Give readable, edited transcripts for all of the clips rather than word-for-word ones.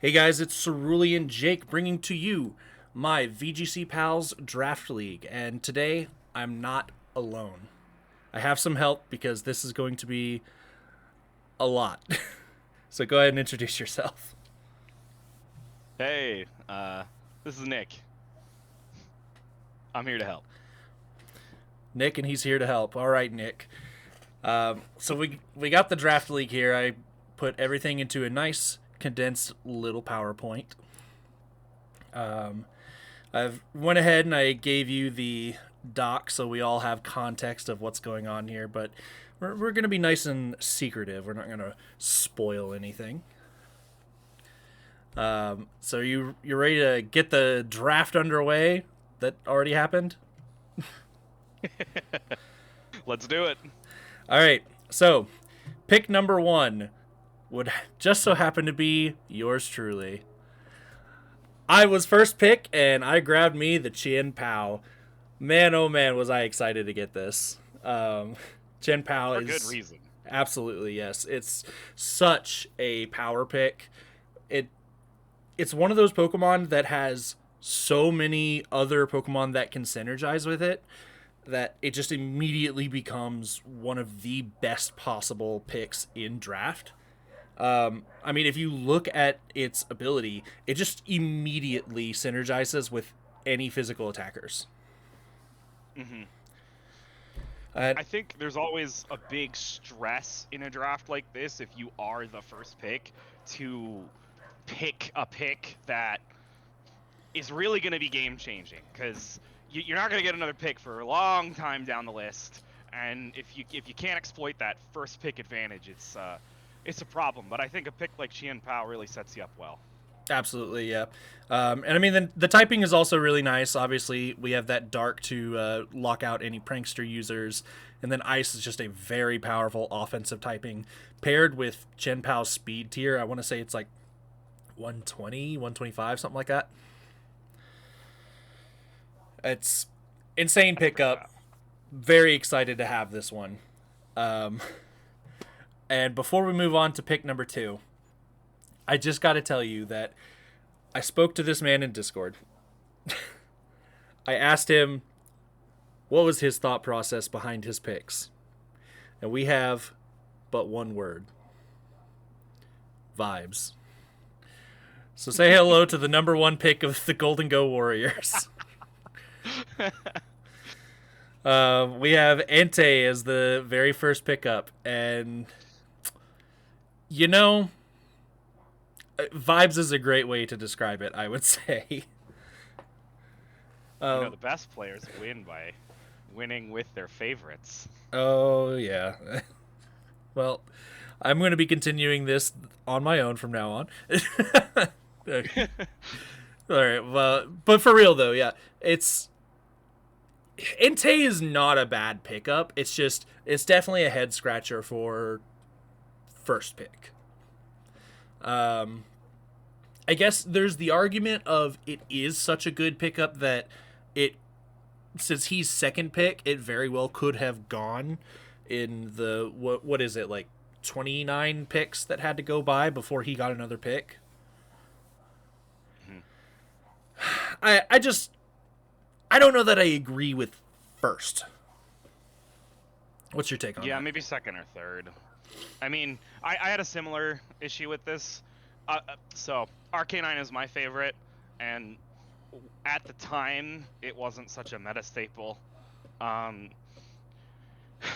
Hey guys, it's Cerulean Jake bringing to you my VGC Pals Draft League, and today I'm not alone. I have some help because this is going to be a lot. So go ahead and introduce yourself. Hey, this is Nick. I'm here to help. Nick, and he's here to help. All right, Nick. So we got the Draft League here. I put everything into a nice condensed little PowerPoint. I've went ahead and I gave you the doc so we all have context of what's going on here, but we're going to be nice and secretive. We're not going to spoil anything. So you're ready to get the draft underway that already happened? Let's do it. All right. So, pick number 1 would just so happen to be yours truly. I was first pick, and I grabbed me the Chien Pao. Man, oh man, was I excited to get this. Chien Pao For is good reason. absolutely yes. It's such a power pick. It's one of those Pokemon that has so many other Pokemon that can synergize with it that it just immediately becomes one of the best possible picks in draft. I mean, if you look at its ability, it just immediately synergizes with any physical attackers. hmm Uh, I think there's always a big stress in a draft like this if you are the first pick to pick a pick that is really going to be game changing because you're not going to get another pick for a long time down the list. And if you can't exploit that first pick advantage, it's a problem. But I think a pick like Chien Pao really sets you up well. Absolutely, yeah. And I mean, the typing is also really nice. Obviously, we have that dark to lock out any prankster users. And then ice is just a very powerful offensive typing paired with Chen Pao's speed tier. I want to say it's like 120, 125, something like that. It's insane That's pretty pickup. fast. Very excited to have this one. Um, and before we move on to pick number 2, I just got to tell you that I spoke to this man in Discord. I asked him what was his thought process behind his picks. And we have but one word: vibes. So say hello to the number 1 pick of the Golden Go Warriors. We have Entei as the very first pickup. And, you know, vibes is a great way to describe it, I would say. The Um, best players win by winning with their favorites. oh, yeah. Well, I'm going to be continuing this on my own from now on. Okay. All right. Well, but for real though, yeah, it's Entei is not a bad pickup. It's definitely a head scratcher for first pick. Um, I guess there's the argument of it is such a good pickup that it since he's second pick, it very well could have gone in the what is it, like 29 picks that had to go by before he got another pick. Mhm. I just I don't know that I agree with first. What's your take on Yeah, that? maybe second or third. I mean, I had a similar issue with this. So Arcanine is my favorite, and at the time, it wasn't such a meta staple. Um,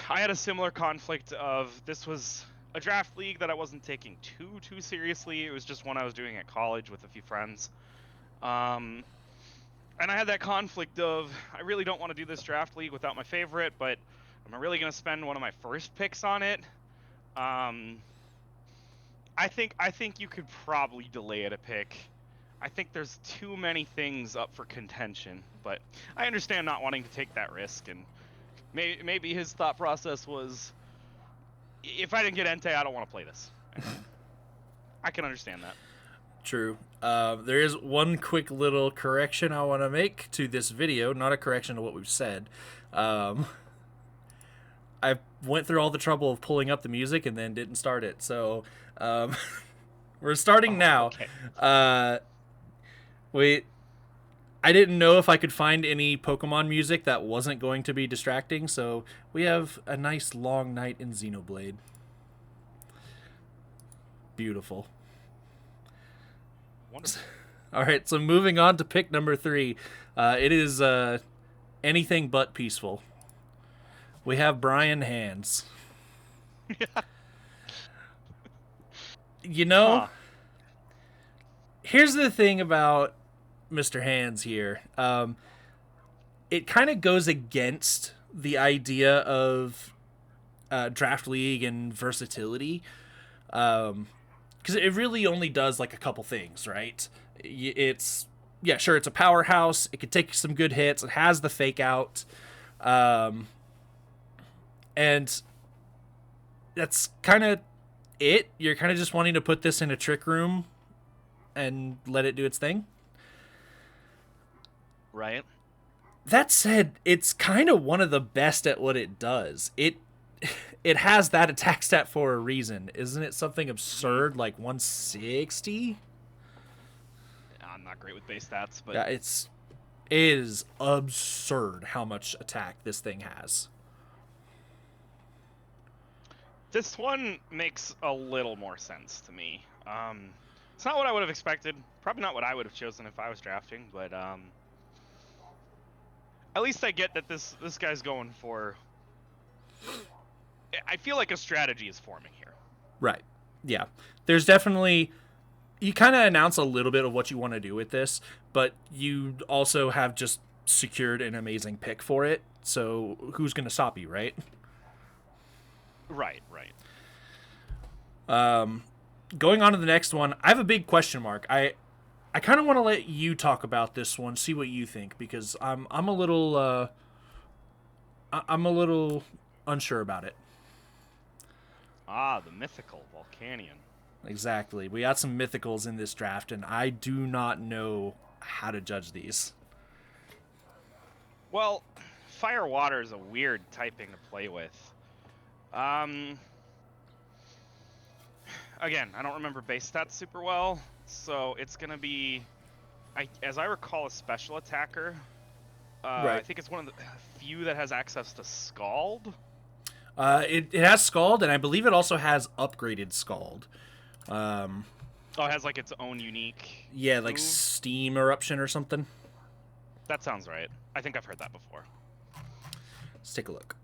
I had a similar conflict of this was a draft league that I wasn't taking too seriously. It was just one I was doing at college with a few friends. Um, and I had that conflict of I really don't want to do this draft league without my favorite, but am I really going to spend one of my first picks on it? Um, I think you could probably delay it a pick. I think there's too many things up for contention, but I understand not wanting to take that risk, and maybe his thought process was, if I didn't get Entei, I don't want to play this. I can understand that. True. There is one quick little correction I want to make to this video, not a correction to what we've said. Um, I went through all the trouble of pulling up the music and then didn't start it. So We're starting Oh, now. okay. Wait, I didn't know if I could find any Pokemon music that wasn't going to be distracting, so we have a nice long night in Xenoblade. Beautiful. Wonderful. All right, so moving on to pick number 3. It is anything but peaceful. We have Brian Hands. You know, Huh. here's the thing about Mr. Hands here. It kind of goes against the idea of draft league and versatility, because it really only does like a couple things, right? It's yeah, sure, it's a powerhouse. It can take some good hits. It has the fake out, and that's kind of it. You're kind of just wanting to put this in a trick room and let it do its thing. Right. That said, it's kind of one of the best at what it does. It has that attack stat for a reason. Isn't it something absurd like 160? I'm not great with base stats, but Yeah, it is absurd how much attack this thing has. this one makes a little more sense to me. It's not what I would have expected. Probably not what I would have chosen if I was drafting, but at least I get that this guy's going for. I feel like a strategy is forming here. Right. Yeah. There's definitely you kind of announce a little bit of what you want to do with this, but you also have just secured an amazing pick for it. So who's going to stop you, right? Right, right. Going on to the next one, I have a big question mark. I kind of want to let you talk about this one, see what you think, because I'm a little I'm a little unsure about it. Ah, the mythical Volcanion. Exactly. We got some mythicals in this draft, and I do not know how to judge these. Well, Fire Water is a weird typing to play with. Again, I don't remember base stats super well, so it's gonna be, as I recall, a special attacker. Right. I think it's one of the few that has access to Scald. It has Scald, and I believe it also has upgraded Scald. Oh, it has like its own unique. Yeah, like move? Steam Eruption or something. That sounds right. I think I've heard that before. Let's take a look.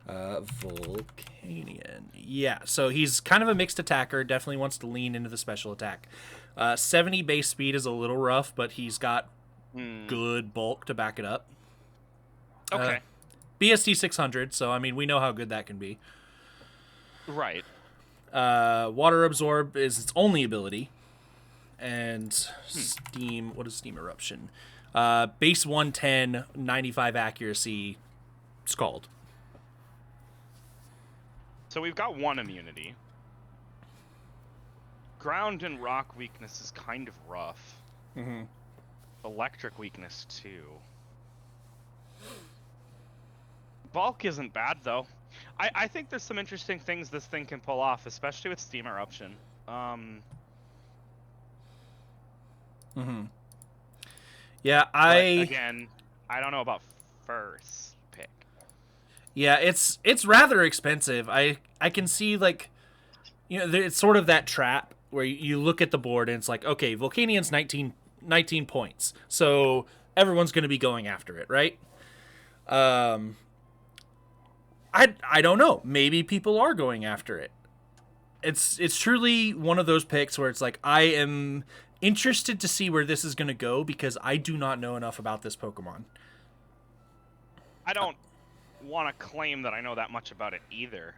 Volcanion. Yeah, so he's kind of a mixed attacker. Definitely wants to lean into the special attack. 70 base speed is a little rough, but he's got good bulk to back it up. Okay. BST 600, so I mean, we know how good that can be. Right. Water Absorb is its only ability. And Steam, what is Steam Eruption? Base 110, 95 accuracy, Scald. So we've got one immunity. Ground and rock weakness is kind of rough. Mm-hmm. Electric weakness too. Bulk isn't bad though. I think there's some interesting things this thing can pull off, especially with Steam Eruption. Yeah, But again, I don't know about first pick. Yeah, it's rather expensive. I can see, like, you know, it's sort of that trap where you look at the board and it's like, okay, Volcanion's 19 points, so everyone's going to be going after it, right? I don't know. Maybe people are going after it. It's truly one of those picks where it's like, I am interested to see where this is going to go because I do not know enough about this Pokemon. I don't want to claim that I know that much about it either.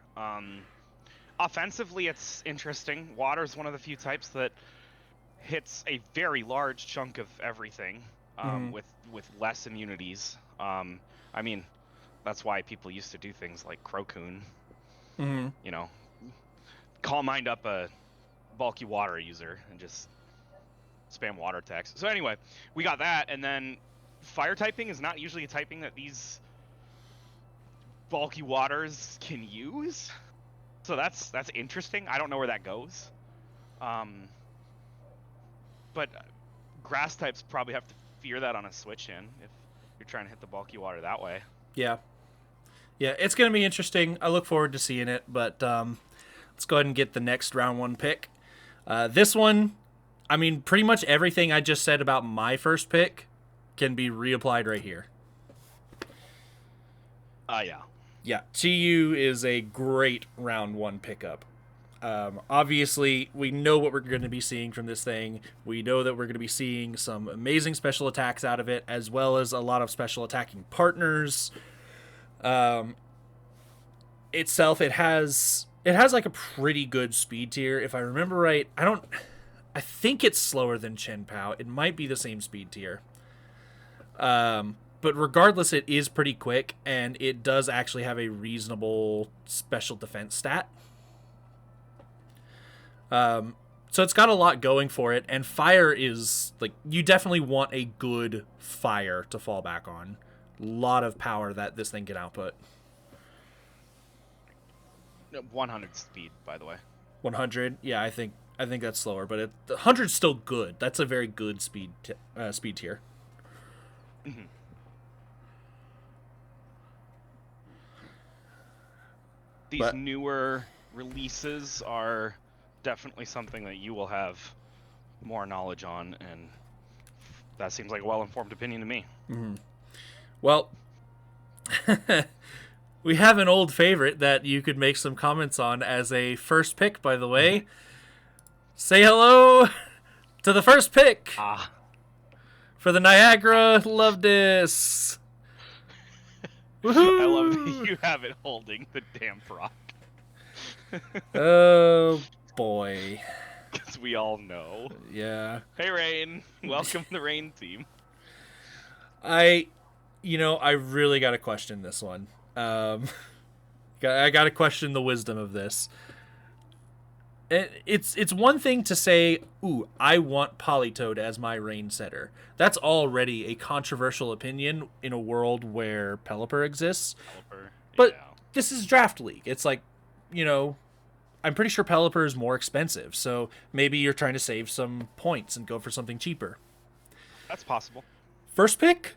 Offensively, it's interesting. Water's one of the few types that hits a very large chunk of everything with less immunities. I mean, that's why people used to do things like Crocoon. You know, Calm Mind up a bulky water user and just spam water attacks. So anyway, we got that, and then fire typing is not usually a typing that these bulky waters can use. So that's interesting. I don't know where that goes. Um, but grass types probably have to fear that on a switch in if you're trying to hit the bulky water that way. Yeah. Yeah, it's going to be interesting. I look forward to seeing it, but let's go ahead and get the next round one pick. This one, I mean, pretty much everything I just said about my first pick can be reapplied right here. Yeah. Yeah, Chi-Yu is a great round one pickup. Obviously, we know what we're going to be seeing from this thing. We know that we're going to be seeing some amazing special attacks out of it, as well as a lot of special attacking partners. Itself, it has like a pretty good speed tier. If I remember right, I think it's slower than Chen Pao. It might be the same speed tier. But regardless, it is pretty quick, and it does actually have a reasonable special defense stat. So it's got a lot going for it, and fire is, like, you definitely want a good fire to fall back on. A lot of power that this thing can output. 100 speed, by the way. 100, yeah, I think that's slower, but 100's still good. That's a very good speed tier. Mm-hmm. These newer releases are definitely something that you will have more knowledge on, and that seems like a well-informed opinion to me. Mm-hmm. Well, we have an old favorite that you could make some comments on as a first pick, by the way. Say hello to the first pick for the Niagara Love Disc. I love that you have it holding the damn rock. Oh, boy. Because we all know. Yeah. Hey, Rain. Welcome to the Rain team. I really got to question this one. I got to question the wisdom of this. It's one thing to say, ooh, I want Politoed as my Rain setter. That's already a controversial opinion in a world where Pelipper exists. But this is Draft League. It's like, I'm pretty sure Pelipper is more expensive. So maybe you're trying to save some points and go for something cheaper. That's possible. First pick?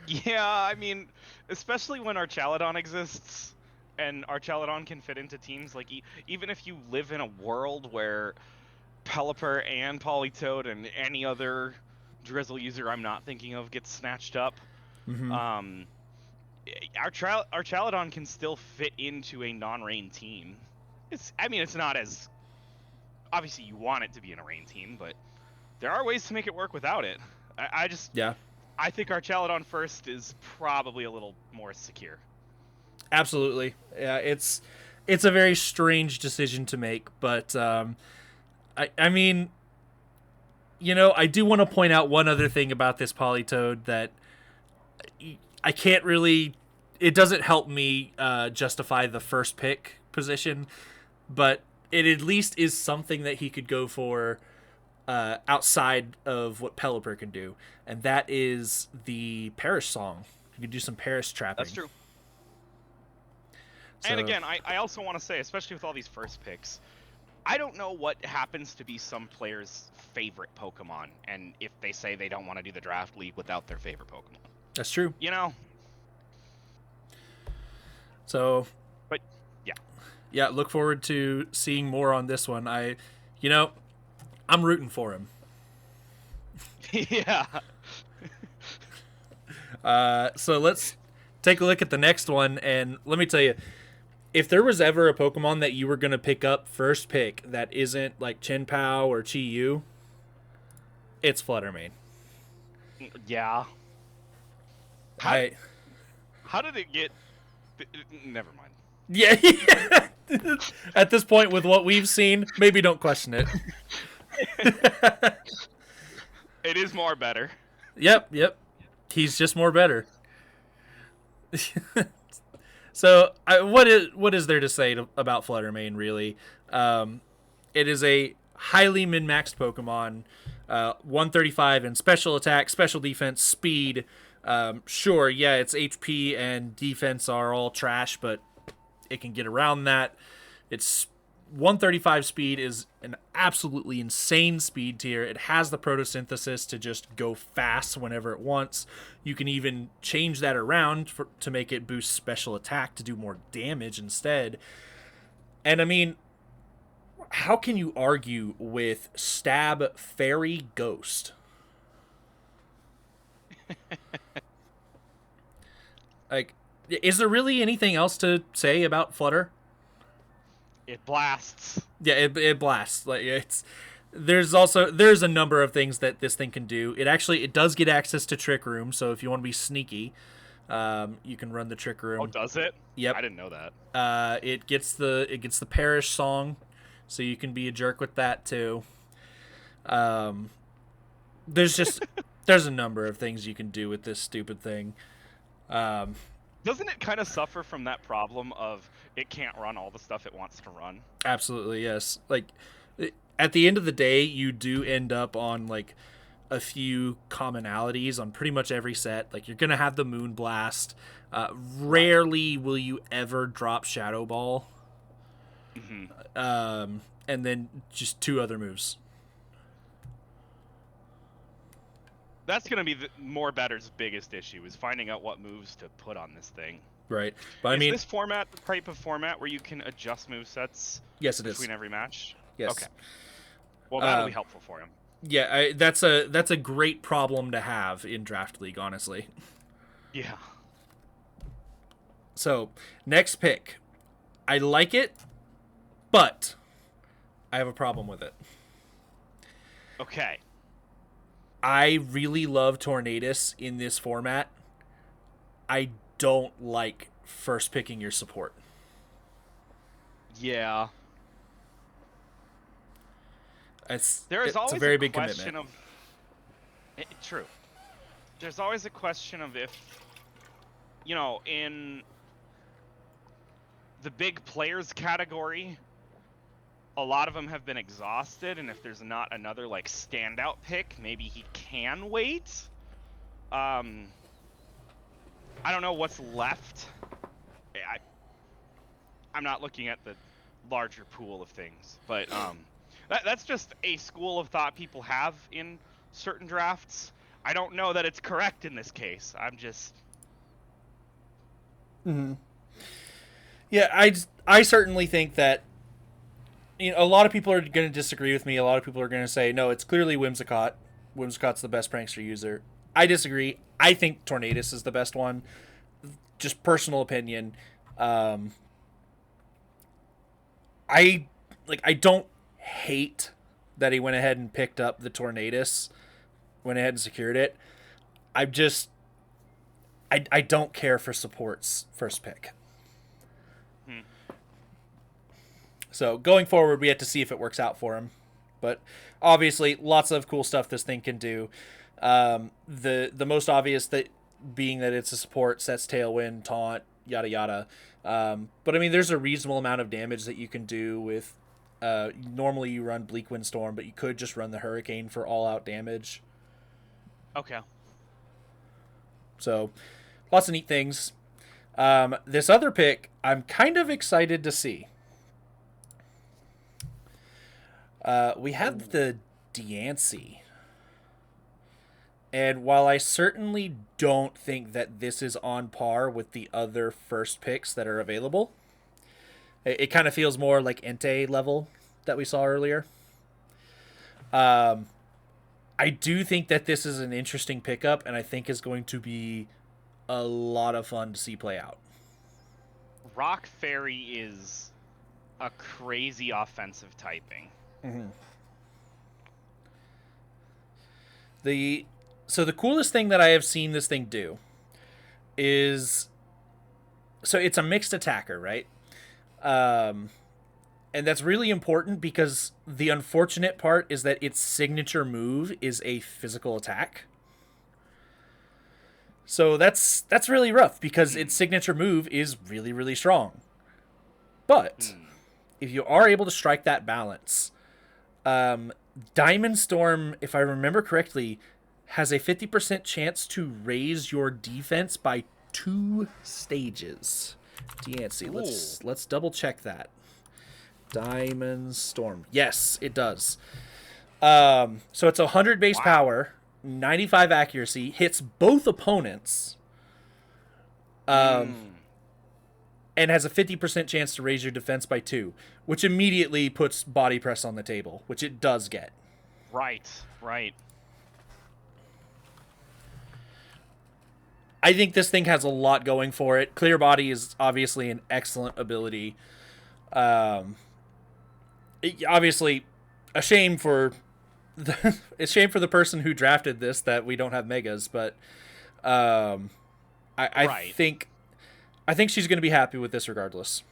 Yeah, I mean, especially when Archaludon exists. And Archaludon can fit into teams, like, even if you live in a world where Pelipper and Politoed and any other Drizzle user I'm not thinking of gets snatched up, Archaludon can still fit into a non-Rain team. It's not as... Obviously, you want it to be in a Rain team, but there are ways to make it work without it. I think Archaludon first is probably a little more secure. Absolutely. Yeah, it's a very strange decision to make, but I mean, I do want to point out one other thing about this Politoed that I can't really, it doesn't help me justify the first pick position, but it at least is something that he could go for outside of what Pelipper can do, and that is the Perish song. You can do some Perish trapping. That's true. And again, I also want to say, especially with all these first picks, I don't know what happens to be some players' favorite Pokemon, and if they say they don't want to do the Draft League without their favorite Pokemon. That's true. So, but yeah, look forward to seeing more on this one. I'm rooting for him. Yeah. So let's take a look at the next one, and let me tell you, if there was ever a Pokemon that you were going to pick up first pick that isn't like Chen Pao or Chi-Yu, it's Fluttermane. Yeah. How did it get... Never mind. Yeah. At this point, with what we've seen, maybe don't question it. It is more better. Yep. He's just more better. So, what is there to say about Fluttermane, really? It is a highly min-maxed Pokemon. 135 in special attack, special defense, speed. Sure, yeah, its HP and defense are all trash, but it can get around that. Its 135 speed is an absolutely insane speed tier. It has the photosynthesis to just go fast whenever it wants. You can even change that around to make it boost special attack to do more damage instead. And I mean, how can you argue with Stab Fairy Ghost? Like, is there really anything else to say about Flutter? It blasts. Yeah, it blasts. Like there's a number of things that this thing can do. It does get access to Trick Room, so if you want to be sneaky, you can run the Trick Room. Oh, does it? Yep. I didn't know that. It gets the Parish song, so you can be a jerk with that too. There's a number of things you can do with this stupid thing. Doesn't it kind of suffer from that problem of it can't run all the stuff it wants to run? Absolutely, yes. Like, at the end of the day, you do end up on, like, a few commonalities on pretty much every set. Like, you're going to have the Moon Blast. Rarely will you ever drop Shadow Ball. Mm-hmm. And then just 2 other moves. That's going to be more Better's biggest issue, is finding out what moves to put on this thing. Right. But I mean, this format the type of format where you can adjust movesets between every match? Yes. Okay. Well, that'll be helpful for him. Yeah, that's a great problem to have in Draft League, honestly. Yeah. So, next pick. I like it, but I have a problem with it. Okay. I really love Tornadus in this format. I don't like first picking your support. Yeah. It's a very big commitment. True. There's always a question of if, in the big players category, a lot of them have been exhausted, and if there's not another like standout pick, maybe he can wait. I don't know what's left. I'm not looking at the larger pool of things, but that's just a school of thought people have in certain drafts. I don't know that it's correct in this case. I'm just. Mm-hmm. Yeah, I certainly think that. A lot of people are going to disagree with me. A lot of people are going to say, no, it's clearly Whimsicott. Whimsicott's the best prankster user. I disagree. I think Tornadus is the best one. Just personal opinion. I don't hate that he went ahead and picked up the Tornadus, went ahead and secured it. I don't care for support's first pick. So going forward, we have to see if it works out for him. But obviously, lots of cool stuff this thing can do. The most obvious being that it's a support, sets Tailwind, taunt, yada yada. But I mean, there's a reasonable amount of damage that you can do with. Normally you run Bleak Windstorm, but you could just run the Hurricane for all-out damage. Okay. So, lots of neat things. This other pick, I'm kind of excited to see. We have the Diancie. And while I certainly don't think that this is on par with the other first picks that are available, it kind of feels more like Entei level that we saw earlier. I do think that this is an interesting pickup, and I think is going to be a lot of fun to see play out. Rock Fairy is a crazy offensive typing. Mm-hmm. So the coolest thing that I have seen this thing do is, so it's a mixed attacker, right? And that's really important because the unfortunate part is that its signature move is a physical attack. So that's really rough because its signature move is really, really strong. But if you are able to strike that balance, Diamond Storm, if I remember correctly, has a 50% chance to raise your defense by 2 stages. Diancie, let's double check that. Diamond Storm. Yes, it does. So it's 100 base power, 95 accuracy, hits both opponents, and has a 50% chance to raise your defense by 2, which immediately puts body press on the table, which it does get. Right. I think this thing has a lot going for it. Clear Body is obviously an excellent ability. Obviously, a shame for it's a shame for the person who drafted this that we don't have megas, but I think she's going to be happy with this regardless.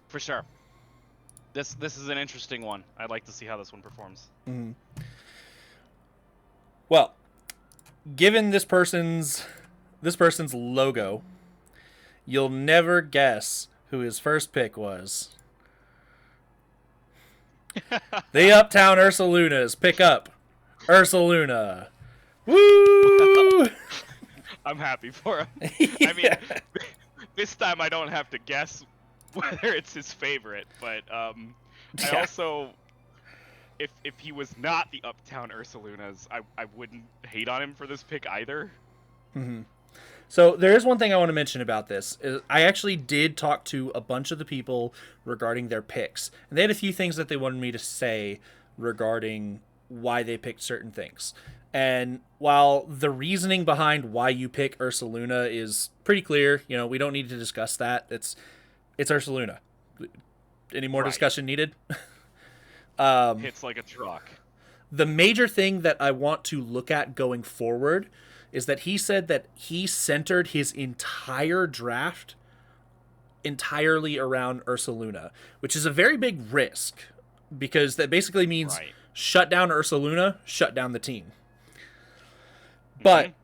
For sure. This is an interesting one. I'd like to see how this one performs. Mm-hmm. Well, given this person's logo, you'll never guess who his first pick was. The Uptown Ursalunas pick up Ursaluna. Woo! I'm happy for him. Yeah. I mean, this time I don't have to guess whether it's his favorite, but I also, if he was not the Uptown Ursalunas, I wouldn't hate on him for this pick either. Mm-hmm. So there is one thing I want to mention about this. I actually did talk to a bunch of the people regarding their picks. And they had a few things that they wanted me to say regarding why they picked certain things. And while the reasoning behind why you pick Ursaluna is pretty clear, we don't need to discuss that. It's Ursaluna. Any more discussion needed? Hits like a truck. The major thing that I want to look at going forward is that he said that he centered his entire draft entirely around Ursaluna, which is a very big risk because that basically means shut down Ursaluna, shut down the team. But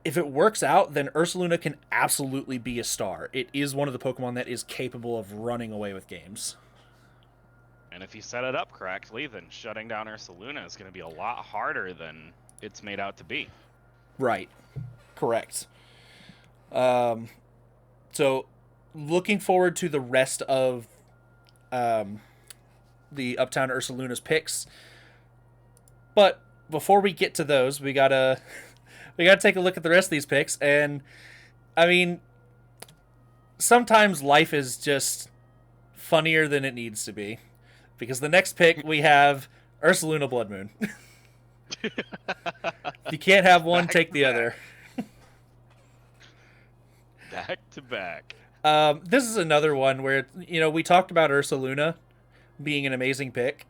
if it works out, then Ursaluna can absolutely be a star. It is one of the Pokemon that is capable of running away with games. And if you set it up correctly, then shutting down Ursaluna is going to be a lot harder than it's made out to be. Right. Correct. So looking forward to the rest of the Uptown Ursaluna's picks. But before we get to those, we gotta take a look at the rest of these picks. And I mean, sometimes life is just funnier than it needs to be. Because the next pick we have Ursaluna Blood Moon. If you can't have one, take the other. Back to back. This is another one where, we talked about Ursaluna being an amazing pick.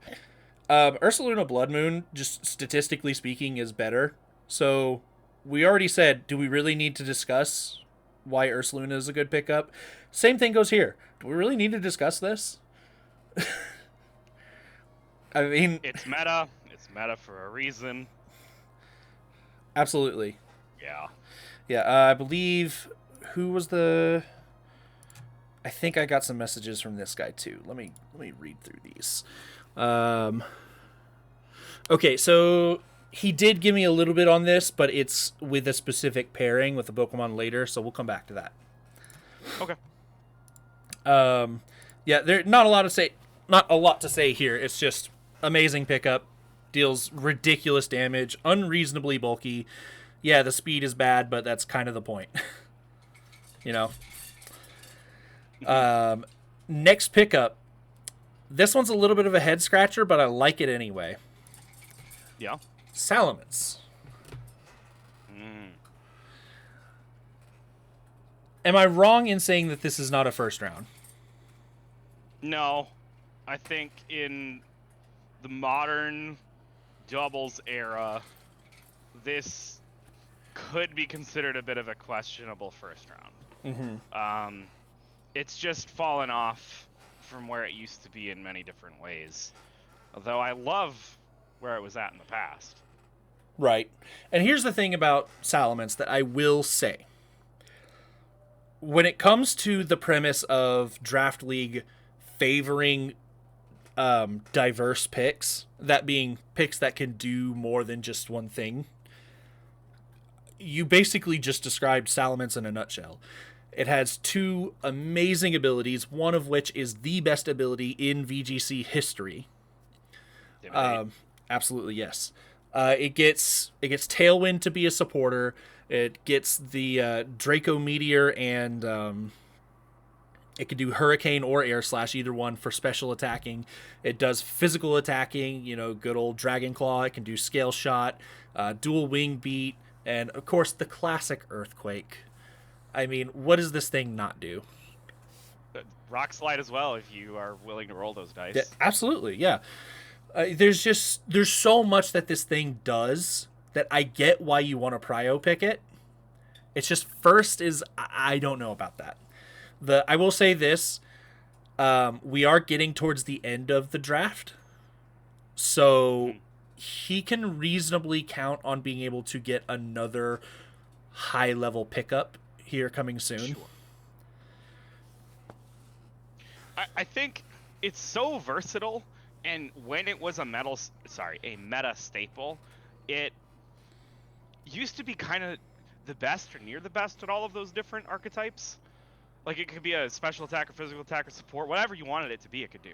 Ursaluna Blood Moon, just statistically speaking, is better. So we already said, do we really need to discuss why Ursaluna is a good pickup? Same thing goes here. Do we really need to discuss this? I mean, it's meta. It's meta for a reason. Absolutely. Yeah. Yeah, I believe who was the I think I got some messages from this guy too. Let me read through these. Okay, so he did give me a little bit on this, but it's with a specific pairing with a Pokemon later, so we'll come back to that. Okay. Yeah, there's not a lot to say here. It's just amazing pickup, deals ridiculous damage, unreasonably bulky. Yeah, the speed is bad, but that's kind of the point. Next pickup. This one's a little bit of a head scratcher, but I like it anyway. Yeah. Salamence. Am I wrong in saying that this is not a first round? No. I think in the modern doubles era, this could be considered a bit of a questionable first round. Mm-hmm. It's just fallen off from where it used to be in many different ways. Although I love where it was at in the past. Right. And here's the thing about Salamence that I will say. When it comes to the premise of Draft League favoring diverse picks, that being picks that can do more than just one thing, you basically just described Salamence in a nutshell. It has two amazing abilities, one of which is the best ability in VGC history. Intimidate. Absolutely, yes. It gets Tailwind to be a supporter. It gets the Draco Meteor, and it can do Hurricane or Air Slash, either one for special attacking. It does physical attacking, good old Dragon Claw. It can do Scale Shot, Dual Wing Beat, and of course the classic Earthquake. I mean, what does this thing not do? Rock Slide as well if you are willing to roll those dice. Yeah, absolutely, yeah. There's so much that this thing does that I get why you want to prio pick it. It's just first is I don't know about that. I will say this: we are getting towards the end of the draft, so he can reasonably count on being able to get another high level pickup here coming soon. Sure. I think it's so versatile, and when it was a meta staple, it used to be kind of the best or near the best at all of those different archetypes. Like, it could be a special attacker, physical attacker, support, whatever you wanted it to be, it could do,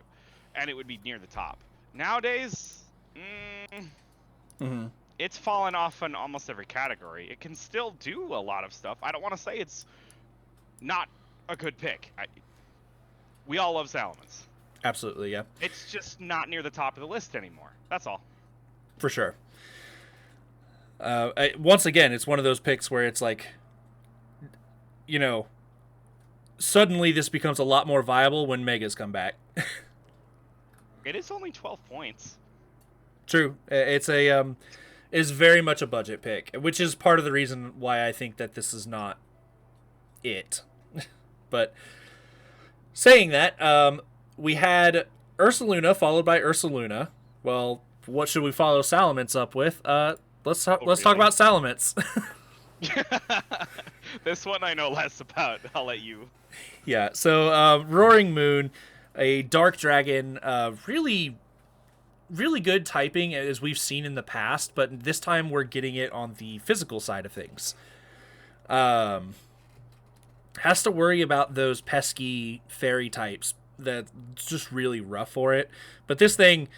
and it would be near the top. Nowadays, it's fallen off in almost every category. It can still do a lot of stuff. I don't want to say it's not a good pick. We all love Salamence. Absolutely, yeah. It's just not near the top of the list anymore. That's all. For sure. Once again, it's one of those picks where it's like, suddenly this becomes a lot more viable when Megas come back. It is only 12 points. True. It's very much a budget pick, which is part of the reason why I think that this is not it. But saying that, we had Ursaluna followed by Ursaluna. Well, what should we follow Salamence up with? Let's talk about Salamence. This one I know less about. I'll let you. Yeah, so Roaring Moon, a dark dragon, really, really good typing as we've seen in the past, but this time we're getting it on the physical side of things. Has to worry about those pesky fairy types that's just really rough for it. But this thing,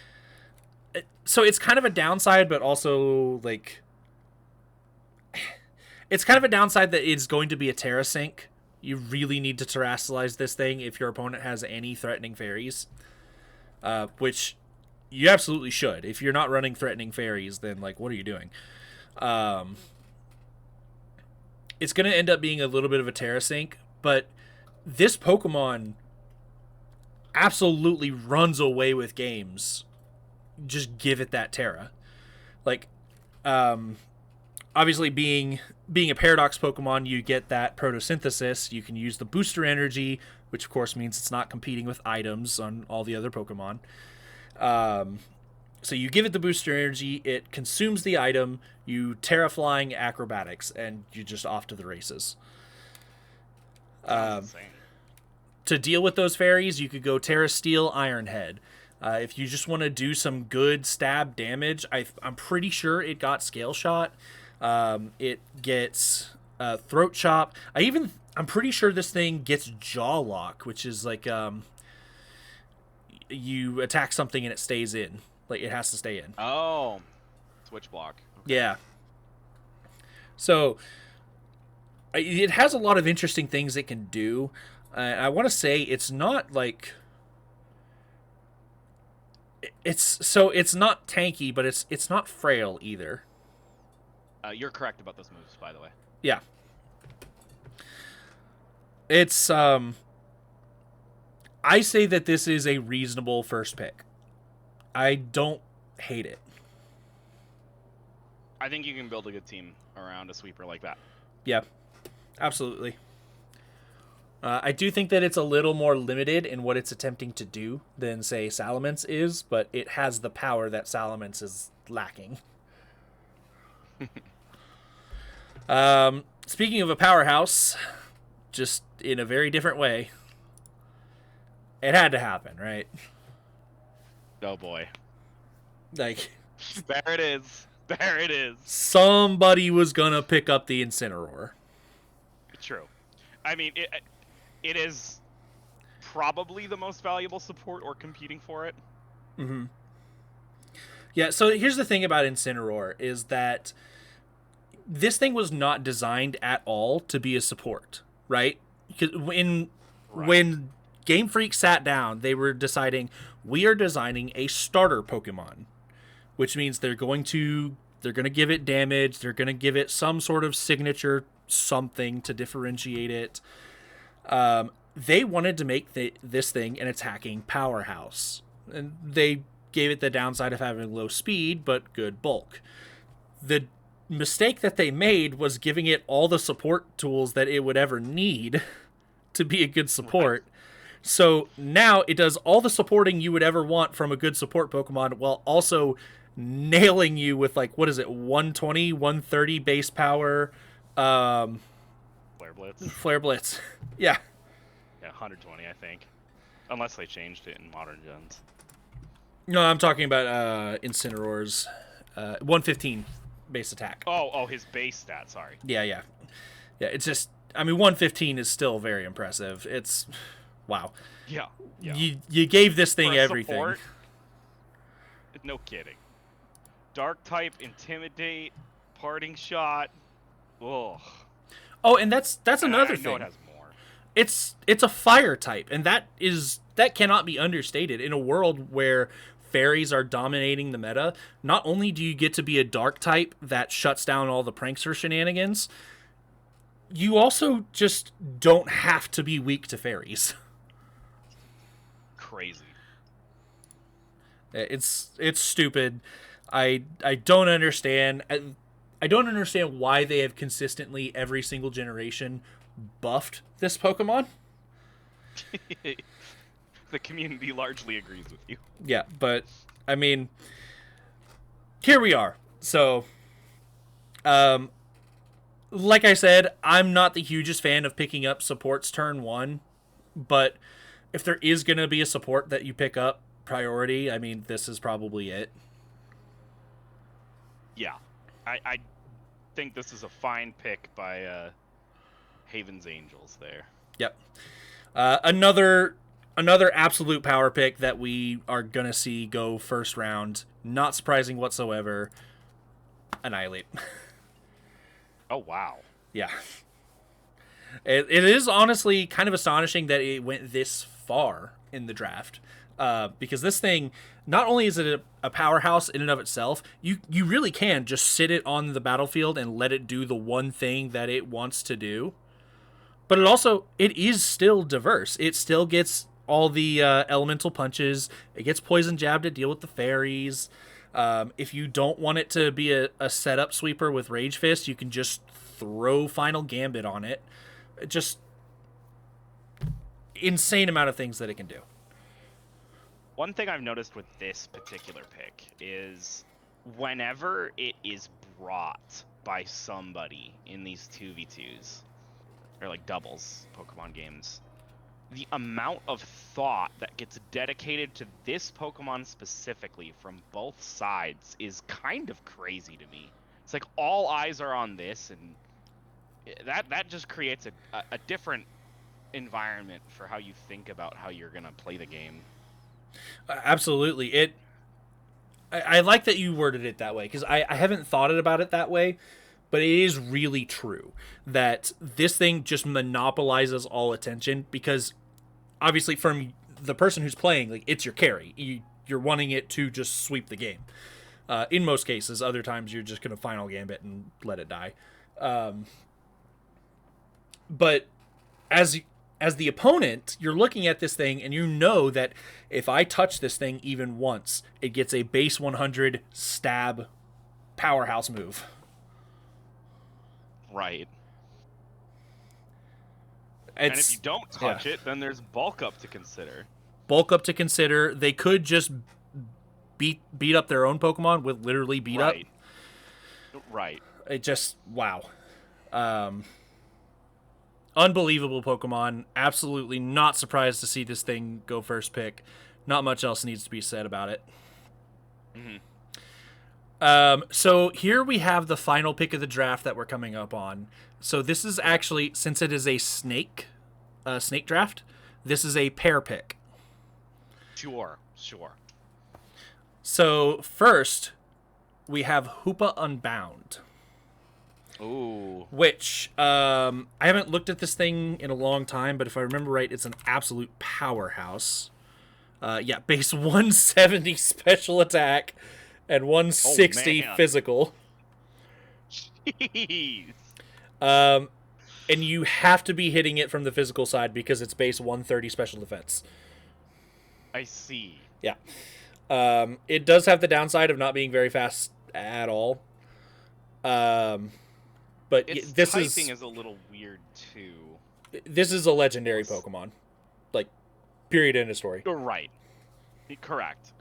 so it's kind of a downside, but also like it's kind of a downside that it's going to be a Terra Sync. You really need to terrestrialize this thing if your opponent has any threatening fairies, which you absolutely should. If you're not running threatening fairies, then like, what are you doing? It's going to end up being a little bit of a Terra Sync, but this Pokemon absolutely runs away with games. Just give it that Terra. Like, obviously being a Paradox Pokemon, you get that Photosynthesis. You can use the Booster Energy, which of course means it's not competing with items on all the other Pokemon. So you give it the Booster Energy, it consumes the item, you Terra Flying Acrobatics, and you're just off to the races. To deal with those fairies, you could go Terra Steel, Iron Head. If you just want to do some good stab damage, I'm pretty sure it got Scale Shot. It gets Throat Chop. I'm pretty sure this thing gets Jaw Lock, which is like you attack something and it stays in. Like, it has to stay in. Oh, switch block. Okay. Yeah. So it has a lot of interesting things it can do. I want to say it's not like it's not tanky, but it's not frail either. You're correct about those moves, by the way. Yeah. It's I say that this is a reasonable first pick. I don't hate it. I think you can build a good team around a sweeper like that. Yeah, absolutely. I do think that it's a little more limited in what it's attempting to do than, say, Salamence is, but it has the power that Salamence is lacking. Speaking of a powerhouse, just in a very different way, it had to happen, right? Oh boy. Like, there it is. There it is. Somebody was gonna pick up the Incineroar. True. I mean, it is probably the most valuable support or competing for it. Mm-hmm. Yeah, so here's the thing about Incineroar is that this thing was not designed at all to be a support, right? Because when Game Freak sat down, they were deciding we are designing a starter Pokemon, which means they're going to give it damage, they're going to give it some sort of signature something to differentiate it. They wanted to make this thing an attacking powerhouse, and they gave it the downside of having low speed but good bulk. The mistake that they made was giving it all the support tools that it would ever need to be a good support. Right. So now it does all the supporting you would ever want from a good support Pokemon while also nailing you with, like, what is it, 120, 130 base power? Flare Blitz. Flare Blitz. Yeah. Yeah, 120, I think. Unless they changed it in modern gens. No, I'm talking about Incineroar's 115 base attack. Oh, his base stat, sorry. Yeah. It's just, I mean, 115 is still very impressive. It's, wow. Yeah. You gave this thing everything. Support, no kidding. Dark type, Intimidate, Parting Shot. Ugh. Oh, and that's another thing. I know it has more. It's a fire type, and that cannot be understated. In a world where fairies are dominating the meta, not only do you get to be a dark type that shuts down all the prankster shenanigans, you also just don't have to be weak to fairies. Crazy. It's stupid. I don't understand. I don't understand why they have consistently every single generation buffed this Pokemon. The community largely agrees with you. Yeah, but I mean, here we are. So, like I said, I'm not the hugest fan of picking up supports turn 1, but if there is going to be a support that you pick up priority, I mean, this is probably it. Yeah, I think this is a fine pick by Haven's Angels there. Yep. Another absolute power pick that we are going to see go first round. Not surprising whatsoever. Annihilate. Oh, wow. Yeah. It is honestly kind of astonishing that it went this far in the draft. Because this thing, not only is it a powerhouse in and of itself, you really can just sit it on the battlefield and let it do the one thing that it wants to do. But it is still diverse. It still gets all the elemental punches. It gets poison jab to deal with the fairies. If you don't want it to be a setup sweeper with Rage Fist, you can just throw Final Gambit on it. Just insane amount of things that it can do. One thing I've noticed with this particular pick is whenever it is brought by somebody in these 2v2s, or like doubles Pokemon games, the amount of thought that gets dedicated to this Pokemon specifically from both sides is kind of crazy to me. It's like all eyes are on this, and that just creates a different environment for how you think about how you're gonna play the game. Absolutely. I like that you worded it that way, because I haven't thought about it that way, but it is really true that this thing just monopolizes all attention, because obviously from the person who's playing, like, it's your carry. You're wanting it to just sweep the game. In most cases, other times you're just going to Final Gambit and let it die. But as the opponent, you're looking at this thing and you know that if I touch this thing even once, it gets a base 100 stab powerhouse move. Right. And if you don't touch it, then there's bulk up to consider. They could just beat up their own Pokemon with literally beat up. Right. It just, wow. Unbelievable Pokemon. Absolutely not surprised to see this thing go first pick. Not much else needs to be said about it. Mm-hmm. So here we have the final pick of the draft that we're coming up on. So this is actually, since it is a snake draft, this is a pair pick. Sure. So first, we have Hoopa Unbound. Ooh. Which, I haven't looked at this thing in a long time, but if I remember right, it's an absolute powerhouse. Base 170 special attack and 160 physical. Jeez. And you have to be hitting it from the physical side because it's base 130 special defense. I see. Yeah. It does have the downside of not being very fast at all. But its this typing is a little weird too. This is a legendary Pokemon. Like, period, end of story. You're right. Correct.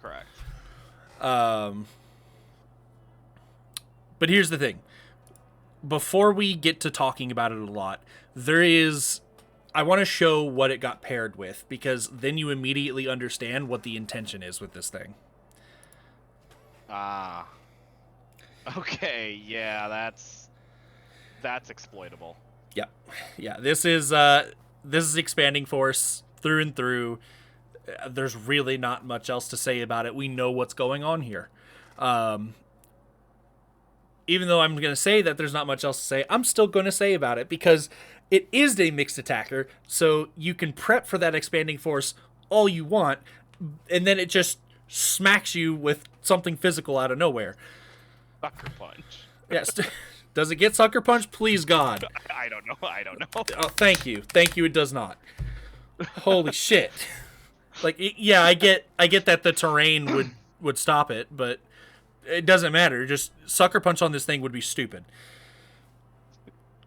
But here's the thing. Before we get to talking about it a lot, I want to show what it got paired with, because then you immediately understand what the intention is with this thing. Okay, yeah, that's exploitable. Yeah. This is expanding force through and through. There's really not much else to say about it. We know what's going on here. Even though I'm going to say that there's not much else to say, I'm still going to say about it because it is a mixed attacker, so you can prep for that expanding force all you want, and then it just smacks you with something physical out of nowhere. Sucker punch. Yes. Does it get sucker punch? Please, God. I don't know. Oh, thank you. It does not. Holy shit. Like, yeah, I get that the terrain would stop it, but it doesn't matter. Just sucker punch on this thing would be stupid.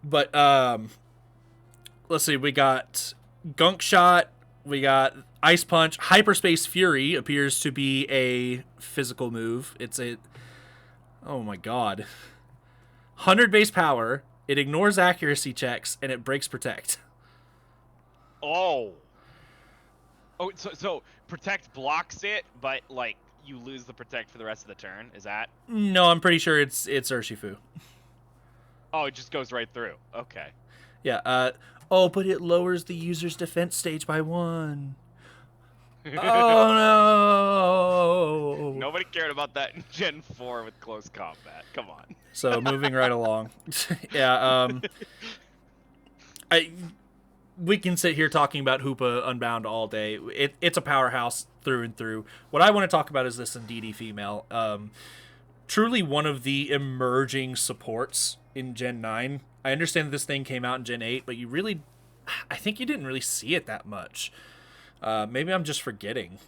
But let's see. We got Gunk Shot. We got Ice Punch. Hyperspace Fury appears to be a physical move. Oh my god. 100 base power. It ignores accuracy checks and it breaks Protect. Oh, so Protect blocks it, but like you lose the Protect for the rest of the turn. Is that? No, I'm pretty sure it's Urshifu. Oh, it just goes right through. Okay. Yeah. But it lowers the user's defense stage by 1. Oh no! Nobody cared about that in Gen 4 with close combat. Come on. So moving right along. Yeah. We can sit here talking about Hoopa Unbound all day. It's a powerhouse through and through. What I want to talk about is this Indeedee female. Truly one of the emerging supports in Gen 9. I understand that this thing came out in Gen 8, but I think you didn't really see it that much. Maybe I'm just forgetting.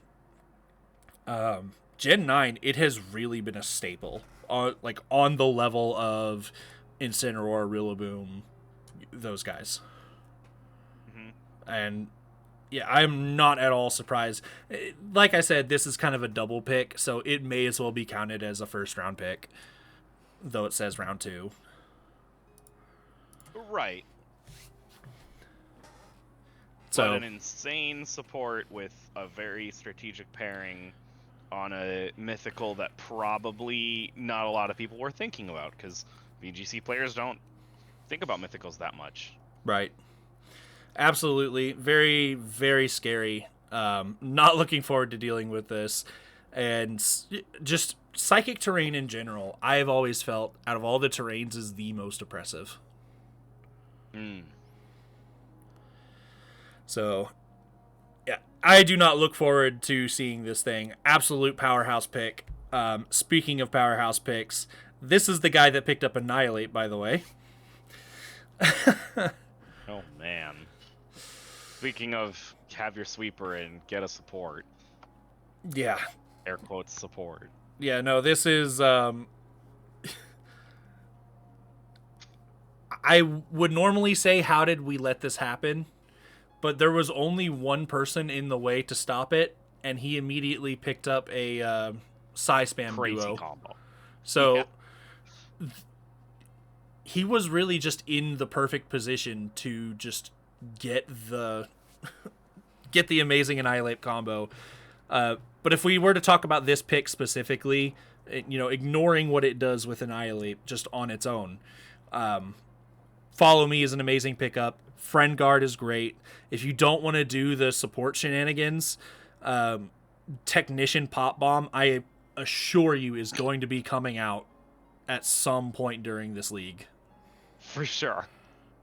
Gen 9, it has really been a staple. On the level of Incineroar, Rillaboom, those guys. And yeah, I'm not at all surprised. Like I said, this is kind of a double pick, so it may as well be counted as a first round pick, though it says round 2. Right. So but an insane support with a very strategic pairing on a mythical that probably not a lot of people were thinking about, because VGC players don't think about mythicals that much. Right. Absolutely. Very, very scary. Not looking forward to dealing with this. And just psychic terrain in general, I've always felt, out of all the terrains, is the most oppressive. So, yeah, I do not look forward to seeing this thing. Absolute powerhouse pick. Speaking of powerhouse picks, this is the guy that picked up Annihilate, by the way. Oh, man. Speaking of have your sweeper and get a support. Yeah. Air quotes support. Yeah, no, this is... I would normally say, how did we let this happen? But there was only one person in the way to stop it, and he immediately picked up a Psy-Spam Crazy duo. combo. So he was really just in the perfect position to just get the amazing Annihilate combo. But if we were to talk about this pick specifically, ignoring what it does with Annihilate just on its own. Follow Me is an amazing pickup. Friend Guard is great. If you don't want to do the support shenanigans, Technician Pop Bomb, I assure you, is going to be coming out at some point during this league. For sure.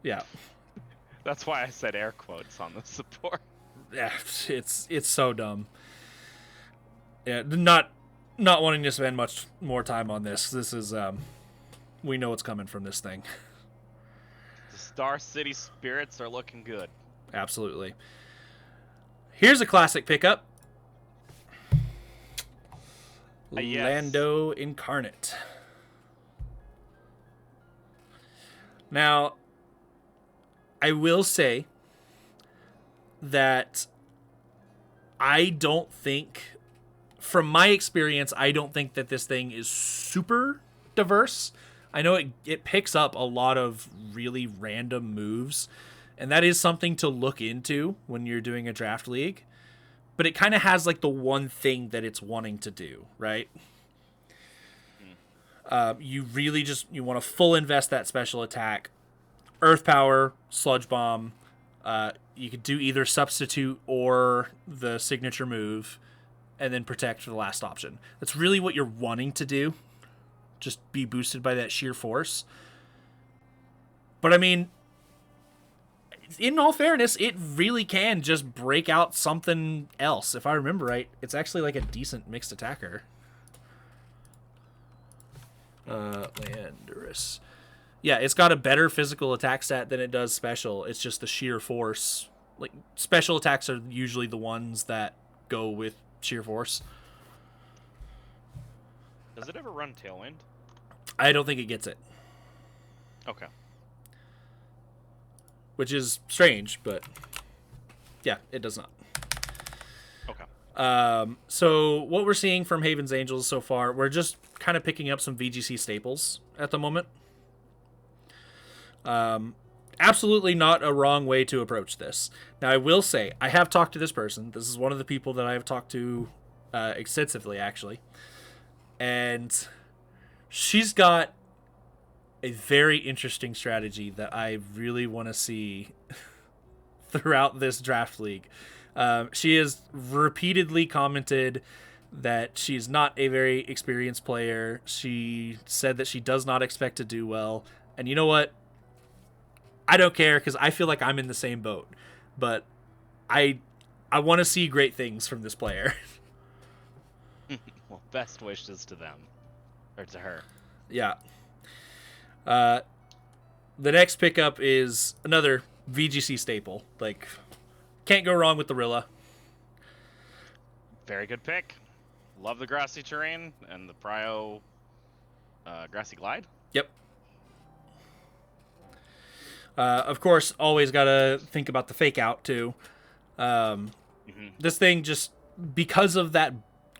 Yeah. That's why I said air quotes on the support. Yeah, it's so dumb. Yeah, not wanting to spend much more time on this. This is we know what's coming from this thing. The Star City Spirits are looking good. Absolutely. Here's a classic pickup. Yes. Lando Incarnate. Now, I will say that I don't think, from my experience, I don't think that this thing is super diverse. I know it picks up a lot of really random moves, and that is something to look into when you're doing a draft league. But it kind of has like the one thing that it's wanting to do, right? You really you want to full invest that special attack. Earth Power, Sludge Bomb. You could do either Substitute or the signature move, and then Protect for the last option. That's really what you're wanting to do. Just be boosted by that sheer force. But I mean, in all fairness, it really can just break out something else. If I remember right, it's actually like a decent mixed attacker. Landorus. Yeah, it's got a better physical attack stat than it does special. It's just the sheer force. Like, special attacks are usually the ones that go with sheer force. Does it ever run Tailwind? I don't think it gets it. Okay. Which is strange, but yeah, it does not. Okay. So what we're seeing from Haven's Angels so far, we're just kind of picking up some VGC staples at the moment. Absolutely not a wrong way to approach this. Now, I will say, I have talked to this person. This is one of the people that I have talked to extensively, actually. And she's got a very interesting strategy that I really want to see throughout this draft league. She has repeatedly commented that she's not a very experienced player. She said that she does not expect to do well. And you know what? I don't care, because I feel like I'm in the same boat. But I want to see great things from this player. Well, best wishes to them. Or to her. Yeah. The next pickup is another VGC staple. Like, can't go wrong with the Rilla. Very good pick. Love the grassy terrain and the Prio grassy glide. Yep. Of course, always got to think about the fake out, too. This thing, just because of that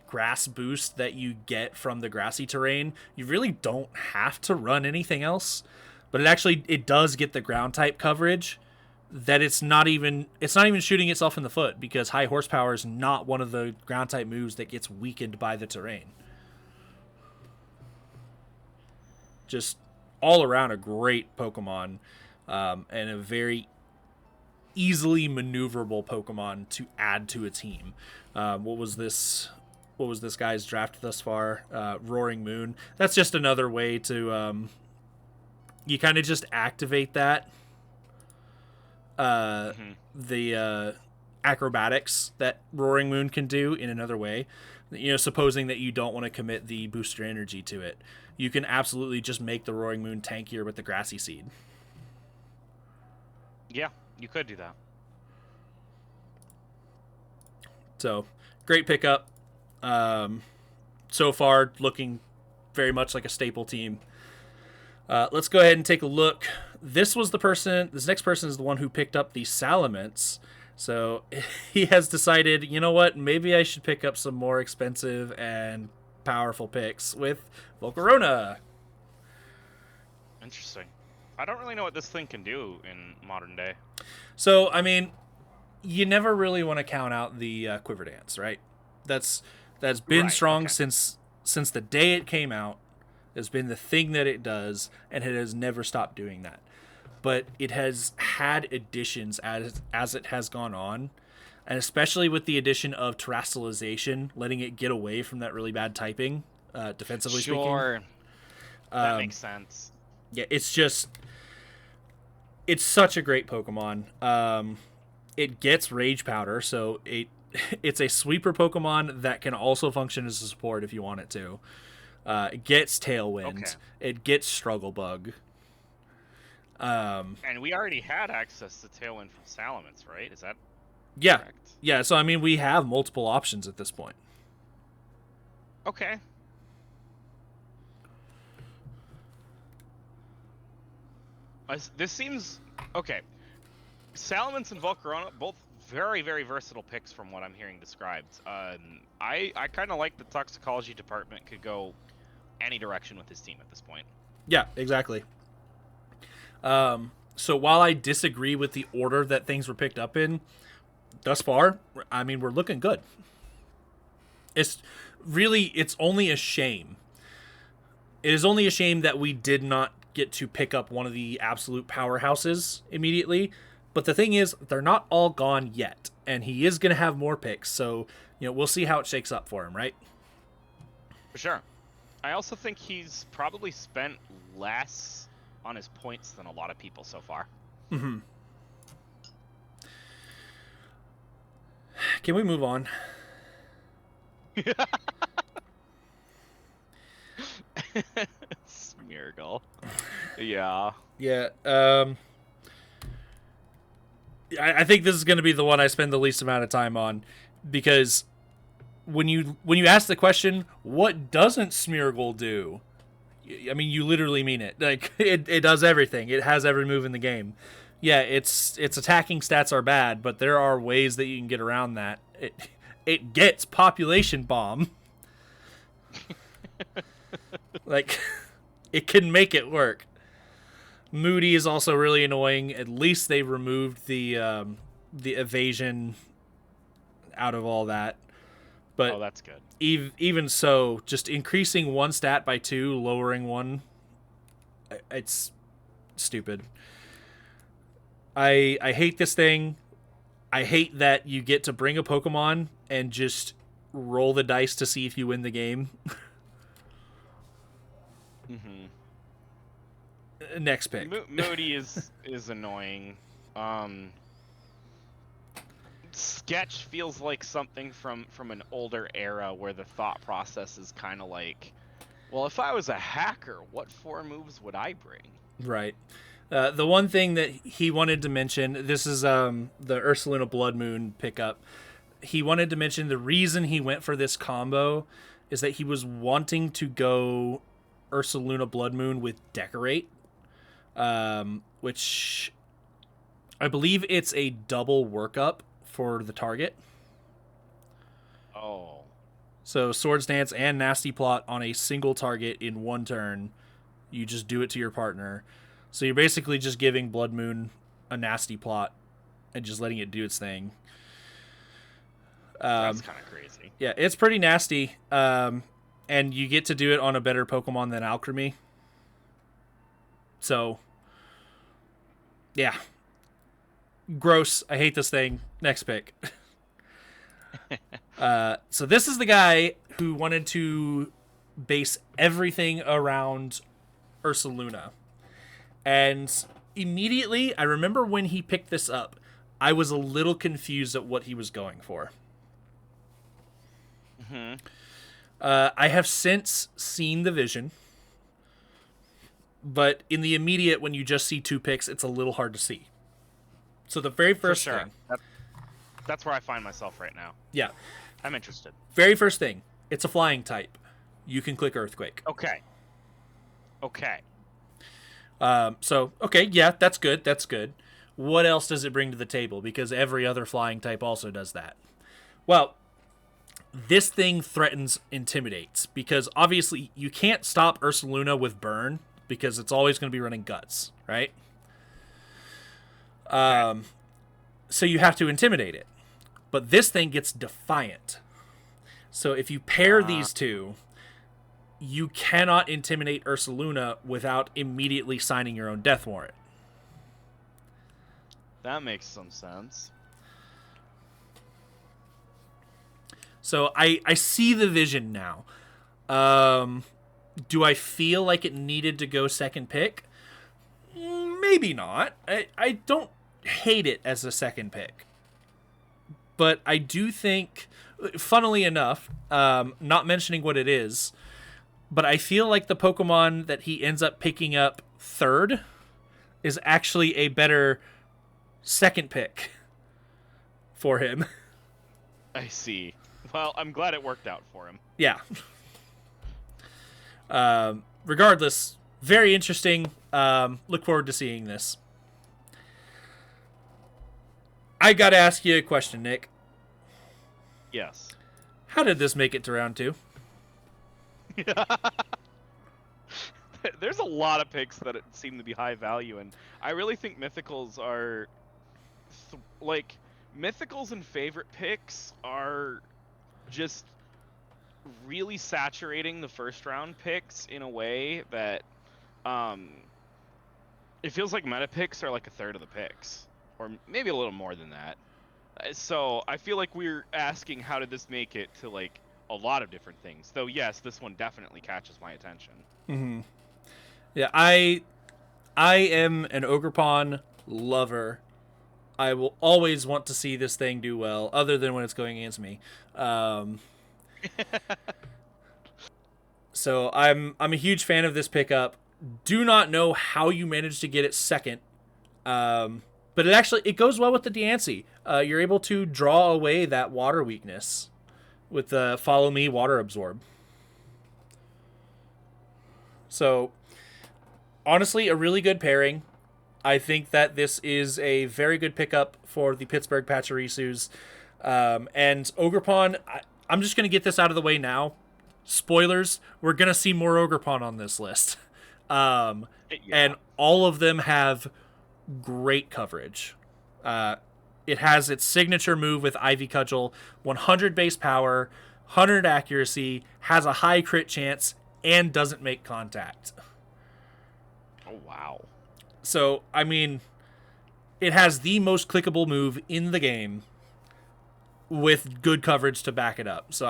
grass boost that you get from the grassy terrain, you really don't have to run anything else. But it does get the ground type coverage that it's not even shooting itself in the foot, because high horsepower is not one of the ground type moves that gets weakened by the terrain. Just all around a great Pokemon, and a very easily maneuverable Pokemon to add to a team. What was this guy's draft thus far? Roaring Moon. That's just another way to you kind of just activate that. The acrobatics that Roaring Moon can do in another way. Supposing that you don't want to commit the booster energy to it, you can absolutely just make the Roaring Moon tankier with the Grassy Seed. Yeah, you could do that. So, great pickup. So far, looking very much like a staple team. Let's go ahead and take a look. This next person is the one who picked up the Salamence. So he has decided, you know what, maybe I should pick up some more expensive and powerful picks with Volcarona. Interesting. I don't really know what this thing can do in modern day. So, I mean, you never really want to count out the Quiver Dance, right? That's been Right, strong okay. since since the day it came out, has been the thing that it does, and it has never stopped doing that. But it has had additions as it has gone on, and especially with the addition of terrestrialization, letting it get away from that really bad typing, defensively speaking. Sure. That makes sense. Yeah, it's such a great Pokemon. It gets Rage Powder, so it's a sweeper Pokemon that can also function as a support if you want it to. It gets Tailwind. Okay. It gets Struggle Bug. And we already had access to Tailwind from Salamence, right? Is that correct? Yeah, so I mean, we have multiple options at this point. Okay. This seems... Okay. Salamence and Volcarona, both very, very versatile picks from what I'm hearing described. I kind of like the toxicology department could go any direction with his team at this point. Yeah, exactly. So while I disagree with the order that things were picked up in, thus far, I mean, we're looking good. It's only a shame. It is only a shame that we did not get to pick up one of the absolute powerhouses immediately. But the thing is, they're not all gone yet, and he is going to have more picks. So, we'll see how it shakes up for him, right? For sure. I also think he's probably spent less on his points than a lot of people so far. Mm-hmm. Can we move on? Smeargle. Yeah. Yeah. I think this is going to be the one I spend the least amount of time on, because when you ask the question, what doesn't Smeargle do? I mean, you literally mean it. Like, it does everything. It has every move in the game. Yeah, its attacking stats are bad, but there are ways that you can get around that. It gets Population Bomb. Like, it can make it work. Moody is also really annoying. At least they removed the evasion out of all that. But that's good. Even so, just increasing one stat by 2, lowering one, it's stupid. I hate this thing. I hate that you get to bring a Pokemon and just roll the dice to see if you win the game. Mm-hmm. Next pick. Moody is annoying. Sketch feels like something from an older era where the thought process is kind of like, well, if I was a hacker, what 4 moves would I bring? Right. The one thing that he wanted to mention, this is the Ursaluna Blood Moon pickup. He wanted to mention the reason he went for this combo is that he was wanting to go Ursaluna Blood Moon with Decorate, which I believe it's a double workup for the target. Oh. So Swords Dance and Nasty Plot on a single target in one turn. You just do it to your partner. So you're basically just giving Blood Moon a Nasty Plot and just letting it do its thing. That's kind of crazy. Yeah, it's pretty nasty. And you get to do it on a better Pokemon than Alchemy. So, yeah. Gross. I hate this thing. Next pick. So this is the guy who wanted to base everything around Ursaluna. And immediately, I remember when he picked this up, I was a little confused at what he was going for. Mm-hmm. I have since seen the vision. But in the immediate, when you just see 2 picks, it's a little hard to see. So the very first thing... That's where I find myself right now. Yeah. I'm interested. Very first thing, it's a flying type. You can click Earthquake. Okay. Okay, yeah, that's good. That's good. What else does it bring to the table? Because every other flying type also does that. Well, this thing threatens Intimidates. Because obviously, you can't stop Ursaluna with Burn. Because it's always going to be running Guts, right? So you have to Intimidate it. But this thing gets Defiant. So if you pair these two, you cannot intimidate Ursaluna without immediately signing your own death warrant. That makes some sense. So I see the vision now. Do I feel like it needed to go second pick? Maybe not. I don't hate it as a second pick. But I do think, funnily enough, not mentioning what it is, but I feel like the Pokemon that he ends up picking up third is actually a better second pick for him. I see. Well, I'm glad it worked out for him. Yeah. Regardless, very interesting. Look forward to seeing this. I gotta ask you a question, Nick. Yes. How did this make it to round 2? There's a lot of picks that seem to be high value, and I really think mythicals are mythicals and favorite picks are just really saturating the first round picks in a way that it feels like meta picks are like a third of the picks, or maybe a little more than that. So I feel like we're asking how did this make it to like a lot of different things. Though yes, this one definitely catches my attention. Mm-hmm. Yeah, I am an Ogerpon lover. I will always want to see this thing do well, other than when it's going against me. So I'm a huge fan of this pickup. Do not know how you managed to get it second, but it goes well with the Diancie. You're able to draw away that water weakness with the Follow Me Water Absorb. So honestly, a really good pairing. I think that this is a very good pickup for the Pittsburgh Pachirisus. And Ogerpon, I'm just going to get this out of the way now. Spoilers, we're going to see more Ogerpon on this list. And all of them have great coverage. It has its signature move with Ivy Cudgel, 100 base power, 100 accuracy, has a high crit chance, and doesn't make contact. Oh, wow. So, I mean, it has the most clickable move in the game with good coverage to back it up. So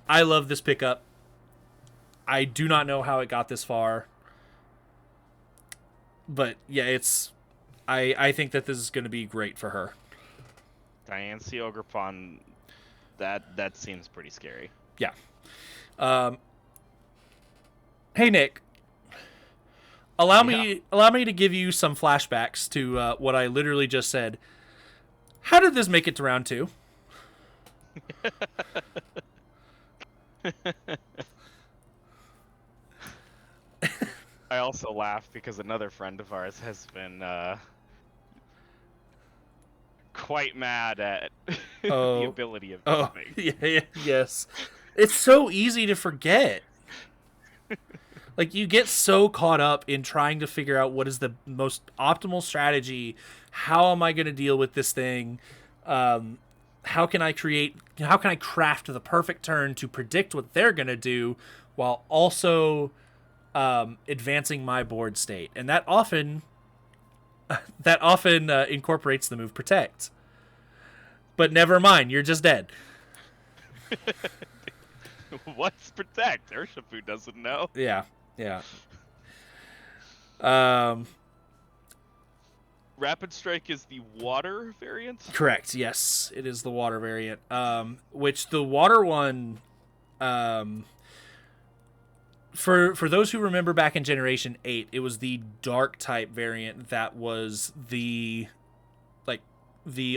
I love this pickup. I do not know how it got this far. But yeah, I think that this is going to be great for her. Diancie Ogerpon, that seems pretty scary. Yeah. Hey Nick, allow me to give you some flashbacks to what I literally just said. How did this make it to round 2? I also laugh because another friend of ours has been quite mad at the ability of this thing. Yes. It's so easy to forget. Like, you get so caught up in trying to figure out what is the most optimal strategy. How am I going to deal with this thing? How can I craft the perfect turn to predict what they're going to do while also advancing my board state? And that often incorporates the move Protect. But never mind, you're just dead. What's Protect? Urshifu doesn't know. Yeah. Rapid Strike is the water variant? Correct, yes. It is the water variant. Which the water one, for those who remember back in Generation 8, it was the dark type variant that was the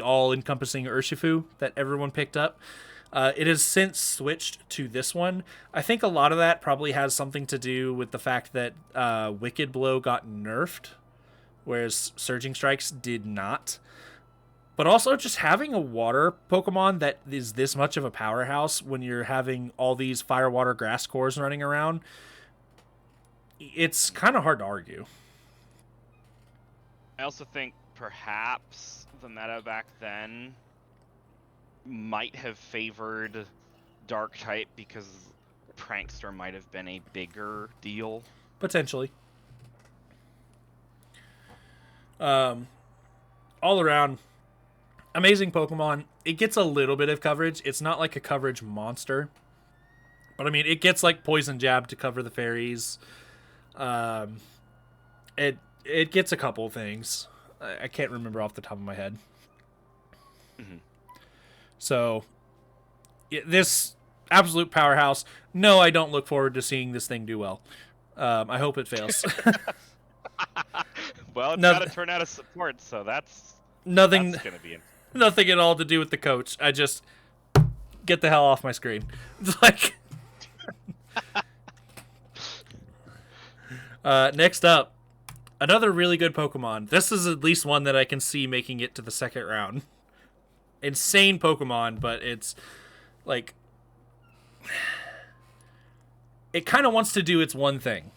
all-encompassing Urshifu that everyone picked up. It has since switched to this one. I think a lot of that probably has something to do with the fact that Wicked Blow got nerfed, whereas Surging Strikes did not. But also just having a water Pokemon that is this much of a powerhouse when you're having all these Fire, Water, Grass cores running around, it's kind of hard to argue. I also think perhaps the meta back then might have favored dark type because Prankster might have been a bigger deal. Potentially. All around, amazing Pokemon. It gets a little bit of coverage. It's not like a coverage monster. But I mean, it gets like Poison Jab to cover the fairies. It gets a couple things. I can't remember off the top of my head. Mm-hmm. So, this absolute powerhouse. No, I don't look forward to seeing this thing do well. I hope it fails. Well, it's got to turn out a support, so that's nothing. That's gonna be nothing at all to do with the coach. I just get the hell off my screen. It's like. Next up, another really good Pokemon. This is at least one that I can see making it to the second round. Insane Pokemon, but it's like it kind of wants to do its one thing.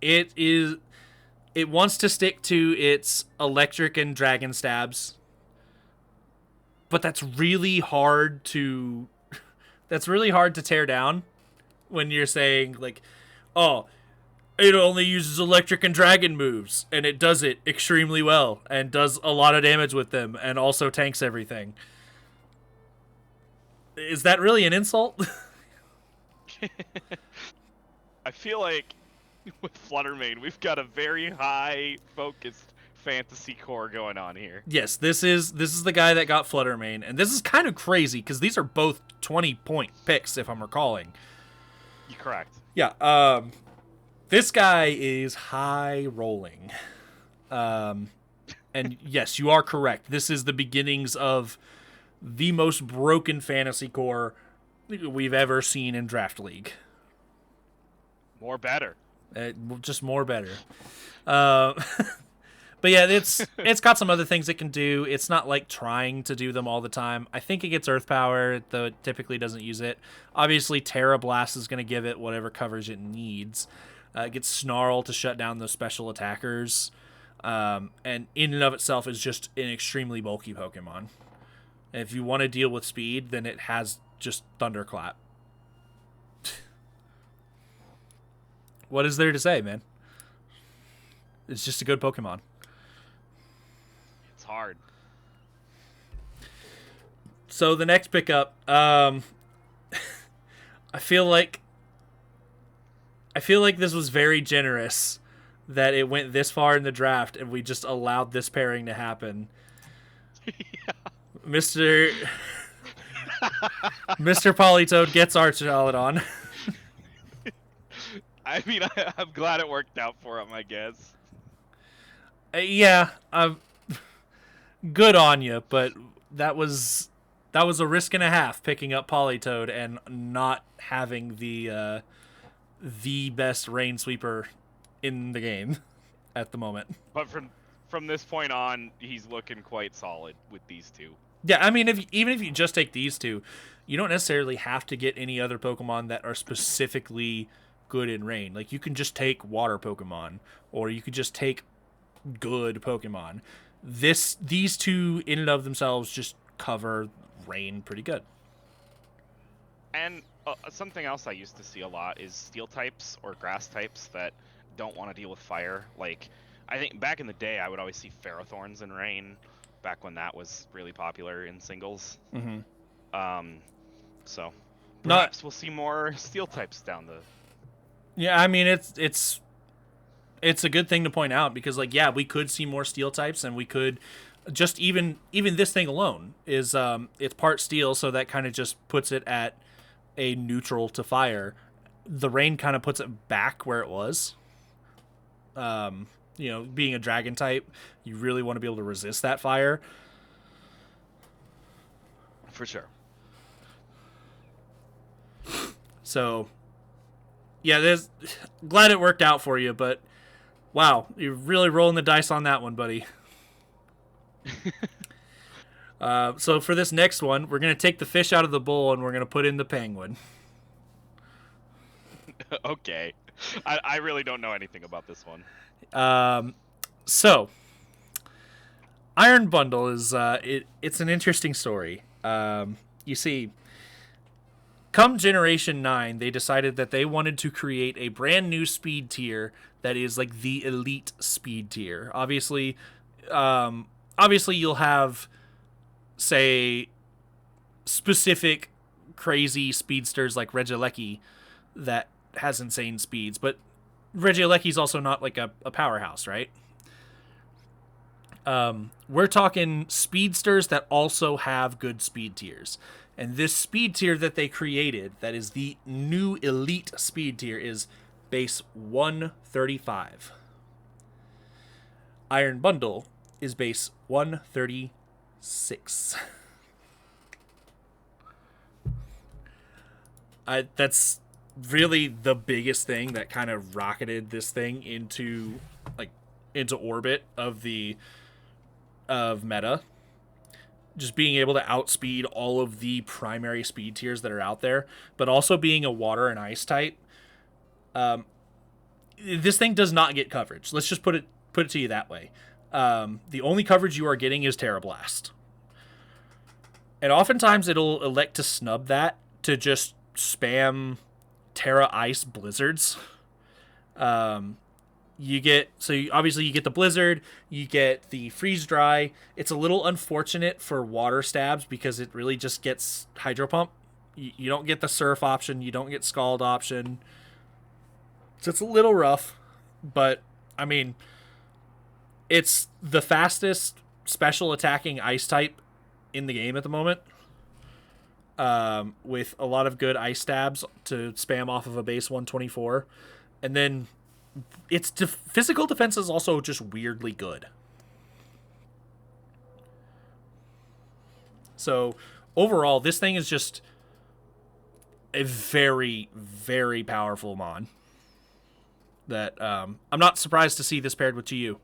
It wants to stick to its electric and dragon stabs. But that's really hard to tear down when you're saying like, oh, it only uses electric and dragon moves and it does it extremely well and does a lot of damage with them and also tanks everything. Is that really an insult? I feel like with Fluttermane, we've got a very high focused fantasy core going on here. Yes, this is the guy that got Fluttermane, and this is kind of crazy because these are both 20-point picks, if I'm recalling. You're correct. Yeah. This guy is high rolling. And yes, you are correct. This is the beginnings of the most broken fantasy core we've ever seen in Draft League. More better. Just more better. But yeah, it's got some other things it can do. It's not like trying to do them all the time. I think it gets Earth Power, though it typically doesn't use it. Obviously, Terra Blast is going to give it whatever coverage it needs. It gets Snarl to shut down those special attackers. And in and of itself is just an extremely bulky Pokemon. And if you want to deal with speed, then it has just Thunderclap. What is there to say, man? It's just a good Pokemon. It's hard. So the next pickup, I feel like this was very generous that it went this far in the draft and we just allowed this pairing to happen. Yeah. Mr. Politoed gets Archaludon. I mean, I'm glad it worked out for him, I guess. Yeah, good on you, but that was a risk and a half picking up Politoed and not having the best rain sweeper in the game at the moment. But from this point on, he's looking quite solid with these two. Yeah, I mean, even if you just take these two, you don't necessarily have to get any other Pokemon that are specifically good in rain. Like, you can just take water Pokemon, or you could just take good Pokemon. These two in and of themselves just cover rain pretty good. And something else I used to see a lot is steel types or grass types that don't want to deal with fire. Like, I think back in the day, I would always see Ferrothorns in rain, back when that was really popular in singles. Mm-hmm. So perhaps we'll see more steel types down the... Yeah, I mean, it's a good thing to point out because, like, yeah, we could see more steel types, and we could just even this thing alone is it's part steel, so that kind of just puts it at a neutral to fire. The rain kind of puts it back where it was. Being a dragon type, you really want to be able to resist that fire. For sure. So, yeah, glad it worked out for you, but wow, you're really rolling the dice on that one, buddy. So for this next one, we're going to take the fish out of the bowl and we're going to put in the penguin. Okay. I really don't know anything about this one. So Iron Bundle is it's an interesting story. You see, come Generation 9, they decided that they wanted to create a brand new speed tier that is like the elite speed tier. Obviously you'll have, say, specific crazy speedsters like Regieleki that has insane speeds, but Regieleki's also not like a powerhouse, right? We're talking speedsters that also have good speed tiers. And this speed tier that they created, that is the new elite speed tier, is base 135. Iron Bundle is base 136. That's really the biggest thing that kind of rocketed this thing into orbit of meta. Just being able to outspeed all of the primary speed tiers that are out there, but also being a water and ice type. This thing does not get coverage. Let's just put it to you that way. The only coverage you are getting is Terra Blast. And oftentimes it'll elect to snub that to just spam Terra Ice Blizzards. You get the Blizzard, you get the Freeze Dry. It's a little unfortunate for water stabs because it really just gets Hydro Pump. You don't get the Surf option, you don't get Scald option. So it's a little rough, but I mean, it's the fastest special attacking ice type in the game at the moment. With a lot of good ice stabs to spam off of a base 124. And then its physical defense is also just weirdly good. So overall, this thing is just a very, very powerful mon that I'm not surprised to see this paired with GU.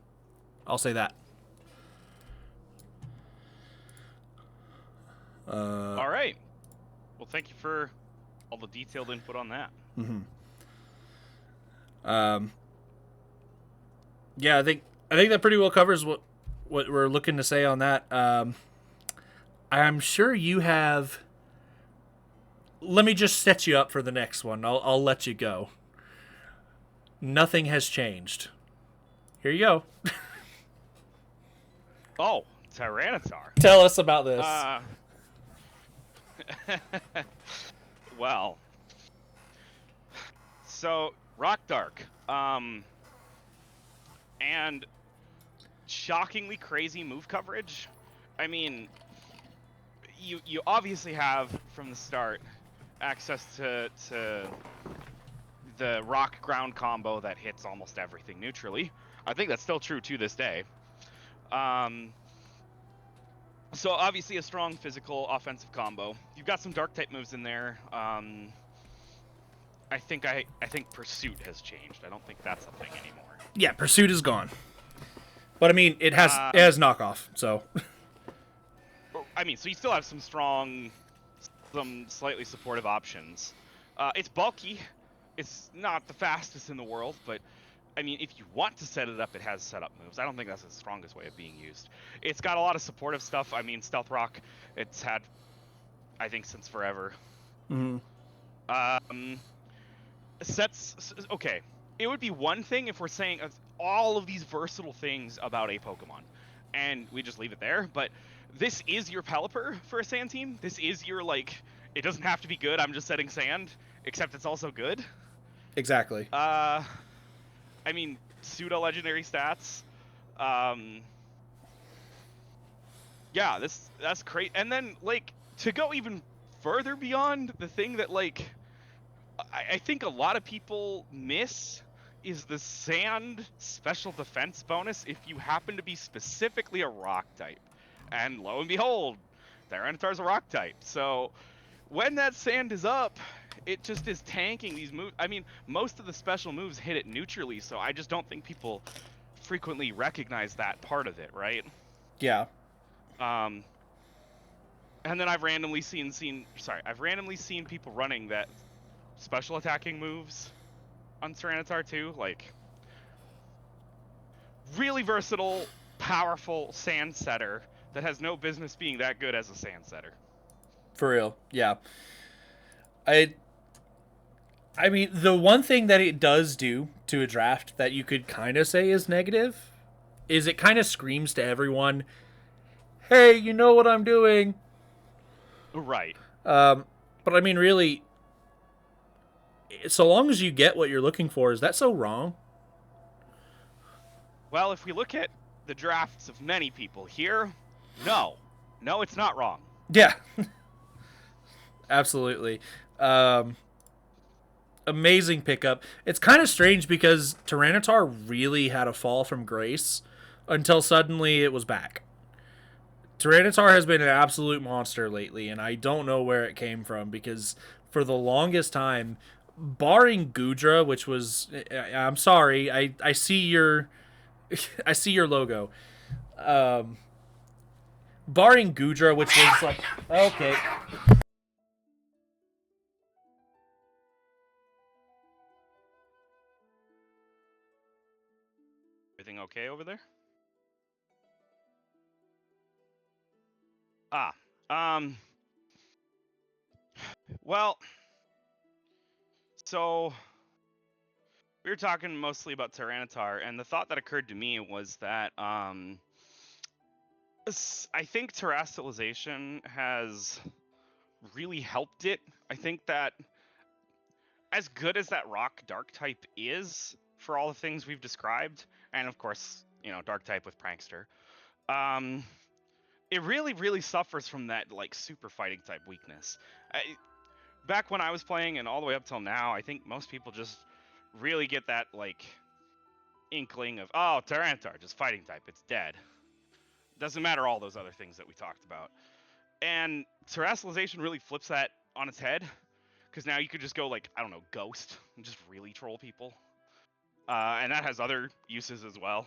I'll say that. All right. Well, thank you for all the detailed input on that. Mm-hmm. Yeah, I think that pretty well covers what we're looking to say on that. I'm sure you have. Let me just set you up for the next one. I'll let you go. Nothing has changed. Here you go. Oh, Tyranitar. Tell us about this. Well, so Rock Dark, and shockingly crazy move coverage. I mean, you obviously have from the start access to the rock ground combo that hits almost everything neutrally. I think that's still true to this day. So obviously a strong physical offensive combo. You've got some dark type moves in there. I think Pursuit has changed. I don't think that's a thing anymore. Yeah, Pursuit is gone. But I mean, it has knockoff. So I mean, so you still have some strong, some slightly supportive options. It's bulky. It's not the fastest in the world, but I mean, if you want to set it up, it has setup moves. I don't think that's the strongest way of being used. It's got a lot of supportive stuff. I mean, Stealth Rock, it's had, I think, since forever. Mm-hmm. Okay. It would be one thing if we're saying all of these versatile things about a Pokemon, and we just leave it there, but this is your Pelipper for a Sand team. This is your, like, it doesn't have to be good, I'm just setting Sand, except it's also good. Exactly. I mean, pseudo-legendary stats. Yeah, that's great. And then, like, to go even further beyond, the thing that, like, I think a lot of people miss is the Sand special defense bonus if you happen to be specifically a rock type. And lo and behold, Tyranitar's a rock type. So when that Sand is up, it just is tanking these moves. I mean, most of the special moves hit it neutrally, so I just don't think people frequently recognize that part of it, right? Yeah. And then I've randomly seen people running that special attacking moves on Tyranitar too, like really versatile, powerful Sand setter that has no business being that good as a Sand setter. For real. Yeah. I I mean, the one thing that it does do to a draft that you could kind of say is negative is it kind of screams to everyone, "Hey, you know what I'm doing." Right. But I mean, really, so long as you get what you're looking for, is that so wrong? Well, if we look at the drafts of many people here, no. No, it's not wrong. Yeah, absolutely. Um, Amazing pickup. It's kind of strange because Tyranitar really had a fall from grace until suddenly it was back. Tyranitar has been an absolute monster lately, and I don't know where it came from because for the longest time, barring Gudra, which was, I'm sorry, I see your, I see your logo. Um, Barring Gudra, which was like, okay, Everything okay over there? Ah, um, well, so we were talking mostly about Tyranitar, and the thought that occurred to me was that I think terrestrialization has really helped it. I think that as good as that rock dark type is for all the things we've described, and of course, dark type with Prankster, um, it really suffers from that like super fighting type weakness. Back when I was playing and all the way up till now, I think most people just really get that like inkling of, oh, Tyranitar, just fighting type, it's dead. Doesn't matter all those other things that we talked about. And terrestrialization really flips that on its head, because now you could just go like, I don't know, ghost and just really troll people. And that has other uses as well.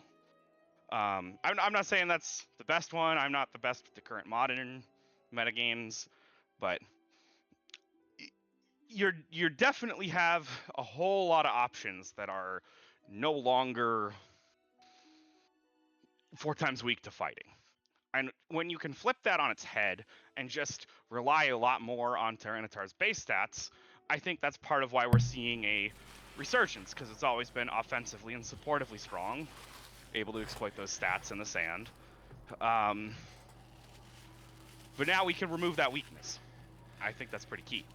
I'm not saying that's the best one. I'm not the best with the current modern metagames, but you're definitely have a whole lot of options that are no longer 4 times weak to fighting. And when you can flip that on its head and just rely a lot more on Tyranitar's base stats, I think that's part of why we're seeing a resurgence, because it's always been offensively and supportively strong, able to exploit those stats in the sand. But now we can remove that weakness. I think that's pretty key.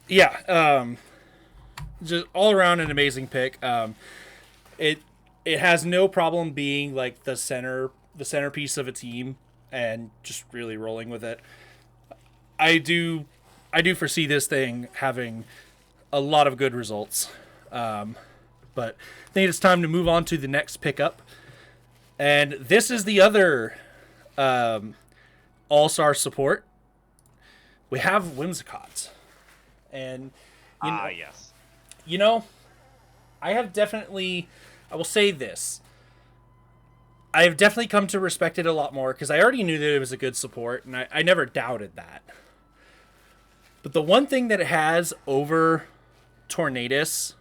yeah. Just all around an amazing pick. It it has no problem being like the centerpiece of a team, and just really rolling with it. I do I do foresee this thing having a lot of good results. But I think it's time to move on to the next pickup. And this is the other all-star support. We have Whimsicott. And Yes. you know, I have definitely, I will say this. I have definitely come to respect it a lot more because I already knew that it was a good support, and I never doubted that. But the one thing that it has over Tornadus,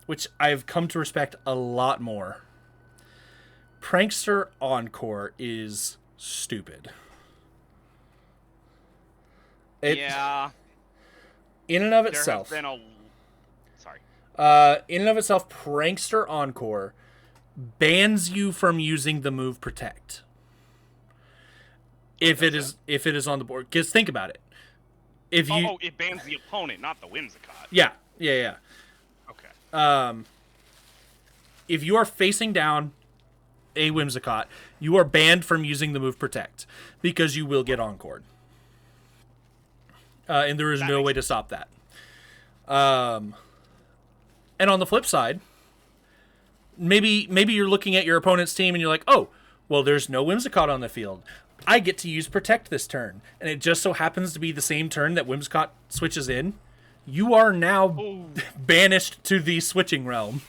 which I've come to respect a lot more, Prankster Encore is stupid. Yeah. In and of There have itself, been a. Sorry. in and of itself, Prankster Encore bans you from using the move Protect. If it is on the board, because think about it. If you It bans the opponent, not the Whimsicott. yeah. Okay. If you are facing down a Whimsicott, you are banned from using the move Protect because you will get encored. And there is no way to stop that. And on the flip side, maybe you're looking at your opponent's team and you're like, oh, well, there's no Whimsicott on the field. I get to use Protect this turn. And it just so happens to be the same turn that Whimsicott switches in. You are now banished to the switching realm.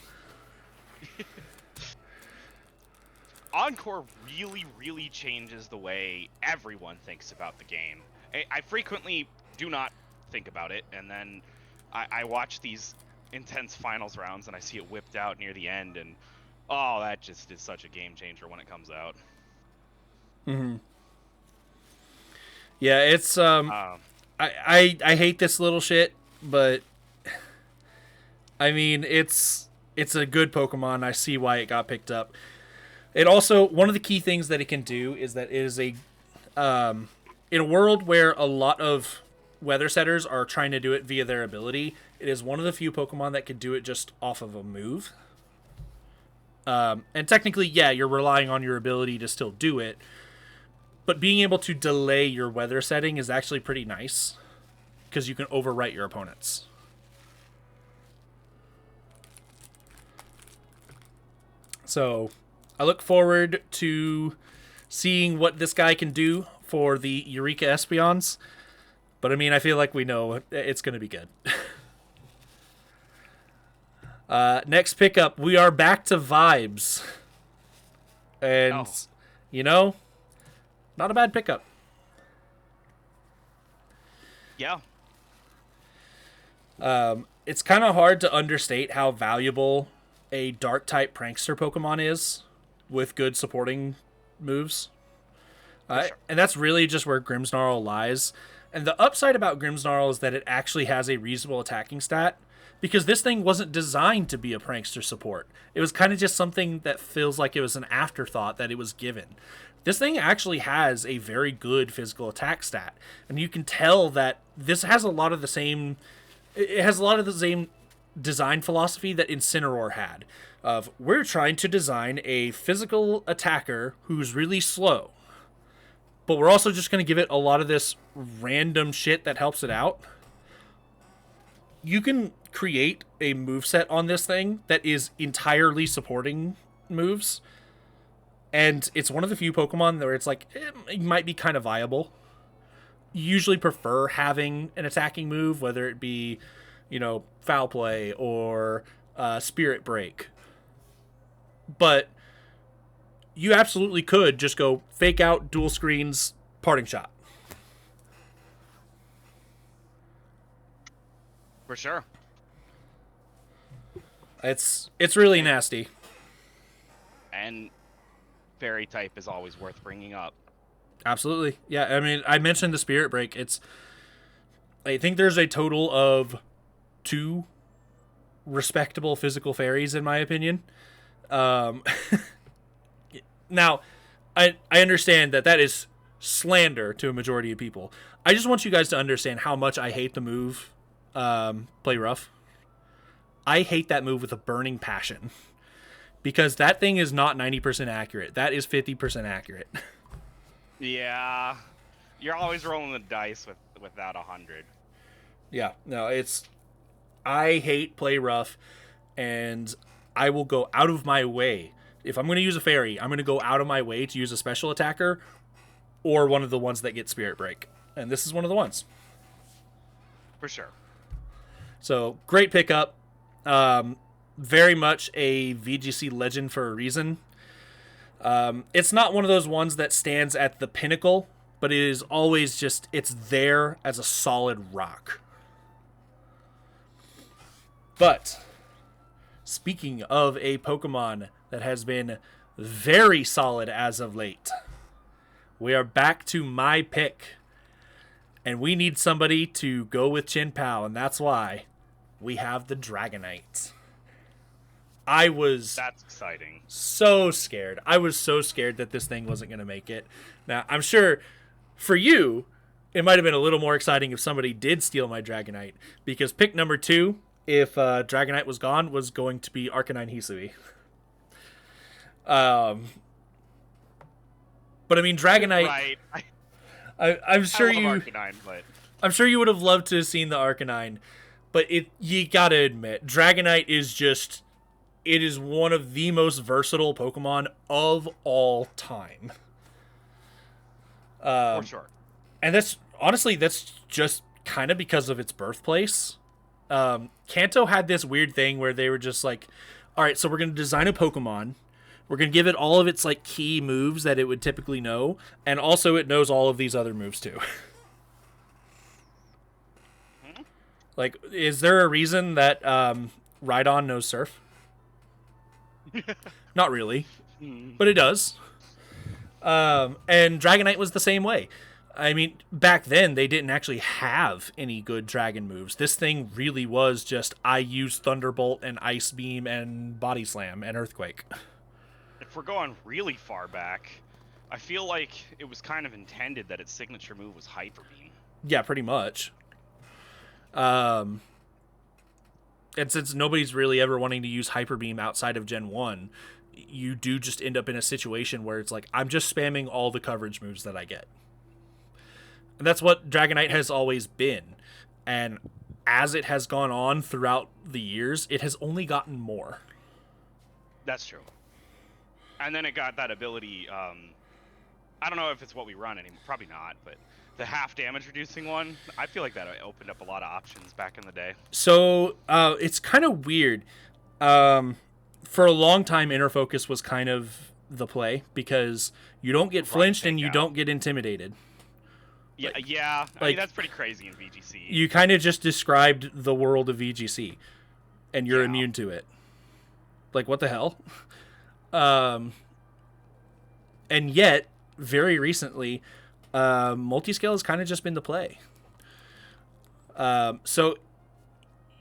Encore really changes the way everyone thinks about the game. I frequently do not think about it, and then I watch these intense finals rounds and I see it whipped out near the end, and oh, that just is such a game changer when it comes out. Yeah, it's I hate this little shit, but I mean it's a good Pokemon. I see why it got picked up. It also, one of the key things that it can do is that it is a in a world where a lot of weather setters are trying to do it via their ability, it is one of the few Pokemon that can do it just off of a move. And technically, yeah, you're relying on your ability to still do it, but being able to delay your weather setting is actually pretty nice because you can overwrite your opponents. So I look forward to seeing what this guy can do for the Eureka Espeons. But I mean, I feel like we know it's going to be good. Next pickup, we are back to Vibes. And, you know, not a bad pickup. Yeah. It's kind of hard to understate how valuable a Dark-type Prankster Pokemon is with good supporting moves. Sure. And that's really just where Grimmsnarl lies. And the upside about Grimmsnarl is that it actually has a reasonable attacking stat, because this thing wasn't designed to be a prankster support. It was kind of just something that feels like it was an afterthought that it was given. This thing actually has a very good physical attack stat, and you can tell that this has a lot of the same. It has a lot of the same design philosophy that Incineroar had. Of, we're trying to design a physical attacker who's really slow, but we're also just going to give it a lot of this random shit that helps it out. You can create a moveset on this thing that is entirely supporting moves. And it's one of the few Pokemon where it's like, it might be kind of viable. You usually prefer having an attacking move, whether it be, you know, Foul Play or Spirit Break. But you absolutely could just go Fake Out, Dual Screens, Parting Shot. For sure. It's really nasty. And fairy type is always worth bringing up. Absolutely. Yeah, I mean, I mentioned the Spirit Break. I think there's a total of 2 respectable physical fairies, in my opinion. Now, I understand that is slander to a majority of people. I just want you guys to understand how much I hate the move, Play Rough. I hate that move with a burning passion. Because that thing is not 90% accurate. That is 50% accurate. Yeah. You're always rolling the dice with that 100. Yeah, no, I hate Play Rough, and I will go out of my way. If I'm going to use a fairy, I'm going to go out of my way to use a special attacker or one of the ones that get Spirit Break. And this is one of the ones. For sure. So, great pickup. Very much a VGC legend for a reason. It's not one of those ones that stands at the pinnacle, but it is always just, it's there as a solid rock. But, speaking of a Pokemon that has been very solid as of late, we are back to my pick. And we need somebody to go with Chin Pao, and that's why we have the Dragonite. That's exciting. So scared. I was so scared that this thing wasn't going to make it. Now, I'm sure for you, it might have been a little more exciting if somebody did steal my Dragonite, because pick number 2, if Dragonite was gone, was going to be Arcanine Hisui. But I mean, Dragonite. Right. I'm sure you. Arcanine, but I'm sure you would have loved to have seen the Arcanine, but you gotta admit, Dragonite is just. It is one of the most versatile Pokemon of all time. for sure. And that's just kind of because of its birthplace. Kanto had this weird thing where they were just like, all right, so we're going to design a Pokemon. We're going to give it all of its like key moves that it would typically know. And also it knows all of these other moves too. Like, is there a reason that Rhydon knows Surf? Not really, but it does. And Dragonite was the same way. I mean, back then they didn't actually have any good dragon moves. This thing really was just I use Thunderbolt and Ice Beam and Body Slam and Earthquake. If we're going really far back, I feel like it was kind of intended that its signature move was Hyper Beam. Yeah, pretty much. And since nobody's really ever wanting to use Hyper Beam outside of Gen 1, you do just end up in a situation where it's like, I'm just spamming all the coverage moves that I get. And that's what Dragonite has always been. And as it has gone on throughout the years, it has only gotten more. That's true. And then it got that ability, I don't know if it's what we run anymore, probably not, but the half damage reducing one, I feel like that opened up a lot of options back in the day. So, it's kind of weird. For a long time, Inner Focus was kind of the play because you don't get flinched and you don't get intimidated. Yeah, yeah. I mean, that's pretty crazy in VGC. You kind of just described the world of VGC, and you're immune to it. Like, what the hell? And yet, very recently, multiscale has kind of just been the play. So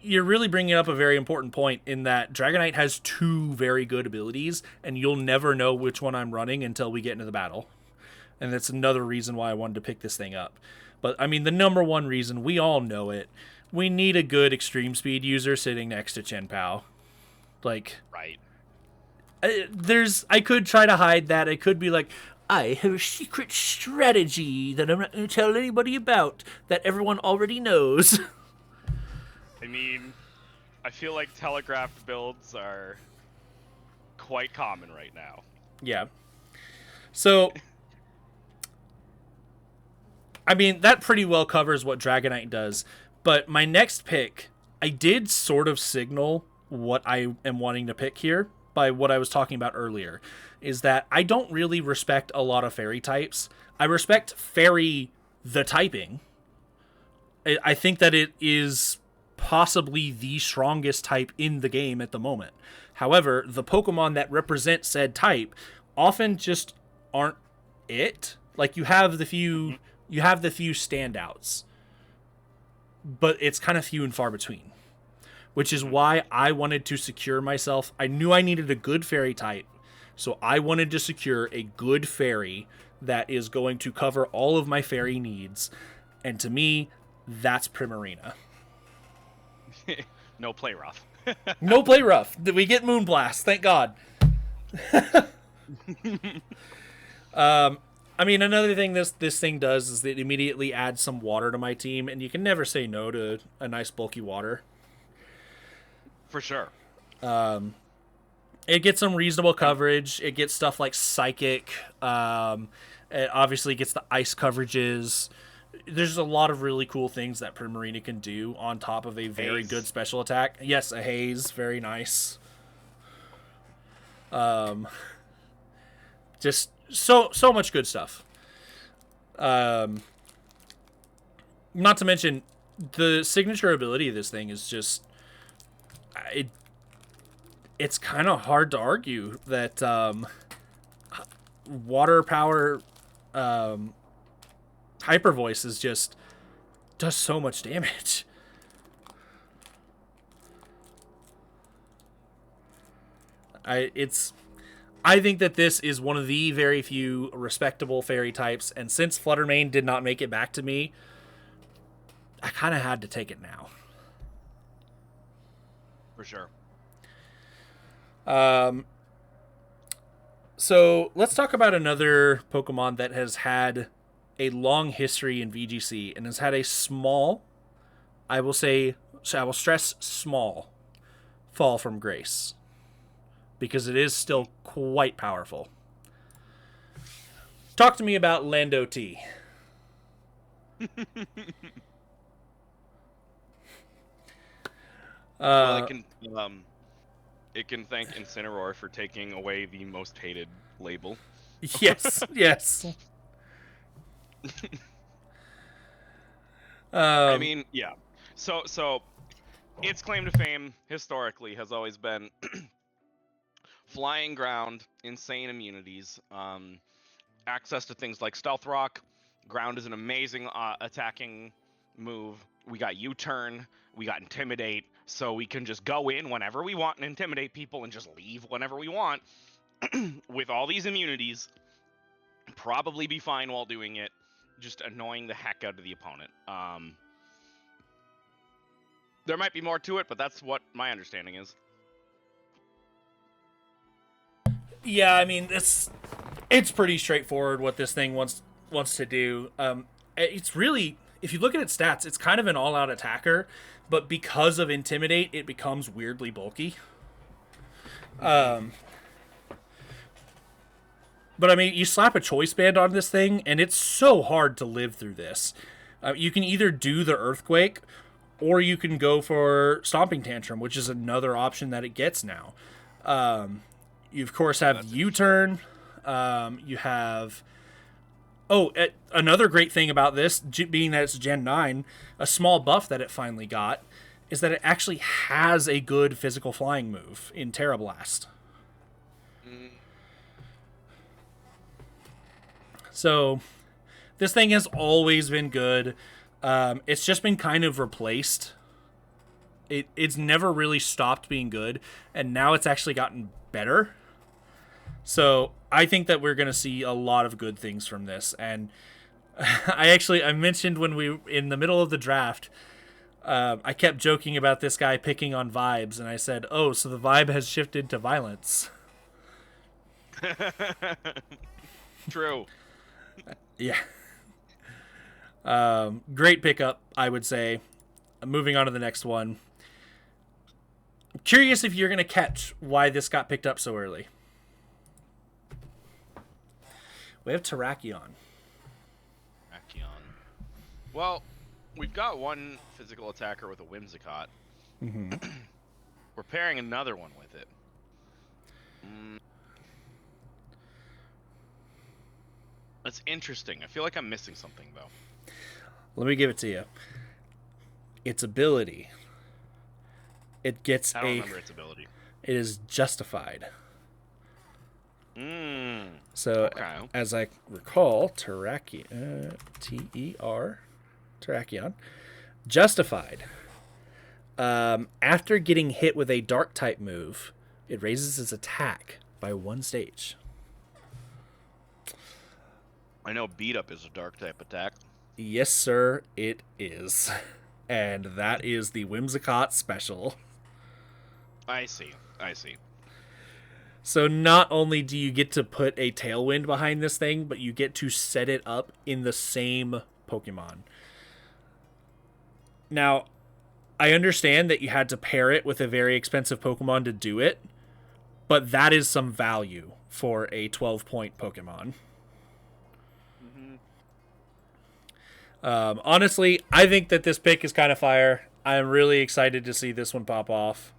you're really bringing up a very important point in that Dragonite has two very good abilities, and you'll never know which one I'm running until we get into the battle. And that's another reason why I wanted to pick this thing up. But, I mean, the number one reason, we all know it. We need a good extreme speed user sitting next to Chen Pao. Like... Right. I could try to hide that. I could be like, I have a secret strategy that I'm not going to tell anybody about that everyone already knows. I mean, I feel like telegraphed builds are quite common right now. Yeah. So, I mean, that pretty well covers what Dragonite does. But my next pick, I did sort of signal what I am wanting to pick here by what I was talking about earlier, is that I don't really respect a lot of fairy types. I respect fairy the typing. I think that it is possibly the strongest type in the game at the moment. However, the Pokemon that represent said type often just aren't it. Like, you have the few standouts, but it's kind of few and far between, which is why I wanted to secure myself. I knew I needed a good fairy type, so I wanted to secure a good fairy that is going to cover all of my fairy needs, and to me, that's Primarina. No play rough. No play rough. We get Moonblast, thank God. I mean, another thing this thing does is it immediately adds some water to my team, and you can never say no to a nice bulky water. For sure. It gets some reasonable coverage. It gets stuff like Psychic. It obviously gets the ice coverages. There's a lot of really cool things that Primarina can do on top of a very good special attack. Yes, a haze. Very nice. Just so much good stuff. Not to mention, the signature ability of this thing is just... It's kind of hard to argue that water power Hyper Voice is just does so much damage. I think that this is one of the very few respectable fairy types, and since Fluttermane did not make it back to me, I kind of had to take it now. For sure. So let's talk about another Pokemon that has had a long history in VGC and has had a small, I will stress small, fall from grace, because it is still quite powerful. Talk to me about Lando T. Well, it can thank Incineroar for taking away the most hated label. Yes, yes. I mean, yeah. So its claim to fame historically has always been flying ground, insane immunities, access to things like Stealth Rock, Ground is an amazing attacking move. We got U-turn, we got intimidate, so we can just go in whenever we want and intimidate people and just leave whenever we want with all these immunities. Probably be fine while doing it, just annoying the heck out of the opponent. There might be more to it, but that's what my understanding is. Yeah, I mean it's pretty straightforward what this thing wants to do. It's really, if you look at its stats, it's kind of an all-out attacker, but because of intimidate, it becomes weirdly bulky. But I mean, you slap a choice band on this thing, and it's so hard to live through this. You can either do the earthquake, or you can go for stomping tantrum, which is another option that it gets now. You of course have U-turn. You have another great thing about this, being that it's Gen 9, a small buff that it finally got is that it actually has a good physical flying move in Terra Blast. So this thing has always been good. It's just been kind of replaced. It's never really stopped being good, and now it's actually gotten better. So I think that we're going to see a lot of good things from this. And I mentioned when we in the middle of the draft, I kept joking about this guy picking on vibes, and I said, "Oh, so the vibe has shifted to violence." True. Yeah. Great pickup, I would say. Moving on to the next one. I'm curious if you're going to catch why this got picked up so early. We have Terrakion. Well, we've got one physical attacker with a Whimsicott. Mm-hmm. We're pairing another one with it. That's interesting. I feel like I'm missing something, though. Let me give it to you. Its ability. It gets I don't remember its ability. It is justified. So, okay. As I recall, Terrakion, justified. After getting hit with a dark type move, it raises its attack by 1 stage. I know beat up is a dark type attack. Yes, sir, it is. And that is the Whimsicott special. I see. So not only do you get to put a Tailwind behind this thing, but you get to set it up in the same Pokemon. Now, I understand that you had to pair it with a very expensive Pokemon to do it, but that is some value for a 12-point Pokemon. Honestly, I think that this pick is kind of fire. I'm really excited to see this one pop off.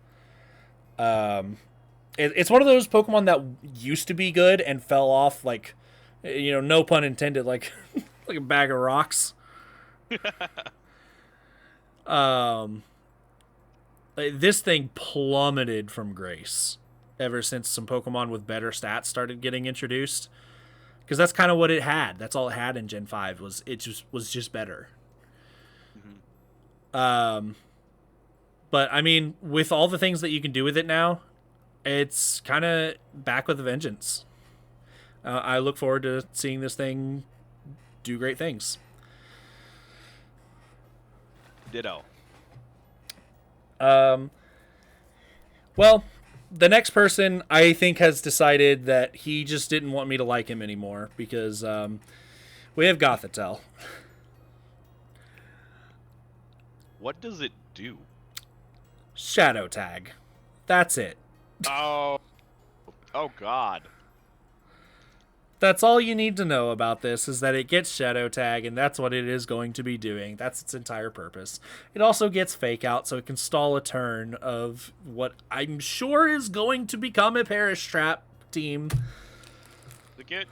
It's one of those Pokemon that used to be good and fell off, like, no pun intended, like like a bag of rocks. This thing plummeted from grace ever since some Pokemon with better stats started getting introduced. Because that's kind of what it had. That's all it had in Gen 5 was just better. Mm-hmm. But I mean, with all the things that you can do with it now, it's kind of back with a vengeance. I look forward to seeing this thing do great things. Ditto. Well, the next person I think has decided that he just didn't want me to like him anymore because we have Gothitelle. What does it do? Shadow Tag. That's it. Oh God. That's all you need to know about this, is that it gets Shadow Tag, and that's what it is going to be doing. That's its entire purpose. It also gets Fake Out, so it can stall a turn of what I'm sure is going to become a Perish Trap team. Does it get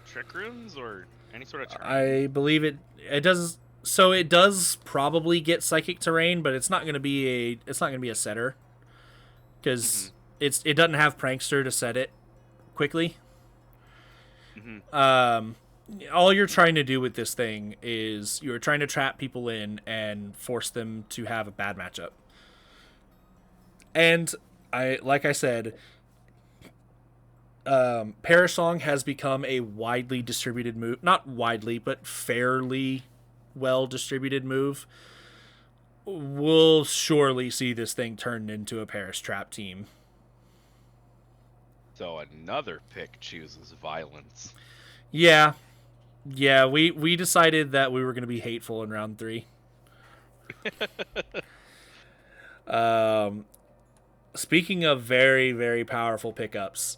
Trick Runes or any sort of terrain? I believe it does. So it does probably get Psychic Terrain, but it's not going to be a setter, because it doesn't have Prankster to set it quickly. all you're trying to do with this thing is you're trying to trap people in and force them to have a bad matchup. And like I said, Perish Song has become a widely distributed move. Not widely, but fairly well distributed move. We'll surely see this thing turned into a Perish trap team. So another pick chooses violence. Yeah. Yeah, we decided that we were going to be hateful in round 3. Speaking of very, very powerful pickups,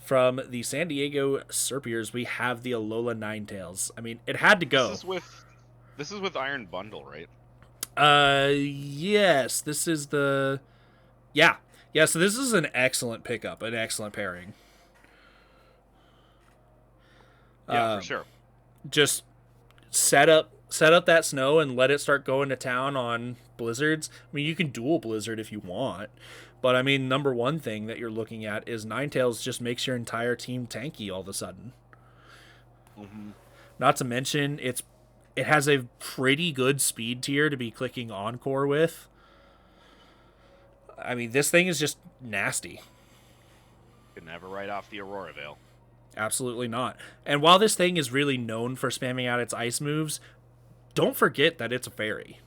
from the San Diego Serpiers, we have the Alola Ninetales. I mean, it had to go. This is with Iron Bundle, right? Yes, this is the... Yeah. Yeah, so this is an excellent pickup, an excellent pairing. Yeah, for sure. Just set up that snow and let it start going to town on blizzards. I mean, you can dual blizzard if you want, but I mean, number one thing that you're looking at is Ninetales just makes your entire team tanky all of a sudden. Mm-hmm. Not to mention it has a pretty good speed tier to be clicking Encore with. I mean, this thing is just nasty. Could never write off the Aurora Veil. Absolutely not. And while this thing is really known for spamming out its ice moves, don't forget that it's a fairy.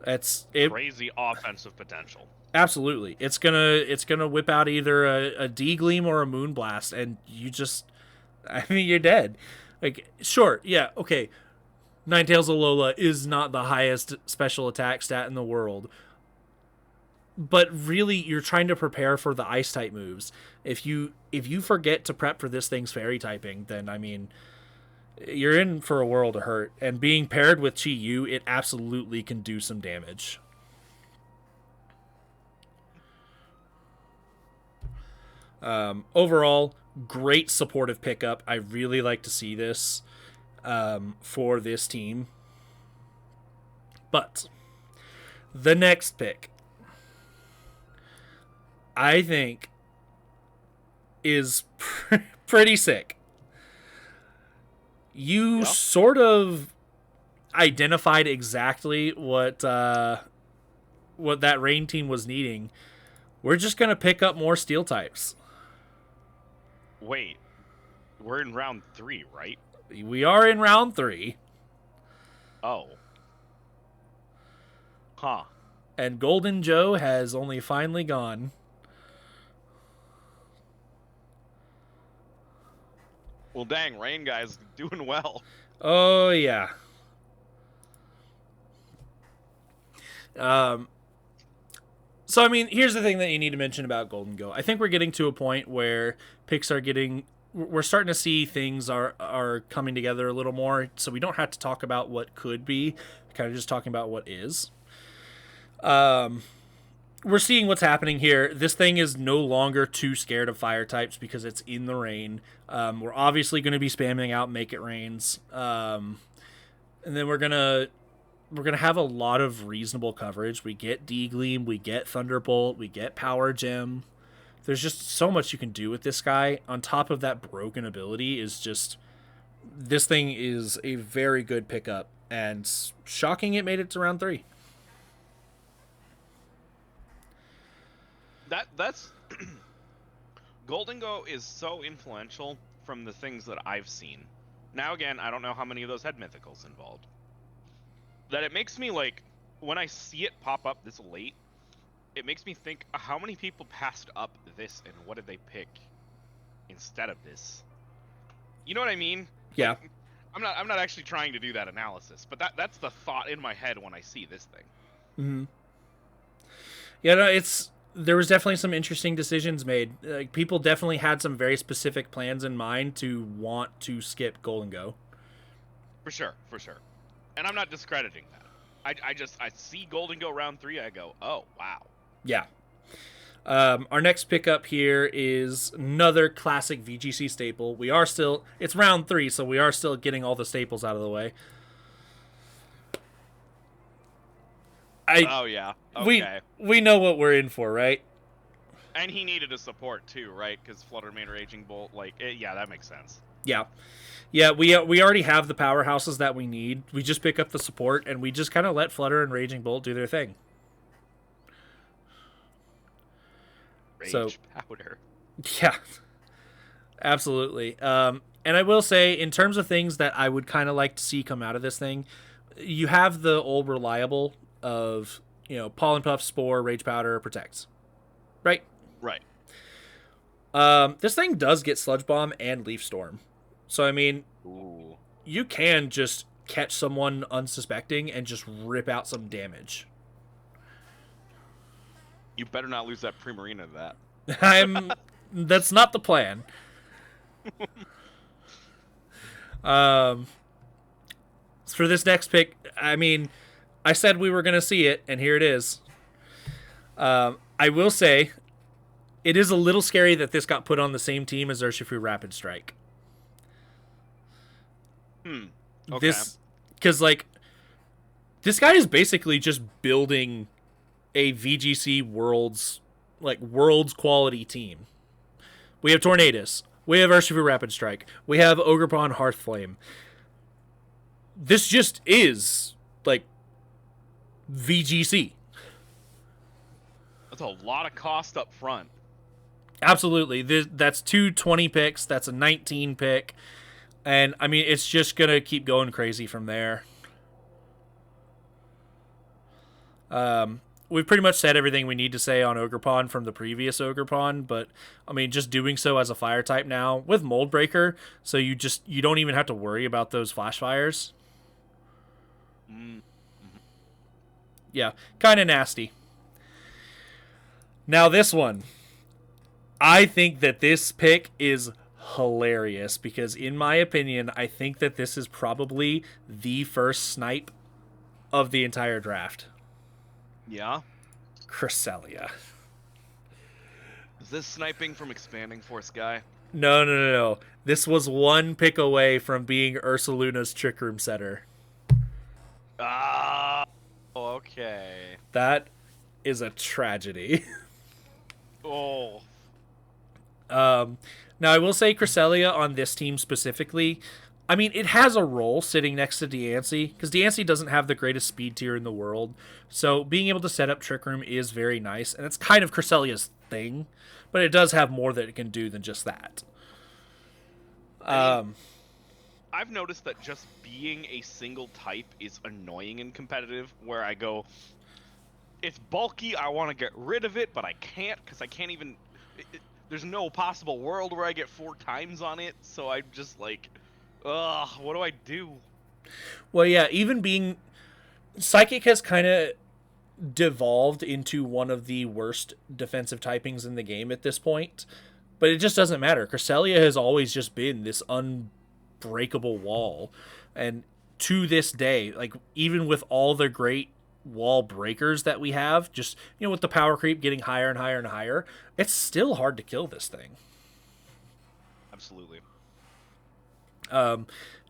Crazy offensive potential. Absolutely. It's gonna whip out either a D-Gleam or a Moonblast, and you're dead. Like, sure, yeah, okay. Ninetales Alola is not the highest special attack stat in the world. But really, you're trying to prepare for the ice type moves. If you forget to prep for this thing's fairy typing, then I mean, you're in for a world of hurt. And being paired with Chi-Yu, it absolutely can do some damage. Overall, great supportive pickup. I really like to see this for this team. But the next pick, I think, is pretty sick. You sort of identified exactly what that rain team was needing. We're just going to pick up more steel types. Wait, we're in round 3, right? We are in round 3. Oh. Huh. And Golden Joe has only finally gone. Well, dang, Rain Guy's doing well. Oh, yeah. So, I mean, here's the thing that you need to mention about Golden Go. I think we're getting to a point where picks are getting... We're starting to see things are coming together a little more, so we don't have to talk about what could be. We're kind of just talking about what is. We're seeing what's happening here. This thing is no longer too scared of fire types because it's in the rain. We're obviously going to be spamming out Make It Rains. And then we're going to have a lot of reasonable coverage. We get D-Gleam, we get Thunderbolt, we get Power Gem. There's just so much you can do with this guy. On top of that broken ability is just... This thing is a very good pickup. And shocking it made it to round 3. That's Golden Go is so influential from the things that I've seen. Now again, I don't know how many of those had mythicals involved. That it makes me like, when I see it pop up this late, it makes me think, how many people passed up this and what did they pick instead of this? You know what I mean? Yeah. Like, I'm not actually trying to do that analysis, but that's the thought in my head when I see this thing. Mm-hmm. Yeah, no, there was definitely some interesting decisions made. Like, people definitely had some very specific plans in mind to want to skip Golden Go. For sure. And I'm not discrediting that. I see Golden Go round 3, I go, oh, wow. Yeah. Our next pickup here is another classic VGC staple. It's round 3, so we are still getting all the staples out of the way. Oh, yeah. Okay. We know what we're in for, right? And he needed a support too, right? Because Flutter Mane Raging Bolt, yeah, that makes sense. Yeah. Yeah, we already have the powerhouses that we need. We just pick up the support, and we just kind of let Flutter and Raging Bolt do their thing. Rage powder. Yeah, absolutely. And I will say, in terms of things that I would kind of like to see come out of this thing, you have the old reliable of, Pollen Puff, Spore, Rage Powder, Protects. Right? Right. This thing does get Sludge Bomb and Leaf Storm. So, I mean, Ooh. you can just catch someone unsuspecting and just rip out some damage. You better not lose that Primarina to that. That's not the plan. For this next pick, I mean, I said we were going to see it, and here it is. I will say, it is a little scary that this got put on the same team as Urshifu Rapid Strike. Okay. Because, this guy is basically just building a VGC world's quality team. We have Tornadus. We have Urshifu Rapid Strike. We have Ogerpon Hearthflame. This just is, VGC. That's a lot of cost up front. Absolutely. That's 220 picks. That's a 19 pick. And, I mean, it's just going to keep going crazy from there. We've pretty much said everything we need to say on Ogerpon from the previous Ogerpon, but, I mean, just doing so as a fire type now with Mold Breaker, so you don't even have to worry about those flash fires. Mm-hmm. Yeah, kind of nasty. Now this one. I think that this pick is hilarious because, in my opinion, I think that this is probably the first snipe of the entire draft. Yeah? Cresselia. Is this sniping from Expanding Force Guy? No. This was one pick away from being Ursaluna's Trick Room setter. Ah, okay. That is a tragedy. Oh. Now, I will say Cresselia on this team specifically, I mean, it has a role sitting next to Diancie, because Diancie doesn't have the greatest speed tier in the world, so being able to set up Trick Room is very nice, and it's kind of Cresselia's thing, but it does have more that it can do than just that. I've noticed that just being a single type is annoying in competitive, where I go, it's bulky, I want to get rid of it, but I can't, because I can't even... there's no possible world where I get 4 times on it, so I'm just like, ugh, what do I do? Well, yeah, even being... Psychic has kind of devolved into one of the worst defensive typings in the game at this point, but it just doesn't matter. Cresselia has always just been this unbreakable wall, and to this day, even with all the great wall breakers that we have, just, with the power creep getting higher and higher and higher, it's still hard to kill this thing. Absolutely. And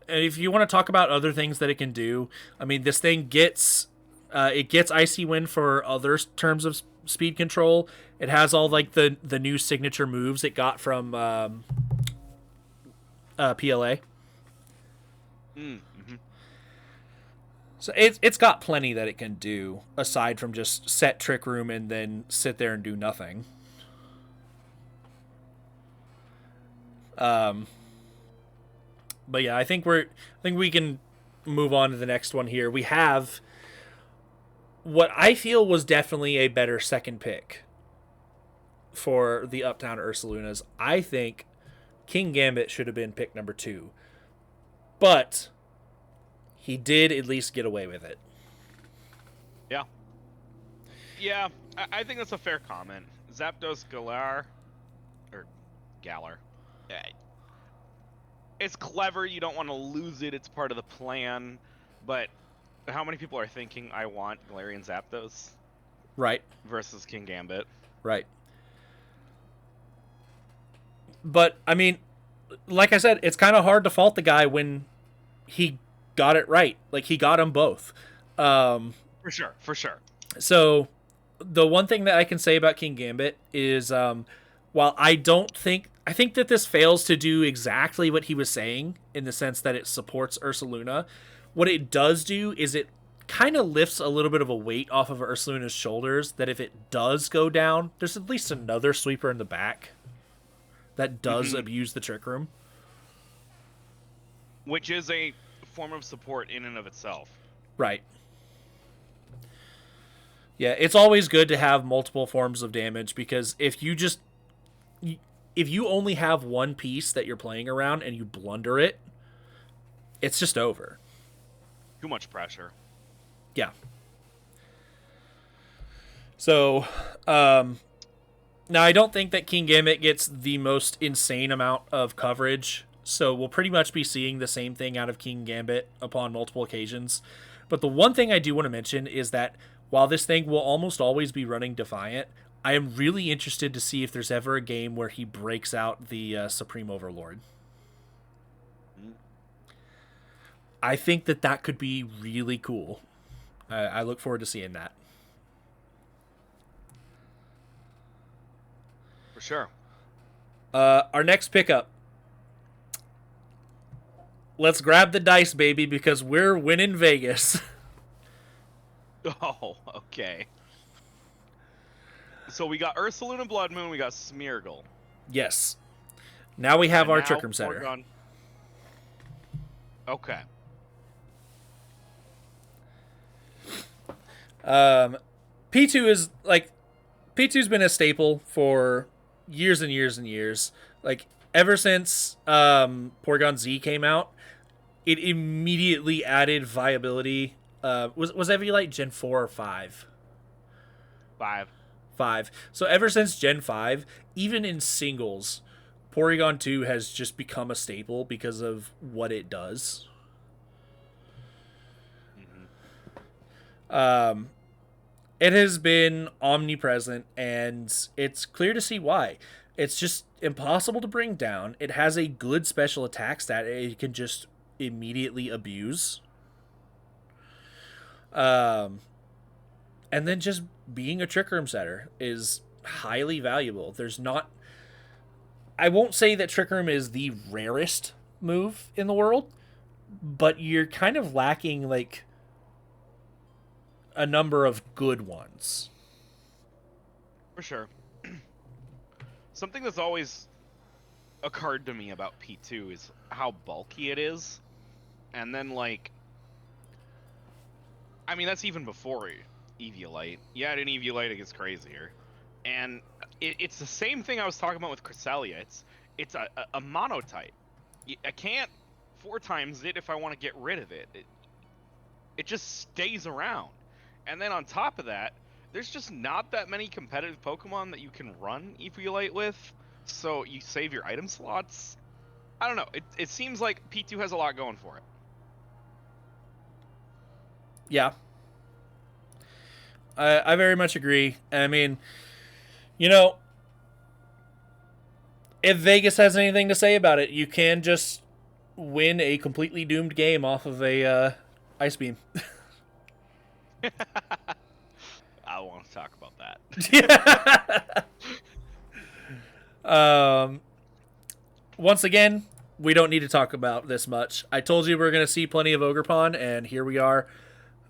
if you want to talk about other things that it can do, I mean, this thing gets Icy Wind for other terms of speed control. It has all the new signature moves it got from PLA. Mm-hmm. So it's got plenty that it can do aside from just set Trick Room and then sit there and do nothing. But yeah, I think we can move on to the next one here. We have what I feel was definitely a better second pick for the Uptown Ursalunas. I think King Gambit should have been pick number 2. But he did at least get away with it. Yeah. Yeah, I think that's a fair comment. Zapdos Galar, or Galar. It's clever, you don't want to lose it, it's part of the plan, but how many people are thinking, I want Galarian Zapdos? Right. Versus King Gambit. Right. But, I mean, like I said, it's kind of hard to fault the guy when he got it right. He got them both. For sure. So, the one thing that I can say about King Gambit is, while I think that this fails to do exactly what he was saying in the sense that it supports Ursaluna. What it does do is it kind of lifts a little bit of a weight off of Ursaluna's shoulders, that if it does go down, there's at least another sweeper in the back that does abuse the Trick Room. Which is a form of support in and of itself. Right. Yeah, it's always good to have multiple forms of damage, because if you only have one piece that you're playing around and you blunder it, it's just over. Too much pressure. Yeah. So, now I don't think that King Gambit gets the most insane amount of coverage, so we'll pretty much be seeing the same thing out of King Gambit upon multiple occasions. But the one thing I do want to mention is that while this thing will almost always be running Defiant, I am really interested to see if there's ever a game where he breaks out the Supreme Overlord. I think that could be really cool. I look forward to seeing that. For sure. Our next pickup. Let's grab the dice, baby, because we're winning Vegas. Oh, okay. So we got Ursaluna Blood Moon, we got Smeargle. Yes. Now we have And our now Trick Room Setter. Porygon. Okay. P2's been a staple for years and years and years. Like, ever since Porygon Z came out, it immediately added viability. Was Eviolite Gen 4 or 5? 5. 5. So ever since Gen 5, even in singles, Porygon 2 has just become a staple because of what it does. It has been omnipresent, and it's clear to see why. It's just impossible to bring down. It has a good special attack stat it can just immediately abuse. And then just being a Trick Room Setter is highly valuable. There's not... I won't say that Trick Room is the rarest move in the world, but you're kind of lacking, like, a number of good ones. For sure. Something that's always occurred to me about P2 is how bulky it is. And then, like... I mean, that's even before Eviolite. You add an Eviolite, it gets crazier. And it's the same thing I was talking about with Cresselia. It's a monotype. I can't 4 times it if I want to get rid of it. It just stays around. And then on top of that, there's just not that many competitive Pokemon that you can run Eviolite with, so you save your item slots. I don't know. It seems like P2 has a lot going for it. Yeah. I very much agree. I mean, you know, if Vegas has anything to say about it, you can just win a completely doomed game off of a Ice Beam. I want to talk about that. Once again, we don't need to talk about this much. I told you we were going to see plenty of Ogerpon, and here we are.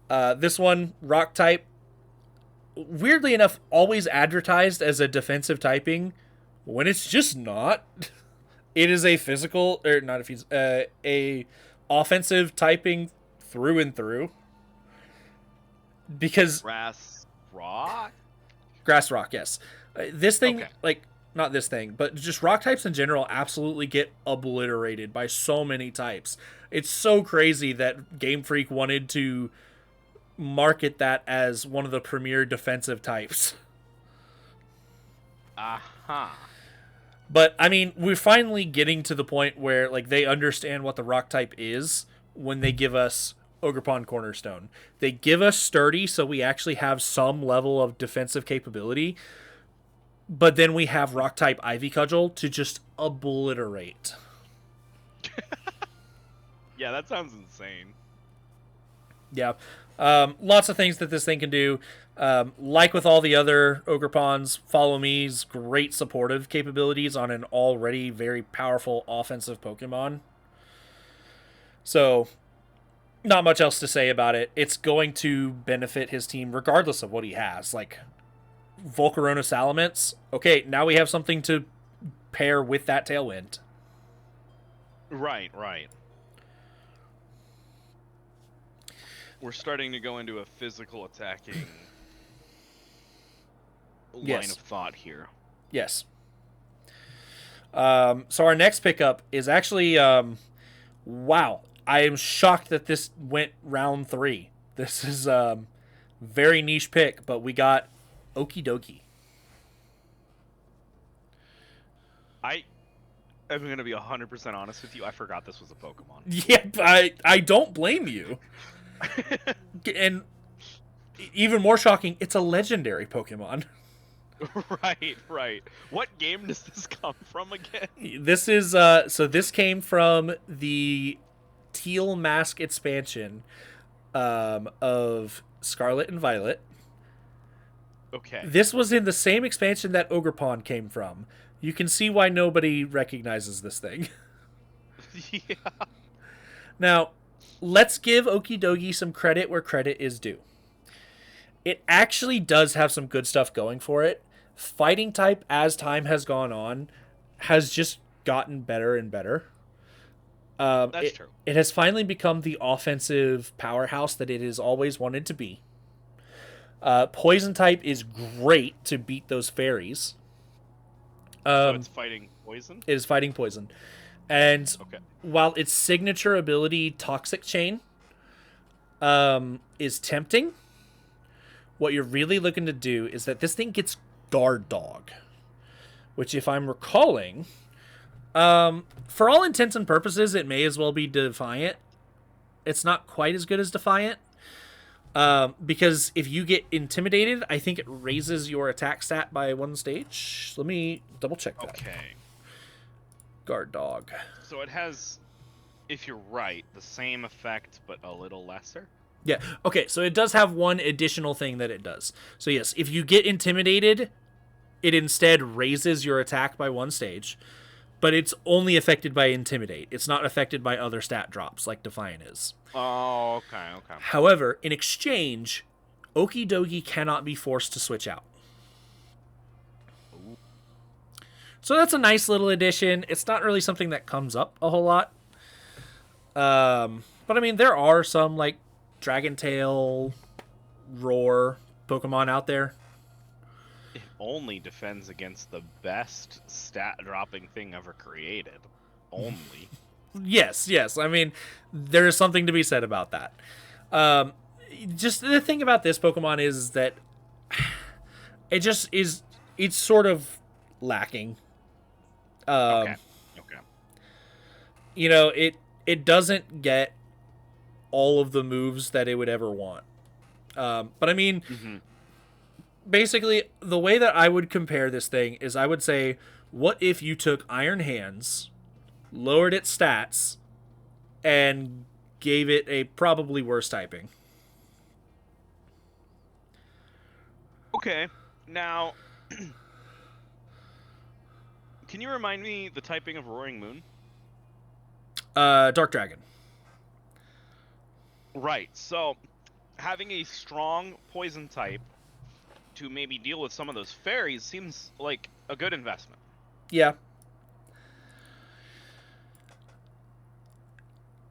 This one, Rock type, weirdly enough, always advertised as a defensive typing, when it's just not. It is a physical, or not a offensive typing through and through. Because Grass Rock? Grass Rock, yes. This thing, Okay. like, not this thing, but just rock types in general absolutely get obliterated by so many types. It's so crazy that Game Freak wanted to market that as one of the premier defensive types. Aha. But, I mean, we're finally getting to the point where, like, they understand what the rock type is when they give us Ogerpon Cornerstone. They give us Sturdy, so we actually have some level of defensive capability. But then we have rock type Ivy Cudgel to just obliterate. Yeah, that sounds insane. Yeah. Lots of things that this thing can do. Like with all the other Ogre Pawns, Follow Me's great supportive capabilities on an already very powerful offensive Pokemon. So, not much else to say about it. It's going to benefit his team regardless of what he has. Like, Volcarona Salamence, okay, now we have something to pair with that Tailwind. Right. We're starting to go into a physical attacking line of thought here. Yes. So our next pickup is actually, wow, I am shocked that this went round 3. This is very niche pick, but we got Okie Dokie. I'm going to be 100% honest with you. I forgot this was a Pokemon. Yeah, I don't blame you. And even more shocking, it's a legendary Pokemon. Right. What game does this come from again? This is so this came from the Teal Mask expansion of Scarlet and Violet. Okay. This was in the same expansion that Ogerpon came from. You can see why nobody recognizes this thing. Yeah. Now, let's give Okidogi some credit where credit is due. It actually does have some good stuff going for it. Fighting type, as time has gone on, has just gotten better and better. That's true. It has finally become the offensive powerhouse that it has always wanted to be. Poison type is great to beat those fairies. So it's fighting poison? It is fighting poison. And Okay. while its signature ability, Toxic Chain, is tempting, what you're really looking to do is that this thing gets Guard Dog. Which, if I'm recalling, for all intents and purposes, it may as well be Defiant. It's not quite as good as Defiant. Because if you get intimidated, I think it raises your attack stat by 1 stage. Let me double check that. Okay. Guard Dog. So it has, if you're right, the same effect, but a little lesser? Yeah. Okay, so it does have one additional thing that it does. So yes, if you get intimidated, it instead raises your attack by 1 stage. But it's only affected by Intimidate. It's not affected by other stat drops like Defiant is. Oh, okay. However, in exchange, Okidogi cannot be forced to switch out. Ooh. So that's a nice little addition. It's not really something that comes up a whole lot. But I mean, there are some like Dragon Tail, Roar Pokemon out there. It only defends against the best stat-dropping thing ever created. Only. Yes. I mean, there is something to be said about that. Just the thing about this Pokemon is that it just is. It's sort of lacking. Okay. You know, it doesn't get all of the moves that it would ever want. But I mean, basically, the way that I would compare this thing is I would say, what if you took Iron Hands, lowered its stats, and gave it a probably worse typing? Okay. Now, can you remind me the typing of Roaring Moon? Dark Dragon. Right. So, having a strong poison type to maybe deal with some of those fairies seems like a good investment. Yeah.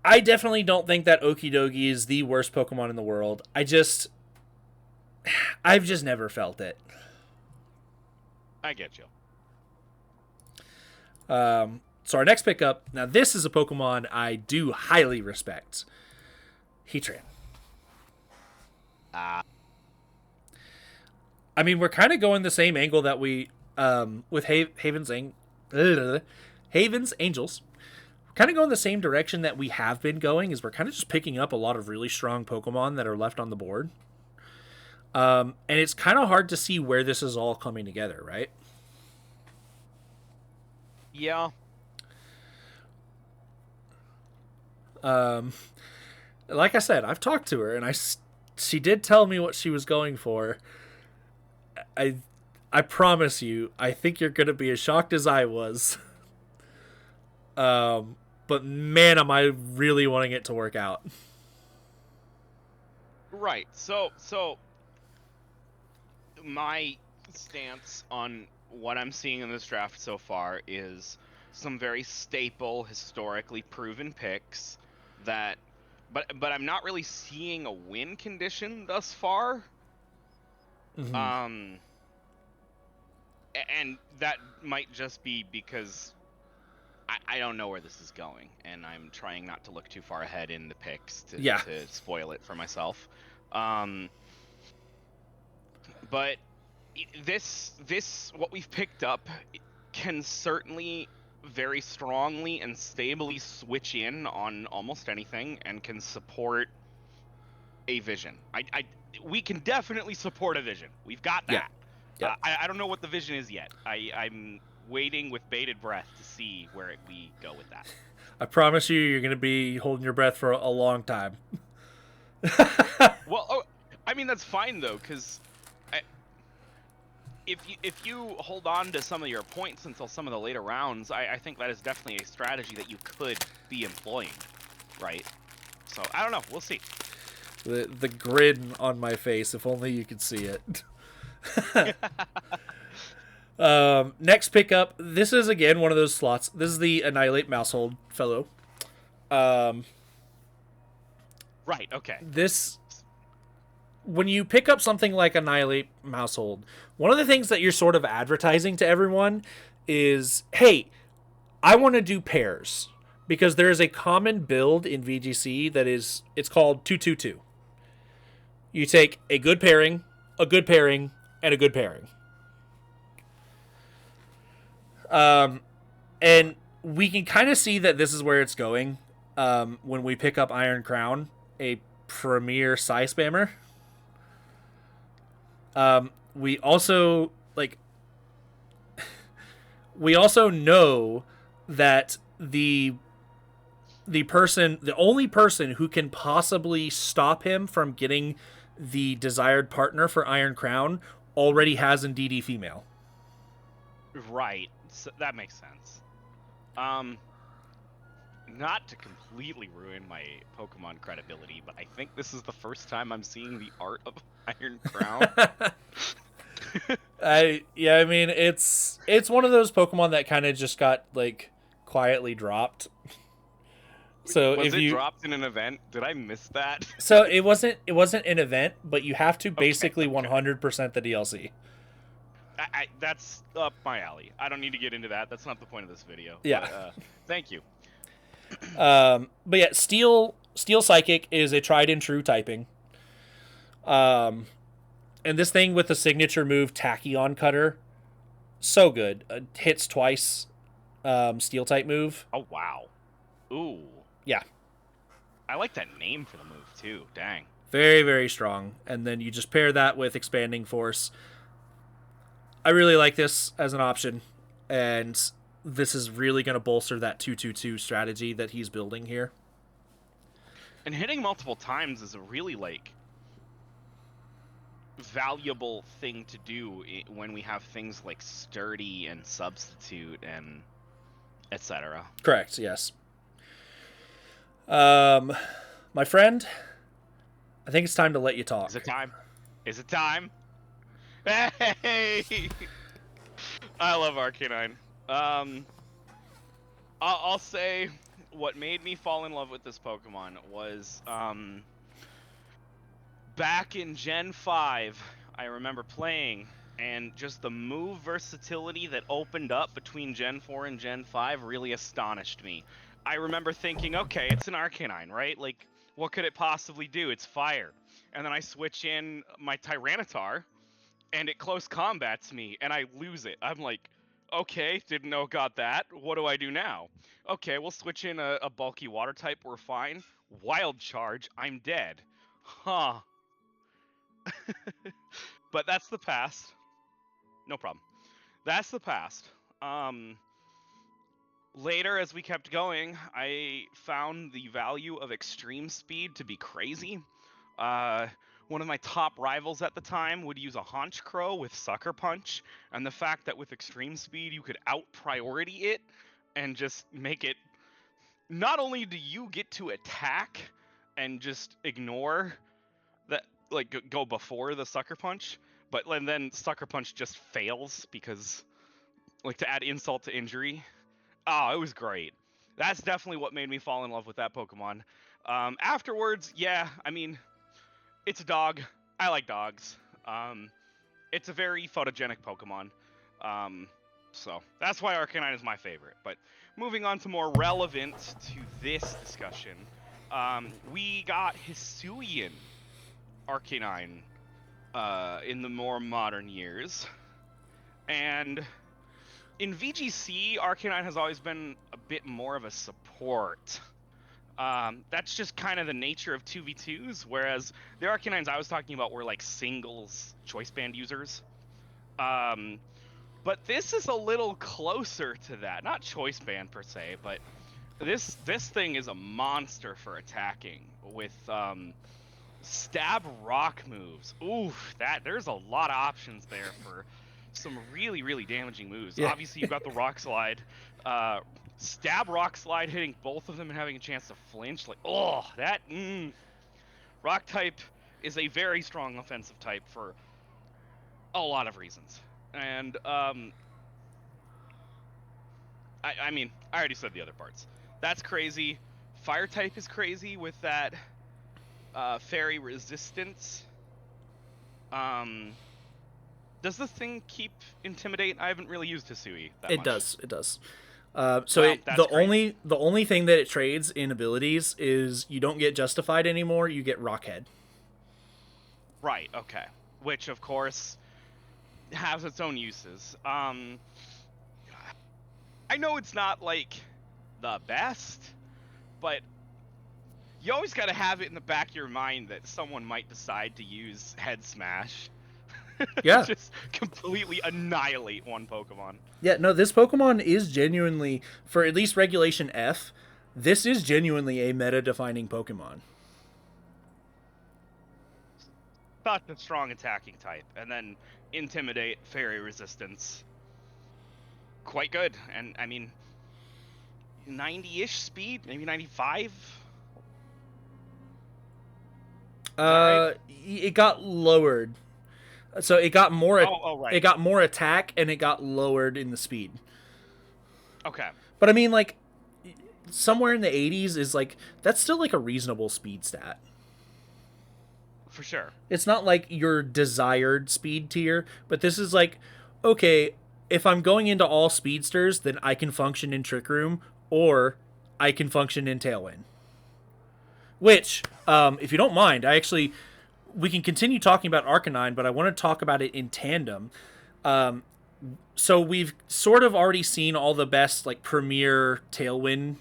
I definitely don't think that Okidogi is the worst Pokemon in the world. I've just never felt it. I get you. So our next pickup, now this is a Pokemon I do highly respect. Heatran. I mean, we're kind of going the same angle that we with Haven's Angels. We're kind of going the same direction that we have been going. Is we're kind of just picking up a lot of really strong Pokemon that are left on the board. And it's kind of hard to see where this is all coming together, right? Yeah. Like I said, I've talked to her, and she did tell me what she was going for. I I promise you, I think you're gonna be as shocked as I was. Um, but man, am I really wanting it to work out. Right. So my stance on what I'm seeing in this draft so far is some very staple, historically proven picks that, but I'm not really seeing a win condition thus far. Mm-hmm. Um, and that might just be because I don't know where this is going, and I'm trying not to look too far ahead in the picks Yeah, to spoil it for myself. Um, but this what we've picked up can certainly very strongly and stably switch in on almost anything and can support a vision. We can definitely support a vision. We've got yeah, that. yeah. I don't know what the vision is yet. I'm waiting with bated breath to see where we go with that. I promise you, you're gonna be holding your breath for a long time. Well, oh, I mean that's fine though, because if you hold on to some of your points until some of the later rounds, I think that is definitely a strategy that you could be employing, right? So I don't know. We'll see. The grin on my face, if only you could see it. Next pickup. This is again one of those slots. This is the Annihilate Mousehold fellow. Um, Right. Okay. this when you pick up something like Annihilate Mousehold, one of the things that you're sort of advertising to everyone is, hey, I want to do pairs because there is a common build in VGC that is it's called 222. You take a good pairing, a good pairing, and a good pairing. And we can kind of see that this is where it's going when we pick up Iron Crown, a premier Psy spammer. We also like we also know that the only person who can possibly stop him from getting the desired partner for Iron Crown already has Indeedee female. Right. So that makes sense. Um, not to completely ruin my Pokemon credibility, but I think this is the first time I'm seeing the art of Iron Crown. I mean it's one of those Pokemon that kind of just got like quietly dropped. So Was if it you dropped in an event? Did I miss that? so it wasn't an event, but you have to Okay, basically okay. 100% the DLC. That's up my alley. I don't need to get into that. That's not the point of this video. Yeah. But thank you. But yeah, Steel Psychic is a tried and true typing. Um, and this thing with the signature move Tachyon Cutter, so good. Hits twice. Steel type move. Oh wow. Ooh. Yeah, I like that name for the move too. Dang. very very strong. And then you just pair that with Expanding Force. I really like this as an option, and this is really going to bolster that 2-2-2 strategy that he's building here. And hitting multiple times is a really like valuable thing to do when we have things like sturdy and substitute and etc. Correct. Yes. My friend, I think it's time to let you talk. Is it time? Is it time? Hey! I love Arcanine. I'll say what made me fall in love with this Pokemon was back in Gen 5, I remember playing, and just the move versatility that opened up between Gen 4 and Gen 5 really astonished me. I remember thinking, okay, it's an Arcanine, right? Like, what could it possibly do? It's fire. And then I switch in my Tyranitar, and it close combats me, and I lose it. I'm like, okay, didn't know got that. What do I do now? Okay, we'll switch in a bulky water type, we're fine. Wild Charge, I'm dead. Huh. But that's the past. No problem. That's the past. Um, later, as we kept going, I found the value of extreme speed to be crazy. Uh, One of my top rivals at the time would use a Haunch Crow with Sucker Punch, and the fact that with extreme speed you could out priority it and just make it. Not only do you get to attack and just ignore that, like go before the Sucker Punch, but and then Sucker Punch just fails because, like, to add insult to injury. Oh, it was great. That's definitely what made me fall in love with that Pokemon. Afterwards, yeah, I mean, it's a dog. I like dogs. It's a very photogenic Pokemon. Um, so that's why Arcanine is my favorite. But moving on to more relevant to this discussion, we got Hisuian Arcanine in the more modern years. And in VGC, Arcanine has always been a bit more of a support. That's just kind of the nature of 2v2s, whereas the Arcanines I was talking about were like singles choice band users. But this is a little closer to that. Not choice band per se, but this thing is a monster for attacking with stab rock moves. Oof, there's a lot of options there for some really damaging moves. Yeah. Obviously, you've got the rock slide. Stab rock slide hitting both of them and having a chance to flinch. Like, oh, that rock type is a very strong offensive type for a lot of reasons. And I mean, I already said the other parts. That's crazy. Fire type is crazy with that fairy resistance. Does this thing keep Intimidate? I haven't really used Hisui that much. It does. Well, The only thing that it trades in abilities is you don't get Justified anymore. You get Rockhead. Right. Okay. Which, of course, has its own uses. I know it's not like the best, but you always got to have it in the back of your mind that someone might decide to use Head Smash. Yeah. Just completely annihilate one Pokemon. Yeah, no, this Pokemon is genuinely, for at least Regulation F, this is genuinely a meta-defining Pokemon. Such a strong attacking type. And then Intimidate, Fairy Resistance. Quite good. And, I mean, 90-ish speed? Maybe 95? Right? It got lowered. So it got more. Right. It got more attack, and it got lowered in the speed. Okay. But I mean, like, somewhere in the 80s is like that's still like a reasonable speed stat. For sure. It's not like your desired speed tier, but this is like, okay, if I'm going into all speedsters, then I can function in Trick Room, or I can function in Tailwind. Which, if you don't mind, we can continue talking about Arcanine, but I want to talk about it in tandem. So we've sort of already seen all the best like premier Tailwind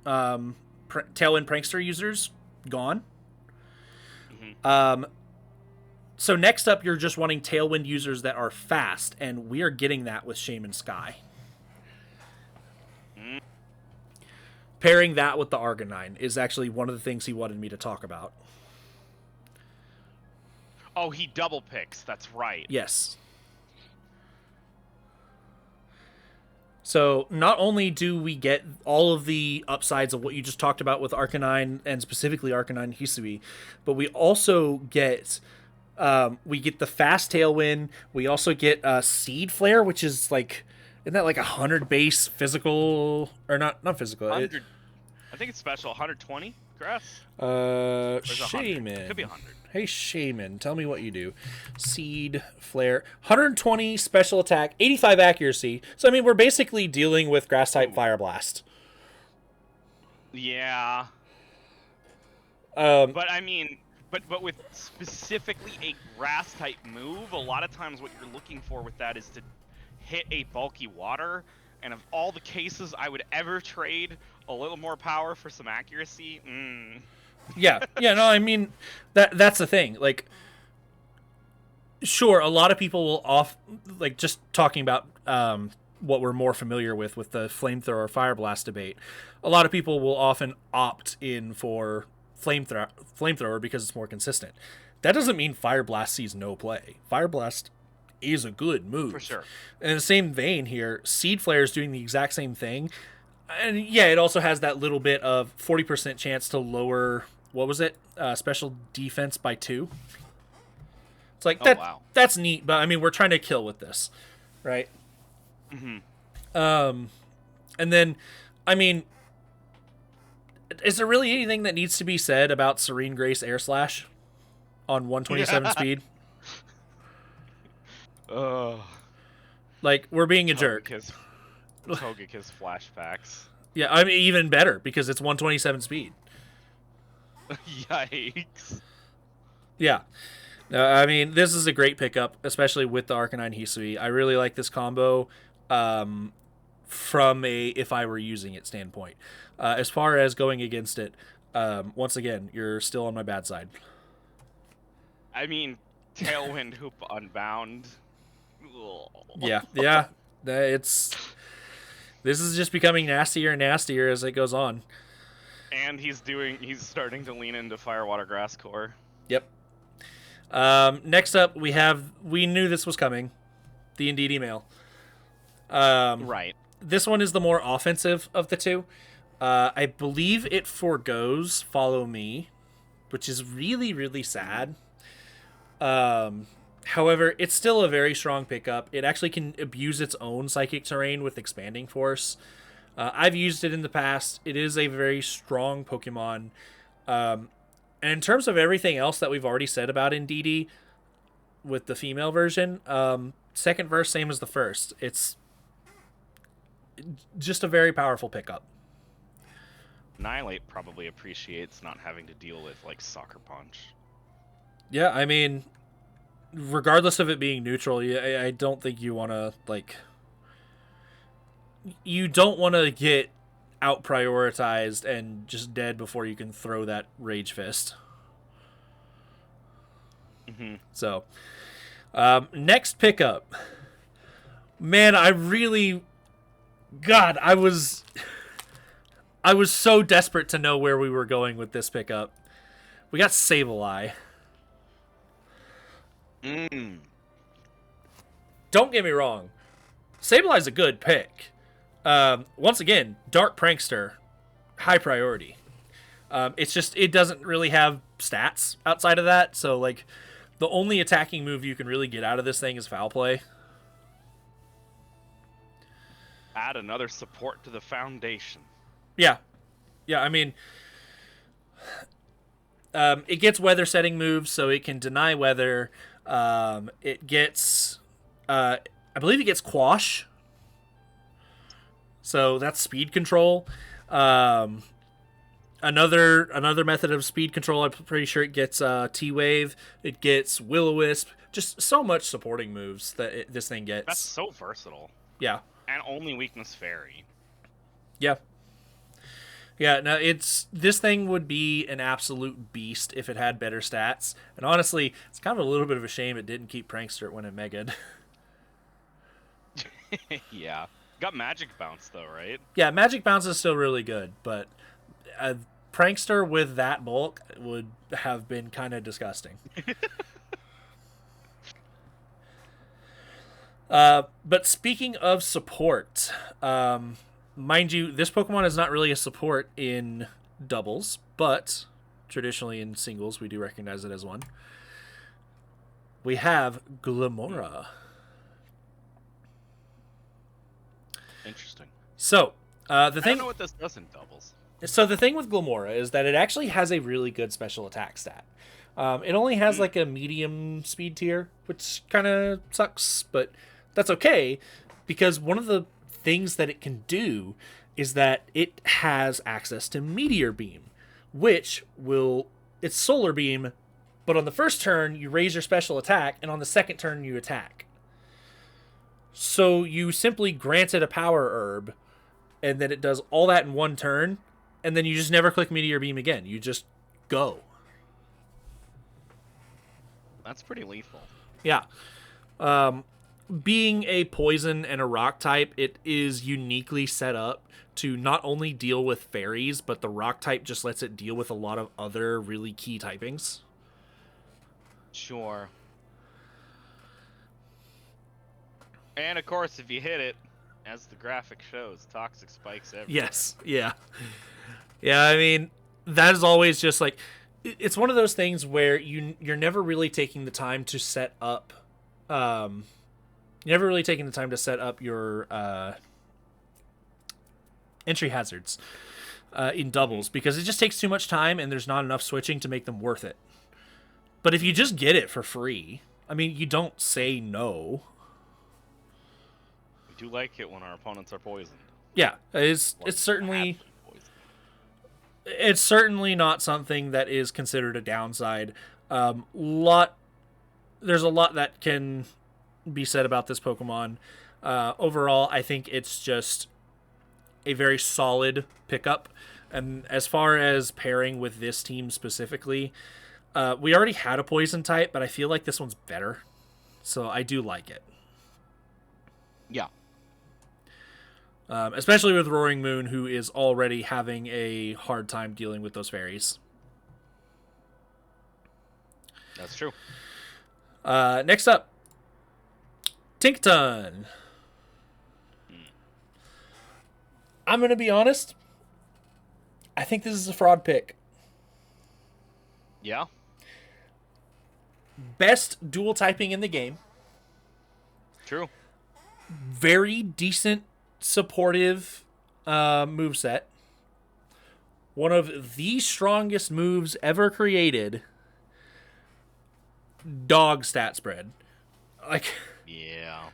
prankster users gone. Mm-hmm. So next up, you're just wanting Tailwind users that are fast, and we are getting that with Shaman Sky. Mm. Pairing that with the Arcanine is actually one of the things he wanted me to talk about. Oh, he double picks. That's right. Yes. So not only do we get all of the upsides of what you just talked about with Arcanine, and specifically Arcanine Hisui, but we also get the fast Tailwind. We also get Seed Flare, which is like, isn't that like 100 base physical, or not physical? 100. I think it's special. 120 grass. Shaman. Could be 100. Hey, Shaman, tell me what you do. Seed, Flare, 120 special attack, 85 accuracy. So, I mean, we're basically dealing with Grass-type Fire Blast. Yeah. But, I mean, but with specifically a Grass-type move, a lot of times what you're looking for with that is to hit a bulky water. And of all the cases I would ever trade a little more power for some accuracy, Yeah, no, I mean, that's the thing. Like, sure, a lot of people will just talking about what we're more familiar with the flamethrower fire blast debate. A lot of people will often opt in for flamethrower because it's more consistent. That doesn't mean fire blast sees no play. Fire blast is a good move. For sure. In the same vein here, Seed Flare is doing the exact same thing. And yeah, it also has that little bit of 40% chance to lower, what was it? Special defense by 2. It's like, Wow. That's neat, but I mean, we're trying to kill with this, right? Mm-hmm. And then, I mean, is there really anything that needs to be said about Serene Grace Air Slash on 127 speed? Like, we're being a jerk. Togekiss flashbacks. Yeah, I mean, even better because it's 127 speed. Yikes. Yeah. I mean, this is a great pickup, especially with the Arcanine Hisui. I really like this combo from a if I were using it standpoint. As far as going against it, once again, you're still on my bad side. I mean, Tailwind Hoop Unbound. Yeah. This is just becoming nastier and nastier as it goes on. And he's starting to lean into Fire Water Grass Core. Yep. Next up, we knew this was coming, the Indeed email. Right. This one is the more offensive of the two. I believe it forgoes Follow Me, which is really, really sad. However, it's still a very strong pickup. It actually can abuse its own Psychic Terrain with Expanding Force. I've used it in the past. It is a very strong Pokemon. And in terms of everything else that we've already said about Indeedee with the female version, second verse, same as the first. It's just a very powerful pickup. Annihilate probably appreciates not having to deal with, like, Soccer Punch. Yeah, I mean, regardless of it being neutral, I don't think you want to, like... You don't want to get out-prioritized and just dead before you can throw that Rage Fist. Mm-hmm. So, next pickup. Man, I really... God, I was so desperate to know where we were going with this pickup. We got Sableye. Don't get me wrong. Sableye's a good pick. Once again, Dark Prankster, high priority. It's just, it doesn't really have stats outside of that. So, like, the only attacking move you can really get out of this thing is Foul Play. Add another support to the foundation. Yeah. Yeah, I mean, it gets weather setting moves, so it can deny weather. It gets, I believe it gets Quash. So that's speed control. Another method of speed control, I'm pretty sure it gets T-Wave. It gets Will-O-Wisp. Just so much supporting moves that this thing gets. That's so versatile. Yeah. And only weakness Fairy. Yeah. Yeah, no, this thing would be an absolute beast if it had better stats. And honestly, it's kind of a little bit of a shame it didn't keep Prankster when it Mega'd. Yeah. Got Magic Bounce, though, right? Yeah, Magic Bounce is still really good, but Prankster with that bulk would have been kind of disgusting. But speaking of support, mind you, this Pokemon is not really a support in doubles, but traditionally in singles, we do recognize it as one. We have Glamora. Interesting. So, I don't know what this does in doubles. So the thing with Glamora is that it actually has a really good special attack stat. It only has like a medium speed tier, which kind of sucks, but that's okay because one of the things that it can do is that it has access to Meteor Beam, which it's Solar Beam, but on the first turn you raise your special attack, and on the second turn you attack. So you simply grant it a power herb, and then it does all that in one turn, and then you just never click Meteor Beam again. You just go. That's pretty lethal. Yeah. being a poison and a rock type, it is uniquely set up to not only deal with fairies, but the rock type just lets it deal with a lot of other really key typings. Sure. And of course, if you hit it, as the graphic shows, toxic spikes everywhere. Yes, yeah. Yeah, I mean, that is always just like, it's one of those things where you're never really taking the time to set up, you're never really taking the time to set up your entry hazards in doubles, because it just takes too much time and there's not enough switching to make them worth it. But if you just get it for free, I mean, you don't say no. We do like it when our opponents are poisoned. Yeah, it's certainly it's certainly not something that is considered a downside. There's a lot that can be said about this Pokemon. Overall, I think it's just a very solid pickup. And as far as pairing with this team specifically, we already had a poison type, but I feel like this one's better. So I do like it. Yeah. Especially with Roaring Moon, who is already having a hard time dealing with those fairies. That's true. Next up, Tinkaton. I'm going to be honest. I think this is a fraud pick. Yeah? Best dual typing in the game. True. Very decent supportive moveset. One of the strongest moves ever created. Dog stat spread. Like, yeah.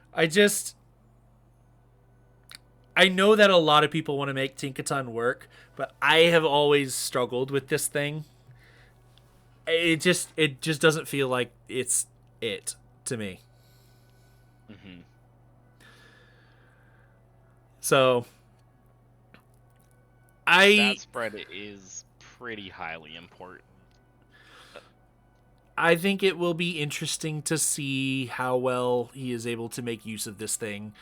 I know that a lot of people want to make Tinkaton work, but I have always struggled with this thing. It just doesn't feel like it's it to me. Mm-hmm. So Stat spread is pretty highly important. I think it will be interesting to see how well he is able to make use of this thing.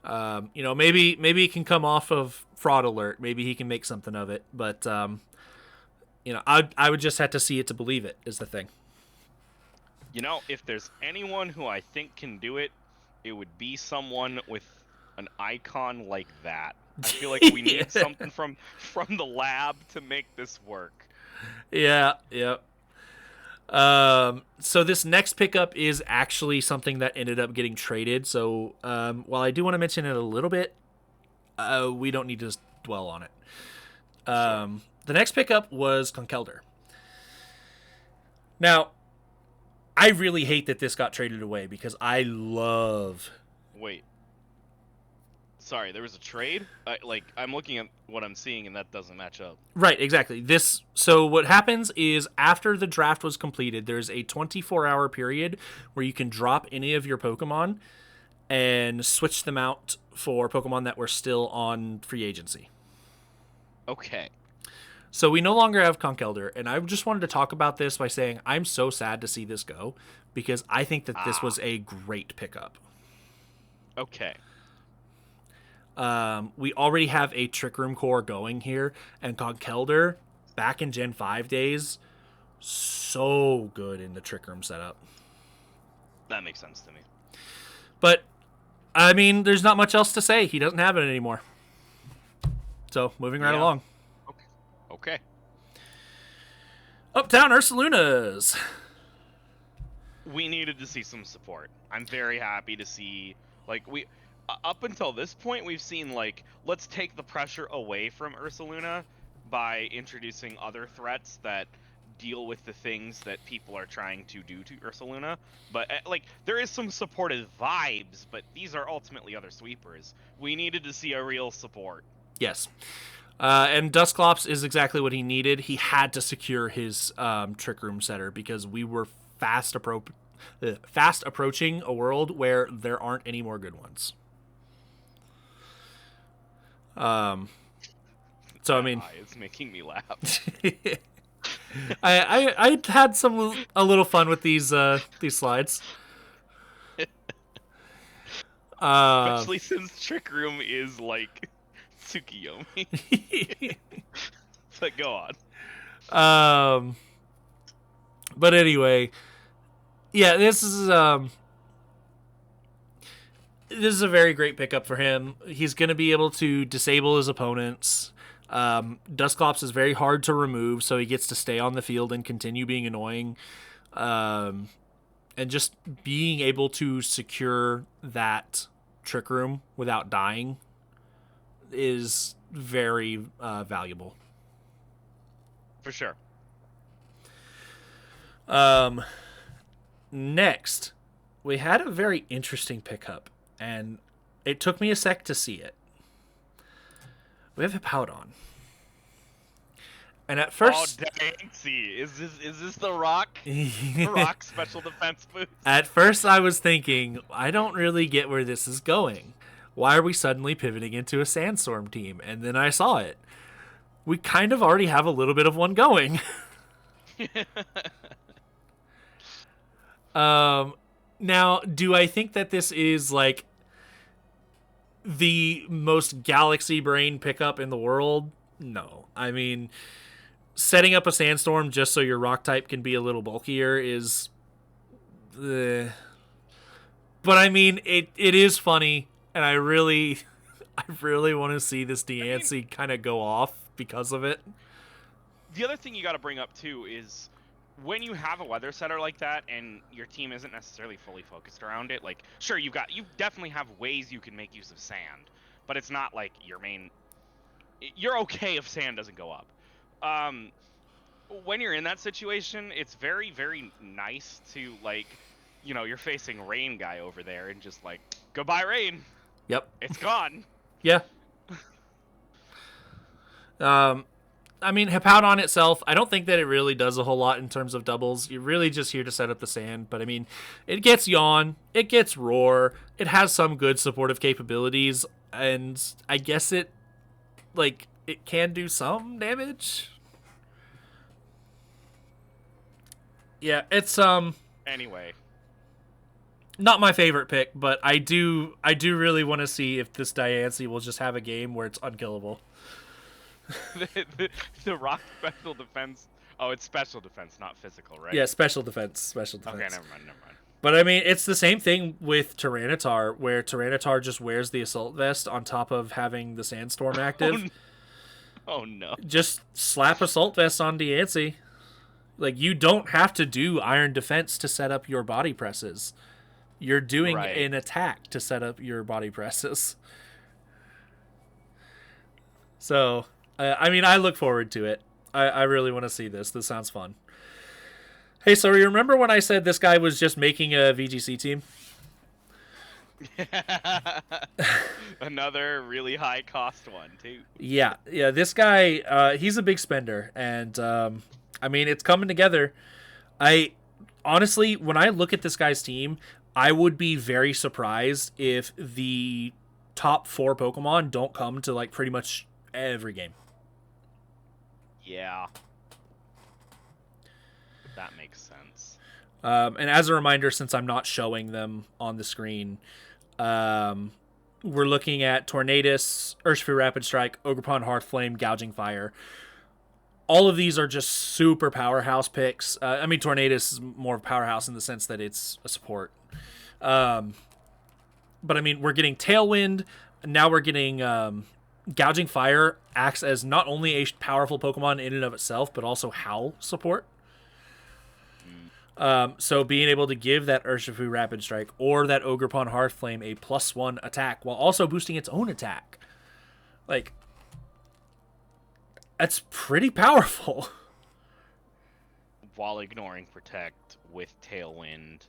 Maybe it can come off of fraud alert. Maybe he can make something of it. But I would just have to see it to believe it is the thing. If there's anyone who I think can do it, it would be someone with an icon like that. I feel like we need something from the lab to make this work. Yeah. So this next pickup is actually something that ended up getting traded. So while I do want to mention it a little bit, we don't need to dwell on it. Sure. The next pickup was Conkeldurr. Now, I really hate that this got traded away because I love... Wait. Sorry, there was a trade? I'm looking at what I'm seeing and that doesn't match up. Right, exactly. So what happens is after the draft was completed, there's a 24-hour period where you can drop any of your Pokemon and switch them out for Pokemon that were still on free agency. Okay. So we no longer have Conkeldurr, and I just wanted to talk about this by saying I'm so sad to see this go because I think that this was a great pickup. Okay. We already have a Trick Room core going here, and Conkeldurr, back in Gen 5 days, so good in the Trick Room setup. That makes sense to me. But, I mean, there's not much else to say. He doesn't have it anymore. So, moving right along. Okay. Uptown Ursalunas. We needed to see some support. I'm very happy to see, up until this point, we've seen, let's take the pressure away from Ursaluna by introducing other threats that deal with the things that people are trying to do to Ursaluna. But, there is some supportive vibes, but these are ultimately other sweepers. We needed to see a real support. Yes. And Dusclops is exactly what he needed. He had to secure his Trick Room setter because we were fast approaching a world where there aren't any more good ones. So I mean, it's making me laugh. I had a little fun with these slides. Especially since Trick Room is like Tsukiyomi. But go on. But anyway, yeah, this is a very great pickup for him. He's going to be able to disable his opponents. Dusclops is very hard to remove, so he gets to stay on the field and continue being annoying. And just being able to secure that Trick Room without dying is very valuable. For sure. Next, we had a very interesting pickup, and it took me a sec to see it. We have Hippowdon. And at first... Oh, dang. See, is this the Rock? The Rock special defense boost? At first I was thinking, I don't really get where this is going. Why are we suddenly pivoting into a Sandstorm team? And then I saw it. We kind of already have a little bit of one going. Now, do I think that this is like the most galaxy brain pickup in the world? No. I mean, setting up a Sandstorm just so your rock type can be a little bulkier is... But I mean, it is funny, and I really want to see this Diancie kind of go off because of it. The other thing you got to bring up too is when you have a weather setter like that and your team isn't necessarily fully focused around it. Like, sure, you definitely have ways you can make use of sand, but it's not like your main. You're okay if sand doesn't go up. When you're in that situation, it's very, very nice to, like, you know, you're facing Rain guy over there and just like, goodbye Rain. Yep. It's gone. Yeah. I mean, Hippowdon itself, I don't think that it really does a whole lot in terms of doubles. You're really just here to set up the sand. But, I mean, it gets Yawn. It gets Roar. It has some good supportive capabilities. And I guess it can do some damage. Yeah, it's, Anyway. not my favorite pick, but I do really want to see if this Diancie will just have a game where it's unkillable. the Rock special defense. Oh, it's special defense, not physical, right? Yeah, special defense. Okay, never mind. But I mean, it's the same thing with Tyranitar, where Tyranitar just wears the assault vest on top of having the Sandstorm active. Oh no. Just slap assault vest on Diancie. Like, you don't have to do iron defense to set up your body presses. You're doing an attack to set up your body presses. So, I mean, I look forward to it. I really want to see this. This sounds fun. Hey, so you remember when I said this guy was just making a VGC team? Another really high cost one, too. Yeah, this guy, he's a big spender. And, I mean, it's coming together. Honestly, when I look at this guy's team, I would be very surprised if the top 4 Pokemon don't come to, like, pretty much every game. Yeah. That makes sense. And as a reminder, since I'm not showing them on the screen, we're looking at Tornadus, Urshifu Rapid Strike, Ogerpon Hearthflame, Gouging Fire. All of these are just super powerhouse picks. I mean, Tornadus is more of a powerhouse in the sense that it's a support. But I mean, we're getting Tailwind. Now we're getting Gouging Fire acts as not only a powerful Pokemon in and of itself, but also Howl support. So being able to give that Urshifu Rapid Strike or that Ogerpon Hearthflame a +1 attack while also boosting its own attack. Like, that's pretty powerful. While ignoring Protect with Tailwind.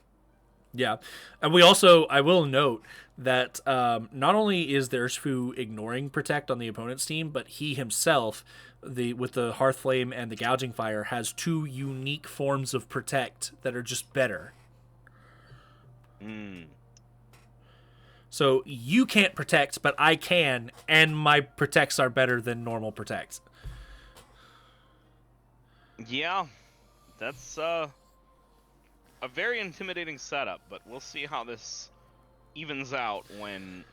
Yeah. And we also, I will note that not only is the Urshifu ignoring Protect on the opponent's team, but he himself, with the Hearthflame and the Gouging Fire, has 2 unique forms of Protect that are just better. So you can't Protect, but I can, and my Protects are better than normal Protects. Yeah, that's a very intimidating setup, but we'll see how this evens out when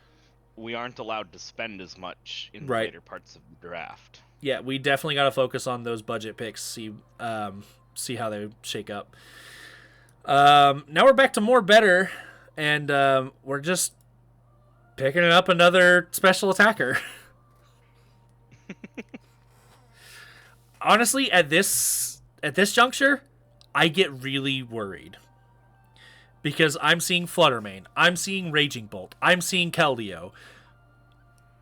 we aren't allowed to spend as much in the Right. later parts of the draft. Yeah, we definitely got to focus on those budget picks. See how they shake up. Now we're back to more better, and we're just picking up another special attacker. Honestly, at this juncture, I get really worried. Because I'm seeing Fluttermane, I'm seeing Raging Bolt, I'm seeing Keldeo.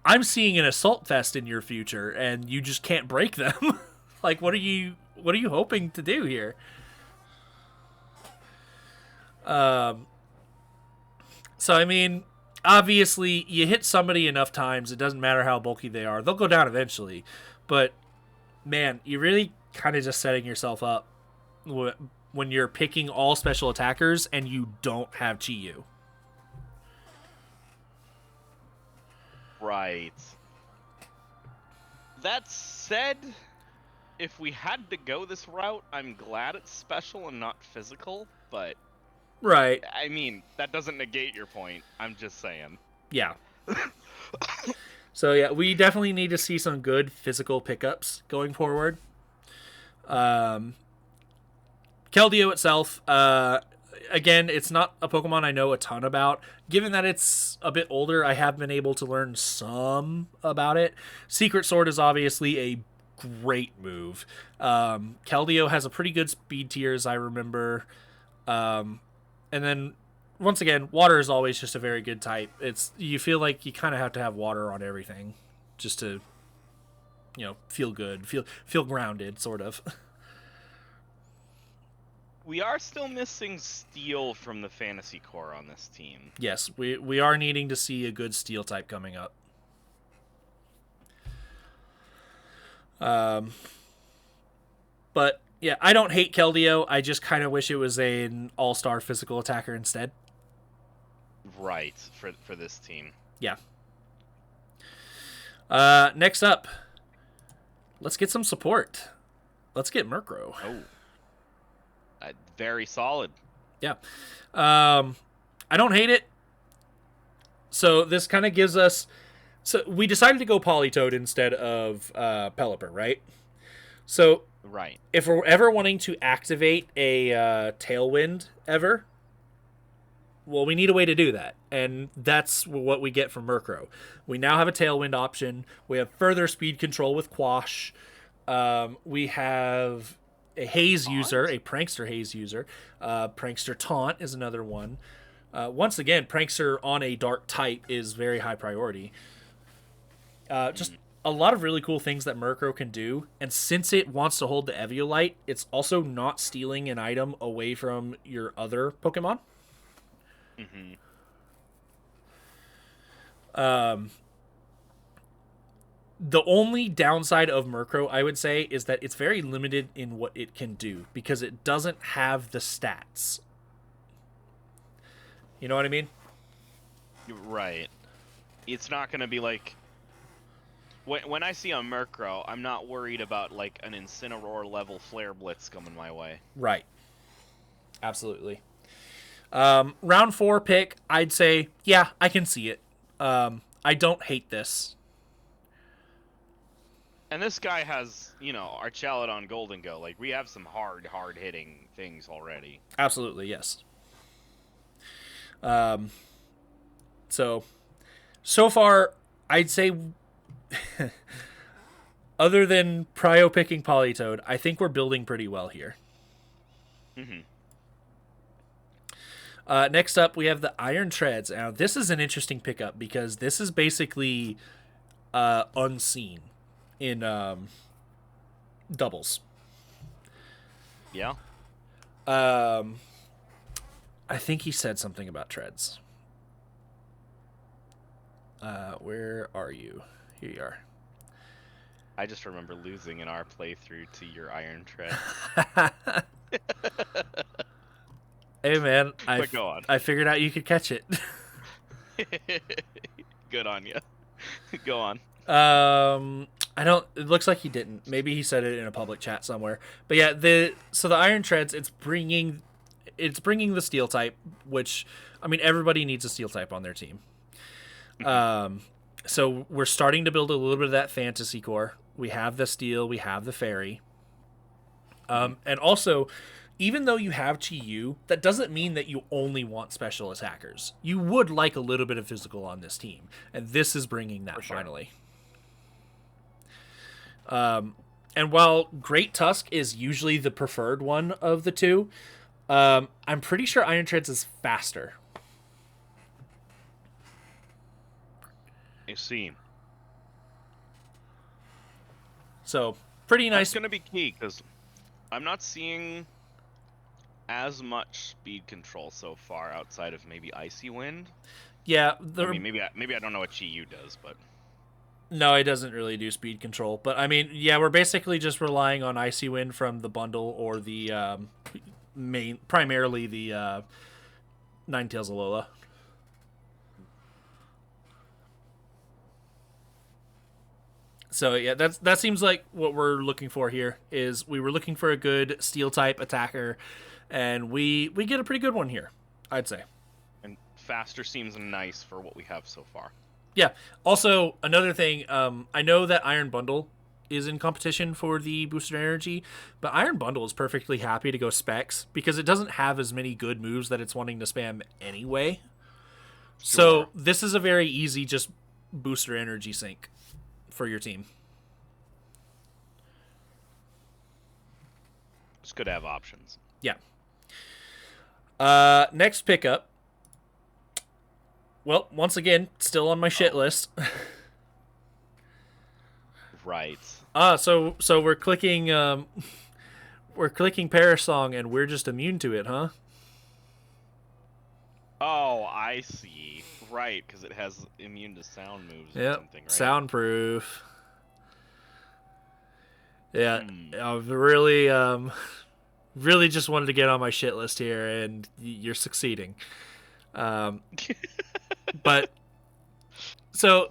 I'm seeing an Assault Vest in your future, and you just can't break them. Like, what are you hoping to do here? So I mean, obviously, you hit somebody enough times, it doesn't matter how bulky they are, they'll go down eventually. But man, you're really kind of just setting yourself up when you're picking all special attackers and you don't have Chi-Yu. Right. That said, if we had to go this route, I'm glad it's special and not physical, but Right. I mean, that doesn't negate your point. I'm just saying. Yeah. So yeah, we definitely need to see some good physical pickups going forward. Keldeo itself, again, it's not a Pokemon I know a ton about. Given that it's a bit older, I have been able to learn some about it. Secret Sword is obviously a great move. Keldeo has a pretty good speed tier, as I remember. And then, once again, water is always just a very good type. You feel like you kind of have to have water on everything just to, feel good, feel grounded, sort of. We are still missing Steel from the Fantasy Core on this team. Yes, we are needing to see a good Steel type coming up. But yeah, I don't hate Keldeo. I just kind of wish it was an all-star physical attacker instead. Right, for this team. Yeah. Next up, let's get some support. Let's get Murkrow. Oh. Very solid. Yeah. I don't hate it. So this kind of gives us... So we decided to go Politoed instead of Pelipper, right? So Right. if we're ever wanting to activate a Tailwind ever, well, we need a way to do that. And that's what we get from Murkrow. We now have a Tailwind option. We have further speed control with Quash. We have a Haze user, a Prankster Haze user. Prankster Taunt is another one. Once again, Prankster on a dark type is very high priority. Just a lot of really cool things that Murkrow can do. And since it wants to hold the Eviolite, it's also not stealing an item away from your other Pokemon. Mm-hmm. The only downside of Murkrow, I would say, is that it's very limited in what it can do because it doesn't have the stats. You know what I mean? Right. It's not going to be like... When I see a Murkrow, I'm not worried about like an Incineroar level Flare Blitz coming my way. Right. Absolutely. Round 4 pick, I'd say, yeah, I can see it. I don't hate this. And this guy has, our Chaladon Golden Go. Like, we have some hard-hitting things already. Absolutely, yes. So far, I'd say, other than Prio picking Politoed, I think we're building pretty well here. Mm-hmm. Next up, we have the Iron Treads. Now, this is an interesting pickup because this is basically unseen in doubles. Yeah. I think he said something about treads. Where are you? Here you are. I just remember losing in our playthrough to your Iron Tread. Hey man, But go on. I figured out you could catch it. Good on you. Go on. It looks like he didn't. Maybe he said it in a public chat somewhere. But yeah, the Iron Treads, it's bringing it's bringing the steel type, which, I mean, everybody needs a steel type on their team. So we're starting to build a little bit of that fantasy core. We have the steel, we have the fairy. And also, even though you have Chi-Yu, that doesn't mean that you only want special attackers. You would like a little bit of physical on this team, and this is bringing that finally. And while Great Tusk is usually the preferred one of the two, I'm pretty sure Iron Treads is faster. I see. So, pretty nice. That's going to be key, because I'm not seeing as much speed control so far outside of maybe Icy Wind. Yeah. I mean, maybe I don't know what Chi-Yu does, but... No, it doesn't really do speed control. But, I mean, yeah, we're basically just relying on Icy Wind from the bundle or the primarily the Ninetales Alola. So, yeah, that seems like what we're looking for here. Is we were looking for a good steel-type attacker, and we get a pretty good one here, I'd say. And faster seems nice for what we have so far. Yeah. Also, another thing, I know that Iron Bundle is in competition for the boosted energy, but Iron Bundle is perfectly happy to go specs because it doesn't have as many good moves that it's wanting to spam anyway. Sure. So this is a very easy just booster energy sync for your team. It's good to have options. Yeah. Next pickup. Well, once again, still on my shit list. Right. So we're clicking Perish Song and we're just immune to it, huh? Oh, I see. Right, because it has immune to sound moves or something, right? Soundproof. Yeah, I've really just wanted to get on my shit list here, and you're succeeding. But so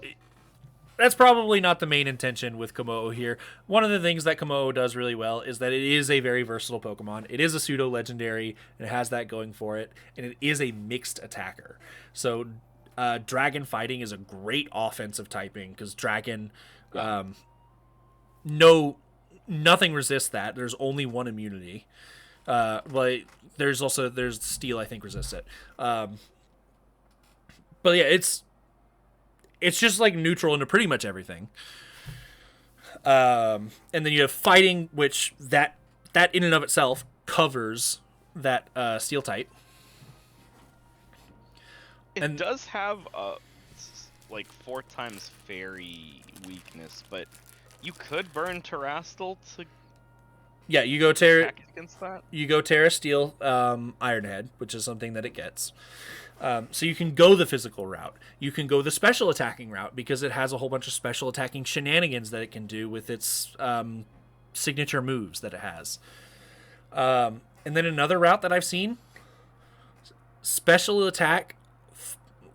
that's probably not the main intention with Komodo here. One of the things that Komodo does really well is that it is a very versatile Pokemon. It is a pseudo legendary, and it has that going for it, and it is a mixed attacker. So Dragon fighting is a great offensive typing because Dragon, nothing resists that. There's only one immunity. But there's Steel, I think, resists it. But yeah, it's just like neutral into pretty much everything. And then you have fighting, which that in and of itself covers that steel type. It does have like 4 times fairy weakness, but you could burn Terrastal to you go Terra against that. You go Terra Steel Iron Head, which is something that it gets. So you can go the physical route. You can go the special attacking route because it has a whole bunch of special attacking shenanigans that it can do with its signature moves that it has. And then another route that I've seen, special attack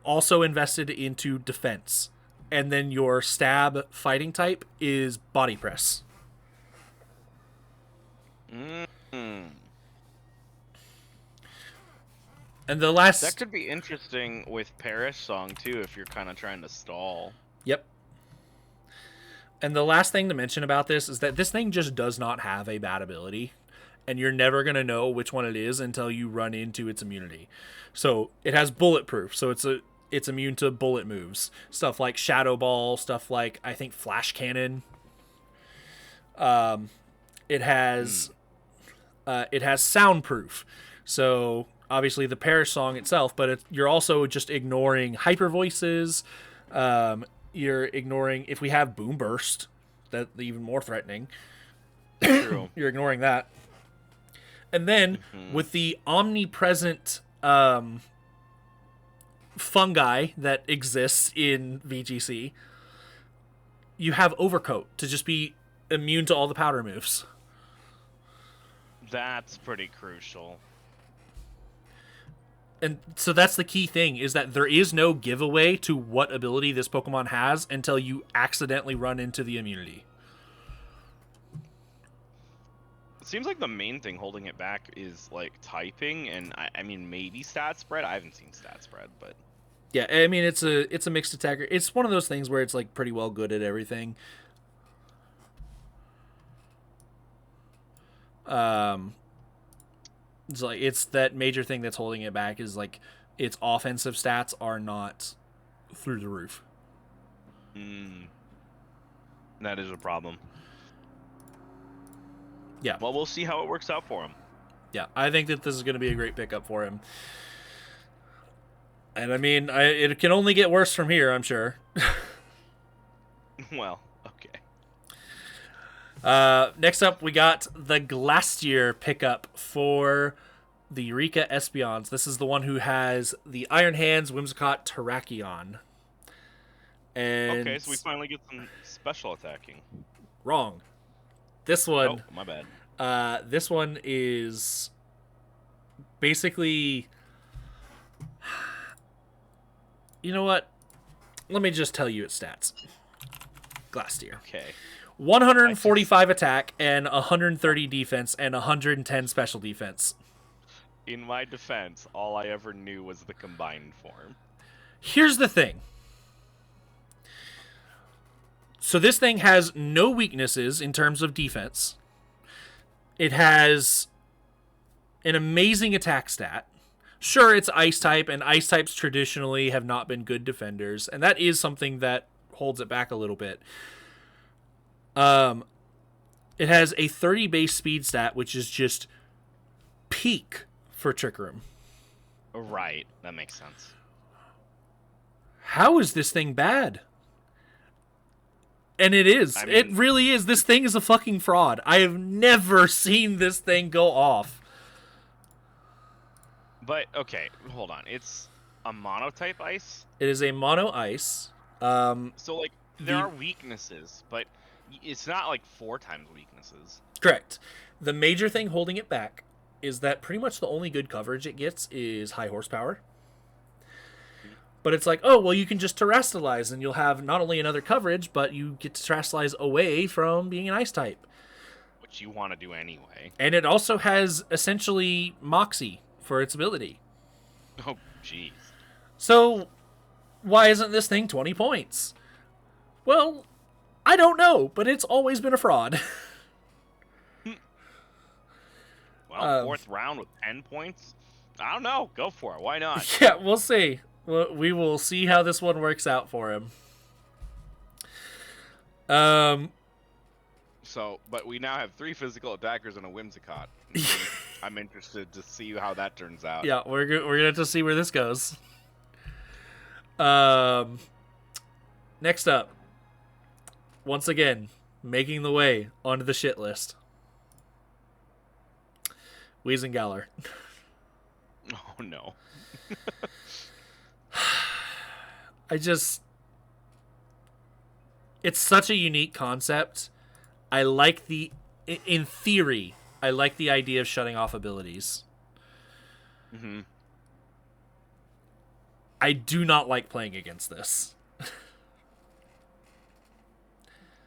also invested into defense. And then your stab fighting type is body press. And the last... That could be interesting with Perish Song, too, if you're kind of trying to stall. Yep. And the last thing to mention about this is that this thing just does not have a bad ability. And you're never going to know which one it is until you run into its immunity. So it has bulletproof, so it's immune to bullet moves. Stuff like Shadow Ball, stuff like, I think, Flash Cannon. It has soundproof. So... obviously the Perish Song itself, but you're also just ignoring hyper voices. You're ignoring, if we have Boom Burst, that's even more threatening. True. You're ignoring that. And then with the omnipresent fungi that exists in VGC, you have Overcoat to just be immune to all the powder moves. That's pretty crucial. And so that's the key thing, is that there is no giveaway to what ability this Pokemon has until you accidentally run into the immunity. seems like the main thing holding it back is like typing, and I mean maybe stat spread. I haven't seen stat spread, but Yeah, I mean it's a mixed attacker. It's one of those things where it's like pretty well good at everything. It's like it's that major thing that's holding it back is like its offensive stats are not through the roof. that is a problem. Yeah. Well, we'll see how it works out for him. Yeah, I think that this is going to be a great pickup for him. And I mean, it can only get worse from here, I'm sure. Well, okay. Next up, we got the Glastier pickup for the Eureka Espions. This is the one who has the Iron Hands, Whimsicott, Terrakion. And Okay, so we finally get some special attacking. wrong. This one, Oh, my bad. this one is basically. You know what? Let me just tell you its stats. Glastier. Okay. 145 attack and 130 defense and 110 special defense. In my defense, all I ever knew was the combined form. Here's the thing. So this thing has no weaknesses in terms of defense. It has an amazing attack stat. Sure, it's ice type, and ice types traditionally have not been good defenders, and that is something that holds it back a little bit. It has a 30 base speed stat, which is just peak for Trick Room. Right, that makes sense. How is this thing bad? And it is. I mean, it really is. This thing is a fucking fraud. I have never seen this thing go off. But, okay, hold on. It's a monotype ice? It is a mono ice. So, like, there the- are weaknesses, but it's not like 4 times weaknesses. Correct. The major thing holding it back is that pretty much the only good coverage it gets is high horsepower. But it's like, oh, well, you can just terrestrialize and you'll have not only another coverage, but you get to terrestrialize away from being an ice type. Which you want to do anyway. And it also has essentially Moxie for its ability. Oh, jeez. So, why isn't this thing 20 points? Well, I don't know, but it's always been a fraud. Well, 4th round with 10 points? I don't know. Go for it. Why not? Yeah, we'll see. We will see how this one works out for him. So, but we now have 3 physical attackers and a Whimsicott. I'm interested to see how that turns out. Yeah, we're gonna have to see where this goes. Next up, once again, making the way onto the shit list. Weezingallor. Oh no. It's such a unique concept. I like in theory, I like the idea of shutting off abilities. Mm-hmm. I do not like playing against this.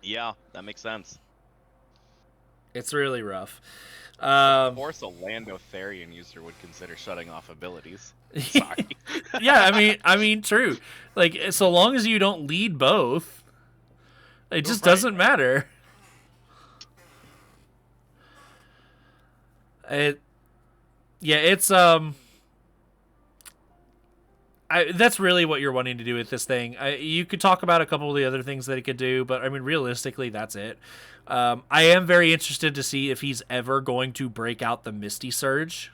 Yeah, that makes sense. It's really rough. Of course, a Landotherian user would consider shutting off abilities. Sorry. Yeah, I mean, true. Like, so long as you don't lead both, it just doesn't matter. It's that's really what you're wanting to do with this thing. You could talk about a couple of the other things that it could do, but I mean, realistically, that's it. I am very interested to see if he's ever going to break out the Misty Surge.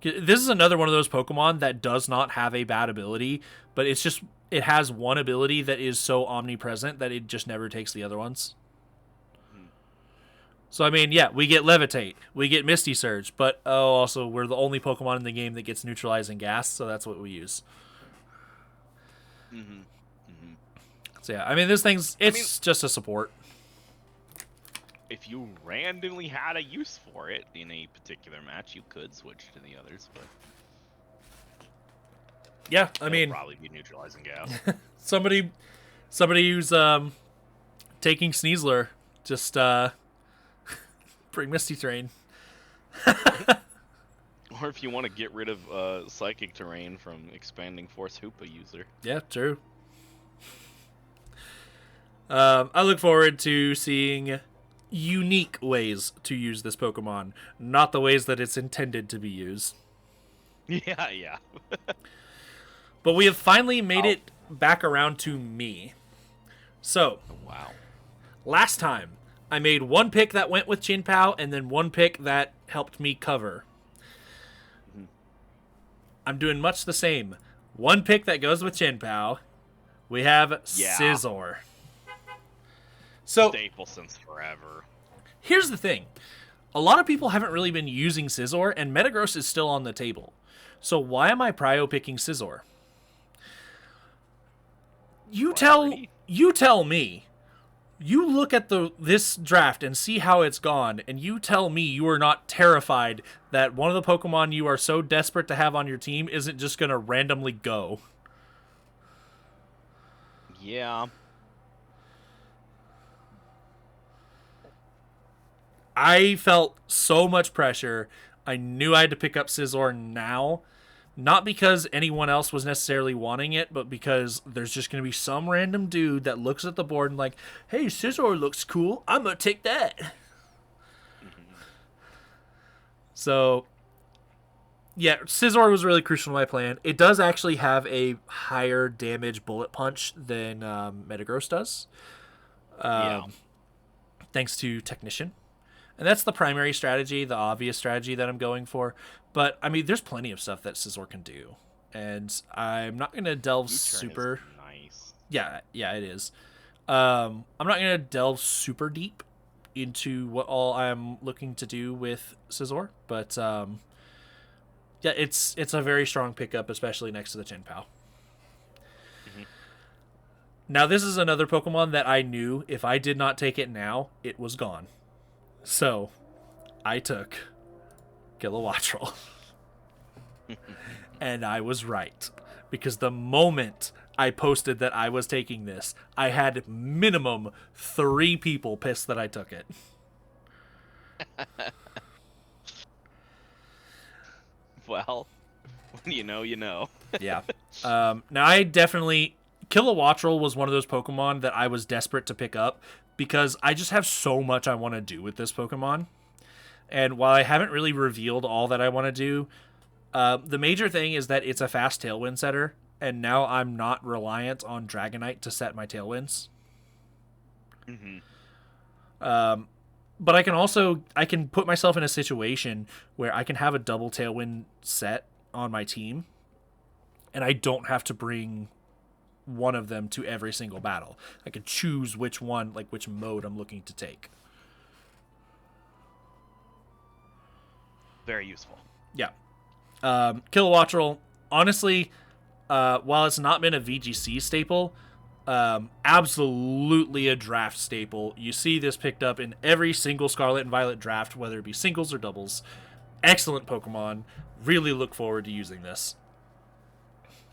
This is another one of those Pokemon that does not have a bad ability, but it has one ability that is so omnipresent that it just never takes the other ones. So, I mean, yeah, we get Levitate, we get Misty Surge, but also we're the only Pokemon in the game that gets Neutralizing Gas, so that's what we use. Mm-hmm. Mm-hmm. So, yeah, I mean, it's just a support. If you randomly had a use for it in a particular match, you could switch to the others, but Yeah, I it'll mean, probably be Neutralizing Gas. somebody who's taking Sneasler just Bring Misty Terrain. Or if you want to get rid of Psychic Terrain from expanding Force Hoopa user. Yeah, true. I look forward to seeing unique ways to use this Pokemon, not the ways that it's intended to be used. Yeah. But we have finally made it back around to me. So, Wow. last time, I made one pick that went with Chin-Pao, and then one pick that helped me cover. I'm doing much the same. One pick that goes with Chin-Pao. We have Scizor. So, Staple since forever. here's the thing. A lot of people haven't really been using Scizor, and Metagross is still on the table. So why am I prio picking Scizor? You tell me. You look at this draft and see how it's gone, and you tell me you are not terrified that one of the Pokemon you are so desperate to have on your team isn't just going to randomly go. Yeah. I felt so much pressure. I knew I had to pick up Scizor now. Not because anyone else was necessarily wanting it, but because there's just going to be some random dude that looks at the board and like, hey, Scizor looks cool. I'm going to take that. So, yeah, Scizor was really crucial to my plan. It does actually have a higher damage bullet punch than Metagross does. Thanks to Technician. And that's the primary strategy, the obvious strategy that I'm going for. But, I mean, there's plenty of stuff that Scizor can do. And I'm not going to delve super... Nice. Yeah, it is. I'm not going to delve super deep into what all I'm looking to do with Scizor. But, yeah, it's a very strong pickup, especially next to the Chin-Pao. Now, this is another Pokemon that I knew if I did not take it now, it was gone. So, I took Kilowattrel. And I was right. Because the moment I posted that I was taking this, I had minimum 3 people pissed that I took it. Well, when you know, you know. Yeah. Now, I definitely... Kilowattrel was one of those Pokemon that I was desperate to pick up because I just have so much I want to do with this Pokemon. And while I haven't really revealed all that I want to do, the major thing is that it's a fast Tailwind setter, and now I'm not reliant on Dragonite to set my Tailwinds. But I can put myself in a situation where I can have a double Tailwind set on my team, and I don't have to bring one of them to every single battle. I can choose which one, like which mode I'm looking to take. Very useful. Yeah. Kilowattrel, honestly, while it's not been a VGC staple, absolutely a draft staple. You see this picked up in every single Scarlet and Violet draft, whether it be singles or doubles. Excellent Pokemon. Really look forward to using this.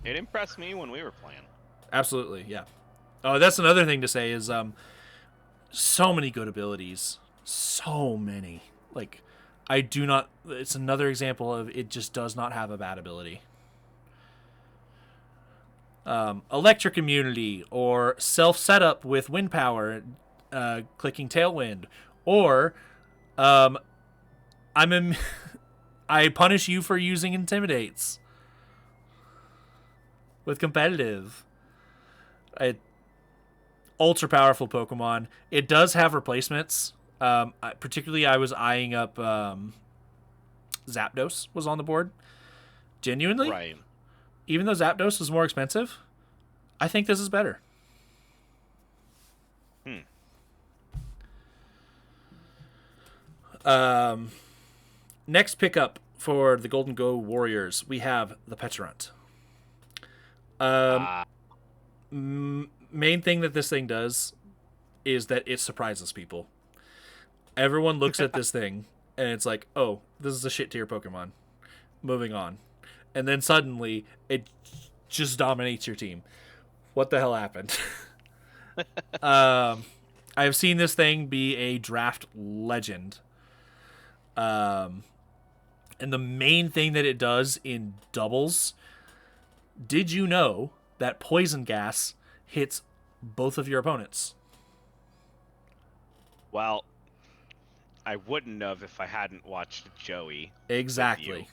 It impressed me when we were playing. Absolutely, yeah. Oh, that's another thing to say is so many good abilities. So many. Like, it's another example of it just does not have a bad ability. Electric Immunity, or self-setup with Wind Power, clicking Tailwind, or I punish you for using Intimidates with Competitive. Ultra powerful Pokemon. It does have replacements. Particularly, I was eyeing up Zapdos was on the board. Genuinely, Right. Even though Zapdos is more expensive, I think this is better. Next pickup for the Golden Go Warriors, we have the Pecharunt. Main thing that this thing does is that it surprises people. Everyone looks at this thing and it's like, oh, this is a shit tier Pokemon. Moving on. And then suddenly it just dominates your team. What the hell happened? I have seen this thing be a draft legend. And the main thing that it does in doubles, did you know that poison gas hits both of your opponents? Well, I wouldn't have if I hadn't watched Joey. Exactly.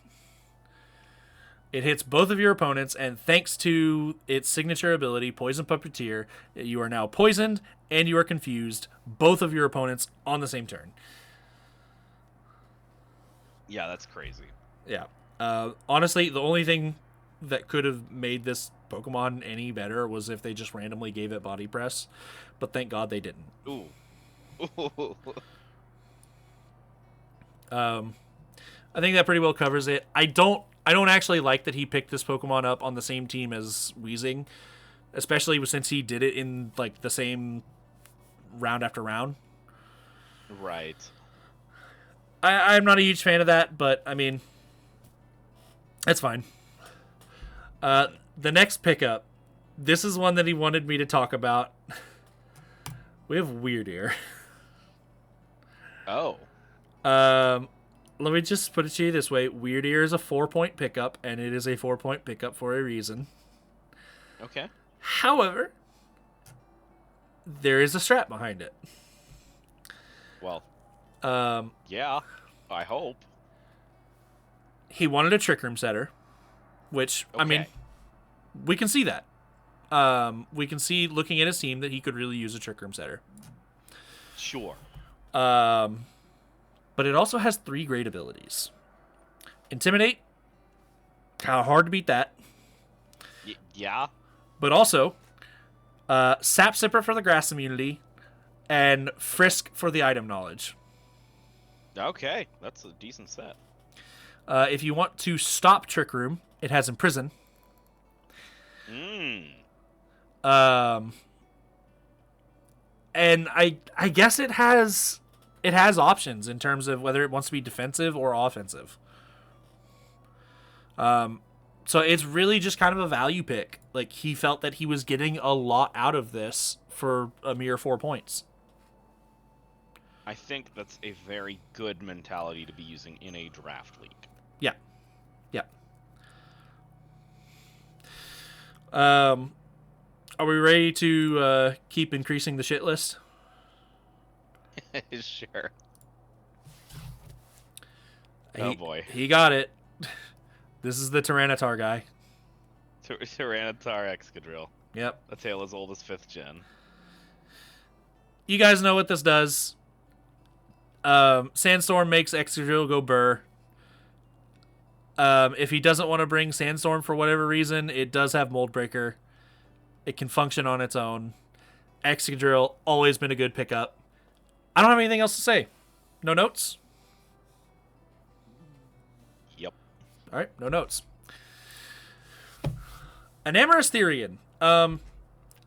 It hits both of your opponents, and thanks to its signature ability, Poison Puppeteer, you are now poisoned and you are confused, both of your opponents on the same turn. Yeah, that's crazy. Yeah. Honestly, the only thing that could have made this Pokemon any better was if they just randomly gave it Body Press, but thank God they didn't. Ooh. I think that pretty well covers it. I don't actually like that he picked this Pokemon up on the same team as Weezing, especially since he did it in like the same round after round. Right. I'm not a huge fan of that, but I mean, that's fine. The next pickup, this is one that he wanted me to talk about. We have Weird Ear. Oh. Let me just put it to you this way. Weird Ear is a 4-point pickup, and it is a 4-point pickup for a reason. Okay. However, there is a strat behind it. Well. Um, Yeah. I hope. he wanted a Trick Room setter, which, I mean, Okay. we can see that. We can see, looking at his team, that he could really use a Trick Room setter. Sure. But it also has 3 great abilities. Intimidate. Kind of hard to beat that. Yeah. But also, Sap Sipper for the grass immunity, and Frisk for the item knowledge. Okay. That's a decent set. If you want to stop Trick Room, it has Imprison. And I guess it has options in terms of whether it wants to be defensive or offensive. So it's really just kind of a value pick. Like, he felt that he was getting a lot out of this for a mere 4 points. I think that's a very good mentality to be using in a draft league. Yeah. Yeah. Are we ready to keep increasing the shit list? Sure. Oh boy. He got it. This is the Tyranitar guy. Tyranitar Excadrill. Yep. A tale as old as 5th gen. You guys know what this does. Sandstorm makes Excadrill go burr. If he doesn't want to bring Sandstorm for whatever reason, it does have Mold Breaker. It can function on its own. Excadrill, always been a good pickup. I don't have anything else to say. No notes? Yep. All right, no notes. Enamorous Therian.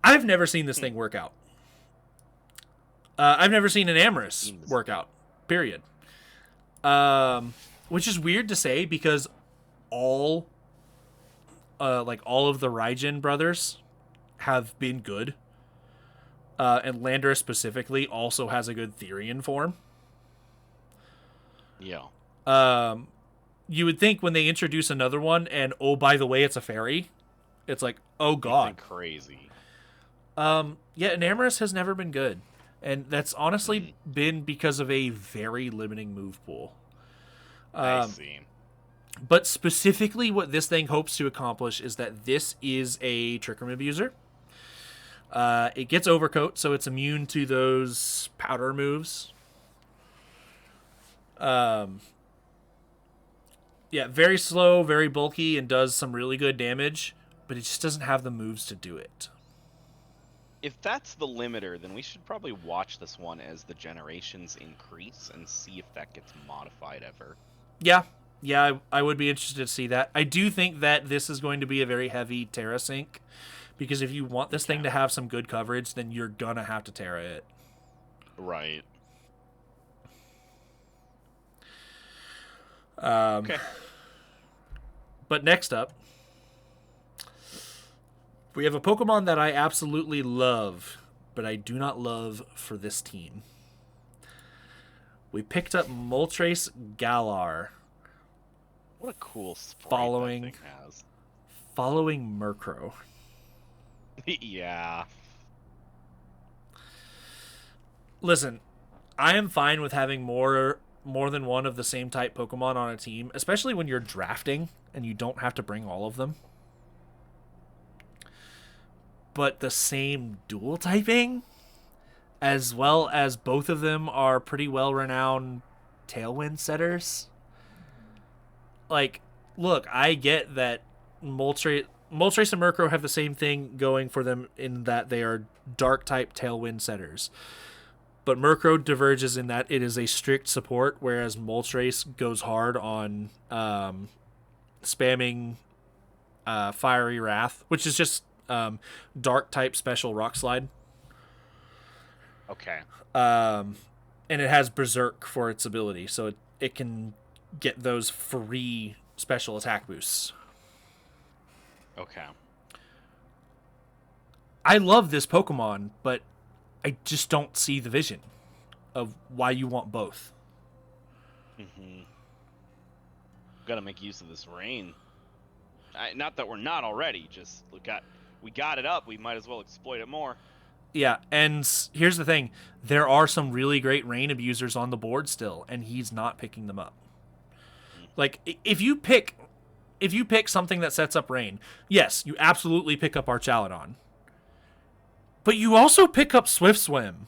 I've never seen this thing work out. I've never seen an Amorous work out. Period. Which is weird to say because all of the Raijin brothers have been good. And Landorus specifically also has a good Therian form. Yeah. You would think when they introduce another one and, oh, by the way, it's a fairy, it's like, oh god. Crazy. Yeah, Enamorous has never been good. And that's honestly been because of a very limiting move pool. I see. But specifically what this thing hopes to accomplish is that this is a Trick Room abuser. It gets Overcoat, so it's immune to those powder moves. Yeah, very slow, very bulky, and does some really good damage, but it just doesn't have the moves to do it. If that's the limiter, then we should probably watch this one as the generations increase and see if that gets modified ever. Yeah, I would be interested to see that. I do think that this is going to be a very heavy Terra sync, because if you want this thing to have some good coverage, then you're gonna have to Terra it. Right. Okay. But next up, we have a Pokemon that I absolutely love, but I do not love for this team. We picked up Moltres Galar What a cool sprite Following- that thing has. following Murkrow. Yeah. Listen, I am fine with having more than one of the same type Pokemon on a team, especially when you're drafting and you don't have to bring all of them. But the same dual typing, as well as both of them are pretty well renowned Tailwind setters. Like, look, I get that Moltres and Murkrow have the same thing going for them in that they are dark type Tailwind setters. But Murkrow diverges in that it is a strict support, whereas Moltres goes hard on spamming Fiery Wrath, which is just dark type special Rock Slide. Okay. And it has Berserk for its ability, so it can get those free special attack boosts. Okay. I love this Pokemon, but I just don't see the vision of why you want both. Mm-hmm. Gotta make use of this rain. Not that we're not already, just we got it up, we might as well exploit it more. Yeah, and here's the thing. There are some really great rain abusers on the board still, and he's not picking them up. Like, if you pick something that sets up rain, yes, you absolutely pick up Archaludon. But you also pick up Swift Swim.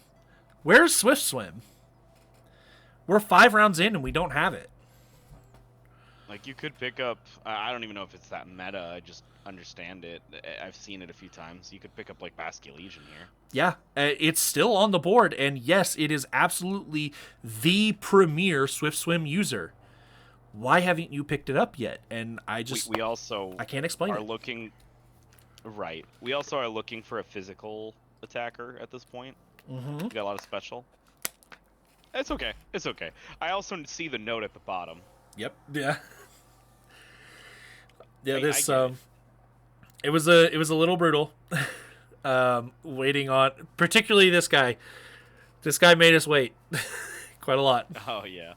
Where's Swift Swim? We're 5 rounds in and we don't have it. Like, you could pick up, I don't even know if it's that meta, I just understand it. I've seen it a few times. You could pick up, like, Basculegion here. Yeah, it's still on the board, and yes, it is absolutely the premier Swift Swim user. Why haven't you picked it up yet? And I just... We also I can't explain are it. looking... Right. We also are looking for a physical attacker at this point. Mm-hmm. We got a lot of special. It's okay. It's okay. I also see the note at the bottom. Yep. Yeah. Yeah. I This get it was a little brutal. Waiting on, particularly this guy. This guy made us wait quite a lot. Oh yeah.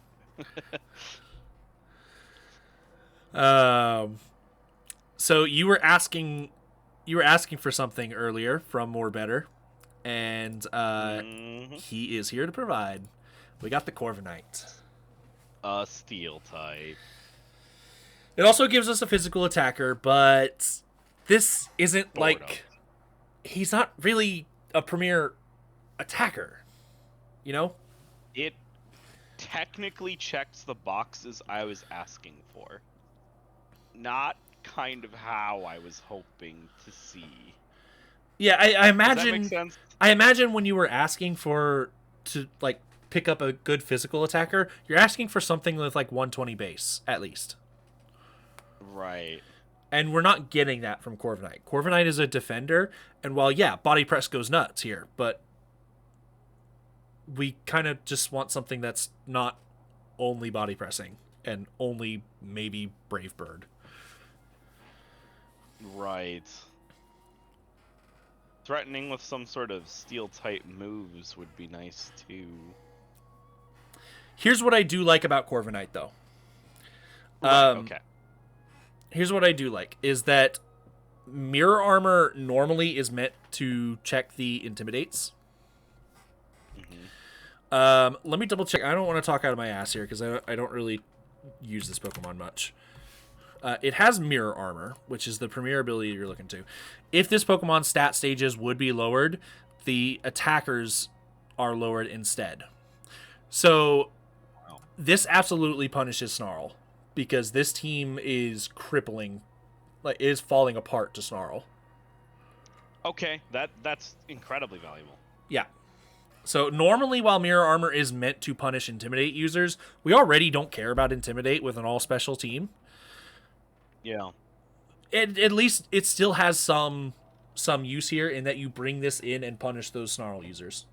So you were asking for something earlier from More Better, and he is here to provide. We got the Corviknight. A steel type. It also gives us a physical attacker, but this isn't Boredom. like, he's not really a premier attacker, you know? It technically checks the boxes I was asking for. Not kind of how I was hoping to see. Yeah, I Does that imagine. make sense? I imagine when you were asking to like pick up a good physical attacker, you're asking for something with like 120 base at least. Right. And we're not getting that from Corviknight. Corviknight is a defender, and while yeah, body press goes nuts here, but we kind of just want something that's not only body pressing and only maybe Brave Bird. Right. Threatening with some sort of steel type moves would be nice too. Here's what I do like about Corviknight, though. Okay. Here's what I do like, is that Mirror Armor normally is meant to check the Intimidates. Let me double check. I don't want to talk out of my ass here, because I don't really use this Pokemon much. It has Mirror Armor, which is the premier ability you're looking to. If this Pokemon's stat stages would be lowered, the attackers are lowered instead. So this absolutely punishes Snarl, because this team is crippling, like is falling apart to Snarl. Okay, that's incredibly valuable. Yeah. So normally, while Mirror Armor is meant to punish Intimidate users, we already don't care about Intimidate with an all-special team. Yeah. At least it still has some use here in that you bring this in and punish those Snarl users.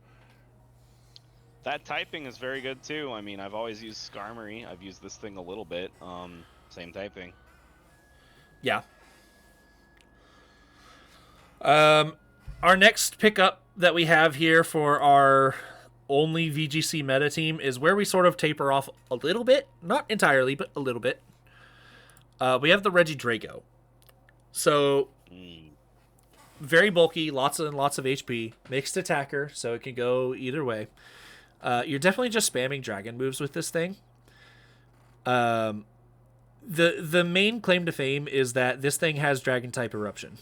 That typing is very good too. I mean, I've always used Skarmory. I've used this thing a little bit. Same typing. Yeah. Our next pickup that we have here for our only VGC meta team is where we sort of taper off a little bit. Not entirely, but a little bit. We have the Regidrago. So, very bulky, lots and lots of HP. Mixed attacker, so it can go either way. You're definitely just spamming dragon moves with this thing. The main claim to fame is that this thing has dragon type eruption.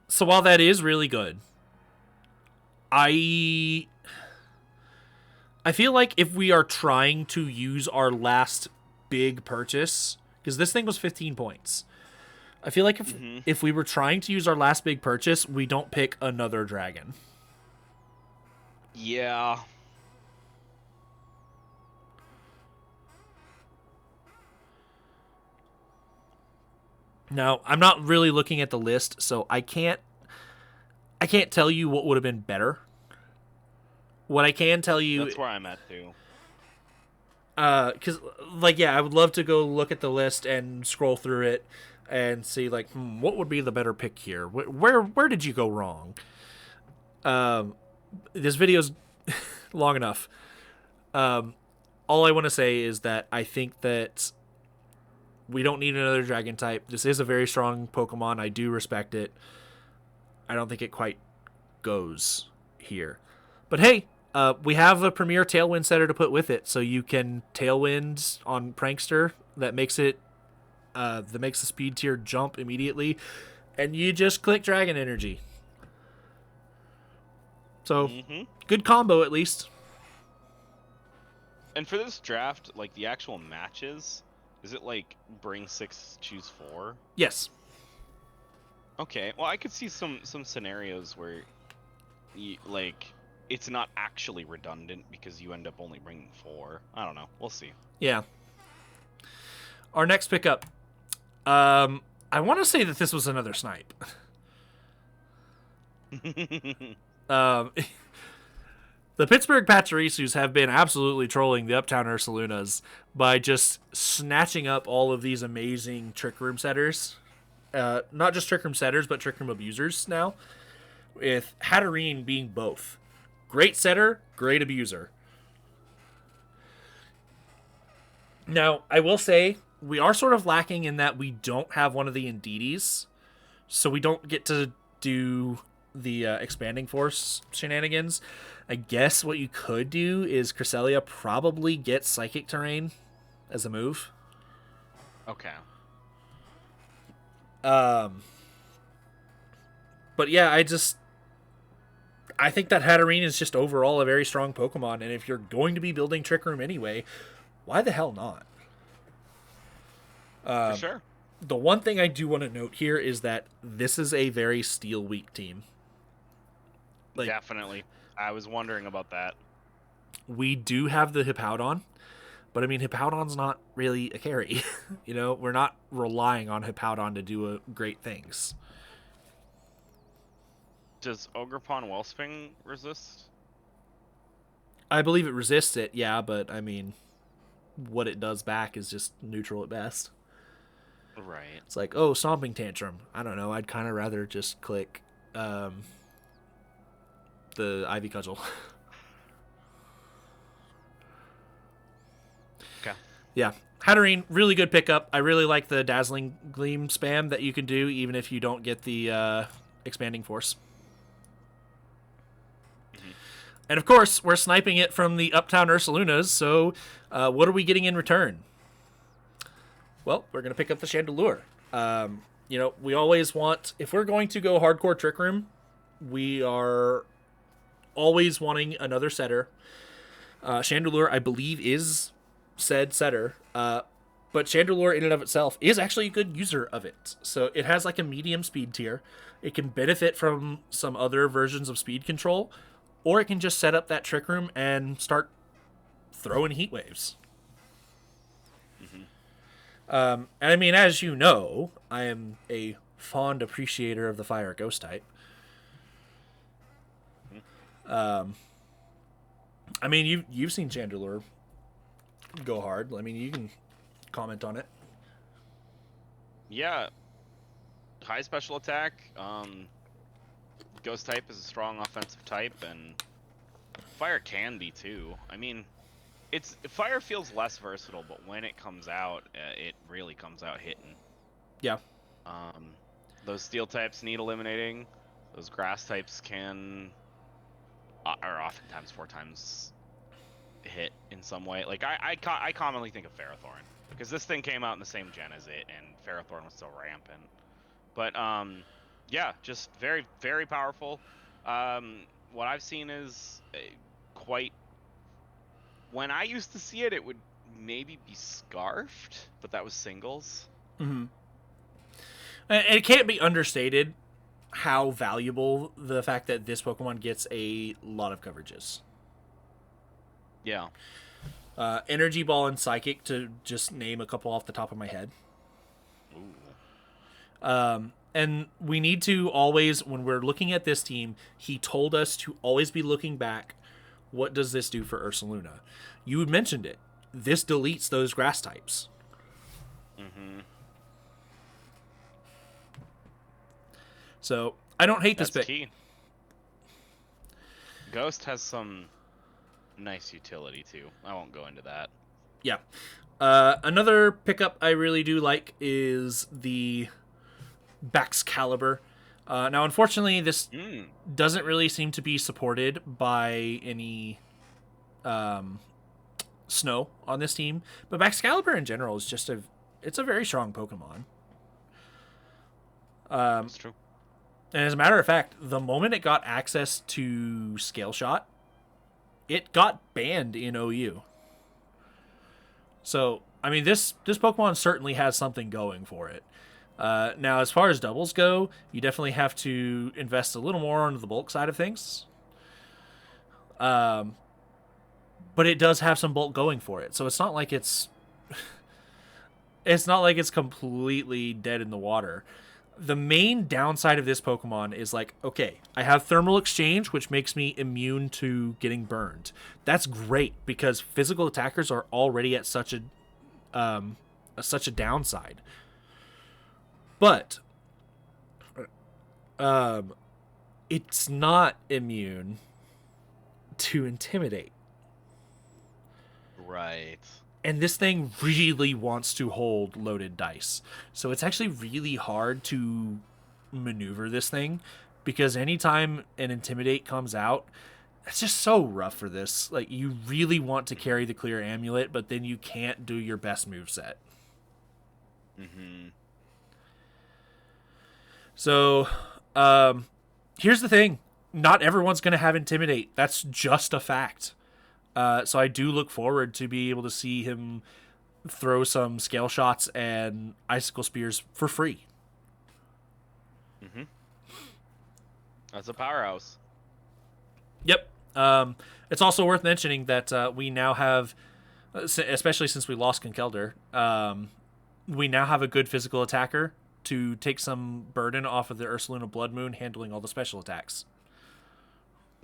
So while that is really good, I feel like if we are trying to use our last big purchase, because this thing was 15 points, I feel like if we were trying to use our last big purchase, we don't pick another dragon. Yeah. Now, I'm not really looking at the list, so I can't tell you what would have been better. What I can tell you... That's where I'm at, too. Because, like, yeah, I would love to go look at the list and scroll through it and see, like, what would be the better pick here? Where did you go wrong? This video's long enough. All I want to say is that I think that we don't need another dragon type. This is a very strong Pokemon. I do respect it. I don't think it quite goes here. But hey, we have a premier Tailwind setter to put with it, so you can Tailwind on Prankster that makes the speed tier jump immediately, and you just click Dragon Energy. So, good combo at least. And for this draft, like the actual matches, is it like bring 6, choose 4? Yes. Okay, well I could see some scenarios where it's not actually redundant because you end up only bringing 4. I don't know. We'll see. Yeah. Our next pickup. I want to say that this was another snipe. The Pittsburgh Pachirisus have been absolutely trolling the Uptown Ursalunas by just snatching up all of these amazing Trick Room setters. Not just Trick Room setters, but Trick Room abusers now. With Hatterene being both. Great setter, great abuser. Now, I will say, we are sort of lacking in that we don't have one of the Indeedis. So we don't get to do the Expanding Force shenanigans. I guess what you could do is Cresselia probably gets Psychic Terrain as a move. Okay. But yeah, I think that Hatterene is just overall a very strong Pokemon, and if you're going to be building Trick Room anyway, why the hell not? For sure. The one thing I do want to note here is that this is a very Steel weak team. Definitely. I was wondering about that. We do have the Hippowdon, but I mean, Hippowdon's not really a carry. You know, we're not relying on Hippowdon to do great things. Does Ogerpon Wellspring resist? I believe it resists it, yeah, but I mean, what it does back is just neutral at best. Right. It's like, oh, Stomping Tantrum. I don't know. I'd kind of rather just click the Ivy Cudgel. Okay. Yeah. Hatterene, really good pickup. I really like the Dazzling Gleam spam that you can do even if you don't get the Expanding Force. And of course, we're sniping it from the Uptown Ursalunas, so what are we getting in return? Well, we're going to pick up the Chandelure. You know, we always want, if we're going to go hardcore Trick Room, we are always wanting another setter. Chandelure, I believe, is said setter, but Chandelure in and of itself is actually a good user of it. So it has like a medium speed tier. It can benefit from some other versions of speed control, or it can just set up that Trick Room and start throwing heat waves. And I mean, as you know, I am a fond appreciator of the Fire Ghost type. I mean, you've seen Chandelure go hard. I mean, you can comment on it. Yeah. high special attack. Ghost type is a strong offensive type, and fire can be too. I mean, fire feels less versatile, but when it comes out, it really comes out hitting. Yeah. Those steel types need eliminating. Those grass types are oftentimes 4 times hit in some way. Like I commonly think of Ferrothorn because this thing came out in the same gen as it, and Ferrothorn was still rampant. But yeah, just very, very powerful. What I've seen is quite. When I used to see it, it would maybe be Scarfed, but that was singles. Mm-hmm. And it can't be understated how valuable the fact that this Pokemon gets a lot of coverages. Yeah. Energy Ball and Psychic, to just name a couple off the top of my head. Ooh. And we need to always, when we're looking at this team, he told us to always be looking back. What does this do for Ursaluna? You had mentioned it. This deletes those grass types. Mm-hmm. So I don't hate this That's pick. key. Ghost has some nice utility too. I won't go into that. Yeah. Another pickup I really do like is the Baxcalibur. Now, unfortunately, this doesn't really seem to be supported by any snow on this team. But Baxcalibur in general is just it's a very strong Pokemon. That's true. And as a matter of fact, the moment it got access to Scale Shot, it got banned in OU. So, I mean, this Pokemon certainly has something going for it. Now, as far as doubles go, you definitely have to invest a little more on the bulk side of things. But it does have some bulk going for it, so it's not like it's completely dead in the water. The main downside of this Pokemon is like, okay, I have Thermal Exchange, which makes me immune to getting burned. That's great because physical attackers are already at such a downside. But it's not immune to Intimidate. Right. And this thing really wants to hold loaded dice. So it's actually really hard to maneuver this thing because anytime an Intimidate comes out, it's just so rough for this. Like, you really want to carry the Clear Amulet, but then you can't do your best moveset. Mm-hmm. So, here's the thing. Not everyone's going to have Intimidate. That's just a fact. So I do look forward to be able to see him throw some Scale Shots and Icicle Spears for free. Mm-hmm. That's a powerhouse. Yep. It's also worth mentioning that we now have, especially since we lost Conkeldurr, we now have a good physical attacker to take some burden off of the Ursaluna Blood Moon handling all the special attacks.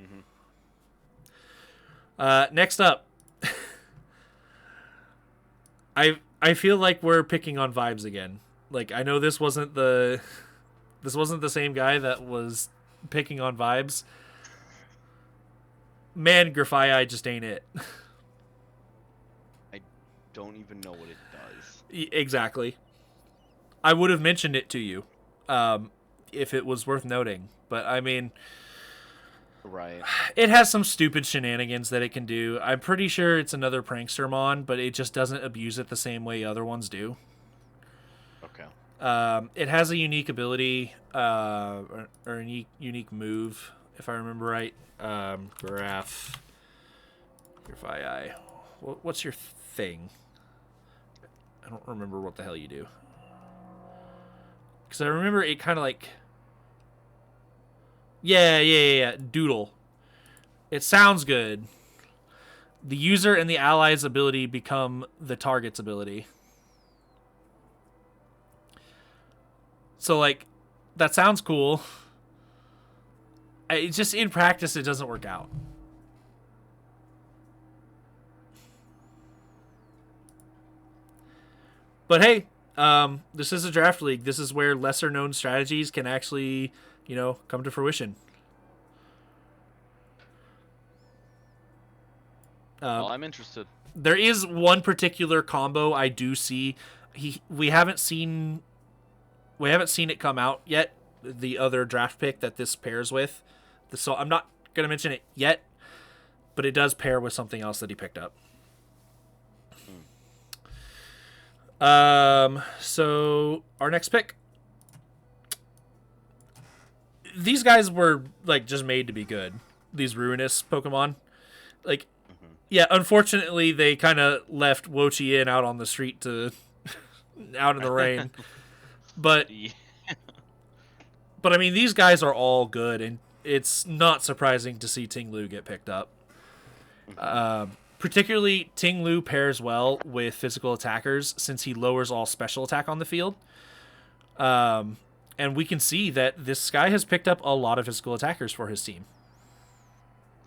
Mm-hmm. Next up, I feel like we're picking on vibes again. Like, I know this wasn't the same guy that was picking on vibes. Man, Grafaiai just ain't it. I don't even know what it does. Exactly. I would have mentioned it to you, if it was worth noting. But I mean, right. It has some stupid shenanigans that it can do. I'm pretty sure it's another Prankstermon, but it just doesn't abuse it the same way other ones do. Okay. It has a unique ability, or a unique move, if I remember right. Grafaiai. What's your thing? I don't remember what the hell you do. Because I remember it kind of like... Yeah. Doodle. It sounds good. The user and the ally's ability become the target's ability. So, like, that sounds cool. It's just, in practice, it doesn't work out. But hey, This is a draft league. This is where lesser known strategies can actually, come to fruition. Well, I'm interested. There is one particular combo I do see. We haven't seen it come out yet. The other draft pick that this pairs with, so I'm not gonna mention it yet, but it does pair with something else that he picked up. So our next pick. These guys were like just made to be good. These ruinous Pokemon, like, yeah. Unfortunately, they kind of left Wo-Chien out on the street to, out in the rain. But I mean, these guys are all good, and it's not surprising to see Ting Lu get picked up. Particularly, Ting Lu pairs well with physical attackers since he lowers all special attack on the field. And we can see that this guy has picked up a lot of physical attackers for his team.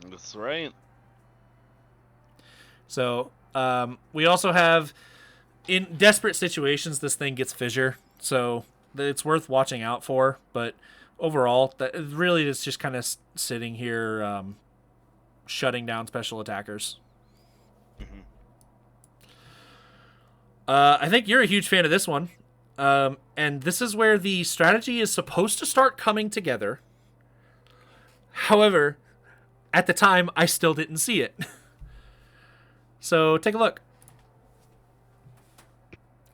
That's right. So we also have, in desperate situations, this thing gets fissure. So it's worth watching out for. But overall, that really is just kind of sitting here shutting down special attackers. I think you're a huge fan of this one. And this is where the strategy is supposed to start coming together. However, at the time, I still didn't see it. So take a look.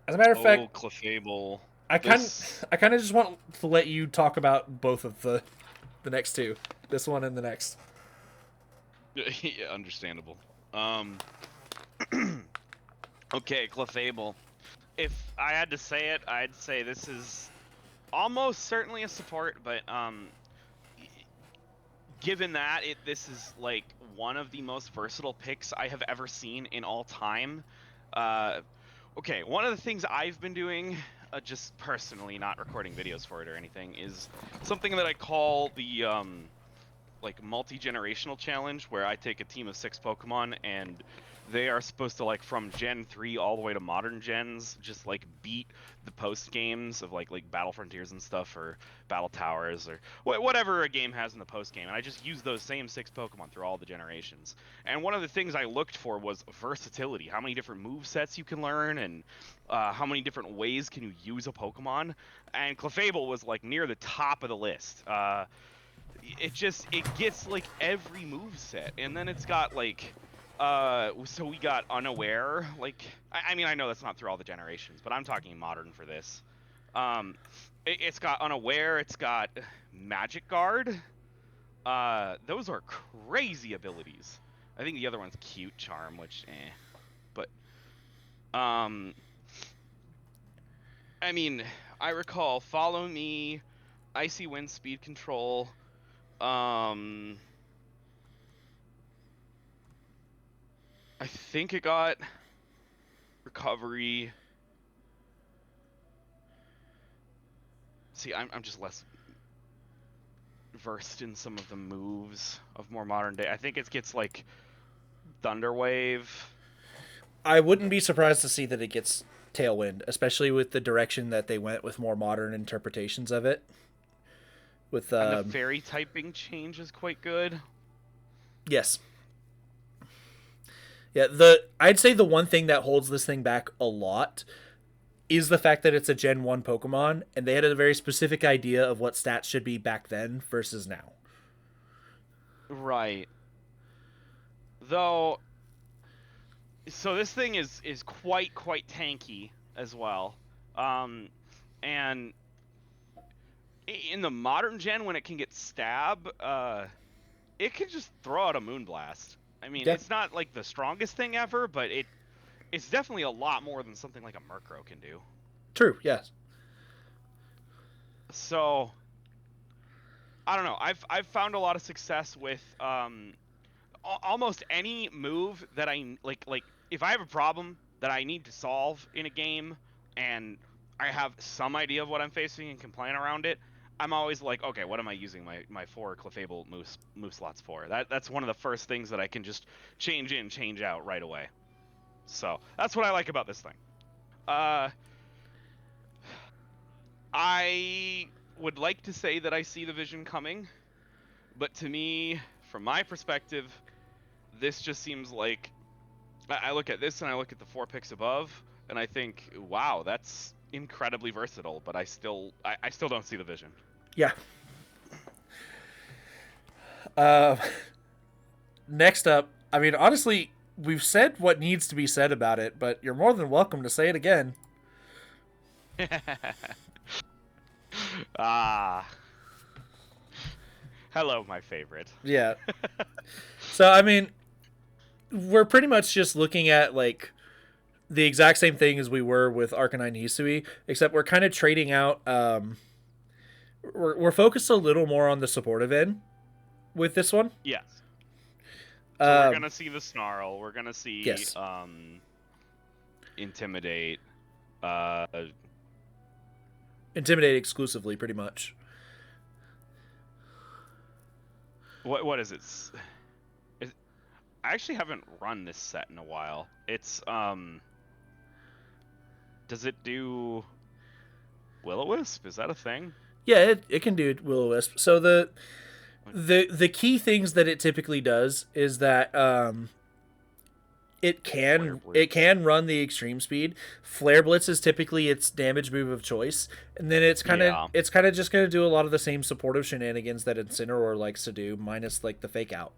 As a matter of fact, Clefable. I kind of just want to let you talk about both of the next two, this one and the next. Yeah, understandable. Okay, Clefable. If I had to say it, I'd say this is almost certainly a support, but given that this is like one of the most versatile picks I have ever seen in all time. Okay, one of the things I've been doing, just personally, not recording videos for it or anything, is something that I call the like multi-generational challenge, where I take a team of 6 Pokemon and they are supposed to, like, from Gen 3 all the way to modern gens, just like beat the post games of like Battle Frontiers and stuff, or Battle Towers, or whatever a game has in the post game. And I just use those same 6 Pokemon through all the generations. And one of the things I looked for was versatility. How many different move sets you can learn, and how many different ways can you use a Pokemon. And Clefable was like near the top of the list. It gets like every move set, and then it's got like so we got Unaware. Like, I mean, I know that's not through all the generations, but I'm talking modern for this. It's got Unaware, it's got Magic Guard. Those are crazy abilities. I think the other one's Cute Charm, which but I mean, I recall Follow Me, Icy Wind Speed Control, I think it got Recovery. See, I'm just less versed in some of the moves of more modern day. I think it gets like Thunder Wave. I wouldn't be surprised to see that it gets Tailwind, especially with the direction that they went with more modern interpretations of it. With and the fairy typing change is quite good. Yes. Yeah, I'd say the one thing that holds this thing back a lot is the fact that it's a Gen 1 Pokemon, and they had a very specific idea of what stats should be back then versus now. Right. Though, so this thing is quite tanky as well. And in the modern gen, when it can get Stab, it can just throw out a Moonblast. I mean, It's not like the strongest thing ever, but it's definitely a lot more than something like a Murkrow can do. True, yes. So, I don't know. I've found a lot of success with almost any move that I like if I have a problem that I need to solve in a game and I have some idea of what I'm facing and can plan around it, I'm always like, okay, what am I using my 4 Clefable move slots for? That's one of the first things that I can just change in, change out right away. So that's what I like about this thing. I would like to say that I see the vision coming, but to me, from my perspective, this just seems like I look at this and I look at the 4 picks above, and I think, wow, that's incredibly versatile. But I still don't see the vision. Yeah. Next up, I mean, honestly, we've said what needs to be said about it, but you're more than welcome to say it again. Hello, my favorite. Yeah. So, I mean, we're pretty much just looking at, like, the exact same thing as we were with Arcanine Hisui, except we're kind of trading out, we're focused a little more on the supportive end with this one. Yes. So we're gonna see the Snarl. We're gonna see yes. Intimidate. Intimidate exclusively, pretty much. What is it? I actually haven't run this set in a while. It's does it do Will-O-Wisp? Is that a thing? Yeah, it can do Will-O-Wisp. So the key things that it typically does is that it can run the extreme speed. Flare Blitz is typically its damage move of choice, and then it's kind of just going to do a lot of the same supportive shenanigans that Incineroar likes to do, minus like the fake out.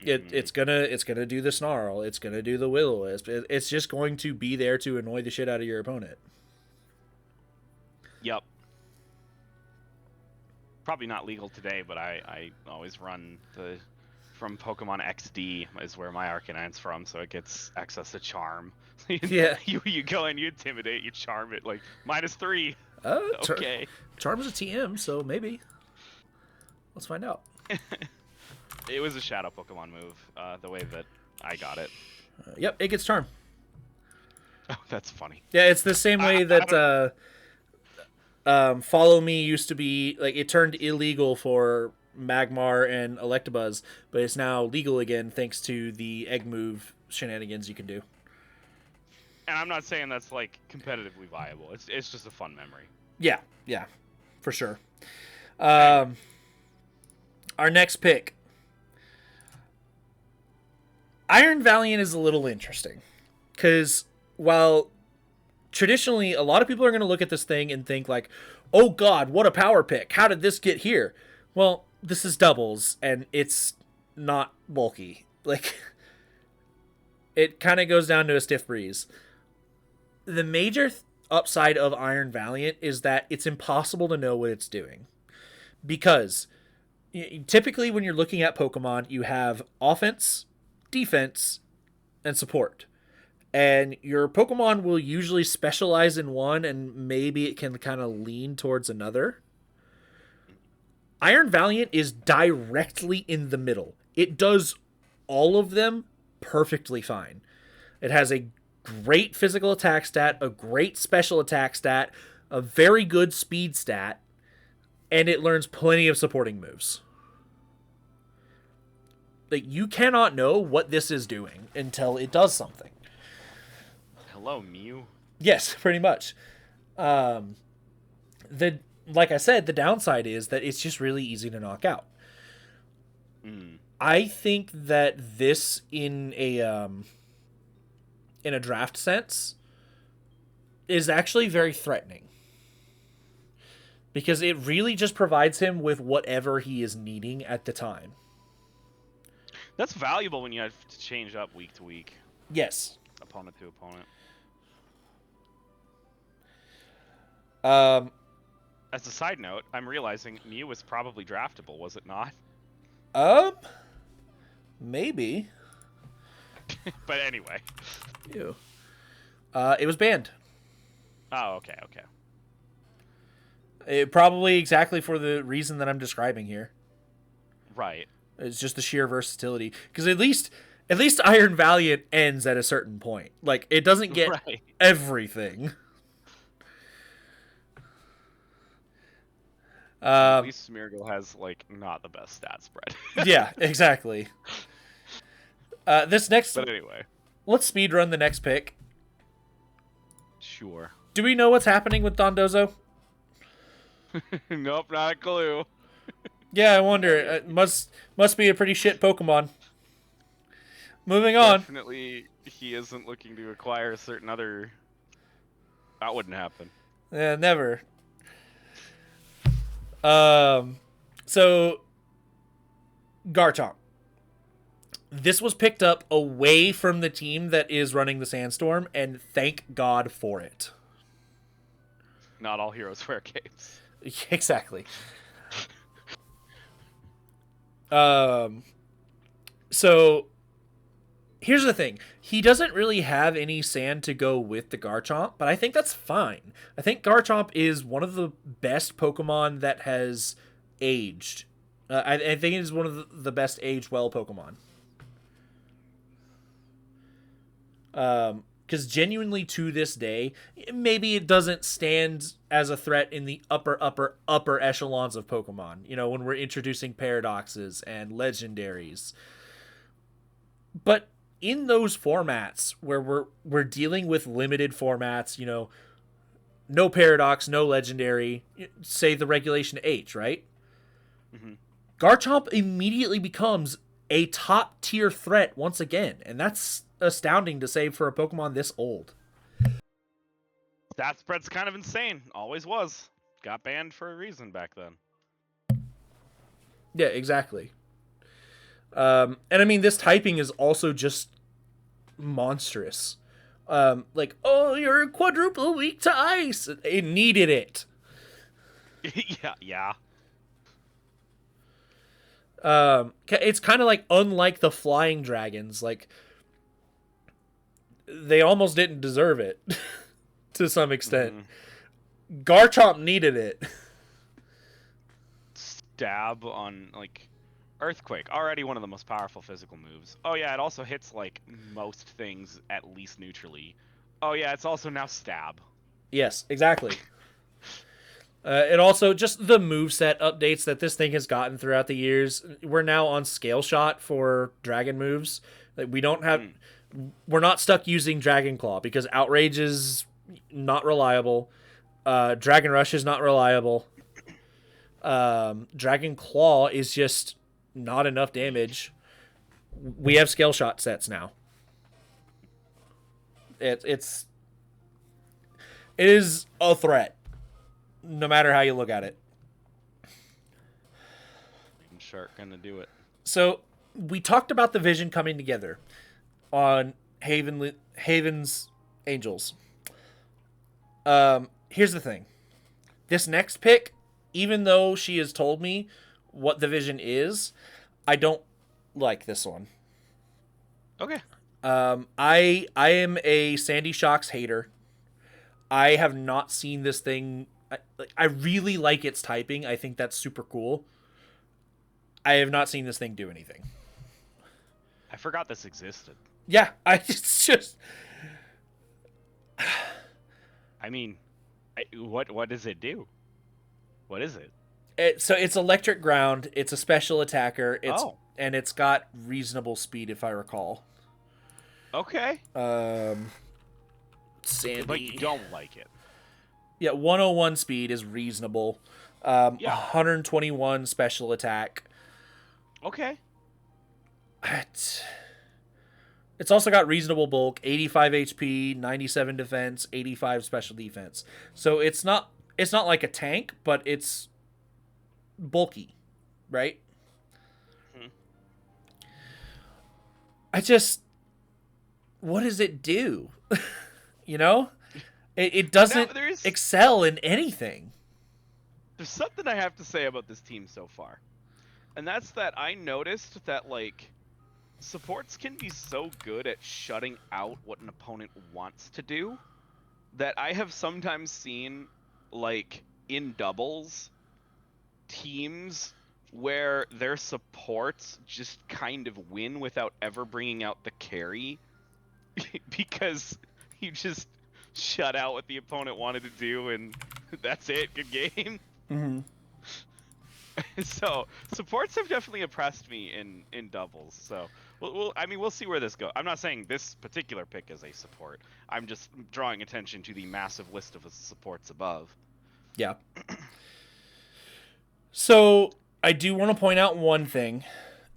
It's gonna do the Snarl. It's gonna do the Will-O-Wisp. It's just going to be there to annoy the shit out of your opponent. Yep. Probably not legal today, but I always run from Pokemon XD is where my Arcanine's from, so it gets access to Charm. Yeah. You go and you Intimidate, you Charm it like -3. Okay. Charm's a TM, so maybe. Let's find out. It was a Shadow Pokemon move, the way that I got it. Yep, it gets Charm. Oh, that's funny. Yeah, it's the same way that Follow Me used to be, like, it turned illegal for Magmar and Electabuzz, but it's now legal again thanks to the egg move shenanigans you can do. And I'm not saying that's, like, competitively viable. It's just a fun memory. Yeah, for sure. Our next pick. Iron Valiant is a little interesting, because while traditionally a lot of people are going to look at this thing and think like, oh god, what a power pick, how did this get here? Well, this is doubles and it's not bulky. Like, it kind of goes down to a stiff breeze. The major upside of Iron Valiant is that it's impossible to know what it's doing, because typically when you're looking at Pokemon, you have offense, defense, and support. And your Pokemon will usually specialize in one, and maybe it can kind of lean towards another. Iron Valiant is directly in the middle. It does all of them perfectly fine. It has a great physical attack stat, a great special attack stat, a very good speed stat, and it learns plenty of supporting moves. Like, you cannot know what this is doing until it does something. Hello, Mew. Yes, pretty much. Like I said, the downside is that it's just really easy to knock out. I think that this, in a draft sense, is actually very threatening, because it really just provides him with whatever he is needing at the time. That's valuable when you have to change up week to week. Yes. Opponent to opponent. As a side note, I'm realizing Mew was probably draftable, was it not? Maybe. But anyway. Ew. It was banned. Oh, okay. It probably exactly for the reason that I'm describing here. Right. It's just the sheer versatility. Because at least Iron Valiant ends at a certain point. Like, it doesn't get everything. At least Smeargle has, like, not the best stat spread. Yeah, exactly. But anyway. Let's speedrun the next pick. Sure. Do we know what's happening with Dondozo? Nope, not a clue. Yeah, I wonder. It must be a pretty shit Pokemon. Moving on. Definitely, he isn't looking to acquire a certain other. That wouldn't happen. Yeah, never. So Garchomp. This was picked up away from the team that is running the Sandstorm, and thank God for it. Not all heroes wear capes. Exactly. So here's the thing. He doesn't really have any sand to go with the Garchomp, but I think that's fine. I think Garchomp is one of the best Pokemon that has aged. I think it is one of the best aged well Pokemon. Because genuinely to this day, maybe it doesn't stand as a threat in the upper echelons of Pokemon. You know, when we're introducing paradoxes and legendaries. But in those formats where we're dealing with limited formats, you know, no paradox, no legendary, say the regulation H, right? Mm-hmm. Garchomp immediately becomes a top tier threat once again, and that's astounding to say for a Pokemon this old. Stat spread's kind of insane. Always was. Got banned for a reason back then. Yeah, exactly. And I mean, this typing is also just monstrous. Like, oh, you're quadruple weak to ice. It needed it. Yeah. It's kind of like unlike the flying dragons. Like, they almost didn't deserve it to some extent. Mm-hmm. Garchomp needed it. Stab on, like, Earthquake. Already one of the most powerful physical moves. Oh, yeah, it also hits, like, most things at least neutrally. Oh, yeah, it's also now Stab. Yes, exactly. It also, just the moveset updates that this thing has gotten throughout the years. We're now on Scale Shot for dragon moves. Like, we don't have... We're not stuck using Dragon Claw because Outrage is not reliable. Dragon Rush is not reliable. Dragon Claw is just not enough damage. We have Scale Shot sets now. It is a threat, no matter how you look at it. Shark gonna do it. So we talked about the vision coming together on Haven's Angels. Here's the thing. This next pick, even though she has told me what the vision is, I don't like this one. Okay. I am a Sandy Shocks hater. I have not seen this thing. I really like its typing. I think that's super cool. I have not seen this thing do anything. I forgot this existed. Yeah, it's just... I mean, what does it do? What is it? So it's electric ground. It's a special attacker. And it's got reasonable speed, if I recall. Okay. Sandy. But you don't like it. Yeah, 101 speed is reasonable. 121 special attack. Okay. It's also got reasonable bulk, 85 HP, 97 defense, 85 special defense. So it's not like a tank, but it's bulky, right? What does it do? You know? It doesn't excel in anything. There's something I have to say about this team so far. And that's that I noticed that, like, supports can be so good at shutting out what an opponent wants to do that I have sometimes seen, like, in doubles, teams where their supports just kind of win without ever bringing out the carry because you just shut out what the opponent wanted to do and that's it, good game. Mm-hmm. So supports have definitely impressed me in doubles. So we'll see where this goes. I'm not saying this particular pick is a support. I'm just drawing attention to the massive list of supports above. Yeah. So I do want to point out one thing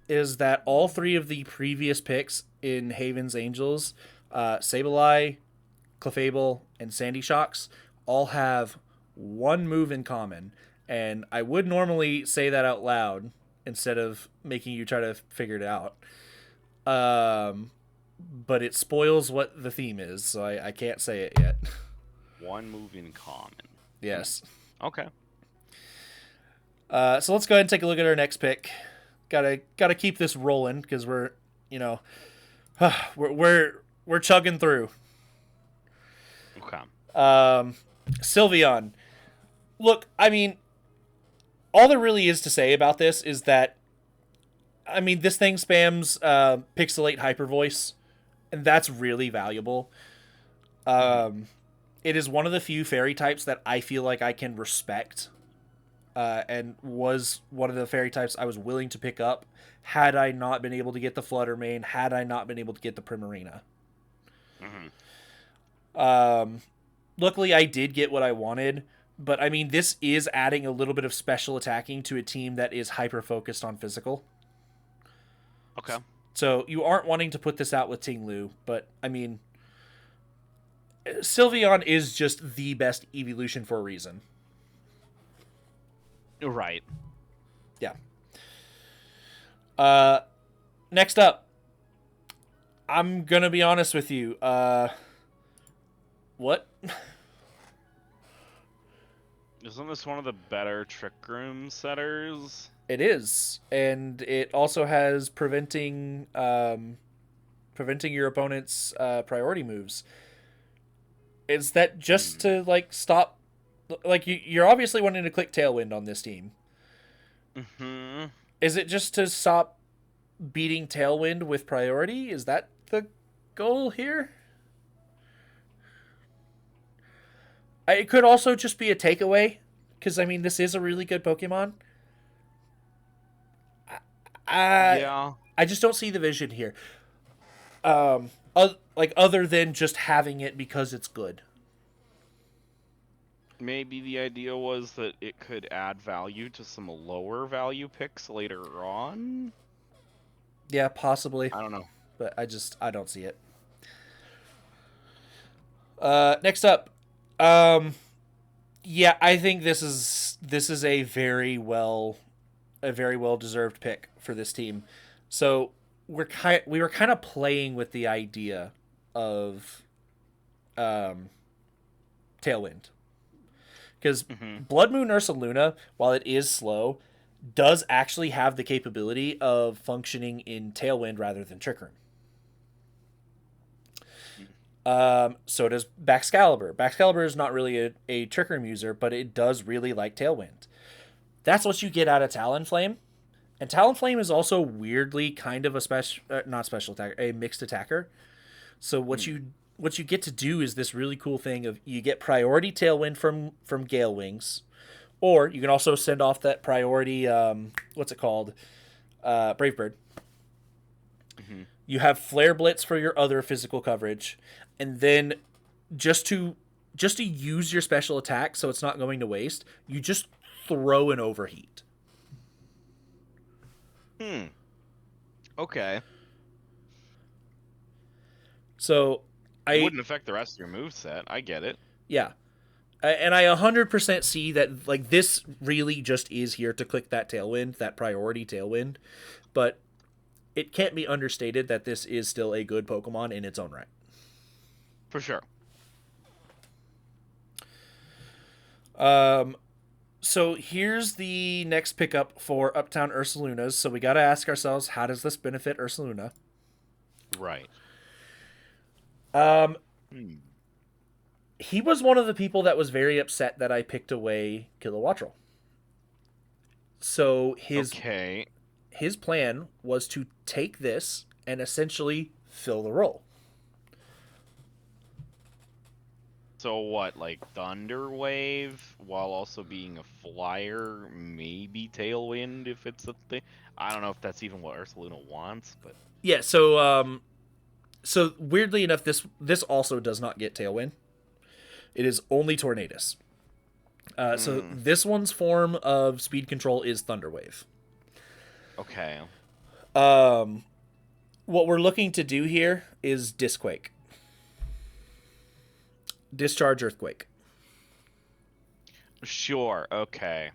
is that all three of the previous picks in Haven's Angels, Sableye, Clefable, and Sandy Shocks, all have one move in common. And I would normally say that out loud instead of making you try to figure it out. But it spoils what the theme is, so I can't say it yet. One move in common. Yes. Okay. So let's go ahead and take a look at our next pick. Gotta keep this rolling because we're, we're chugging through. Okay. Sylveon. Look, I mean, all there really is to say about this is that, I mean, this thing spams Pixelate Hyper Voice, and that's really valuable. It is one of the few fairy types that I feel like I can respect, and was one of the fairy types I was willing to pick up had I not been able to get the Flutter Mane, had I not been able to get the Primarina. Luckily, I did get what I wanted, but I mean, this is adding a little bit of special attacking to a team that is hyper-focused on physical. Okay. So you aren't wanting to put this out with Ting-Lu, but I mean, Sylveon is just the best evolution for a reason. Right. Yeah. Next up, I'm gonna be honest with you. What? Isn't this one of the better Trick Room setters? It is, and it also has preventing your opponent's priority moves. Is that just to like stop? Like you're obviously wanting to click Tailwind on this team. Mm-hmm. Is it just to stop beating Tailwind with priority? Is that the goal here? It could also just be a takeaway, because I mean this is a really good Pokemon. Yeah. I just don't see the vision here. Like other than just having it because it's good. Maybe the idea was that it could add value to some lower value picks later on? Yeah, possibly. I don't know. But I don't see it. Next up. Yeah, I think this is a very well deserved pick for this team. So we were kind of playing with the idea of Tailwind. Because Blood Moon Ursaluna, while it is slow, does actually have the capability of functioning in Tailwind rather than Trick Room. So does Baxcalibur. Baxcalibur is not really a Trick Room user, but it does really like Tailwind. That's what you get out of Talonflame. And Talonflame is also weirdly kind of a not special attacker, a mixed attacker. So what you get to do is this really cool thing of you get priority Tailwind from Gale Wings, or you can also send off that priority what's it called, Brave Bird. You have Flare Blitz for your other physical coverage, and then just to use your special attack so it's not going to waste, you just throw an Overheat. Okay. So It wouldn't affect the rest of your moveset. I get it. Yeah. And I 100% see that, like, this really just is here to click that Tailwind, that priority Tailwind. But it can't be understated that this is still a good Pokemon in its own right. For sure. So here's the next pickup for Uptown Ursalunas. So we got to ask ourselves, how does this benefit Ursaluna? Right. He was one of the people that was very upset that I picked away Kilowattrel. So his plan was to take this and essentially fill the role. So what, like Thunder Wave, while also being a flyer, maybe Tailwind if it's a thing? I don't know if that's even what Ursaluna wants, but... Yeah, so weirdly enough, this also does not get Tailwind. It is only Tornadus. So this one's form of speed control is Thunder Wave. Okay. What we're looking to do here is Disquake. Discharge Earthquake. Sure. Okay.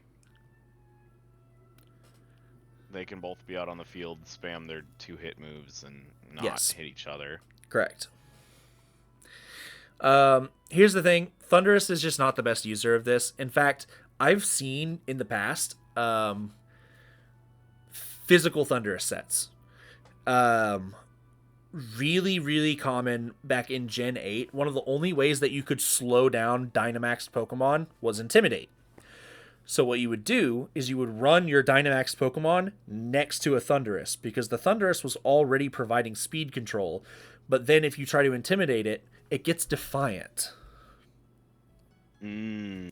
They can both be out on the field, spam their 2-hit moves, and not Yes. hit each other. Correct. Here's the thing. Thunderous is just not the best user of this. In fact, I've seen in the past physical Thunderous sets. Really, really common back in Gen 8. One of the only ways that you could slow down Dynamax Pokemon was Intimidate. So what you would do is you would run your Dynamax Pokemon next to a Thunderous, because the Thunderous was already providing speed control. But then if you try to intimidate it, it gets defiant. So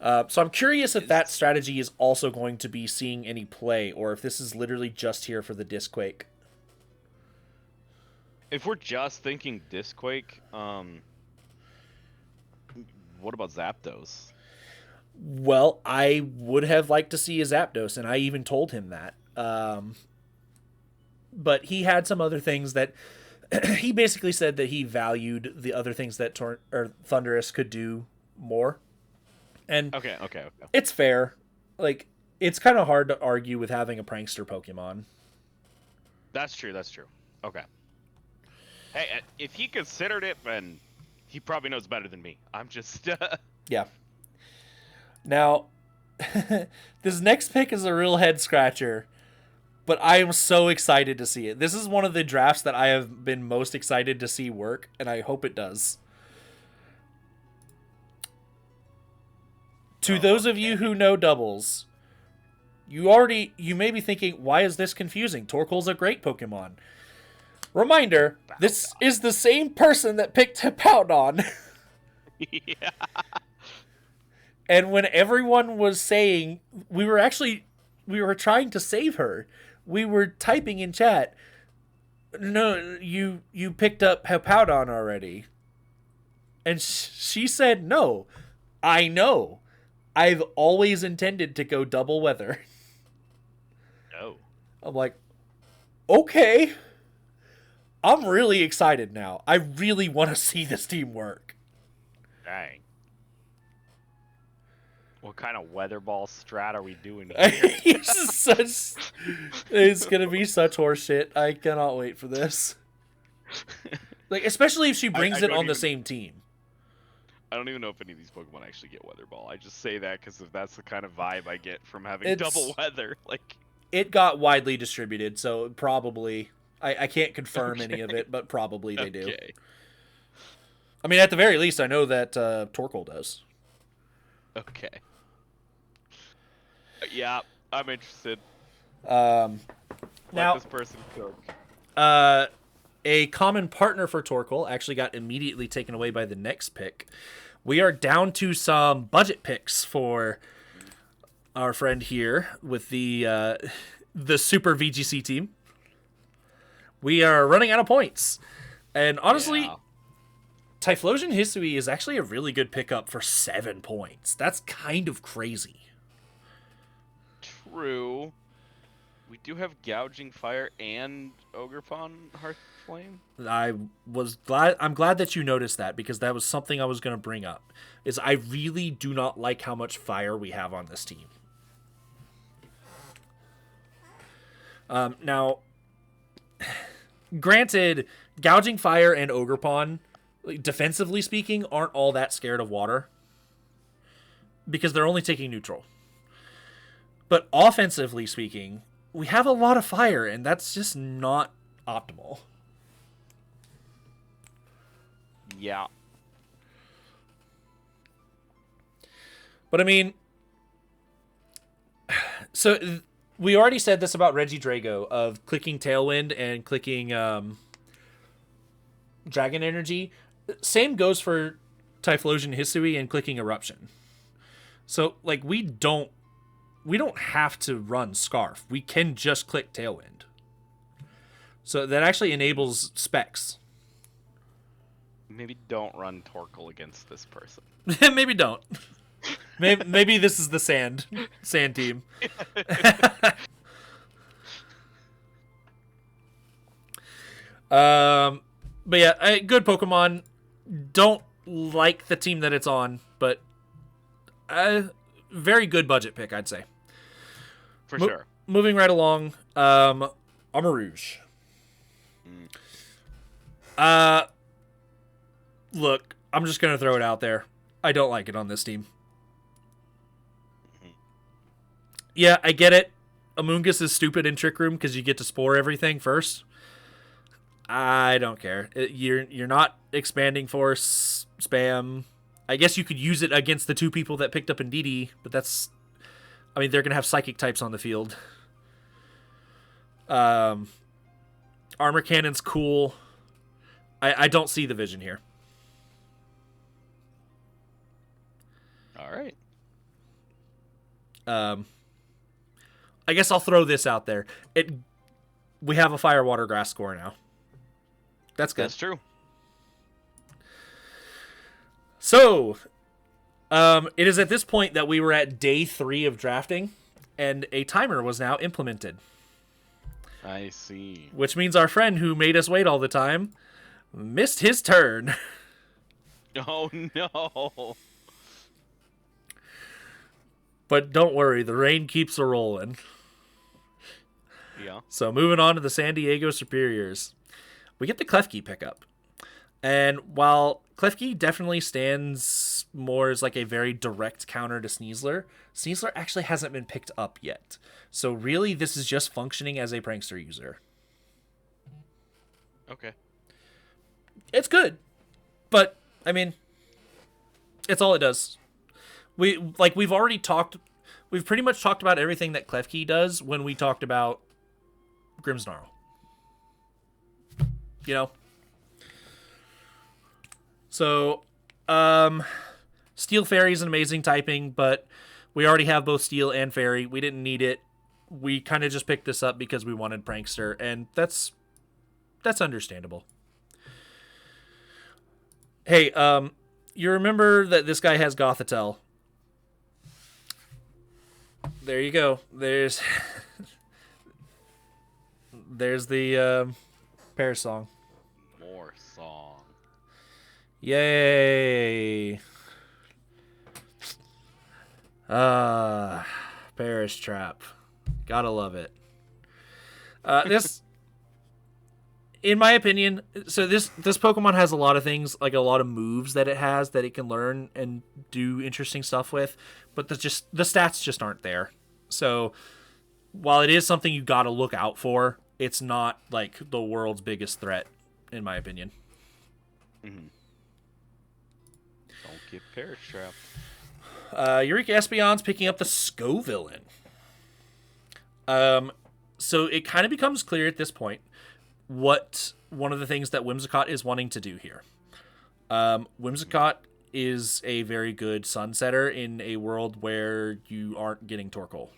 I'm curious if that strategy is also going to be seeing any play, or if this is literally just here for the Disquake. If we're just thinking Disquake, what about Zapdos? Well, I would have liked to see a Zapdos, and I even told him that. But he had some other things that he basically said that he valued the other things that Thunderous could do more. And Okay. it's fair. Like, it's kind of hard to argue with having a prankster Pokemon. That's true. Okay. Hey, if he considered it, then he probably knows better than me. I'm just... Yeah. Now, this next pick is a real head scratcher, but I am so excited to see it. This is one of the drafts that I have been most excited to see work, and I hope it does. To those of you who know doubles, you may be thinking, why is this confusing? Torkoal's a great Pokemon. Reminder, this is the same person that picked Hippowdon. Yeah. And when everyone was saying, we were trying to save her. We were typing in chat, no, you picked up Hippowdon already. And she said, no, I know. I've always intended to go double weather. No. I'm like, okay. I'm really excited now. I really want to see this team work. Dang. What kind of weather ball strat are we doing here? It's gonna be such horseshit. I cannot wait for this. Like, especially if she brings it on the same team. I don't even know if any of these Pokemon actually get weather ball. I just say that because that's the kind of vibe I get from having double weather. Like, it got widely distributed, so probably I can't confirm any of it, but probably they do. I mean, at the very least, I know that Torkoal does. Okay. Yeah, I'm interested. Now, this person cook. A common partner for Torkoal actually got immediately taken away by the next pick. We are down to some budget picks for our friend here with the Super VGC team. We are running out of points. And honestly, Typhlosion Hisui is actually a really good pickup for 7 points. That's kind of crazy. True. We do have Gouging Fire and Ogerpon Hearth Flame. I'm glad that you noticed that, because that was something I was going to bring up. Is I really do not like how much fire we have on this team. Now, granted, Gouging Fire and Ogerpon, defensively speaking, aren't all that scared of water, because they're only taking neutral. But offensively speaking, we have a lot of fire, and that's just not optimal. Yeah. But I mean, so we already said this about Regidrago of clicking Tailwind and clicking Dragon Energy. Same goes for Typhlosion Hisui and clicking Eruption. So, like, we don't have to run Scarf. We can just click Tailwind. So that actually enables specs. Maybe don't run Torkoal against this person. Maybe don't. Maybe this is the sand team. But yeah, good Pokemon. Don't like the team that it's on, but very good budget pick, I'd say. For sure. Moving right along, Armarouge. Look, I'm just gonna throw it out there. I don't like it on this team. Yeah, I get it. Amoonguss is stupid in Trick Room because you get to spore everything first. I don't care. You're not expanding force spam. I guess you could use it against the two people that picked up Indeedee, but that's... I mean, they're going to have psychic types on the field. Armor Cannon's cool. I don't see the vision here. All right. I guess I'll throw this out there. We have a Fire Water Grass score now. That's good. That's true. So, it is at this point that we were at day 3 of drafting, and a timer was now implemented. I see. Which means our friend who made us wait all the time missed his turn. Oh, no. But don't worry, the rain keeps a rolling. Yeah. So moving on to the San Diego Superiors. We get the Klefki pickup. And while Klefki definitely stands more as like a very direct counter to Sneasler, Sneasler actually hasn't been picked up yet. So really, this is just functioning as a prankster user. Okay. It's good. But, I mean, it's all it does. We've pretty much talked about everything that Klefki does when we talked about Grimmsnarl. You know? So, Steel Fairy is an amazing typing, but we already have both Steel and Fairy. We didn't need it. We kind of just picked this up because we wanted Prankster, and that's understandable. Hey, you remember that this guy has Gothitelle. There you go. There's the Paris song. More song. Yay. Paris Trap. Gotta love it. This, in my opinion, so this Pokemon has a lot of things, like a lot of moves that it has that it can learn and do interesting stuff with, but the stats just aren't there. So while it is something you gotta look out for, it's not like the world's biggest threat, in my opinion. Mm-hmm. Don't get Paris Trap. Eureka Espeon's picking up the Scovillain. So it kind of becomes clear at this point what one of the things that Whimsicott is wanting to do here. Whimsicott is a very good sunsetter in a world where you aren't getting Torkoal.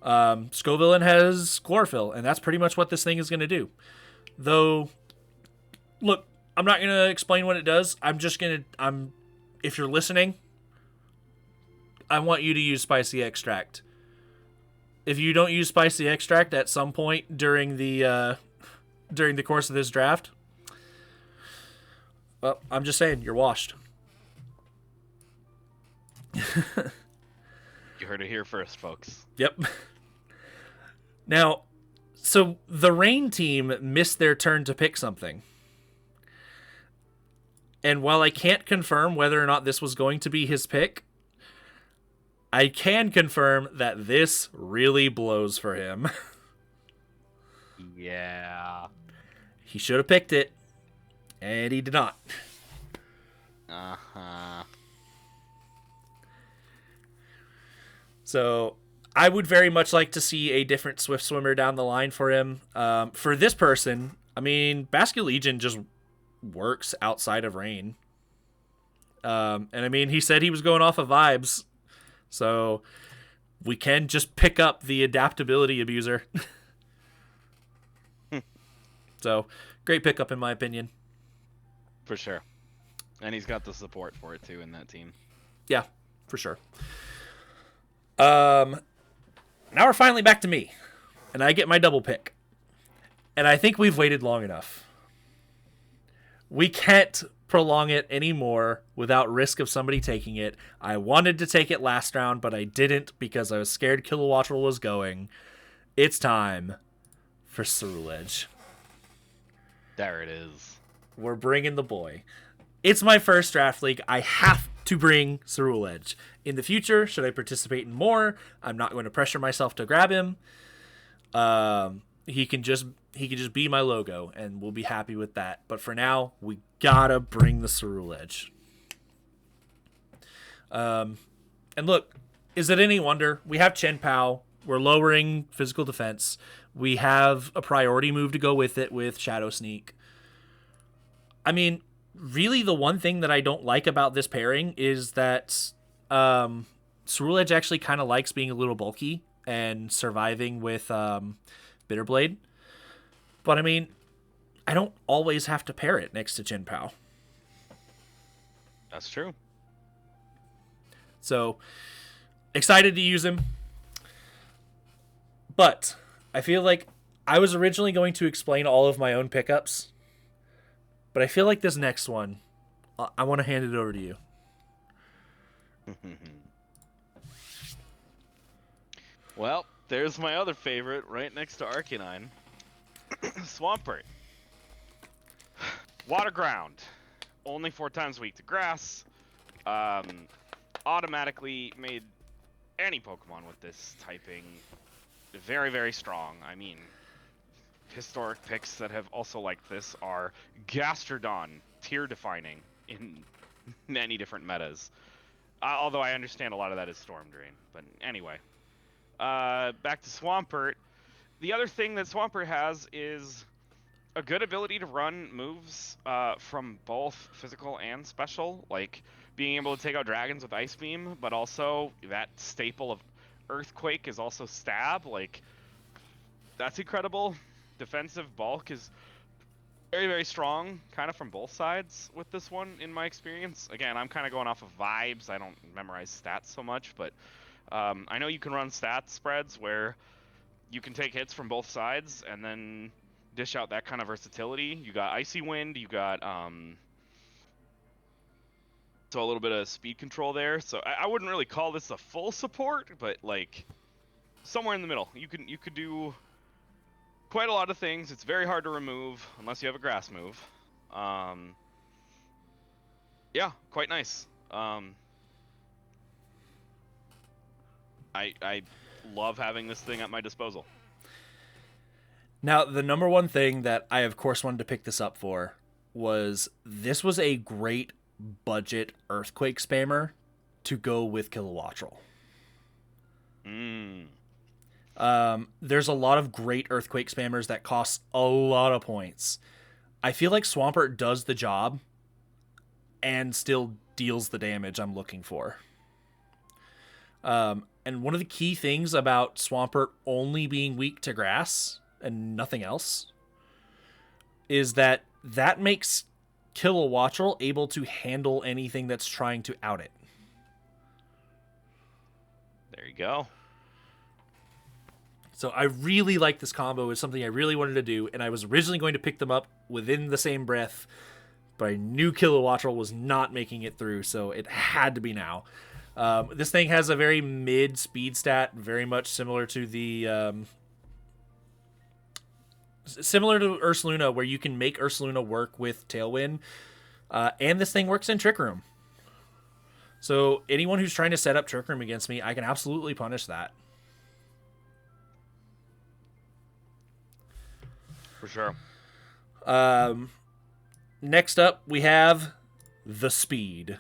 Scovillain has Chlorophyll, and that's pretty much what this thing is going to do. Though, look, I'm not going to explain what it does. If you're listening, I want you to use Spicy Extract. If you don't use Spicy Extract at some point during the course of this draft, well, I'm just saying, you're washed. You heard it here first, folks. Yep. Now, so the Rain team missed their turn to pick something. And while I can't confirm whether or not this was going to be his pick, I can confirm that this really blows for him. Yeah. He should have picked it, and he did not. Uh-huh. So I would very much like to see a different Swift Swimmer down the line for him. For this person, I mean, Basculegion just works outside of Rain. And I mean, he said he was going off of vibes. So we can just pick up the Adaptability Abuser. So great pickup in my opinion. For sure. And he's got the support for it too in that team. Yeah, for sure. Now we're finally back to me, and I get my double pick. And I think we've waited long enough. We can't prolong it anymore without risk of somebody taking it. I wanted to take it last round, but I didn't because I was scared Kilowattrel was going. It's time for Ceruledge. There it is. We're bringing the boy. It's my first draft league. I have to bring Ceruledge. In the future, should I participate in more, I'm not going to pressure myself to grab him. He can just be my logo, and we'll be happy with that. But for now, we gotta bring the Ceruledge. And look, is it any wonder? We have Chen Pao. We're lowering physical defense. We have a priority move to go with it with Shadow Sneak. I mean, really the one thing that I don't like about this pairing is that Ceruledge actually kind of likes being a little bulky and surviving with Bitterblade. But I mean, I don't always have to pair it next to Chen Pao. That's true. So, excited to use him. But I feel like I was originally going to explain all of my own pickups. But I feel like this next one, I want to hand it over to you. Well, there's my other favorite right next to Arcanine. Swampert. Water ground. Only 4 times weak to grass. Automatically made any Pokemon with this typing very, very strong. I mean, historic picks that have also liked this are Gastrodon, tier defining in many different metas. Although I understand a lot of that is Storm Drain. But anyway. Back to Swampert. The other thing that Swampert has is a good ability to run moves from both physical and special, like being able to take out dragons with Ice Beam, but also that staple of Earthquake is also Stab. Like, that's incredible. Defensive bulk is very, very strong, kind of from both sides with this one, in my experience. Again, I'm kind of going off of vibes. I don't memorize stats so much, but I know you can run stat spreads where you can take hits from both sides and then dish out that kind of versatility. You got Icy Wind, you got so a little bit of speed control there. So I wouldn't really call this a full support, but like somewhere in the middle. You could do quite a lot of things. It's very hard to remove unless you have a grass move. Yeah, quite nice. I love having this thing at my disposal. Now, the number one thing that I, of course, wanted to pick this up for was this was a great budget Earthquake spammer to go with Kilowattrel. There's a lot of great Earthquake spammers that cost a lot of points. I feel like Swampert does the job and still deals the damage I'm looking for. And one of the key things about Swampert only being weak to grass and nothing else is that makes Kilowattrel able to handle anything that's trying to out it. There you go. So I really like this combo. It's something I really wanted to do, and I was originally going to pick them up within the same breath, but I knew Kilowattrel was not making it through, so it had to be now. This thing has a very mid speed stat, very much similar to the similar to Ursaluna, where you can make Ursaluna work with Tailwind, and this thing works in Trick Room. So anyone who's trying to set up Trick Room against me, I can absolutely punish that. For sure. Next up, we have the Speed.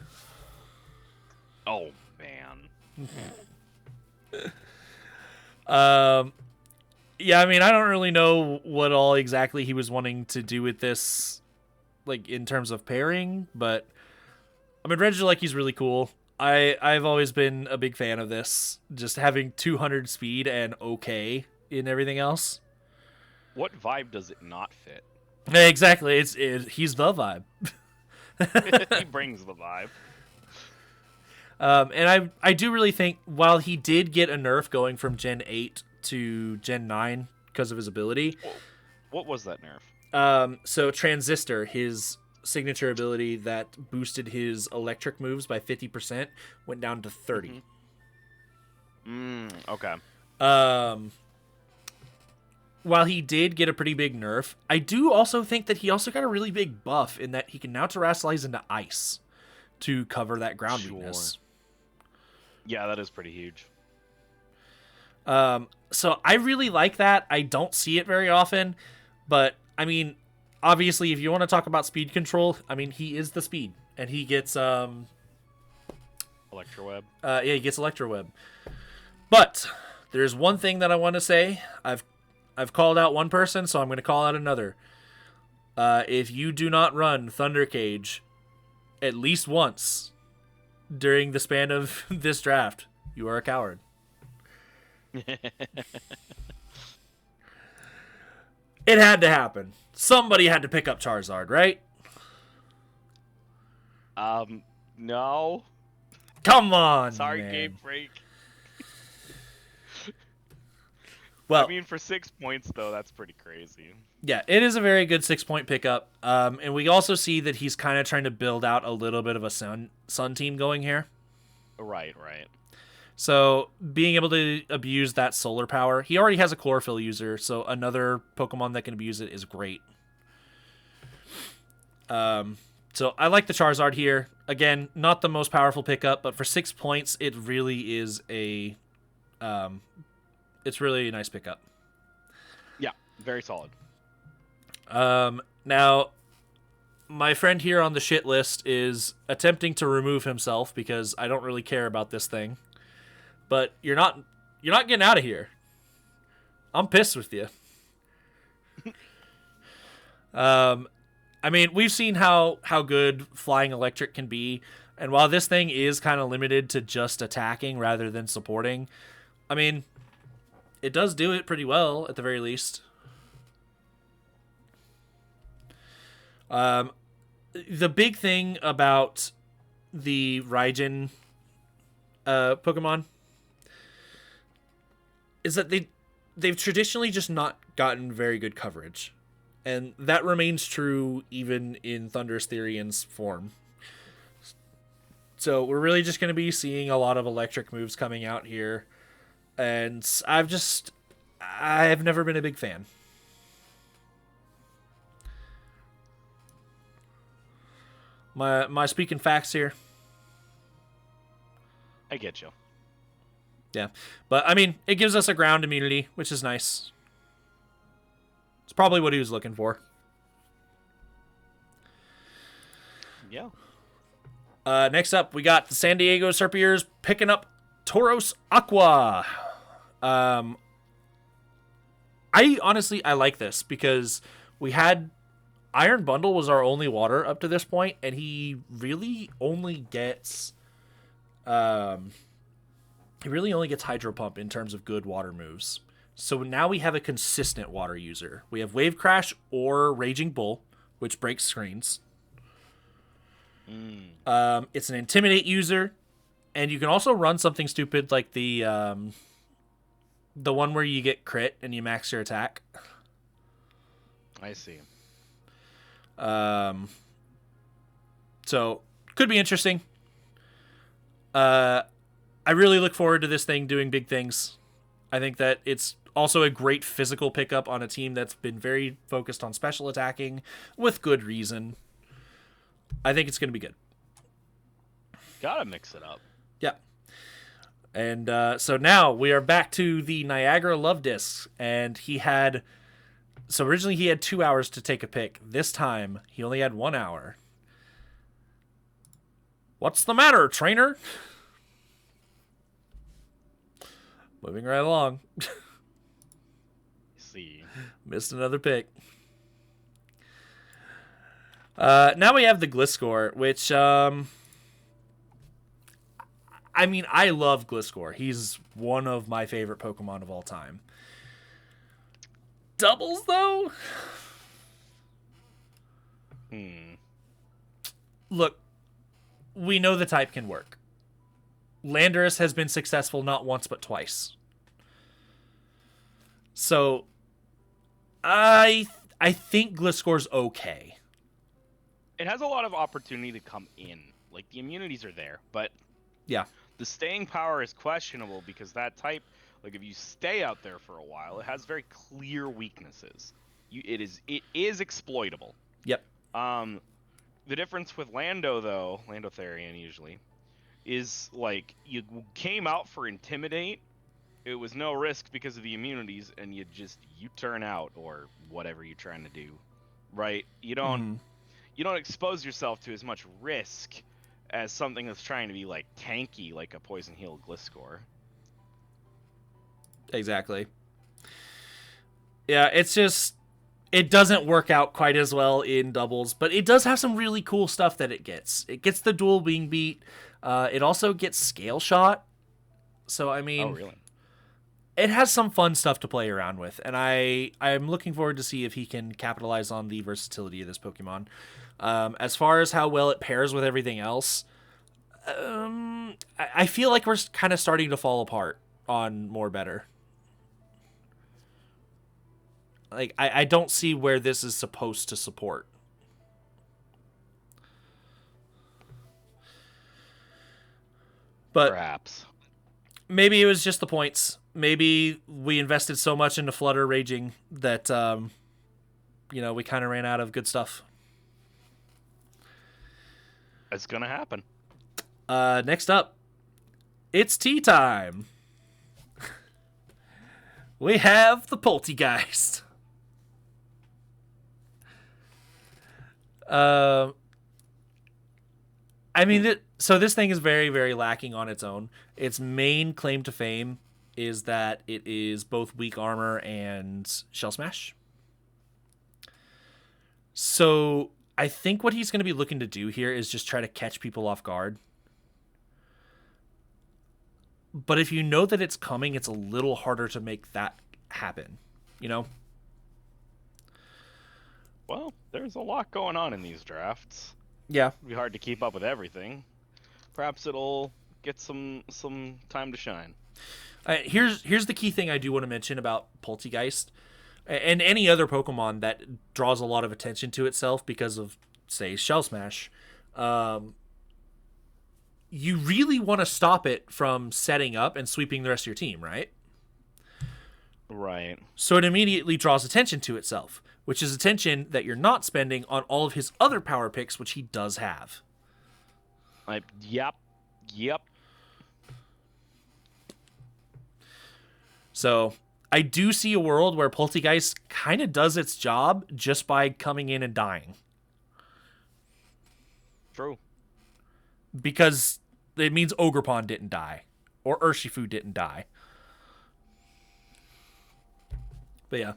Oh, man. Yeah, I mean, I don't really know what all exactly he was wanting to do with this, like, in terms of pairing, but I mean, Regieleki is really cool. I've always been a big fan of this, just having 200 speed and okay in everything else. What vibe does it not fit? Exactly, he's the vibe. He brings the vibe. And I do really think while he did get a nerf going from Gen 8 to Gen 9 because of his ability. What was that nerf? So Transistor, his signature ability that boosted his electric moves by 50%, went down to 30. Okay. While he did get a pretty big nerf, I do also think that he also got a really big buff in that he can now terastallize into ice to cover that ground weakness. Yeah, that is pretty huge. So I really like that. I don't see it very often, but I mean, obviously, if you want to talk about speed control, I mean, he is the speed, and he gets Electroweb. yeah, he gets Electroweb. But there's one thing that I want to say. I've called out one person, so I'm going to call out another. If you do not run Thunder Cage at least once during the span of this draft, you are a coward. It had to happen. Somebody had to pick up Charizard, right? No. Come on, Sorry, man. Game Freak. Well, I mean, for 6 points, though, that's pretty crazy. yeah, it is a very good 6-point pickup. And we also see that he's kind of trying to build out a little bit of a sun team going here. Right. So being able to abuse that solar power, he already has a chlorophyll user, so another Pokemon that can abuse it is great. So I like the Charizard here. Again, not the most powerful pickup, but for 6 points, it really is it's really a nice pickup. Yeah, very solid. Now, my friend here on the shit list is attempting to remove himself because I don't really care about this thing. But you're not getting out of here. I'm pissed with you. I mean, we've seen how good Flying Electric can be, and while this thing is kind of limited to just attacking rather than supporting, I mean, it does do it pretty well at the very least. The big thing about the Raijin Pokemon is that they've traditionally just not gotten very good coverage. And that remains true even in Thundurus Therian's form. So we're really just going to be seeing a lot of electric moves coming out here. And I've never been a big fan. My speaking facts here. I get you. Yeah. But, I mean, it gives us a ground immunity, which is nice. It's probably what he was looking for. Yeah. Next up, we got the San Diego Serpiers picking up Tauros Aqua. I like this because we had Iron Bundle was our only water up to this point, and he really only gets Hydro Pump in terms of good water moves. So now we have a consistent water user. We have Wave Crash or Raging Bull, which breaks screens. It's an Intimidate user, and you can also run something stupid like the one where you get crit and you max your attack. I see. So could be interesting. I really look forward to this thing doing big things. I think that it's also a great physical pickup on a team that's been very focused on special attacking with good reason. I think it's going to be good. Gotta mix it up. Yeah. And so now we are back to the Niagara Love Discs. And originally he had 2 hours to take a pick. This time he only had 1 hour. What's the matter, trainer? Moving right along. See. Missed another pick. Now we have the Gliscor, which, I mean, I love Gliscor. He's one of my favorite Pokemon of all time. Doubles, though? look, we know the type can work. Landorus has been successful not once but twice. So I think Gliscor's okay. It has a lot of opportunity to come in. Like, the immunities are there, but Yeah. the staying power is questionable because that type, like, if you stay out there for a while, it has very clear weaknesses. It is exploitable. Yep. The difference with Lando, though, Lando Therian usually, is like you came out for Intimidate. It was no risk because of the immunities, and you turn out or whatever you're trying to do, right? You don't expose yourself to as much risk as something that's trying to be like tanky, like a Poison Heal Gliscor. Exactly. Yeah, it's just it doesn't work out quite as well in doubles, but it does have some really cool stuff that it gets. It gets the dual wing beat. It also gets scale shot. So I mean, Oh, really? It has some fun stuff to play around with, and I'm looking forward to see if he can capitalize on the versatility of this Pokemon. As far as how well it pairs with everything else, I feel like we're kind of starting to fall apart on More Better. Like, I don't see where this is supposed to support. But Perhaps. maybe it was just the points. Maybe we invested so much into Flutter Raging that, we kind of ran out of good stuff. It's gonna happen. Next up, it's tea time. We have the Poltegeist. I mean, so this thing is very, very lacking on its own. Its main claim to fame is that it is both weak armor and Shell Smash. So I think what he's going to be looking to do here is just try to catch people off guard. But if you know that it's coming, it's a little harder to make that happen, you know? Well, there's a lot going on in these drafts. Yeah. It'll be hard to keep up with everything. Perhaps it'll get some time to shine. Here's the key thing I do want to mention about Poltegeist and any other Pokemon that draws a lot of attention to itself because of, say, Shell Smash. You really want to stop it from setting up and sweeping the rest of your team, right? Right. So it immediately draws attention to itself, which is attention that you're not spending on all of his other power picks, which he does have. Yep. So I do see a world where Poltegeist kind of does its job just by coming in and dying. True. Because it means Ogerpon didn't die. Or Urshifu didn't die. But yeah.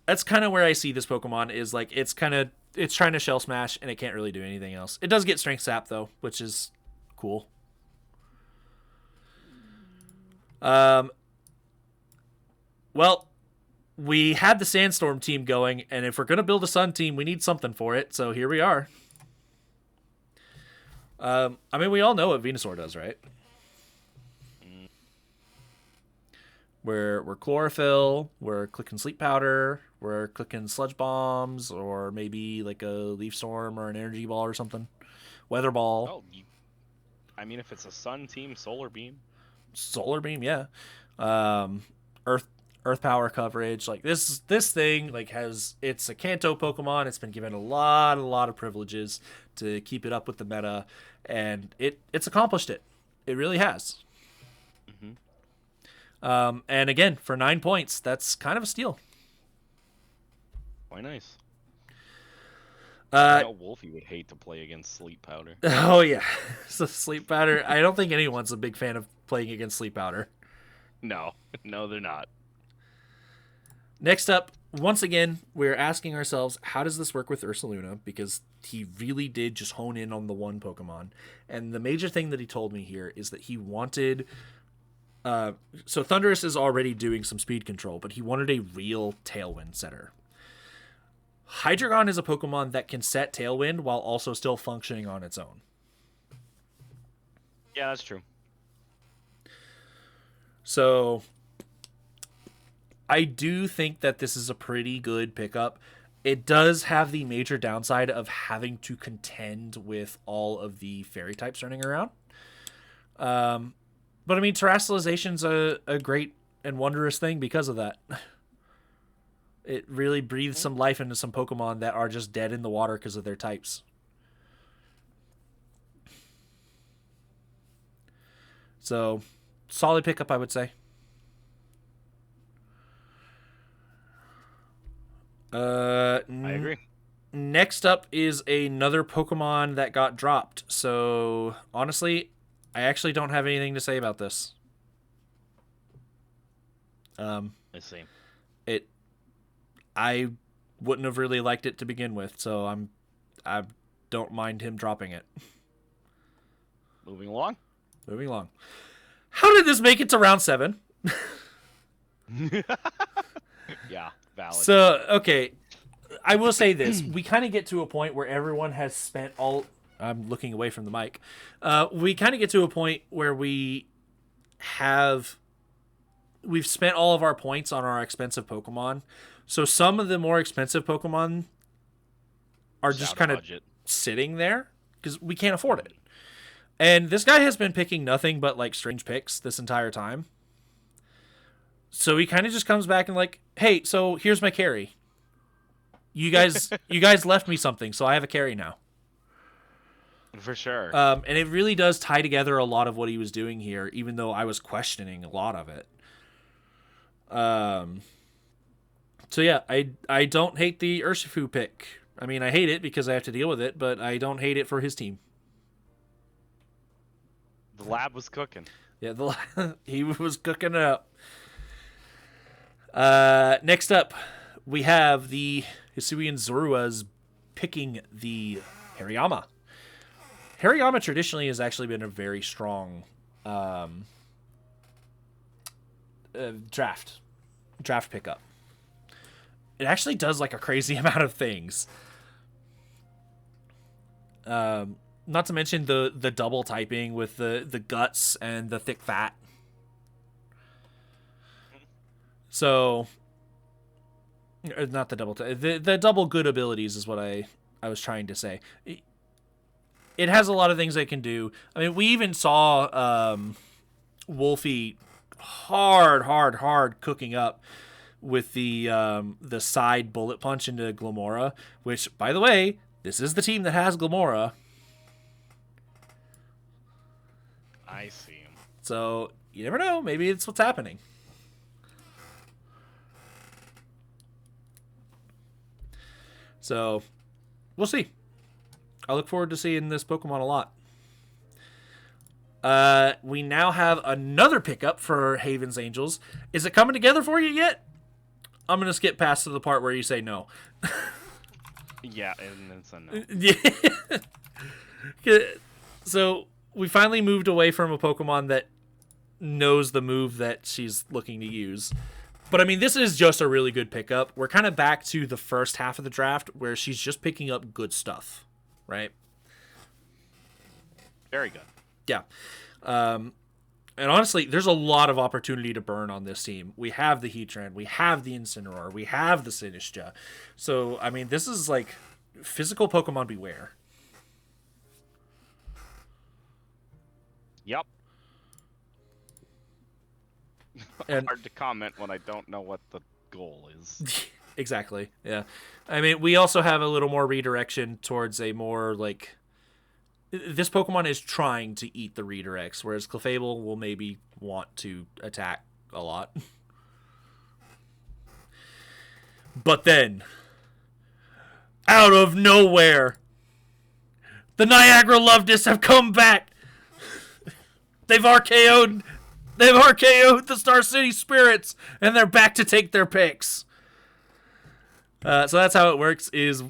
That's kind of where I see this Pokemon is like it's trying to Shell Smash and it can't really do anything else. It does get Strength Sap though, which is cool. Well, we had the Sandstorm team going, and if we're going to build a Sun team, we need something for it, so here we are. I mean, we all know what Venusaur does, right? We're Chlorophyll, we're clicking Sleep Powder, we're clicking Sludge Bombs, or maybe like a Leaf Storm or an Energy Ball or something. Weather Ball. Oh, I mean, if it's a Sun team, Solar Beam. Solar Beam, yeah. Earth Power coverage. Like this thing like it's a Kanto Pokemon. It's been given a lot of privileges to keep it up with the meta, and it's accomplished it. It really has. And again, for 9 points, that's kind of a steal. Quite nice. I know Wolfie would hate to play against Sleep Powder. Oh yeah, so Sleep Powder. I don't think anyone's a big fan of playing against Sleep Powder. No, they're not. Next up, once again, we're asking ourselves, how does this work with Ursaluna? Because he really did just hone in on the one Pokemon. And the major thing that he told me here is that he wanted... so Thundurus is already doing some speed control, but he wanted a real Tailwind setter. Hydreigon is a Pokemon that can set Tailwind while also still functioning on its own. Yeah, that's true. So I do think that this is a pretty good pickup. It does have the major downside of having to contend with all of the fairy types running around. But I mean, Terrasilization's a great and wondrous thing because of that. It really breathes some life into some Pokemon that are just dead in the water because of their types. So, solid pickup, I would say. I agree. Next up is another Pokemon that got dropped. So, honestly, I actually don't have anything to say about this. I see. I wouldn't have really liked it to begin with, so I don't mind him dropping it. Moving along. Moving along. How did this make it to round 7? Yeah, valid. So, okay, I will say this. We kind of get to a point where everyone has spent all... I'm looking away from the mic. We kind of get to a point where we've spent all of our points on our expensive Pokemon. So some of the more expensive Pokemon are just kind of sitting there because we can't afford it. And this guy has been picking nothing but like strange picks this entire time. So he kind of just comes back and like, hey, so here's my carry. You guys left me something, so I have a carry now. For sure. And it really does tie together a lot of what he was doing here, even though I was questioning a lot of it. So yeah, I don't hate the Urshifu pick. I mean, I hate it because I have to deal with it, but I don't hate it for his team. The lab was cooking. Yeah, he was cooking it up. Next up, we have the Hisuian Zoruas picking the Hariyama. Hariyama traditionally has actually been a very strong draft pickup. It actually does like a crazy amount of things. Not to mention the double typing with the guts and the thick fat. So, not the double the double good abilities is what I was trying to say. It has a lot of things they can do. I mean, we even saw Wolfie hard cooking up with the side bullet punch into Glamora, which, by the way, this is the team that has Glamora. I see him. So, you never know. Maybe it's what's happening. So, we'll see. I look forward to seeing this Pokemon a lot. We now have another pickup for Haven's Angels. Is it coming together for you yet? I'm going to skip past to the part where you say no. Yeah, and it's a no. Yeah. So, we finally moved away from a Pokemon that knows the move that she's looking to use. But, I mean, this is just a really good pickup. We're kind of back to the first half of the draft where she's just picking up good stuff, right? Very good. Yeah. And honestly, there's a lot of opportunity to burn on this team. We have the Heatran, we have the Incineroar, we have the Sinistcha. So, I mean, this is like physical Pokemon beware. Yep. And hard to comment when I don't know what the goal is. exactly. Yeah. I mean, we also have a little more redirection towards a more like this Pokemon is trying to eat the redirects, whereas Clefable will maybe want to attack a lot. But then, out of nowhere, the Niagara Loveness have come back. They've RKO'd the Star City Spirits, and they're back to take their picks. So that's how it works, is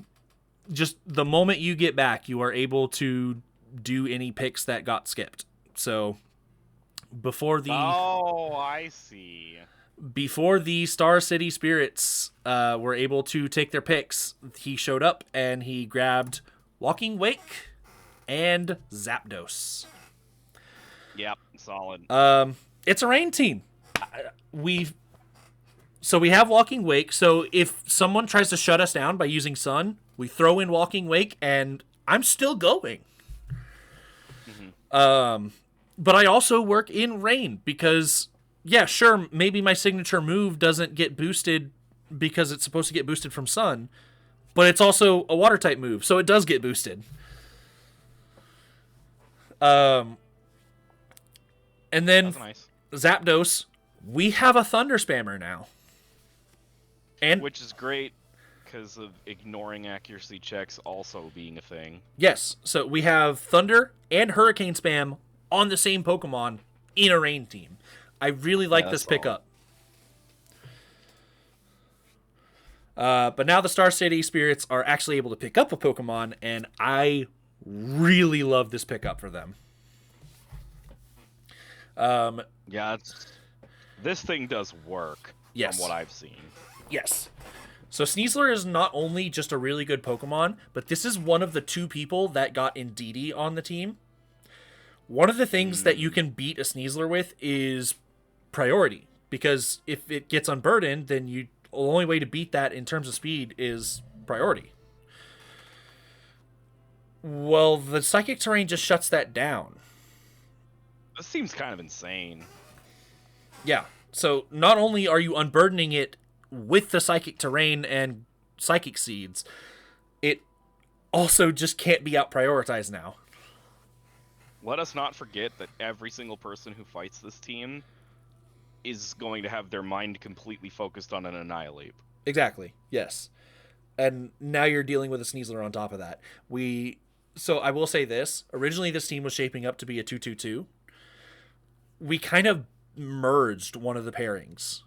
just the moment you get back, you are able to do any picks that got skipped. So before the Oh, I see. before the Star City Spirits were able to take their picks, he showed up and he grabbed Walking Wake and Zapdos. Yep, solid. It's a rain team. We have Walking Wake. So if someone tries to shut us down by using Sun, we throw in Walking Wake, and I'm still going. But I also work in rain because, yeah, sure, maybe my signature move doesn't get boosted because it's supposed to get boosted from Sun, but it's also a water type move, so it does get boosted. And then That's nice. Zapdos, we have a Thunder Spammer now. And Which is great because of ignoring accuracy checks also being a thing. yes, so we have Thunder and Hurricane Spam on the same Pokemon in a rain team. I really like this that's pickup. But now the Star City Spirits are actually able to pick up a Pokemon, and I really love this pickup for them. Yeah, this thing does work Yes. from what I've seen. Yes. So Sneasler is not only just a really good Pokemon, but this is one of the 2 people that got Indeedee on the team. One of the things that you can beat a Sneasler with is priority, because if it gets unburdened, then the only way to beat that in terms of speed is priority. Well, the Psychic Terrain just shuts that down. This seems kind of insane. Yeah. So not only are you unburdening it with the Psychic Terrain and Psychic Seeds, it also just can't be out prioritized now. Let us not forget that every single person who fights this team is going to have their mind completely focused on an Annihilate. Exactly. Yes. And now you're dealing with a Sneasler on top of that. So I will say this. Originally, this team was shaping up to be a 2-2-2. We kind of merged one of the pairings,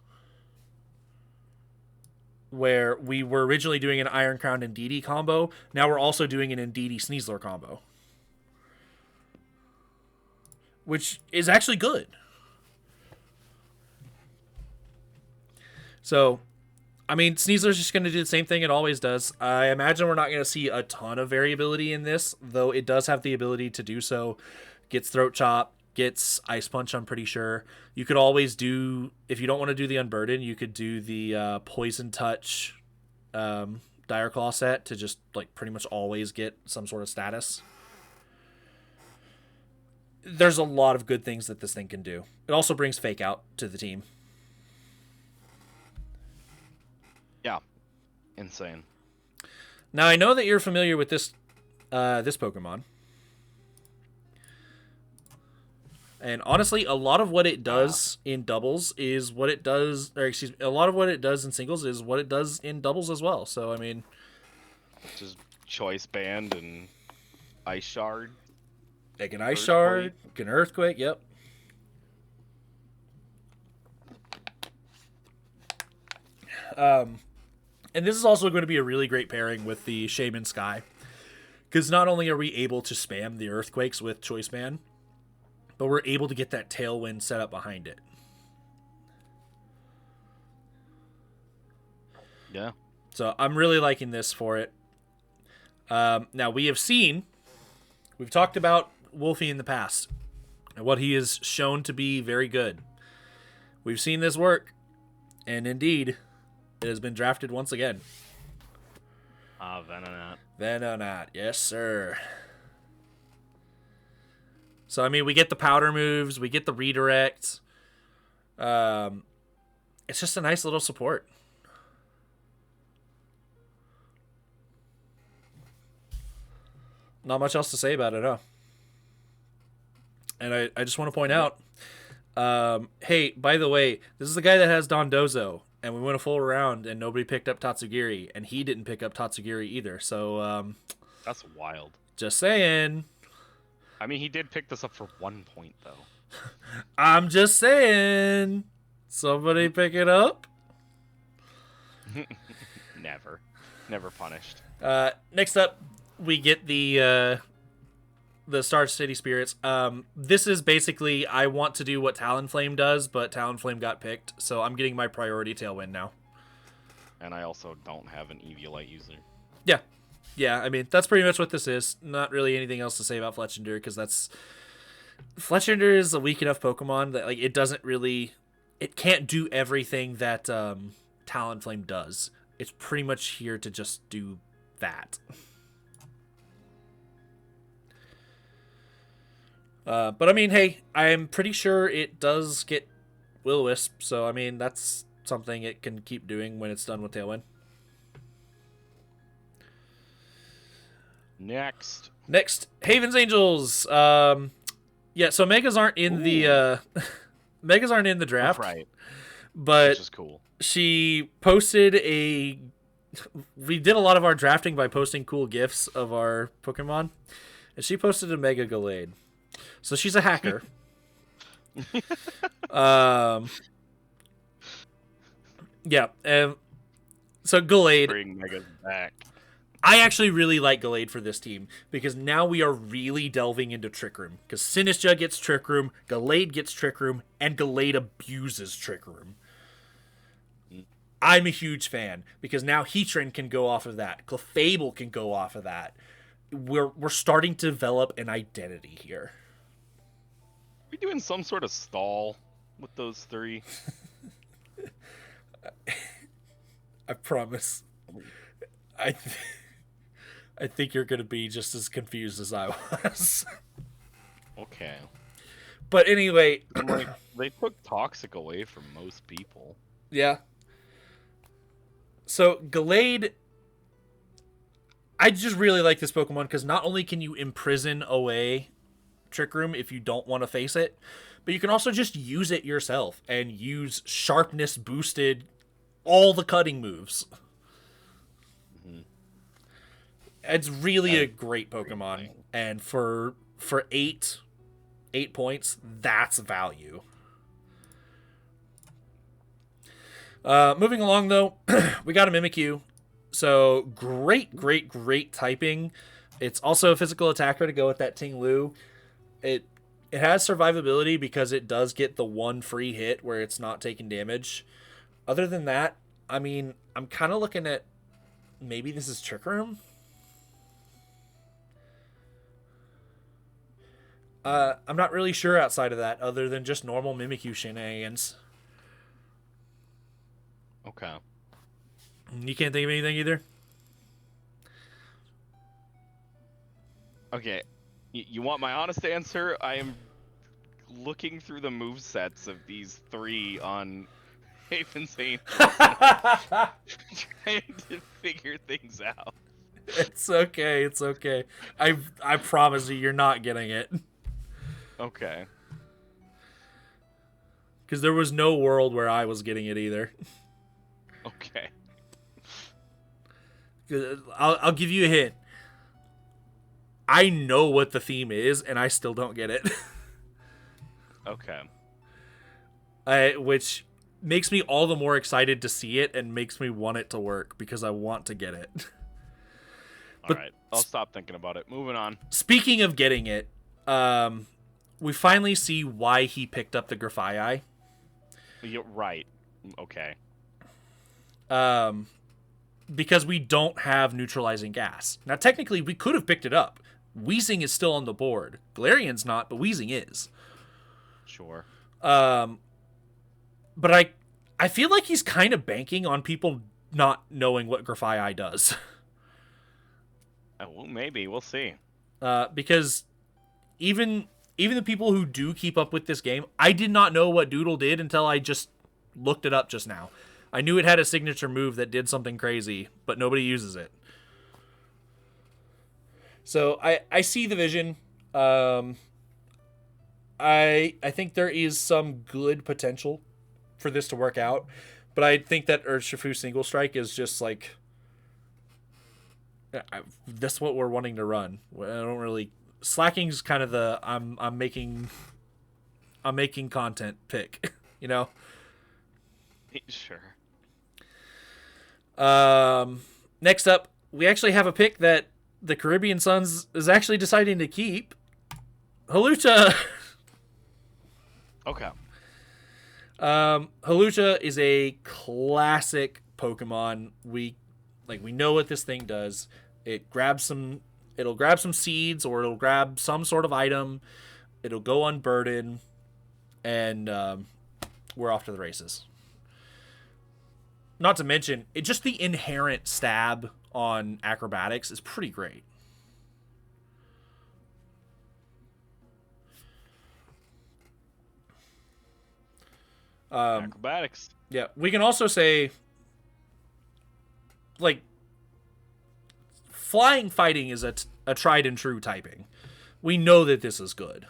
where we were originally doing an Iron Crown Indeedee combo. Now we're also doing an Indeedee Sneasler combo, which is actually good. So, I mean, Sneasler's just going to do the same thing it always does. I imagine we're not going to see a ton of variability in this, though it does have the ability to do so. Gets Throat Chop, gets Ice Punch, I'm pretty sure. You could always do, if you don't want to do the Unburden, you could do the Poison Touch Dire Claw set to just, like, pretty much always get some sort of status. There's a lot of good things that this thing can do. It also brings Fake Out to the team. Yeah. Insane. Now, I know that you're familiar with this Pokemon. And honestly, a lot of what it does in doubles is what it does, or excuse me, a lot of what it does in singles is what it does in doubles as well. So, I mean, Just Choice Band and Ice Shard. like an Ice Shard, an Earthquake, yep. And this is also going to be a really great pairing with the Shaman Sky. Because not only are we able to spam the Earthquakes with Choice Band, but we're able to get that Tailwind set up behind it. Yeah. So I'm really liking this for it. Now, we've talked about Wolfie in the past, and what he has shown to be very good. We've seen this work, and indeed, it has been drafted once again. Venonat. Venonat, yes, sir. So, I mean, we get the powder moves, we get the redirect. It's just a nice little support. Not much else to say about it, huh? And I just want to point out, hey, by the way, this is the guy that has Dondozo, and we went a full round, and nobody picked up Tatsugiri, and he didn't pick up Tatsugiri either. So, That's wild. just saying. I mean, he did pick this up for 1 point, though. I'm just saying. Somebody pick it up. Never. Never punished. Next up, we get the the Star City Spirits. This is basically I want to do what Talonflame does, but Talonflame got picked, so I'm getting my priority Tailwind now. And I also don't have an Eviolite user. Yeah. Yeah, I mean, that's pretty much what this is. Not really anything else to say about Fletchinder, because Fletchinder is a weak enough Pokemon that, like, it doesn't really... It can't do everything that Talonflame does. It's pretty much here to just do that. But, I mean, hey, I'm pretty sure it does get Will-O-Wisp, so, I mean, that's something it can keep doing when it's done with Tailwind. Next, Haven's Angels. Yeah, so Megas aren't in the Megas aren't in the draft, right? But which is cool. She posted a. We did a lot of our drafting by posting cool gifs of our Pokemon, and she posted a Mega Gallade. So she's a hacker. Yeah, so Gallade. Bring Megas back. I actually really like Gallade for this team because now we are really delving into Trick Room. Because Sinistcha gets Trick Room, Gallade gets Trick Room, and Gallade abuses Trick Room. I'm a huge fan because now Heatran can go off of that. Clefable can go off of that. We're starting to develop an identity here. We doing some sort of stall with those three? I promise. I think you're going to be just as confused as I was. Okay. But anyway... Like, they took Toxic away from most people. Yeah. So, Gallade... I just really like this Pokemon because not only can you imprison away Trick Room if you don't want to face it, but you can also just use it yourself and use Sharpness boosted all the cutting moves. It's really a great Pokemon, and for 8 points, that's value. Moving along, though, we got a Mimikyu. So, great typing. It's also a physical attacker to go with that Ting-Lu. It has survivability because it does get the one free hit where it's not taking damage. Other than that, I mean, I'm kind of looking at maybe this is Trick Room. I'm not really sure outside of that, other than just normal Mimikyu shenanigans. Okay. You can't think of anything either? Okay. You want my honest answer? I am looking through the movesets of these three on Haven's Angels. Trying to figure things out. It's okay. It's okay. I promise you're not getting it. Okay. Because there was no world where I was getting it either. Okay. I'll give you a hint. I know what the theme is, and I still don't get it. Okay. Which makes me all the more excited to see it and makes me want it to work because I want to get it. All right. I'll stop thinking about it. Moving on. Speaking of getting it, we finally see why he picked up the Grafaiai. You're right. Okay. Because we don't have neutralizing gas. Now, technically, we could have picked it up. Weezing is still on the board. Galarian's not, but Weezing is. Sure. But I feel like he's kind of banking on people not knowing what Grafaiai does. Well, maybe. We'll see. Because even the people who do keep up with this game, I did not know what Doodle did until I just looked it up just now. I knew it had a signature move that did something crazy, but nobody uses it. So I see the vision. I think there is some good potential for this to work out, but I think that Urshifu Single Strike is just like that's what we're wanting to run. I don't really Slacking's kind of the I'm making content pick, you know. Sure. Next up, we actually have a pick that the Caribbean Suns is actually deciding to keep. Halucha. Okay. Halucha is a classic Pokemon. We know what this thing does. It'll grab some seeds, or it'll grab some sort of item. It'll go unburdened, and we're off to the races. Not to mention, just the inherent stab on acrobatics is pretty great. Acrobatics. Yeah, we can also say, like, flying fighting is a tried and true typing. We know that this is good.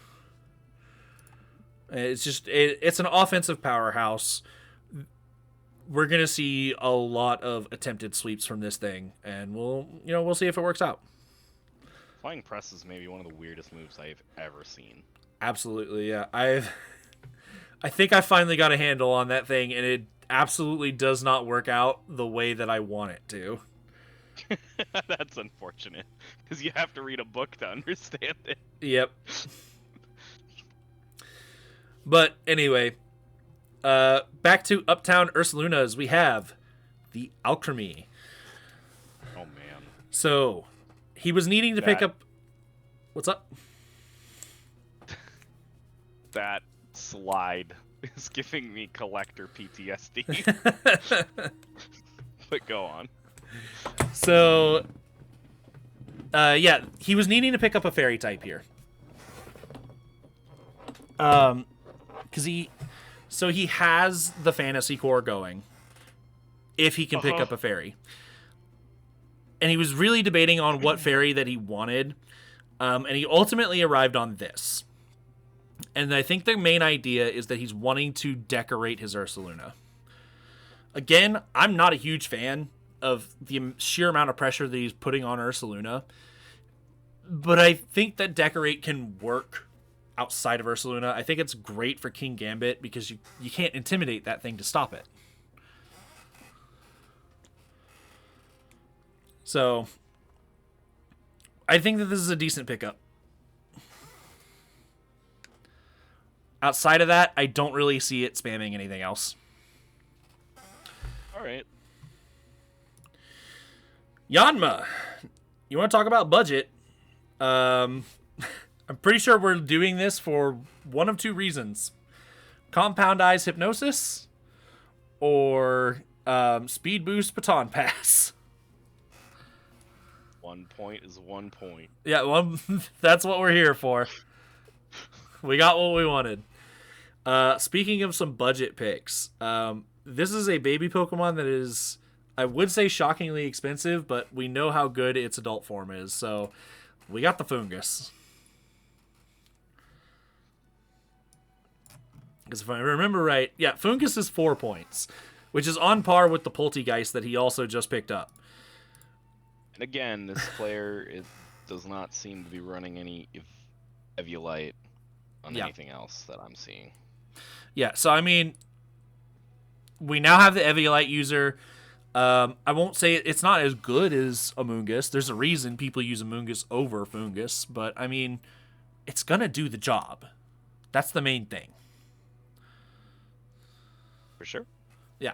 It's just it's an offensive powerhouse. We're gonna see a lot of attempted sweeps from this thing, and we'll see if it works out. Flying press is maybe one of the weirdest moves I've ever seen. Absolutely, yeah. I think I finally got a handle on that thing, and it absolutely does not work out the way that I want it to. That's unfortunate, because you have to read a book to understand it. Yep. But anyway, back to Uptown Ursalunas, we have the Alchemy. Oh, man. So, he was needing to pick up... What's up? That slide is giving me collector PTSD. But go on. So, yeah, he was needing to pick up a fairy type here. Because he has the fantasy core going, if he can pick up a fairy. And he was really debating on what fairy that he wanted, and he ultimately arrived on this. And I think the main idea is that he's wanting to decorate his Ursaluna. Again, I'm not a huge fan of the sheer amount of pressure that he's putting on Ursaluna, but I think that decorate can work outside of Ursaluna. I think it's great for King Gambit because you can't intimidate that thing to stop it. So, I think that this is a decent pickup. Outside of that, I don't really see it spamming anything else. All right. Yanma, you want to talk about budget? I'm pretty sure we're doing this for one of two reasons. Compound Eyes Hypnosis or Speed Boost Baton Pass. 1 point is 1 point. Yeah, well, that's what we're here for. We got what we wanted. Speaking of some budget picks, this is a baby Pokemon that is, I would say, shockingly expensive, but we know how good its adult form is, so we got the Fungus. Because if I remember right, yeah, Fungus is 4 points, which is on par with the Poltegeist that he also just picked up. And again, this player does not seem to be running any Eviolite on anything else that I'm seeing. Yeah, so I mean, we now have the Eviolite user. I won't say it's not as good as Amoonguss. There's a reason people use Amoonguss over Fungus, but I mean, it's gonna do the job. That's the main thing. For sure. Yeah.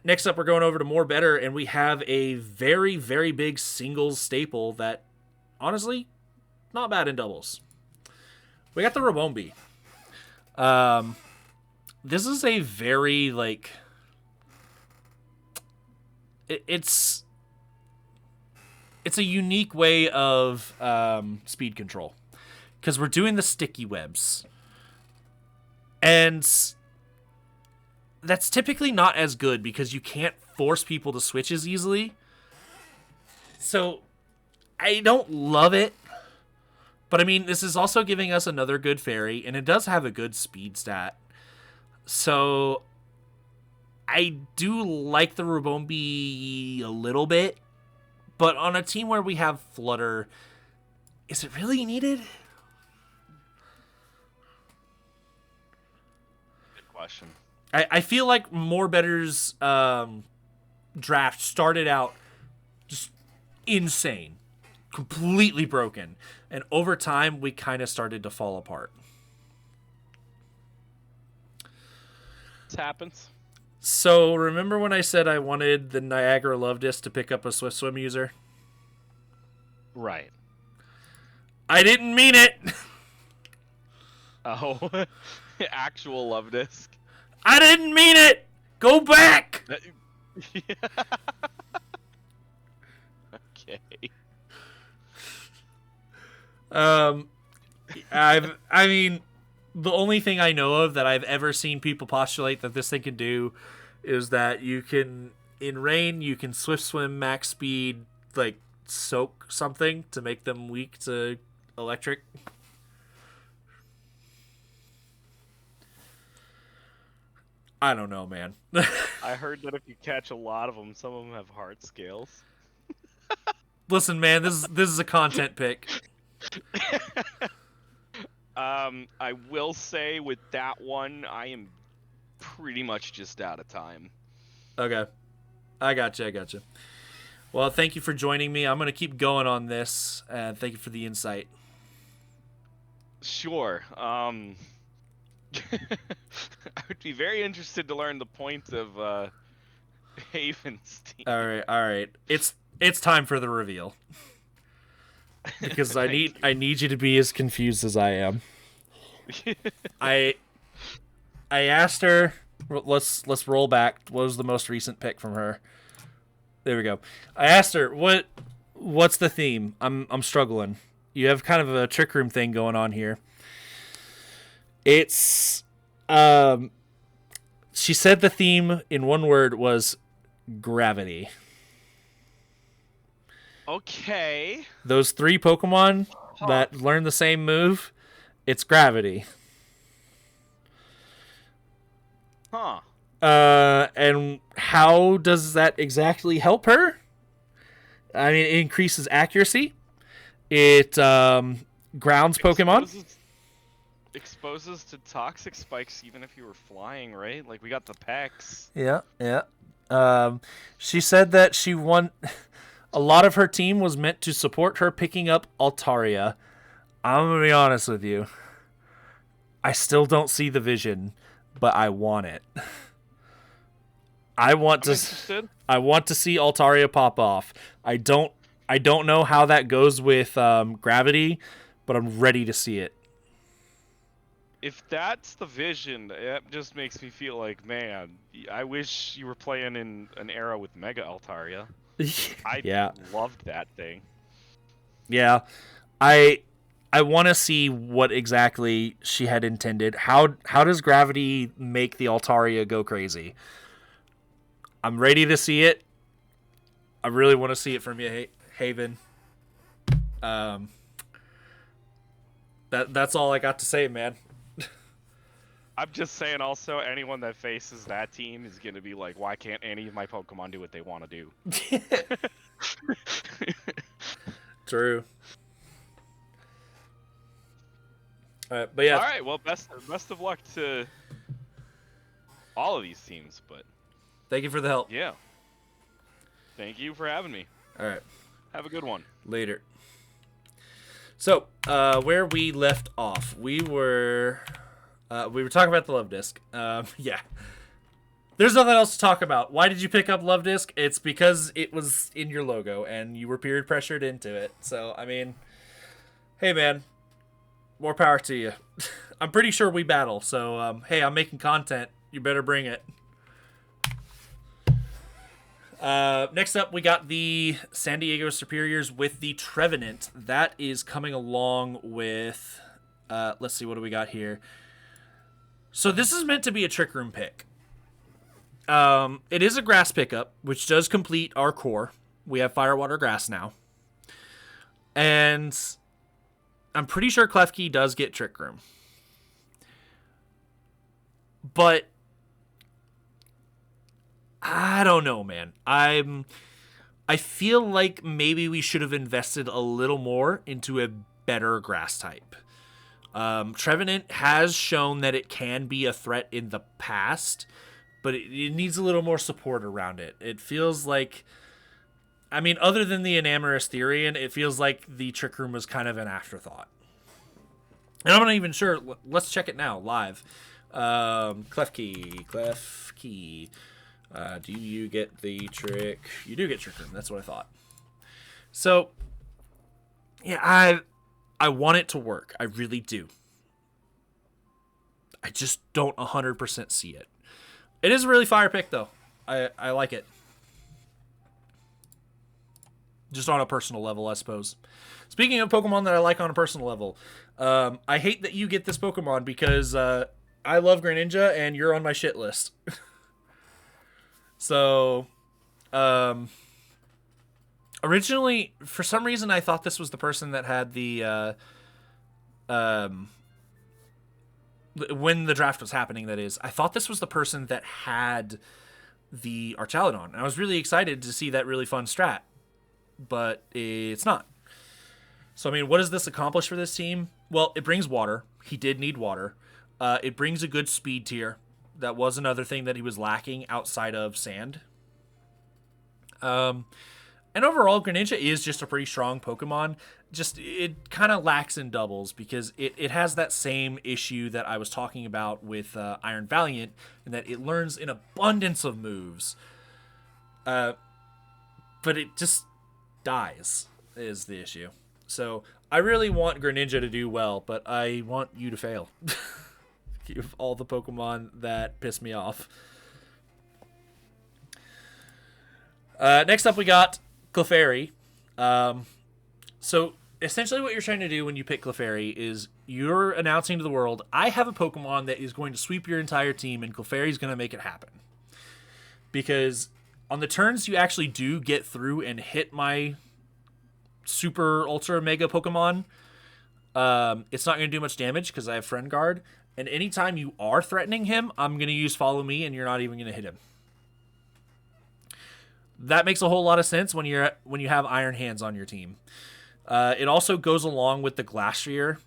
Next up, we're going over to More Better, and we have a very, very big singles staple that, honestly, not bad in doubles. We got the Rabombi. This is a very, like... It's a unique way of speed control. Because we're doing the sticky webs. And that's typically not as good because you can't force people to switch as easily. So I don't love it. But I mean, this is also giving us another good fairy, and it does have a good speed stat. So I do like the Rabombi a little bit, but on a team where we have Flutter, is it really needed? Good question. I feel like More Better's draft started out just insane. completely broken. And over time, we kind of started to fall apart. This happens. So remember when I said I wanted the Niagara Love Disc to pick up a Swift Swim user? Right. I didn't mean it. Oh, actual love disc. I didn't mean it. Go back. Okay. I mean, the only thing I know of that I've ever seen people postulate that this thing can do is that you can, in rain, you can Swift Swim max speed, like, soak something to make them weak to electric. I don't know, man. I heard that if you catch a lot of them, some of them have heart scales. Listen, man, this is a content pick. I will say with that one, I am pretty much just out of time. Okay. I gotcha. Well, thank you for joining me. I'm going to keep going on this, and thank you for the insight. Sure. I would be very interested to learn the point of Havenstein. All right. It's time for the reveal. Because I need you to be as confused as I am. I asked her, let's roll back. What was the most recent pick from her? There we go. I asked her, what's the theme? I'm struggling. You have kind of a trick room thing going on here. It's she said the theme in one word was gravity. Okay. Those 3 Pokemon that learn the same move, it's gravity. Huh. And how does that exactly help her? I mean, it increases accuracy. It grounds Pokemon. Exposes to toxic spikes even if you were flying, right? Like, we got the pecs. Yeah. She said that a lot of her team was meant to support her picking up Altaria. I'm going to be honest with you. I still don't see the vision, but I want it. I want to see Altaria pop off. I don't know how that goes with gravity, but I'm ready to see it. If that's the vision, it just makes me feel like, man, I wish you were playing in an era with Mega Altaria. I loved that thing. Yeah. I want to see what exactly she had intended. How does gravity make the Altaria go crazy? I'm ready to see it. I really want to see it from you, Haven. That's all I got to say, man. I'm just saying also, anyone that faces that team is going to be like, why can't any of my Pokemon do what they want to do? True. Alright, but yeah. Alright, well, best of luck to all of these teams, but... Thank you for the help. Yeah. Thank you for having me. Alright. Have a good one. Later. So, where we left off, we were talking about the Love Disc. Yeah. There's nothing else to talk about. Why did you pick up Love Disc? It's because it was in your logo and you were peer pressured into it. So, I mean, hey man, more power to you. I'm pretty sure we battle. So, hey, I'm making content. You better bring it. Next up, we got the San Diego Superiors with the Trevenant. That is coming along with, let's see, what do we got here? So this is meant to be a Trick Room pick. It is a grass pickup, which does complete our core. We have Fire, Water, Grass now. And I'm pretty sure Klefki does get Trick Room. But I don't know, man. I feel like maybe we should have invested a little more into a better grass type. Trevenant has shown that it can be a threat in the past, but it needs a little more support around it. It feels like I mean, other than the Enamorous Therian, it feels like the Trick Room was kind of an afterthought. And I'm not even sure. Let's check it now, live. Klefki. Do you get the trick? You do get Trick Room. That's what I thought. So, yeah, I want it to work. I really do. I just don't 100% see it. It is a really fire pick, though. I like it. Just on a personal level, I suppose. Speaking of Pokemon that I like on a personal level, I hate that you get this Pokemon because I love Greninja and you're on my shit list. So, originally, for some reason, I thought this was the person that had the, when the draft was happening, that is, I thought this was the person that had the Archaludon. And I was really excited to see that really fun strat, but it's not. So, I mean, what does this accomplish for this team? Well, it brings water. He did need water. It brings a good speed tier. That was another thing that he was lacking outside of sand. And overall, Greninja is just a pretty strong Pokemon. Just, it kind of lacks in doubles because it has that same issue that I was talking about with Iron Valiant, in that it learns an abundance of moves. But it just dies, is the issue. So, I really want Greninja to do well, but I want you to fail. Of all the Pokemon that piss me off. Next up, we got Clefairy. So, essentially what you're trying to do when you pick Clefairy is you're announcing to the world, I have a Pokemon that is going to sweep your entire team, and Clefairy's going to make it happen. Because on the turns you actually do get through and hit my Super Ultra Mega Pokemon, it's not going to do much damage because I have Friend Guard. And anytime you are threatening him, I'm going to use Follow Me, and you're not even going to hit him. That makes a whole lot of sense when you have Iron Hands on your team. It also goes along with the Glastrier,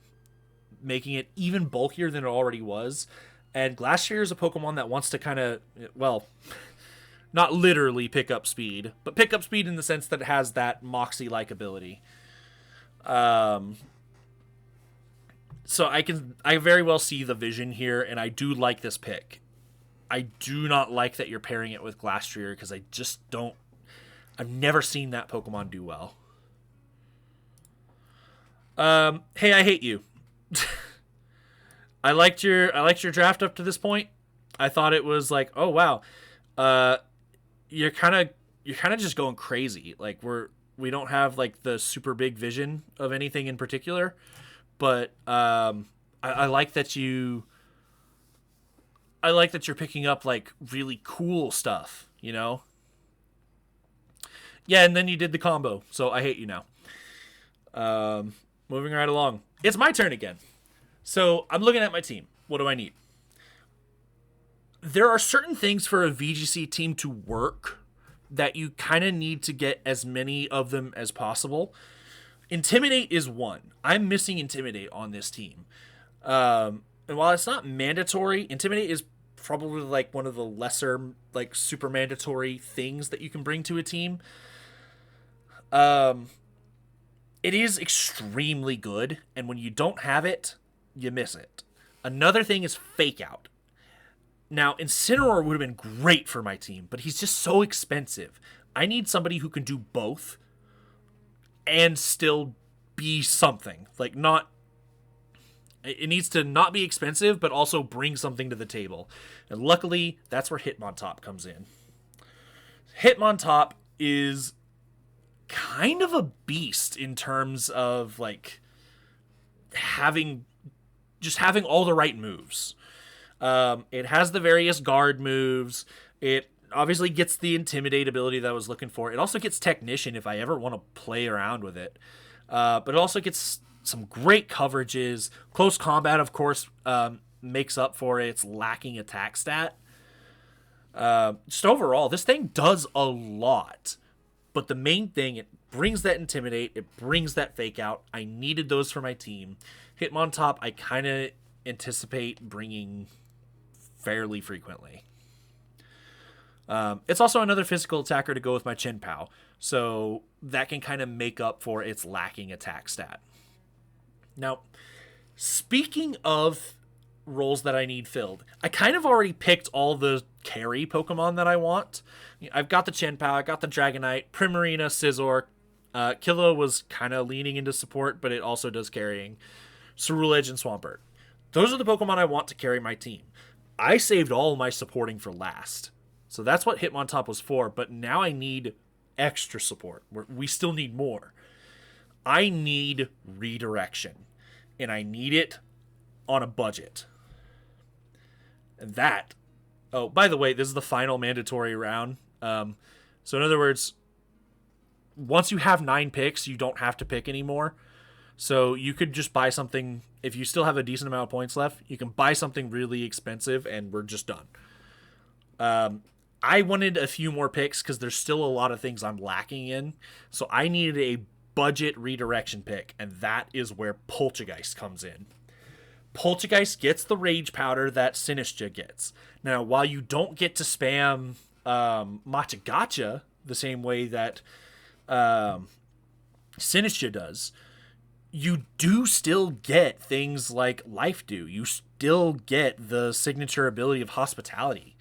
making it even bulkier than it already was. And Glastrier is a Pokemon that wants to kind of, well, not literally pick up speed, but pick up speed in the sense that it has that Moxie-like ability. So I very well see the vision here, and I do like this pick. I do not like that you're pairing it with Glastrier, because I just don't... I've never seen that Pokemon do well. Hey, I hate you. I liked your draft up to this point. I thought it was like, oh wow, you're kind of just going crazy. Like we don't have like the super big vision of anything in particular. But I like that you're picking up like really cool stuff, you know? Yeah, and then you did the combo, so I hate you now. Moving right along. It's my turn again. So I'm looking at my team. What do I need? There are certain things for a VGC team to work that you kind of need to get as many of them as possible. Intimidate is one. I'm missing Intimidate on this team. And while it's not mandatory, Intimidate is probably like one of the lesser, like super mandatory things that you can bring to a team. It is extremely good, and when you don't have it, you miss it. Another thing is Fake Out. Now, Incineroar would have been great for my team, but he's just so expensive. I need somebody who can do both and still be something. Like, not... It needs to not be expensive, but also bring something to the table. And luckily, that's where Hitmontop comes in. Hitmontop is kind of a beast in terms of, like, having all the right moves. It has the various guard moves. It obviously gets the Intimidate ability that I was looking for. It also gets Technician if I ever want to play around with it. But it also gets some great coverages. Close Combat, of course, makes up for its lacking attack stat. Just overall, this thing does a lot. But the main thing, it brings that Intimidate. It brings that Fake Out. I needed those for my team. Hitmontop, I kind of anticipate bringing fairly frequently. It's also another physical attacker to go with my Chin Pow. So that can kind of make up for its lacking attack stat. Now, speaking of roles that I need filled, I kind of already picked all the carry Pokemon that I want. I've got the Chien-Pao, I got the Dragonite, Primarina, Scizor. Kilo was kind of leaning into support, but it also does carrying. Ceruledge and Swampert. Those are the Pokemon I want to carry my team. I saved all my supporting for last. So that's what Hitmontop was for, but now I need extra support. We still need more. I need redirection, and I need it on a budget. And that, oh, by the way, this is the final mandatory round. So in other words, once you have 9 picks, you don't have to pick anymore. So you could just buy something, if you still have a decent amount of points left, you can buy something really expensive and we're just done. I wanted a few more picks because there's still a lot of things I'm lacking in. So I needed a budget redirection pick, and that is where Poltergeist comes in. Poltergeist gets the Rage Powder that Sinistcha gets. Now, while you don't get to spam Machagacha the same way that Sinistcha does, you do still get things like Life Dew. You still get the signature ability of Hospitality.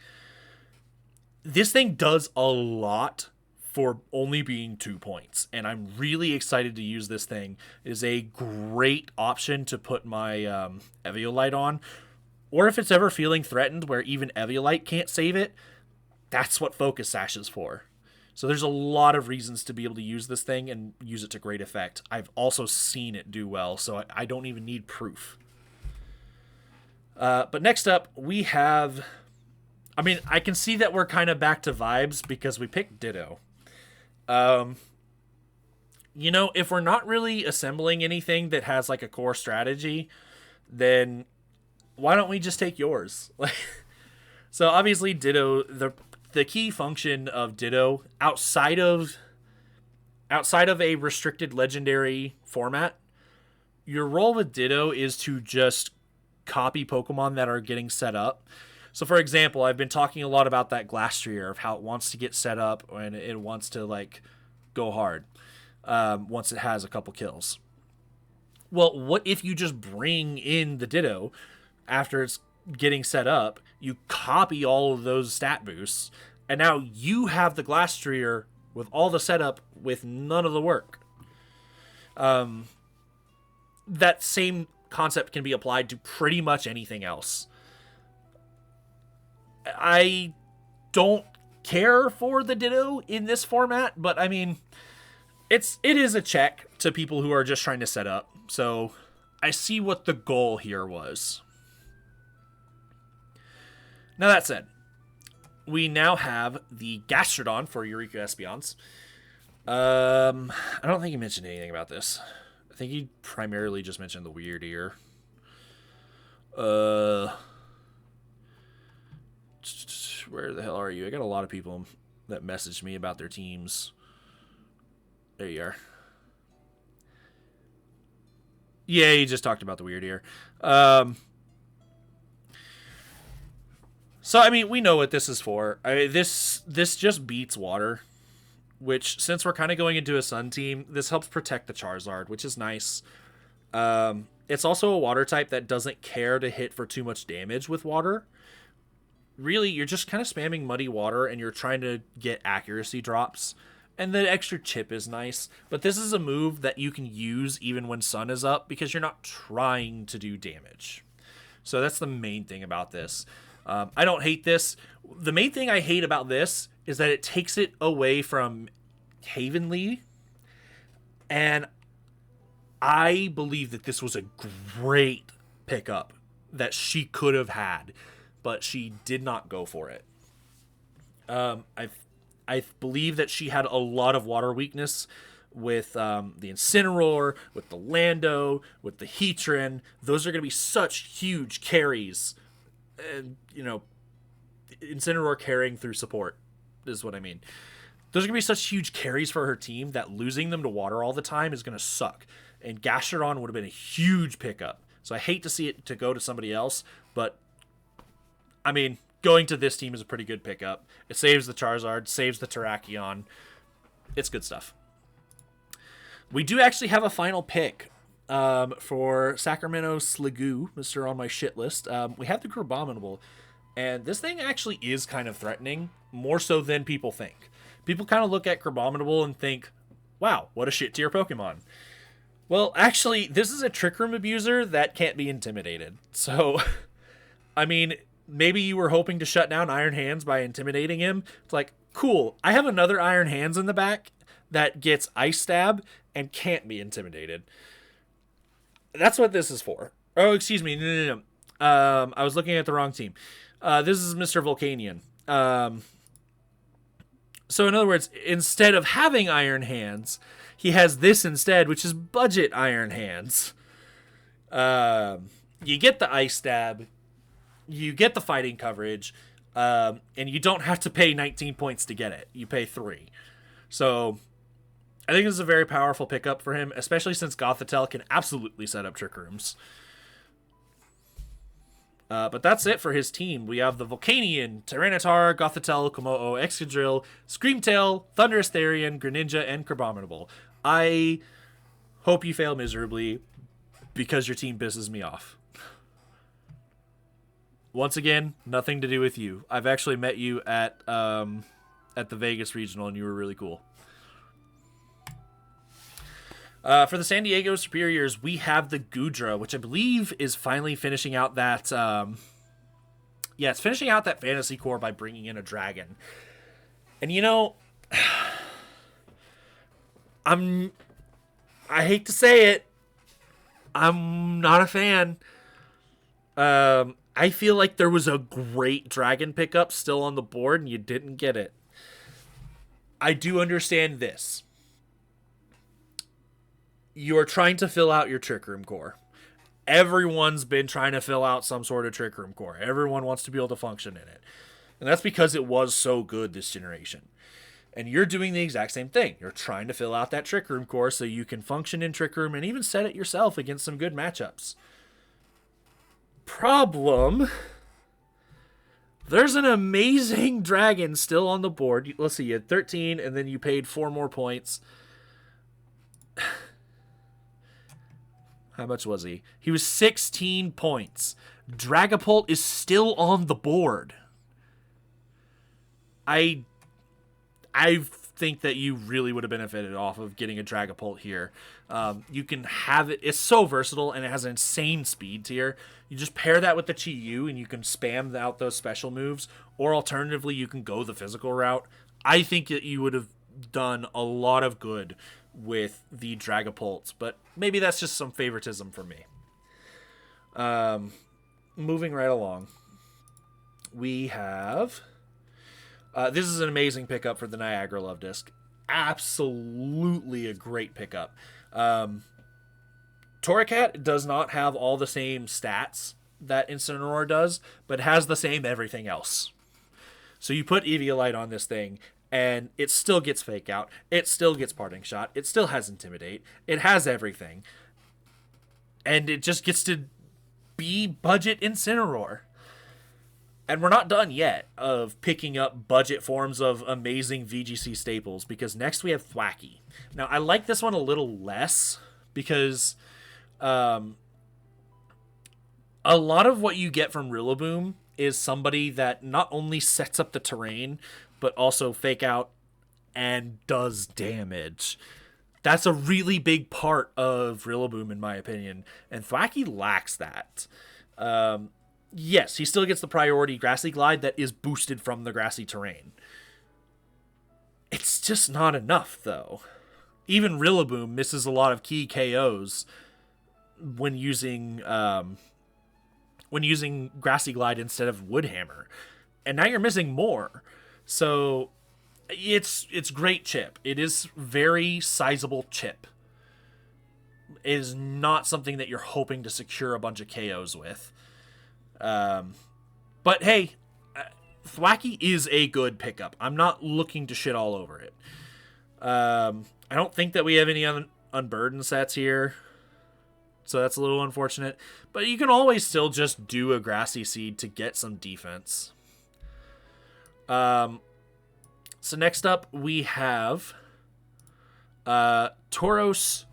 This thing does a lot for only being 2 points, and I'm really excited to use this thing. It is a great option to put my Eviolite on, or if it's ever feeling threatened where even Eviolite can't save it, that's what Focus Sash is for. So there's a lot of reasons to be able to use this thing and use it to great effect. I've also seen it do well, so I don't even need proof. But next up, we have... I mean, I can see that we're kind of back to vibes because we picked Ditto. You know, if we're not really assembling anything that has like a core strategy, then why don't we just take yours? So obviously Ditto, the key function of Ditto outside of a restricted legendary format, your role with Ditto is to just copy Pokemon that are getting set up. So, for example, I've been talking a lot about that Glastrier, of how it wants to get set up and it wants to, like, go hard once it has a couple kills. Well, what if you just bring in the Ditto after it's getting set up, you copy all of those stat boosts, and now you have the Glastrier with all the setup with none of the work. That same concept can be applied to pretty much anything else. I don't care for the Ditto in this format, but I mean, it is a check to people who are just trying to set up. So I see what the goal here was. Now that said, we now have the Gastrodon for Eureka Espeons. I don't think he mentioned anything about this. I think he primarily just mentioned the Weird Ear. Where the hell are you? I got a lot of people that messaged me about their teams. There you are. Yeah, you just talked about the Weird Ear. So, I mean, we know what this is for. This just beats water, which, since we're kind of going into a sun team, this helps protect the Charizard, which is nice. It's also a water type that doesn't care to hit for too much damage with water. Really, you're just kind of spamming Muddy Water and you're trying to get accuracy drops. And the extra chip is nice. But this is a move that you can use even when sun is up because you're not trying to do damage. So that's the main thing about this. I don't hate this. The main thing I hate about this is that it takes it away from Havenly. And I believe that this was a great pickup that she could have had, but she did not go for it. I believe that she had a lot of water weakness with the Incineroar, with the Lando, with the Heatran. Those are going to be such huge carries. And, you know, Incineroar carrying through support is what I mean. Those are going to be such huge carries for her team that losing them to water all the time is going to suck. And Gastrodon would have been a huge pickup. So I hate to see it to go to somebody else, but I mean, going to this team is a pretty good pickup. It saves the Charizard, saves the Terrakion. It's good stuff. We do actually have a final pick for Sacramento Sliggoo, Mr. on my shit list. We have the Crabominable, and this thing actually is kind of threatening, more so than people think. People kind of look at Crabominable and think, wow, what a shit tier Pokemon. Well, actually, this is a Trick Room abuser that can't be intimidated. So, I mean, maybe you were hoping to shut down Iron Hands by intimidating him. It's like, cool, I have another Iron Hands in the back that gets Ice Stab and can't be intimidated. That's what this is for. Oh, excuse me. No. I was looking at the wrong team. This is Mr. Volcanion. So in other words, instead of having Iron Hands, he has this instead, which is budget Iron Hands. You get the Ice Stab, you get the fighting coverage, and you don't have to pay 19 points to get it. You pay 3. So I think this is a very powerful pickup for him, especially since Gothitelle can absolutely set up Trick Rooms. But that's it for his team. We have the Volcanion, Tyranitar, Gothitelle, Kommo-o, Excadrill, Screamtail, Thundurus Therian, Greninja, and Crabominable. I hope you fail miserably because your team pisses me off. Once again, nothing to do with you. I've actually met you at the Vegas Regional, and you were really cool. For the San Diego Superiors, we have the Goodra, which I believe is finally finishing out that... it's finishing out that fantasy core by bringing in a dragon. And, you know... I hate to say it. I'm not a fan. I feel like there was a great dragon pickup still on the board, and you didn't get it. I do understand this. You're trying to fill out your Trick Room core. Everyone's been trying to fill out some sort of Trick Room core. Everyone wants to be able to function in it. And that's because it was so good this generation. And you're doing the exact same thing. You're trying to fill out that Trick Room core so you can function in Trick Room and even set it yourself against some good matchups. Problem. There's an amazing dragon still on the board. Let's see, you had 13 and then you paid 4 more points. How much was he? He was 16 points. Dragapult is still on the board. I think that you really would have benefited off of getting a Dragapult here. You can have it. It's so versatile, and it has an insane speed tier. You just pair that with the Chi-Yu, and you can spam out those special moves. Or alternatively, you can go the physical route. I think that you would have done a lot of good with the Dragapults, but maybe that's just some favoritism for me. Moving right along, we have this is an amazing pickup for the Niagara Love Disc. Absolutely a great pickup. Torracat does not have all the same stats that Incineroar does, but has the same everything else. So you put Eviolite on this thing, and it still gets Fake Out. It still gets Parting Shot. It still has Intimidate. It has everything. And it just gets to be budget Incineroar. And we're not done yet of picking up budget forms of amazing VGC staples, because next we have Thwackey. Now, I like this one a little less because a lot of what you get from Rillaboom is somebody that not only sets up the terrain, but also Fake Out and does damage. That's a really big part of Rillaboom, in my opinion, and Thwackey lacks that. Yes, he still gets the priority Grassy Glide that is boosted from the grassy terrain. It's just not enough, though. Even Rillaboom misses a lot of key KOs when using Grassy Glide instead of Woodhammer. And now you're missing more. So it's great chip. It is very sizable chip. It is not something that you're hoping to secure a bunch of KOs with. But hey, Thwackey is a good pickup. I'm not looking to shit all over it. I don't think that we have any unburdened sets here, so that's a little unfortunate. But you can always still just do a Grassy Seed to get some defense. So next up we have Tauros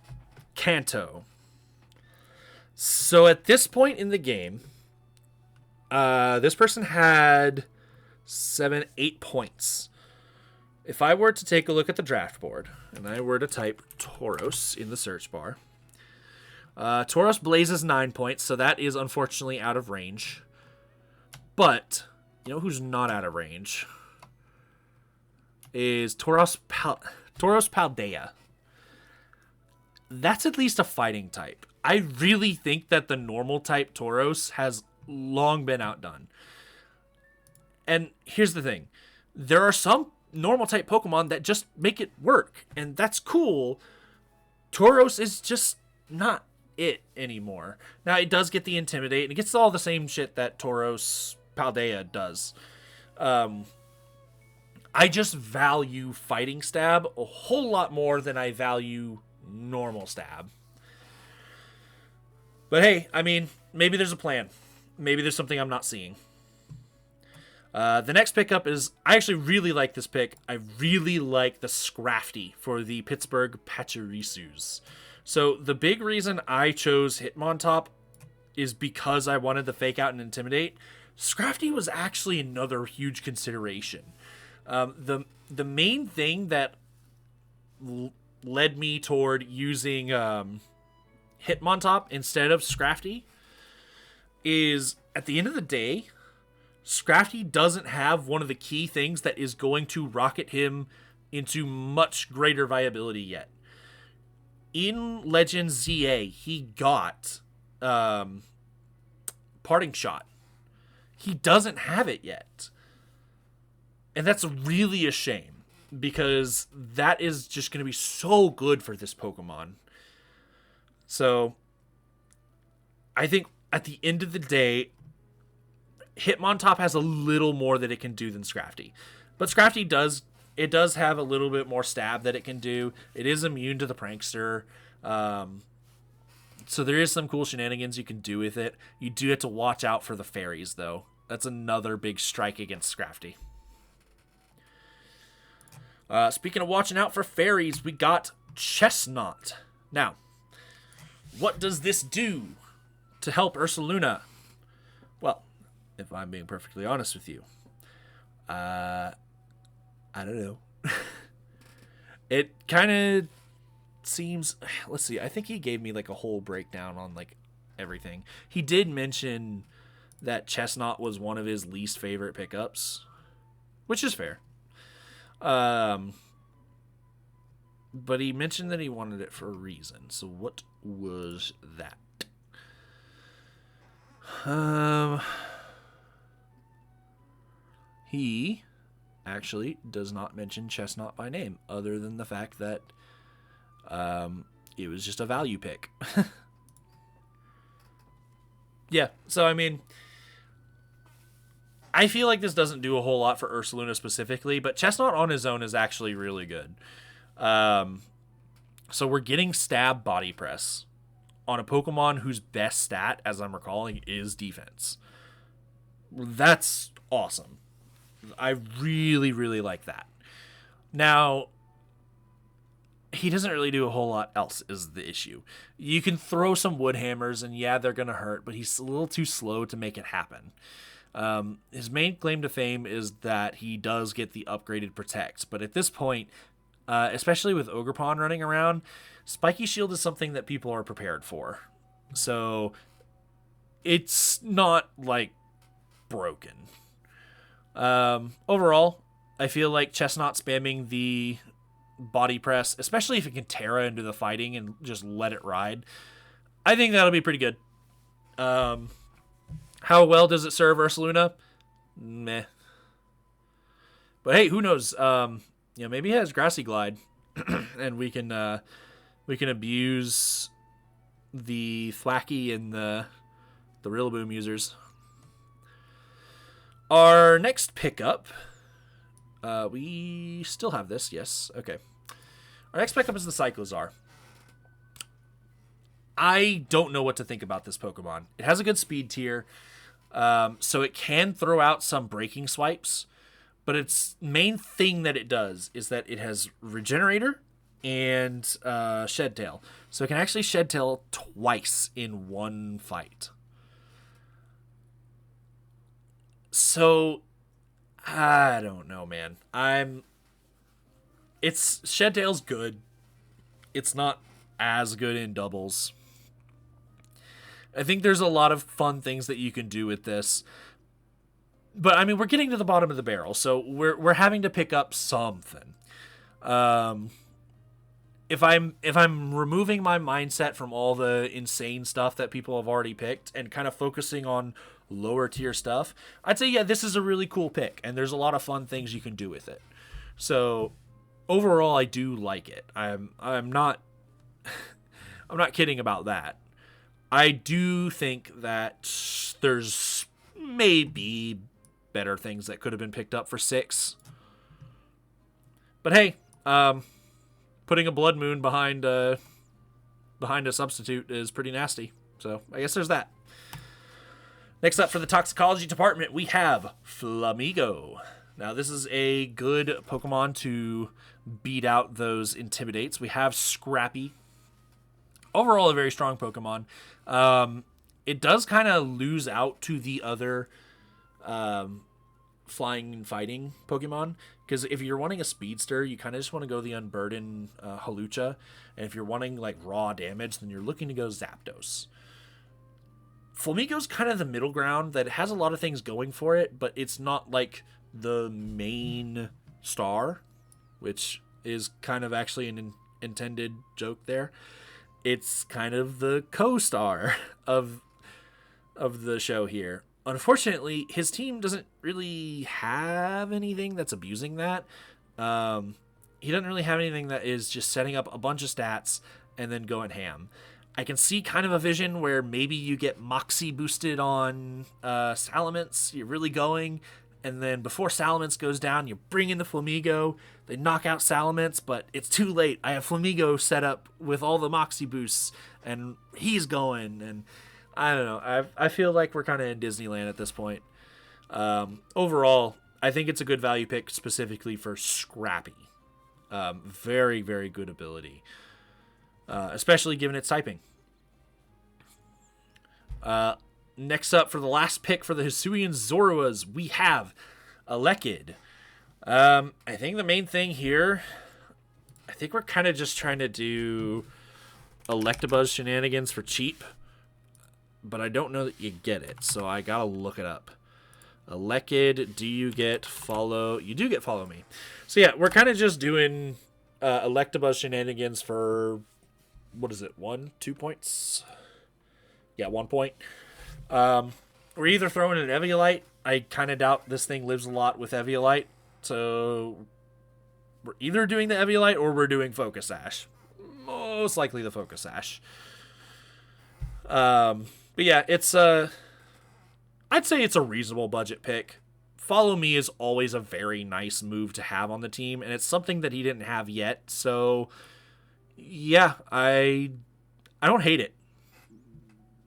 Kanto. So at this point in the game, this person had 8 points. If I were to take a look at the draft board and I were to type Tauros in the search bar, Tauros blazes 9 points, so that is unfortunately out of range. But you know who's not out of range? Is Tauros Paldea. That's at least a fighting type. I really think that the normal type Tauros has long been outdone. And here's the thing. There are some normal type Pokemon that just make it work, and that's cool. Tauros is just not it anymore. Now, it does get the Intimidate, and it gets all the same shit that Tauros Paldea does. I just value Fighting Stab a whole lot more than I value normal Stab. But hey, I mean, maybe there's a plan. Maybe there's something I'm not seeing. The next pickup is, I actually really like this pick. I really like the Scrafty for the Pittsburgh Pachirisus. So the big reason I chose Hitmontop is because I wanted the Fake Out and Intimidate. Scrafty was actually another huge consideration. The main thing that led me toward using Hitmontop instead of Scrafty is, at the end of the day, Scrafty doesn't have one of the key things that is going to rocket him into much greater viability yet. In Legends ZA, he got Parting Shot. He doesn't have it yet. And that's really a shame, because that is just going to be so good for this Pokemon. So, I think at the end of the day, Hitmontop has a little more that it can do than Scrafty. But Scrafty does have a little bit more stab that it can do. It is immune to the Prankster. So there is some cool shenanigans you can do with it. You do have to watch out for the fairies, though. That's another big strike against Scrafty. Speaking of watching out for fairies, we got Chestnut. Now, what does this do to help Ursaluna? Well, if I'm being perfectly honest with you, I don't know. It kind of seems, let's see, I think he gave me like a whole breakdown on like everything. He did mention that Chestnut was one of his least favorite pickups, which is fair. But he mentioned that he wanted it for a reason. So what was that? He actually does not mention Chestnut by name, other than the fact that it was just a value pick. Yeah, so I mean, I feel like this doesn't do a whole lot for Ursaluna specifically, but Chestnut on his own is actually really good. So we're getting Stab Body Press on a Pokemon whose best stat, as I'm recalling, is defense. That's awesome. I really, really like that. Now, he doesn't really do a whole lot else is the issue. You can throw some wood hammers, and yeah, they're going to hurt, but he's a little too slow to make it happen. His main claim to fame is that he does get the upgraded Protect, but at this point, especially with Ogerpon running around, Spiky Shield is something that people are prepared for. So, it's not, like, broken. Overall, I feel like Chestnut spamming the Body Press, especially if it can Terra into the fighting and just let it ride, I think that'll be pretty good. How well does it serve Ursaluna? Meh. But hey, who knows? Maybe he has Grassy Glide, and we can abuse the Thwacky and the Rillaboom users. Our next pickup, we still have this, yes, okay. Our next pickup is the Cyclozar. I don't know what to think about this Pokemon. It has a good speed tier, so it can throw out some breaking swipes, but its main thing that it does is that it has Regenerator, and Shed Tail. So it can actually Shed Tail twice in one fight. So I don't know, man. It's Shed Tail's good. It's not as good in doubles. I think there's a lot of fun things that you can do with this. But I mean, we're getting to the bottom of the barrel, so we're having to pick up something. If I'm removing my mindset from all the insane stuff that people have already picked and kind of focusing on lower tier stuff, I'd say, yeah, this is a really cool pick, and there's a lot of fun things you can do with it. So overall, I do like it. I'm not I'm not kidding about that. I do think that there's maybe better things that could have been picked up for 6. But hey, putting a Blood Moon behind a substitute is pretty nasty. So I guess there's that. Next up for the toxicology department, we have Flamigo. Now this is a good Pokemon to beat out those Intimidates. We have Scrappy. Overall, a very strong Pokemon. It does kind of lose out to the other flying and fighting Pokemon, because if you're wanting a speedster, you kind of just want to go the Unburden Hawlucha, and if you're wanting like raw damage, then you're looking to go Zapdos. Flamigo's kind of the middle ground that has a lot of things going for it, but it's not like the main star, which is kind of actually an intended joke there. It's kind of the co-star of the show here. Unfortunately, his team doesn't really have anything that's abusing that. He doesn't really have anything that is just setting up a bunch of stats and then going ham. I can see kind of a vision where maybe you get Moxie boosted on Salamence. You're really going, and then before Salamence goes down, you bring in the Flamigo. They knock out Salamence, but it's too late. I have Flamigo set up with all the Moxie boosts, and he's going, and I don't know. I feel like we're kind of in Disneyland at this point. Overall, I think it's a good value pick specifically for Scrappy. Very, very good ability. Especially given its typing. Next up for the last pick for the Hisuian Zoruas, we have Elekid. I think the main thing here, I think we're kind of just trying to do Electabuzz shenanigans for cheap. But I don't know that you get it, so I gotta look it up. Elekid, do you get follow? You do get follow me. So yeah, we're kind of just doing Electabuzz shenanigans for, what is it, 2 points? Yeah, 1 point. We're either throwing an Eviolite. I kind of doubt this thing lives a lot with Eviolite, so we're either doing the Eviolite or we're doing Focus Sash. Most likely the Focus Sash. But yeah, it's I'd say it's a reasonable budget pick. Follow Me is always a very nice move to have on the team, and it's something that he didn't have yet. So yeah, I don't hate it.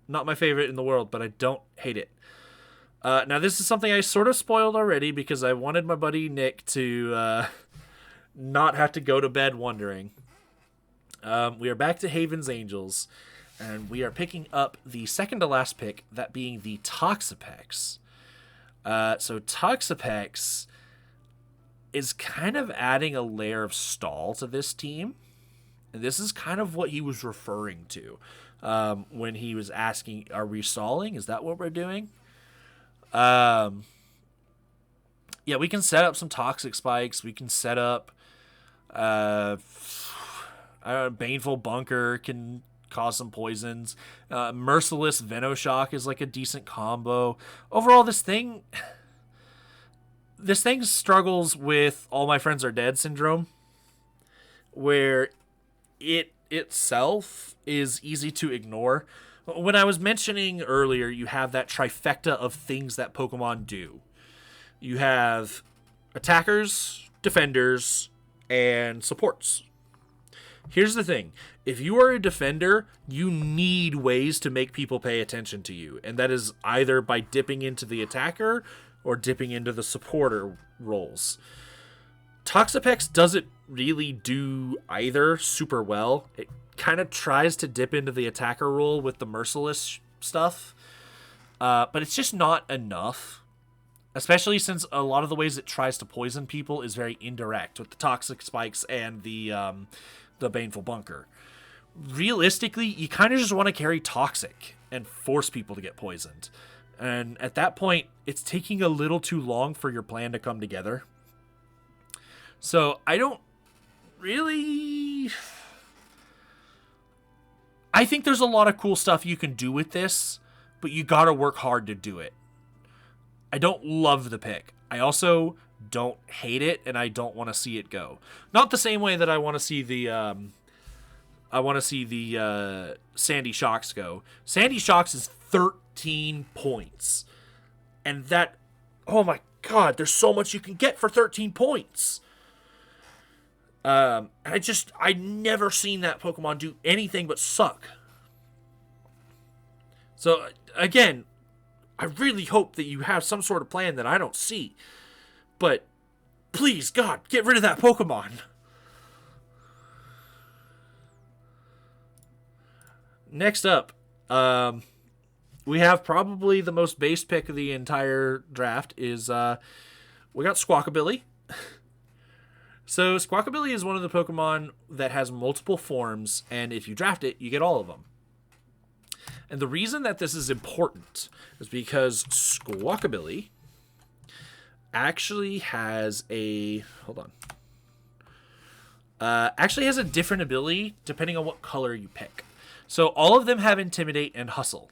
Not my favorite in the world, but I don't hate it. Now this is something I sort of spoiled already because I wanted my buddy Nick to not have to go to bed wondering. We are back to Haven's Angels. And we are picking up the second to last pick, that being the Toxapex. So Toxapex is kind of adding a layer of stall to this team. And this is kind of what he was referring to when he was asking, are we stalling? Is that what we're doing? Yeah, we can set up some Toxic Spikes. We can set up Baneful Bunker can cause some poisons. Merciless Venoshock is like a decent combo. Overall, this thing struggles with All My Friends Are Dead syndrome, where it itself is easy to ignore. When I was mentioning earlier, you have that trifecta of things that Pokemon do. You have attackers, defenders, and supports. Here's the thing. If you are a defender, you need ways to make people pay attention to you. And that is either by dipping into the attacker or dipping into the supporter roles. Toxapex doesn't really do either super well. It kind of tries to dip into the attacker role with the merciless stuff, but it's just not enough. Especially since a lot of the ways it tries to poison people is very indirect with the toxic spikes and the baneful bunker. Realistically, you kind of just want to carry toxic and force people to get poisoned. And at that point, it's taking a little too long for your plan to come together. So I don't really... I think there's a lot of cool stuff you can do with this, but you gotta work hard to do it. I don't love the pick. I also don't hate it, and I don't want to see it go. Not the same way that I want to see the Sandy Shocks go. Sandy Shocks is 13 points, and that, oh my god, there's so much you can get for 13 points. I never seen that Pokemon do anything but suck. So again, I really hope that you have some sort of plan that I don't see. But please, God, get rid of that Pokemon. Next up, we have probably the most base pick of the entire draft is we got Squawkabilly. So Squawkabilly is one of the Pokemon that has multiple forms, and if you draft it, you get all of them. And the reason that this is important is because Squawkabilly actually has a... Hold on. Actually has a different ability depending on what color you pick. So all of them have Intimidate and Hustle.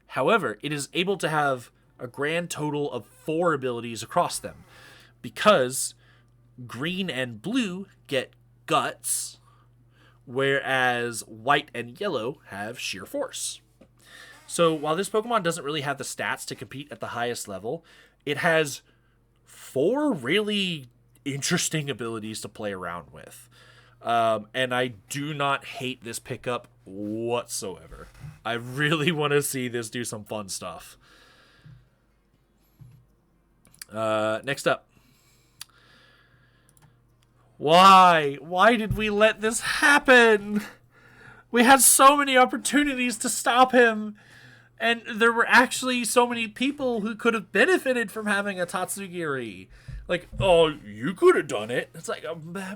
However, it is able to have a grand total of 4 abilities across them. Because green and blue get Guts, whereas white and yellow have Sheer Force. So while this Pokemon doesn't really have the stats to compete at the highest level, it has 4 really interesting abilities to play around with. And I do not hate this pickup whatsoever. I really want to see this do some fun stuff. Next up. Why? Why did we let this happen? We had so many opportunities to stop him. And there were actually so many people who could have benefited from having a Tatsugiri. Like, oh, you could have done it. It's like,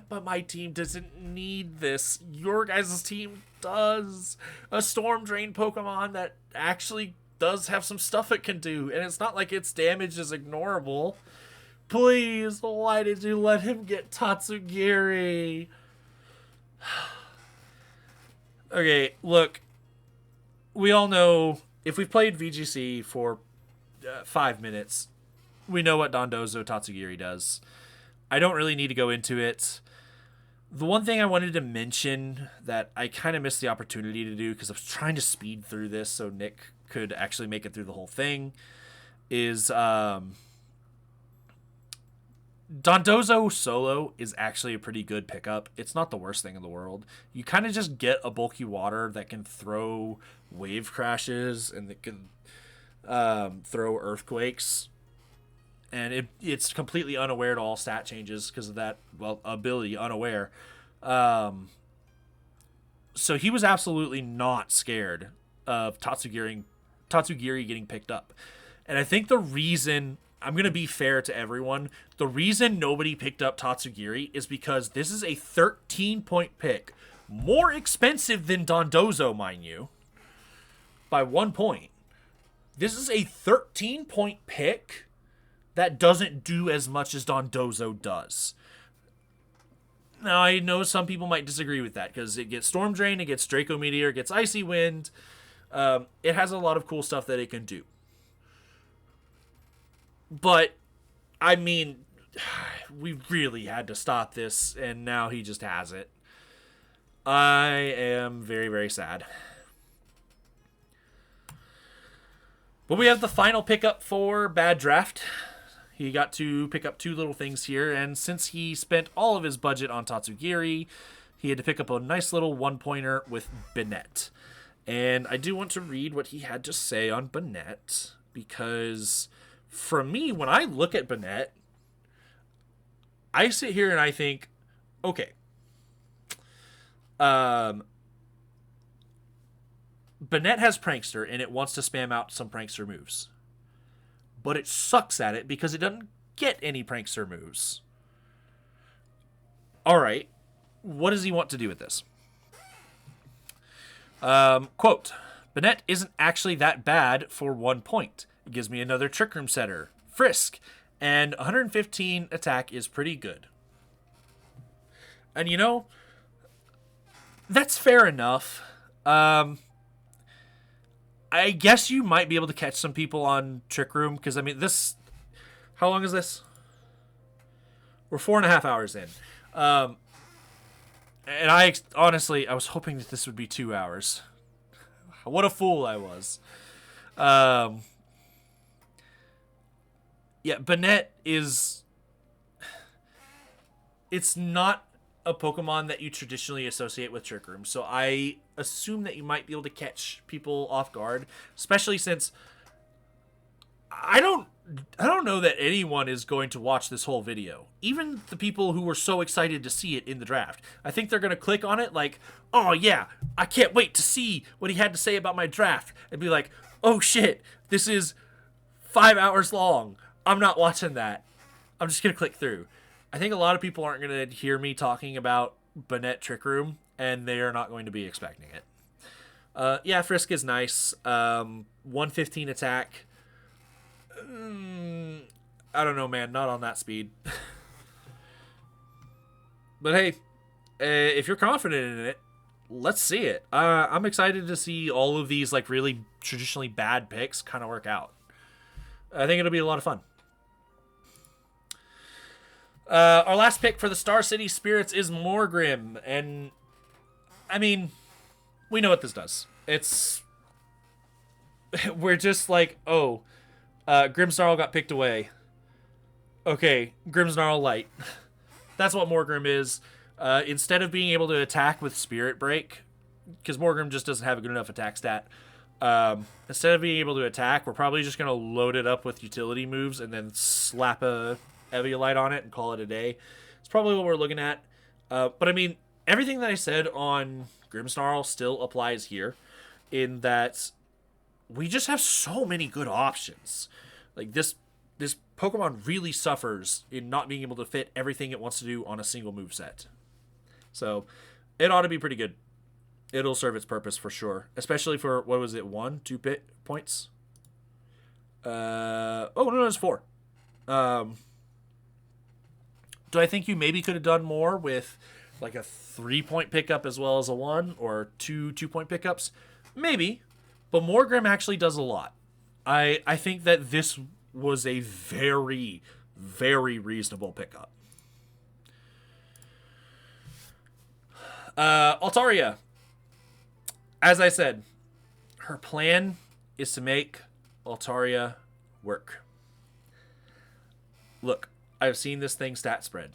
but my team doesn't need this. Your guys' team does. A Storm Drain Pokemon that actually does have some stuff it can do. And it's not like its damage is ignorable. Please, why did you let him get Tatsugiri? Okay, look. We all know... If we've played VGC for 5 minutes, we know what Dondozo Tatsugiri does. I don't really need to go into it. The one thing I wanted to mention that I kind of missed the opportunity to do because I was trying to speed through this so Nick could actually make it through the whole thing is Dondozo Solo is actually a pretty good pickup. It's not the worst thing in the world. You kind of just get a bulky water that can throw wave crashes and that can throw earthquakes. And it's completely unaware to all stat changes because of that, well, ability, unaware. So he was absolutely not scared of Tatsugiri getting picked up. And I think the reason... I'm going to be fair to everyone. The reason nobody picked up Tatsugiri is because this is a 13-point pick. More expensive than Dondozo, mind you. By 1 point. This is a 13-point pick that doesn't do as much as Dondozo does. Now, I know some people might disagree with that because it gets Storm Drain, it gets Draco Meteor, it gets Icy Wind. It has a lot of cool stuff that it can do. But, I mean, we really had to stop this, and now he just has it. I am very, very sad. But we have the final pickup for Bad Draft. He got to pick up 2 little things here, and since he spent all of his budget on Tatsugiri, he had to pick up a nice little 1-pointer with Banette. And I do want to read what he had to say on Banette, because... For me, when I look at Banette, I sit here and I think, okay, Bennett has Prankster and it wants to spam out some Prankster moves. But it sucks at it because it doesn't get any Prankster moves. Alright, what does he want to do with this? Quote, Bennett isn't actually that bad for 1 point. It gives me another Trick Room setter, Frisk, and 115 attack is pretty good. And you know, that's fair enough. I guess you might be able to catch some people on Trick Room, because, I mean, this... How long is this? We're 4.5 hours in. And honestly, I was hoping that this would be 2 hours. What a fool I was. Yeah, Bennett is... It's not a Pokemon that you traditionally associate with Trick Room, so I assume that you might be able to catch people off guard, especially since I don't know that anyone is going to watch this whole video. Even the people who were so excited to see it in the draft. I think they're going to click on it like, oh yeah, I can't wait to see what he had to say about my draft, and be like, oh shit, this is 5 hours long. I'm not watching that. I'm just going to click through. I think a lot of people aren't going to hear me talking about Bennett Trick Room, and they are not going to be expecting it. Yeah, Frisk is nice. 115 attack. I don't know, man. Not on that speed. But hey, if you're confident in it, let's see it. I'm excited to see all of these like really traditionally bad picks kind of work out. I think it'll be a lot of fun. Our last pick for the Star City Spirits is Morgrim, and I mean, we know what this does. It's we're just like, oh, Grimmsnarl got picked away. Okay, Grimmsnarl Light. That's what Morgrim is. Instead of being able to attack with Spirit Break, because Morgrim just doesn't have a good enough attack stat, instead of being able to attack, we're probably just going to load it up with utility moves and then slap a Eviolite on it and call it a day. It's probably what we're looking at. But I mean, everything that I said on Grimmsnarl still applies here, in that we just have so many good options. Like this Pokemon really suffers in not being able to fit everything it wants to do on a single moveset. So it ought to be pretty good. It'll serve its purpose for sure, especially for, what was it, 2 points? Oh no, it's 4. Do I think you maybe could have done more with like a 3-point pickup as well as a 1, or 2 2-point pickups? Maybe, but Morgrim actually does a lot. I think that this was a very, very reasonable pickup. Altaria. As I said, her plan is to make Altaria work. Look, I've seen this thing stat spread.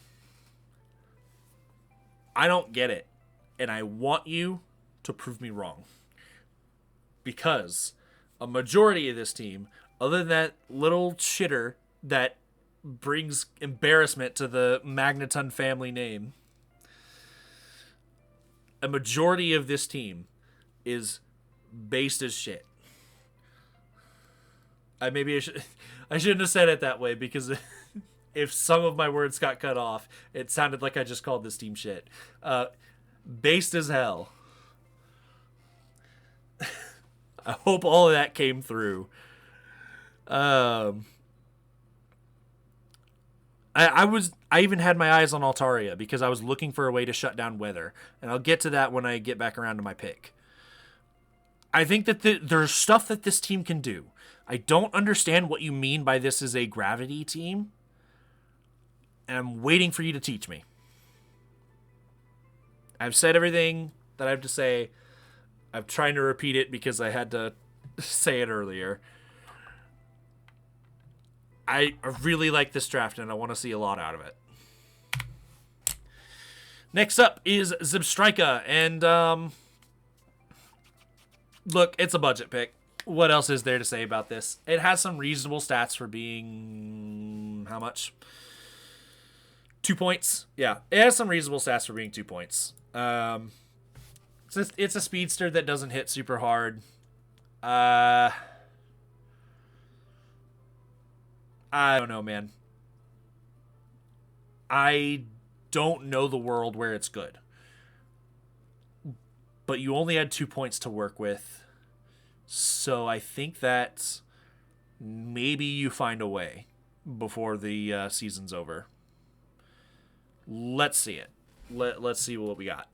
I don't get it, and I want you to prove me wrong. Because a majority of this team, other than that little shitter that brings embarrassment to the Magneton family name, a majority of this team is based as shit. I shouldn't have said it that way, because if some of my words got cut off, it sounded like I just called this team shit. Based as hell. I hope all of that came through. I even had my eyes on Altaria because I was looking for a way to shut down weather, and I'll get to that when I get back around to my pick. I think that there's stuff that this team can do. I don't understand what you mean by this is a gravity team, and I'm waiting for you to teach me. I've said everything that I have to say. I'm trying to repeat it because I had to say it earlier. I really like this draft, and I want to see a lot out of it. Next up is Zebstrika, and look, it's a budget pick. What else is there to say about this? It has some reasonable stats for being... how much? 2 points. Yeah, it has some reasonable stats for being 2 points. It's a speedster that doesn't hit super hard. I don't know, man. I don't know the world where it's good. But you only had 2 points to work with. So I think that maybe you find a way before the season's over. Let's see it. Let's see what we got.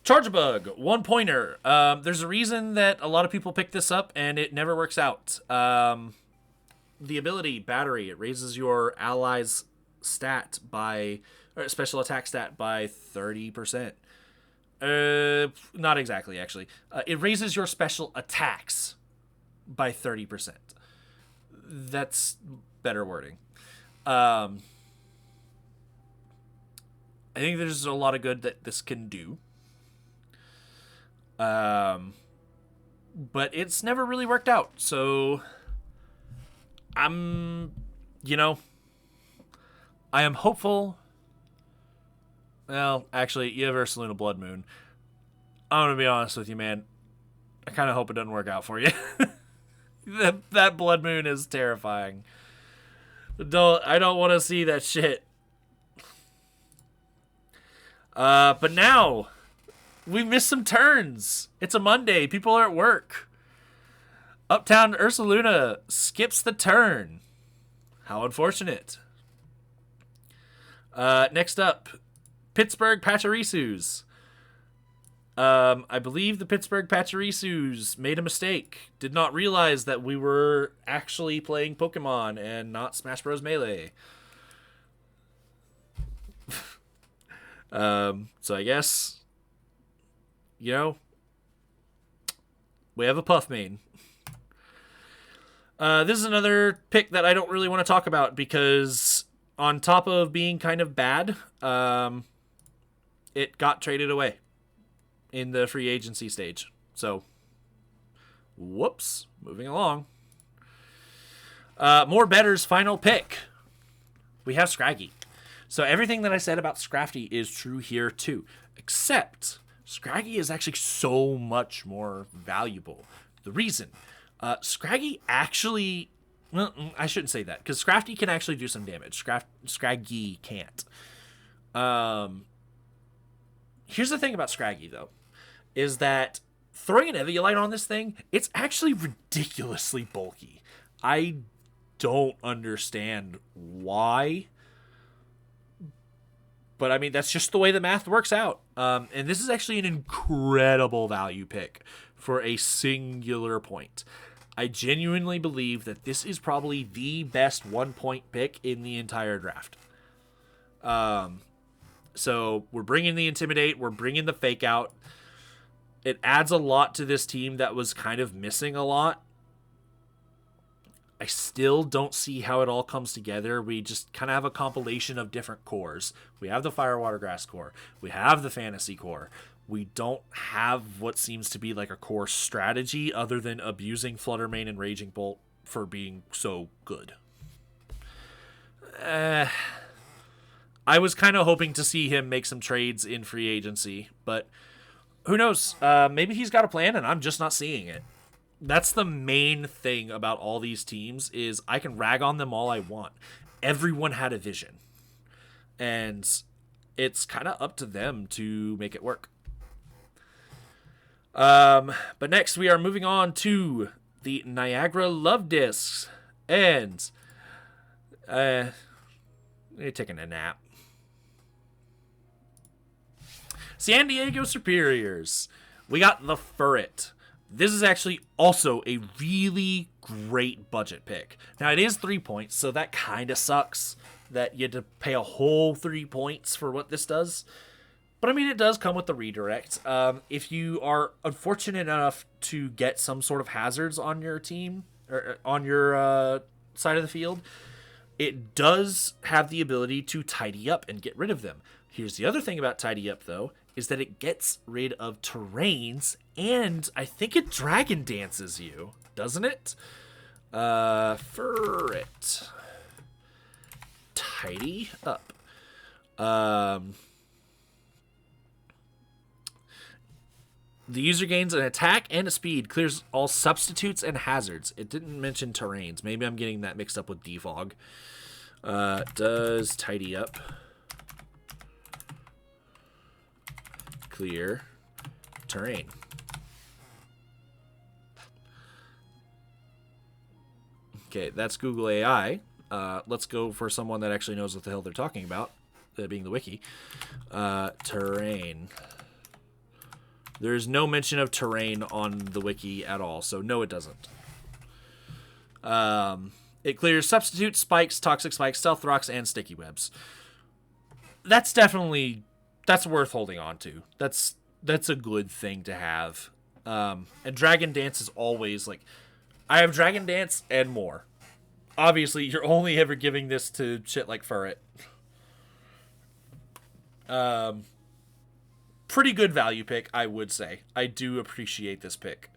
Charge Bug, 1-pointer. There's a reason that a lot of people pick this up and it never works out. The ability, Battery, it raises your ally's stat by, or special attack stat by 30%. Not exactly, actually. It raises your special attacks by 30%. That's better wording. I think there's a lot of good that this can do. But it's never really worked out. So I am hopeful. Well, actually, you have Ursaluna Blood Moon. I'm going to be honest with you, man. I kind of hope it doesn't work out for you. that Blood Moon is terrifying. I don't want to see that shit. But now we missed some turns. It's a Monday. People are at work. Uptown Ursaluna skips the turn. How unfortunate. Next up, Pittsburgh Pachirisus. I believe the Pittsburgh Pachirisus made a mistake. Did not realize that we were actually playing Pokemon and not Smash Bros. Melee. So I guess, we have a Puff main. This is another pick that I don't really want to talk about because on top of being kind of bad, it got traded away in the free agency stage. So, whoops. Moving along. More Better's final pick. We have Scraggy. So everything that I said about Scrafty is true here too. Except, Scraggy is actually so much more valuable. The reason, Scraggy actually... Well, I shouldn't say that, because Scrafty can actually do some damage. Scraggy can't. Here's the thing about Scraggy, though, is that throwing an Eviolite on this thing, it's actually ridiculously bulky. I don't understand why, but I mean, that's just the way the math works out. And this is actually an incredible value pick for a singular point. I genuinely believe that this is probably the best 1-point pick in the entire draft. So we're bringing the Intimidate. We're bringing the Fake Out. It adds a lot to this team that was kind of missing a lot. I still don't see how it all comes together. We just kind of have a compilation of different cores. We have the Fire, Water, Grass core. We have the Fantasy core. We don't have what seems to be like a core strategy other than abusing Fluttermane and Raging Bolt for being so good. I was kind of hoping to see him make some trades in free agency, but who knows? Maybe he's got a plan and I'm just not seeing it. That's the main thing about all these teams is I can rag on them all I want. Everyone had a vision. And it's kind of up to them to make it work. But next we are moving on to the Niagara Love Discs. And you're taking a nap. San Diego Superiors. We got the Furret. This is actually also a really great budget pick. Now, it is 3 points, so that kind of sucks that you had to pay a whole 3 points for what this does. But, I mean, it does come with the redirect. If you are unfortunate enough to get some sort of hazards on your team, or on your side of the field, it does have the ability to tidy up and get rid of them. Here's the other thing about tidy up, though, is that it gets rid of terrains, and I think it dragon dances you, doesn't it? Furret. tidy up. The user gains an attack and a speed, clears all substitutes and hazards. It didn't mention terrains. Maybe I'm getting that mixed up with defog. Does tidy up. Clear terrain. Okay, that's Google AI. Let's go for someone that actually knows what the hell they're talking about, that being the wiki. Terrain. There's no mention of terrain on the wiki at all, so no, it doesn't. It clears substitute, spikes, toxic spikes, stealth rocks, and sticky webs. That's worth holding on to. That's a good thing to have. And Dragon Dance is always like, I have Dragon Dance and more. Obviously, you're only ever giving this to shit like Furret. Pretty good value pick, I would say. I do appreciate this pick.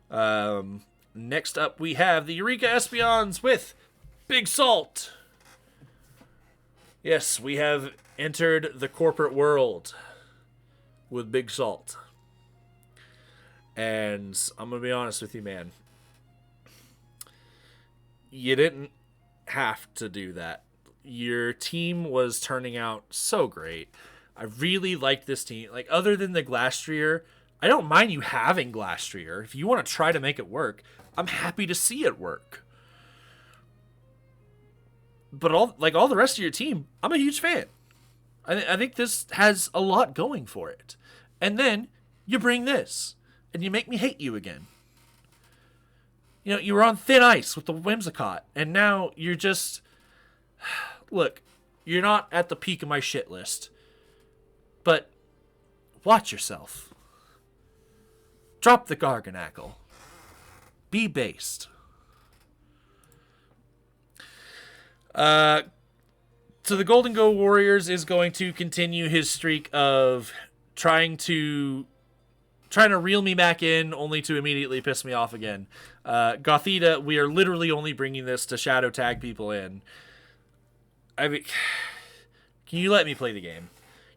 Next up, we have the Eureka Espions with Big Salt. Yes, we have entered the corporate world with Big Salt. And I'm going to be honest with you, man. You didn't have to do that. Your team was turning out so great. I really liked this team. Like, other than the Glastrier, I don't mind you having Glastrier. If you want to try to make it work, I'm happy to see it work. But all the rest of your team, I'm a huge fan. I think this has a lot going for it. And then you bring this, and you make me hate you again. You know, you were on thin ice with the Whimsicott, and now you're just... Look, you're not at the peak of my shit list. But watch yourself. Drop the Garganackle. Be based. So the Golden Go Warriors is going to continue his streak of trying to reel me back in, only to immediately piss me off again. Gothita, we are literally only bringing this to shadow tag people in. I mean, can you let me play the game?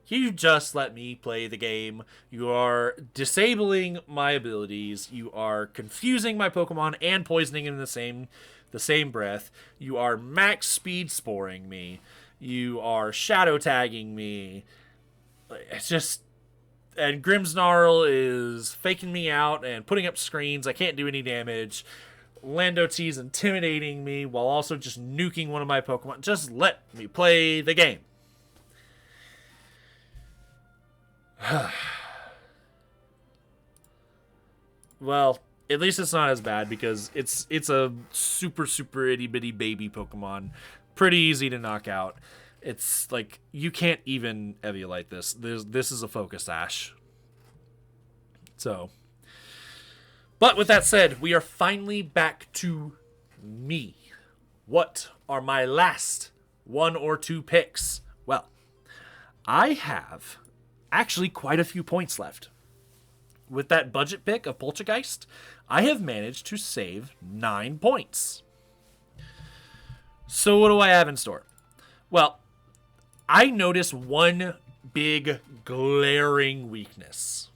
Can you just let me play the game? You are disabling my abilities. You are confusing my Pokemon and poisoning in the same breath. You are max speed sporing me. You are shadow tagging me. It's just... And Grimmsnarl is faking me out and putting up screens. I can't do any damage. Lando T's intimidating me while also just nuking one of my Pokemon. Just let me play the game. Well, at least it's not as bad because it's a super, super itty bitty baby Pokemon. Pretty easy to knock out. It's like, you can't even Eviolite this. This is a Focus Ash. So... But with that said, we are finally back to me. What are my last 1 or 2 picks? Well, I have actually quite a few points left. With that budget pick of Poltergeist, I have managed to save 9 points. So what do I have in store? Well, I notice one big glaring weakness.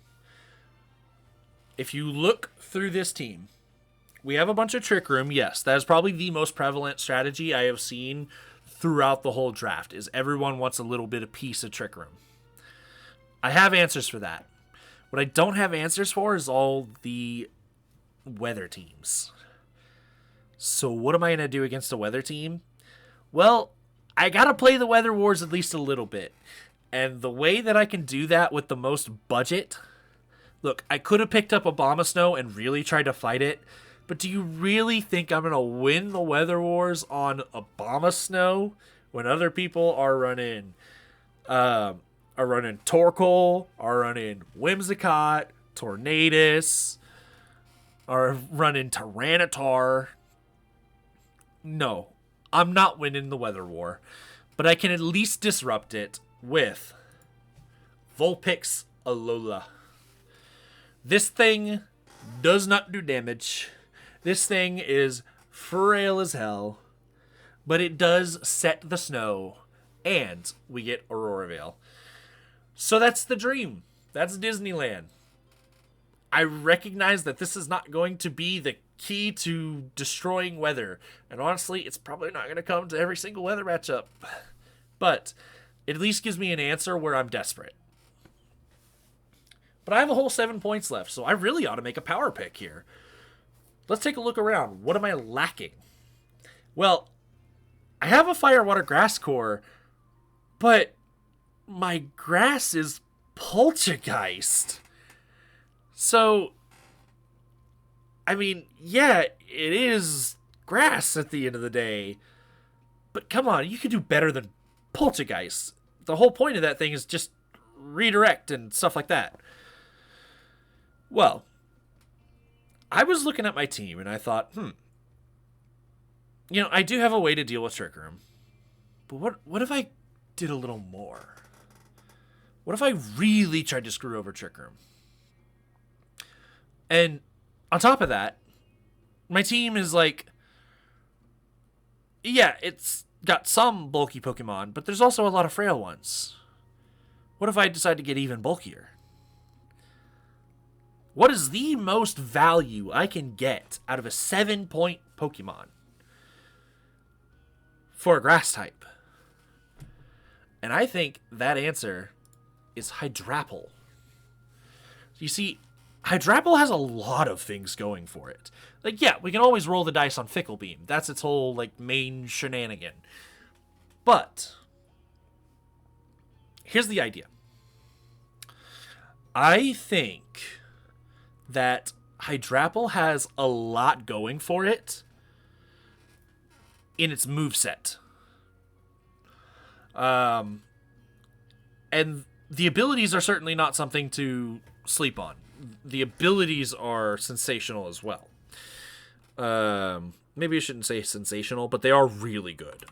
If you look through this team, we have a bunch of Trick Room. Yes, that is probably the most prevalent strategy I have seen throughout the whole draft, is everyone wants a little bit of piece of Trick Room. I have answers for that. What I don't have answers for is all the weather teams. So what am I going to do against a weather team? Well, I got to play the Weather Wars at least a little bit. And the way that I can do that with the most budget... Look, I could have picked up Abomasnow and really tried to fight it, but do you really think I'm going to win the Weather Wars on Abomasnow when other people are running Torkoal, are running Whimsicott, Tornadus, are running Tyranitar? No, I'm not winning the Weather War, but I can at least disrupt it with Vulpix Alola. This thing does not do damage. This thing is frail as hell, but it does set the snow, and we get Aurora Veil. So that's the dream. That's Disneyland. I recognize that this is not going to be the key to destroying weather, and honestly, it's probably not going to come to every single weather matchup. But it at least gives me an answer where I'm desperate. But I have a whole 7 points left, so I really ought to make a power pick here. Let's take a look around. What am I lacking? Well, I have a Fire, Water, Grass core, but my grass is Poltergeist. So, I mean, yeah, it is grass at the end of the day, but come on, you can do better than Poltergeist. The whole point of that thing is just redirect and stuff like that. Well, I was looking at my team and I thought, I do have a way to deal with Trick Room, but what if I did a little more? What if I really tried to screw over Trick Room? And on top of that, my team is like, yeah, it's got some bulky Pokemon, but there's also a lot of frail ones. What if I decide to get even bulkier? What is the most value I can get out of a 7-point Pokemon for a grass type? And I think that answer is Hydrapple. You see, Hydrapple has a lot of things going for it. Like, yeah, we can always roll the dice on Fickle Beam. That's its whole, main shenanigan. But here's the idea. I think that Hydrapple has a lot going for it in its moveset. And the abilities are certainly not something to sleep on. The abilities are sensational as well. Maybe I shouldn't say sensational, but they are really good.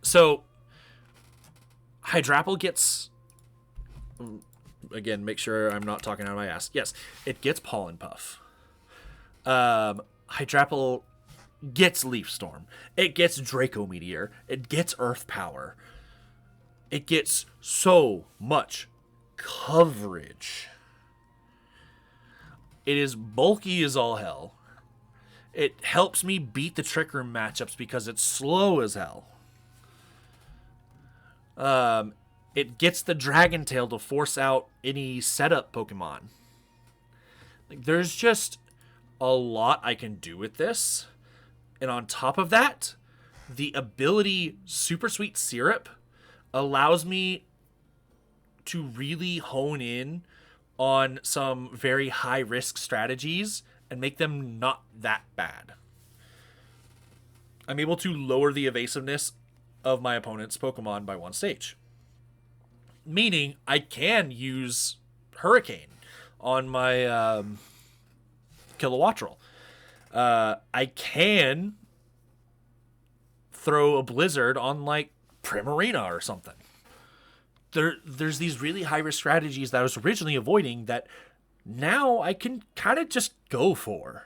So Hydrapple gets, again, make sure I'm not talking out of my ass. Yes, it gets Pollen Puff. Hydrapple gets Leaf Storm. It gets Draco Meteor. It gets Earth Power. It gets so much coverage. It is bulky as all hell. It helps me beat the Trick Room matchups because it's slow as hell. It gets the Dragon Tail to force out any setup Pokemon. There's just a lot I can do with this. And on top of that, the ability Super Sweet Syrup allows me to really hone in on some very high-risk strategies and make them not that bad. I'm able to lower the evasiveness of my opponent's Pokemon by 1 stage. Meaning, I can use Hurricane on my Kilowattrel. I can throw a Blizzard on, Primarina or something. There's these really high-risk strategies that I was originally avoiding that now I can kind of just go for.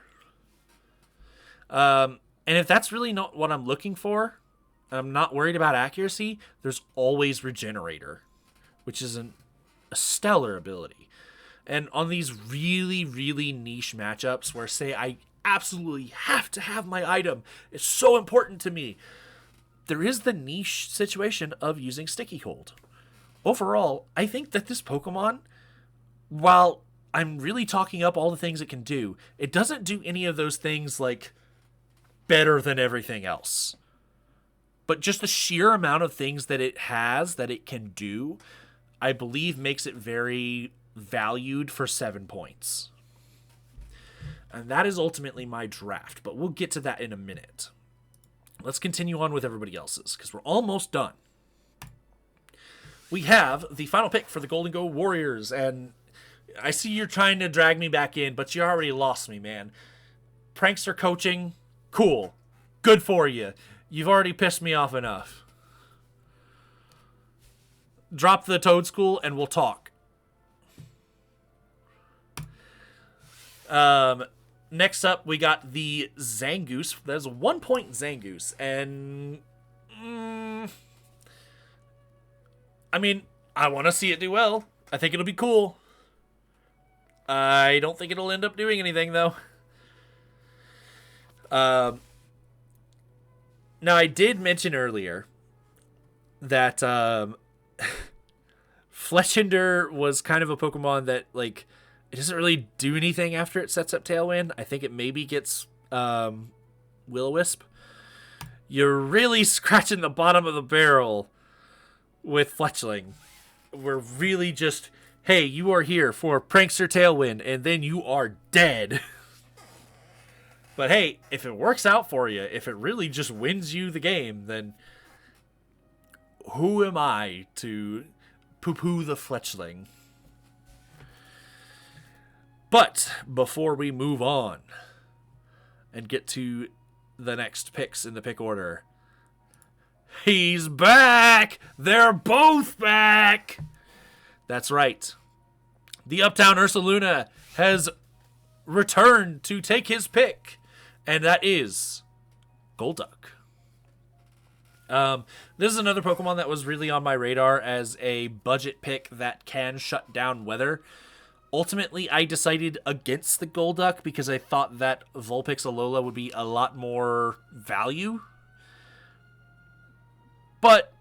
And if that's really not what I'm looking for, I'm not worried about accuracy, there's always Regenerator, which is a stellar ability. And on these really, really niche matchups where, say, I absolutely have to have my item, it's so important to me, there is the niche situation of using Sticky Hold. Overall, I think that this Pokemon, while I'm really talking up all the things it can do, it doesn't do any of those things, better than everything else. But just the sheer amount of things that it has, that it can do, I believe makes it very valued for 7 points. And that is ultimately my draft, but we'll get to that in a minute. Let's continue on with everybody else's, because we're almost done. We have the final pick for the Golden Go Warriors, and I see you're trying to drag me back in, but you already lost me, man. Prankster coaching, cool. Good for you. You've already pissed me off enough. Drop the Toad School and we'll talk. Next up, we got the Zangoose. There's a 1-point Zangoose, and I mean, I want to see it do well. I think it'll be cool. I don't think it'll end up doing anything, though. Now, I did mention earlier that Fletchinder was kind of a Pokemon that, like, it doesn't really do anything after it sets up Tailwind. I think it maybe gets Will-O-Wisp. You're really scratching the bottom of the barrel with Fletchling. We're really just, hey, you are here for Prankster Tailwind, and then you are dead. But hey, if it works out for you, if it really just wins you the game, then who am I to poo-poo the Fletchling? But before we move on and get to the next picks in the pick order, he's back! They're both back! That's right. The Uptown Ursaluna has returned to take his pick, and that is Golduck. This is another Pokemon that was really on my radar as a budget pick that can shut down weather. Ultimately, I decided against the Golduck because I thought that Vulpix Alola would be a lot more value. But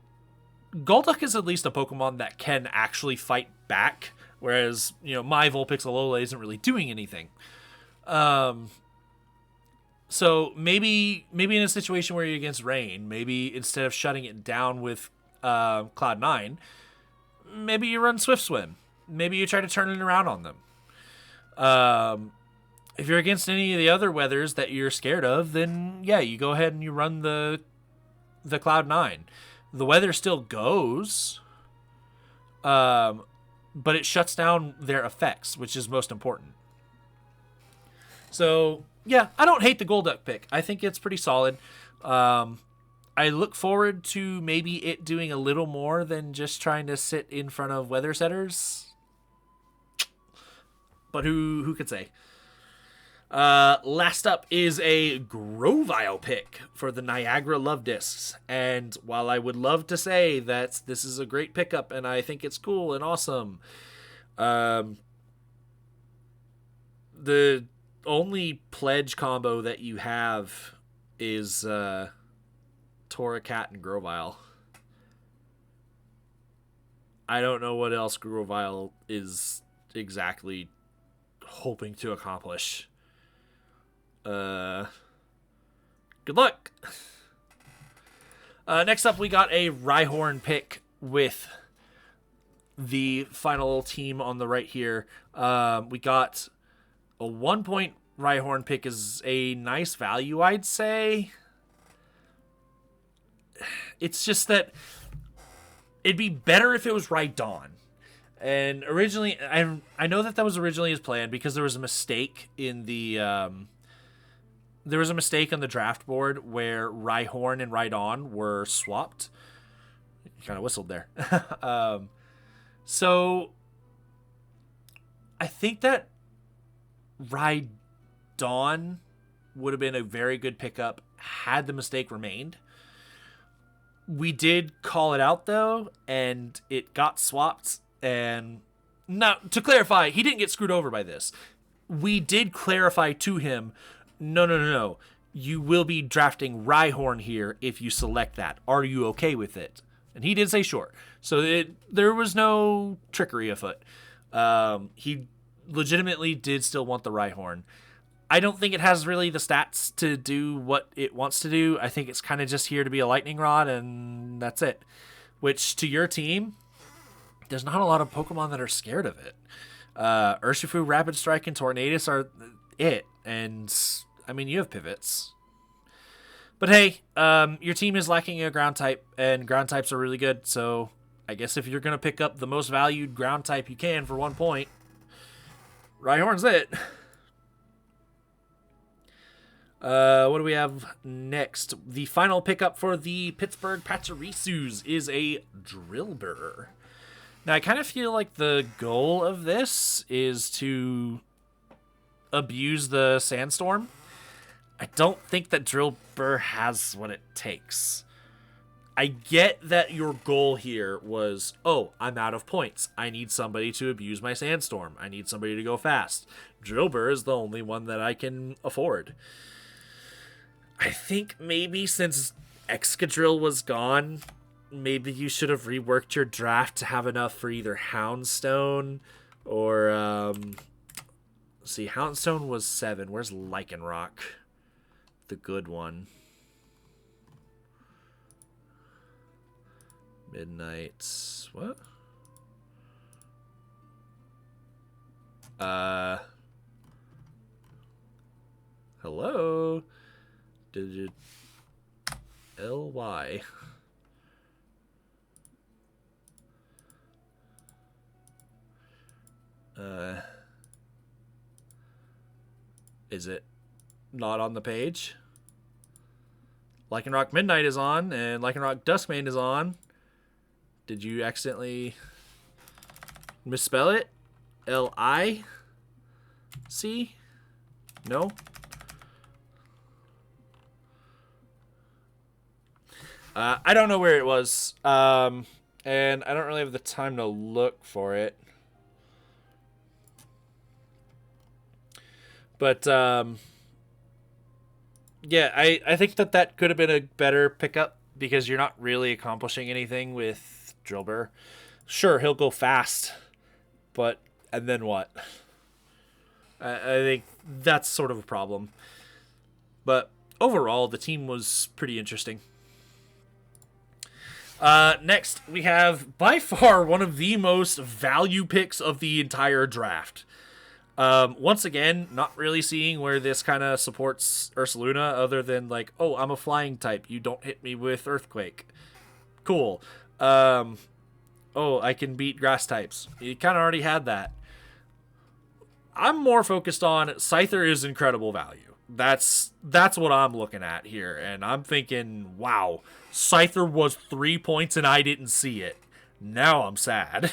Golduck is at least a Pokemon that can actually fight back, whereas, you know, my Vulpix Alola isn't really doing anything. So maybe in a situation where you're against rain, maybe instead of shutting it down with Cloud9, maybe you run Swift Swim. Maybe you try to turn it around on them. If you're against any of the other weathers that you're scared of, then yeah, you go ahead and you run the Cloud9. The weather still goes, but it shuts down their effects, which is most important. So yeah, I don't hate the Golduck pick. I think it's pretty solid. I look forward to maybe it doing a little more than just trying to sit in front of weather setters. But who could say? Last up is a Grovyle pick for the Niagara Love Discs. And while I would love to say that this is a great pickup and I think it's cool and awesome, the only pledge combo that you have is Torracat and Grovyle. I don't know what else Grovyle is exactly hoping to accomplish. Good luck. Next up, we got a Rhyhorn pick with the final team on the right here. We got a 1-point Rhyhorn pick is a nice value, I'd say. It's just that it'd be better if it was Rhydon. And originally, I know that was originally his plan because there was a mistake in the there was a mistake on the draft board where Rhyhorn and Rhydon were swapped. You kind of whistled there. So I think that Rhydon would have been a very good pickup had the mistake remained. We did call it out though, and it got swapped. And now, to clarify, he didn't get screwed over by this. We did clarify to him, no. You will be drafting Rhyhorn here if you select that. Are you okay with it? And he did say sure. So there was no trickery afoot. He legitimately did still want the Rhyhorn. I don't think it has really the stats to do what it wants to do. I think it's kind of just here to be a lightning rod, and that's it. Which, to your team, there's not a lot of Pokemon that are scared of it. Urshifu, Rapid Strike, and Tornadus are it. And, I mean, you have pivots. But hey, your team is lacking a ground type, and ground types are really good. So I guess if you're going to pick up the most valued ground type you can for 1 point, Rhyhorn's it. What do we have next? The final pickup for the Pittsburgh Pachirisus is a Drillbur. Now, I kind of feel like the goal of this is to abuse the Sandstorm. I don't think that Drillbur has what it takes. I get that your goal here was, oh, I'm out of points. I need somebody to abuse my Sandstorm. I need somebody to go fast. Drillbur is the only one that I can afford. I think maybe since Excadrill was gone, maybe you should have reworked your draft to have enough for either Houndstone or, see, Houndstone was 7. Where's Lycanroc? The good one. Midnight's what? Hello? Did you LY? Is it not on the page? Lycanroc Midnight is on, and Lycanroc Duskmane is on. Did you accidentally misspell it? L-I-C? No? I don't know where it was. And I don't really have the time to look for it. But, yeah, I think that could have been a better pickup because you're not really accomplishing anything with Drillbur. Sure, he'll go fast, but and then what? I think that's sort of a problem. But overall, the team was pretty interesting. Next, we have by far one of the most value picks of the entire draft. Once again, not really seeing where this kind of supports Ursaluna other than like, oh, I'm a flying type. You don't hit me with Earthquake. Cool. Oh, I can beat grass types. You kind of already had that. I'm more focused on Scyther is incredible value. That's what I'm looking at here. And I'm thinking, wow, Scyther was 3 points and I didn't see it. Now I'm sad.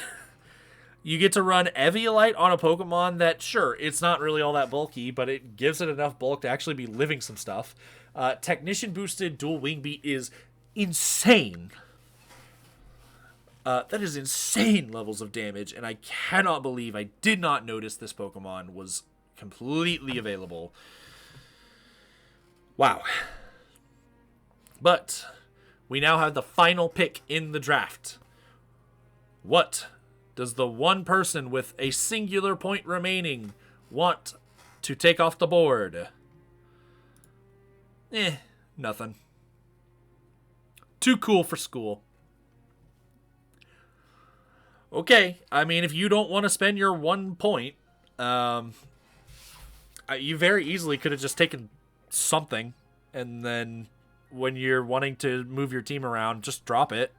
You get to run Eviolite on a Pokemon that, sure, it's not really all that bulky, but it gives it enough bulk to actually be living some stuff. Technician boosted dual wing beat is insane. That is insane levels of damage, and I cannot believe I did not notice this Pokemon was completely available. Wow. But we now have the final pick in the draft. What does the one person with a singular point remaining want to take off the board? Nothing. Too cool for school. Okay, I mean, if you don't want to spend your 1 point, you very easily could have just taken something, and then when you're wanting to move your team around, just drop it.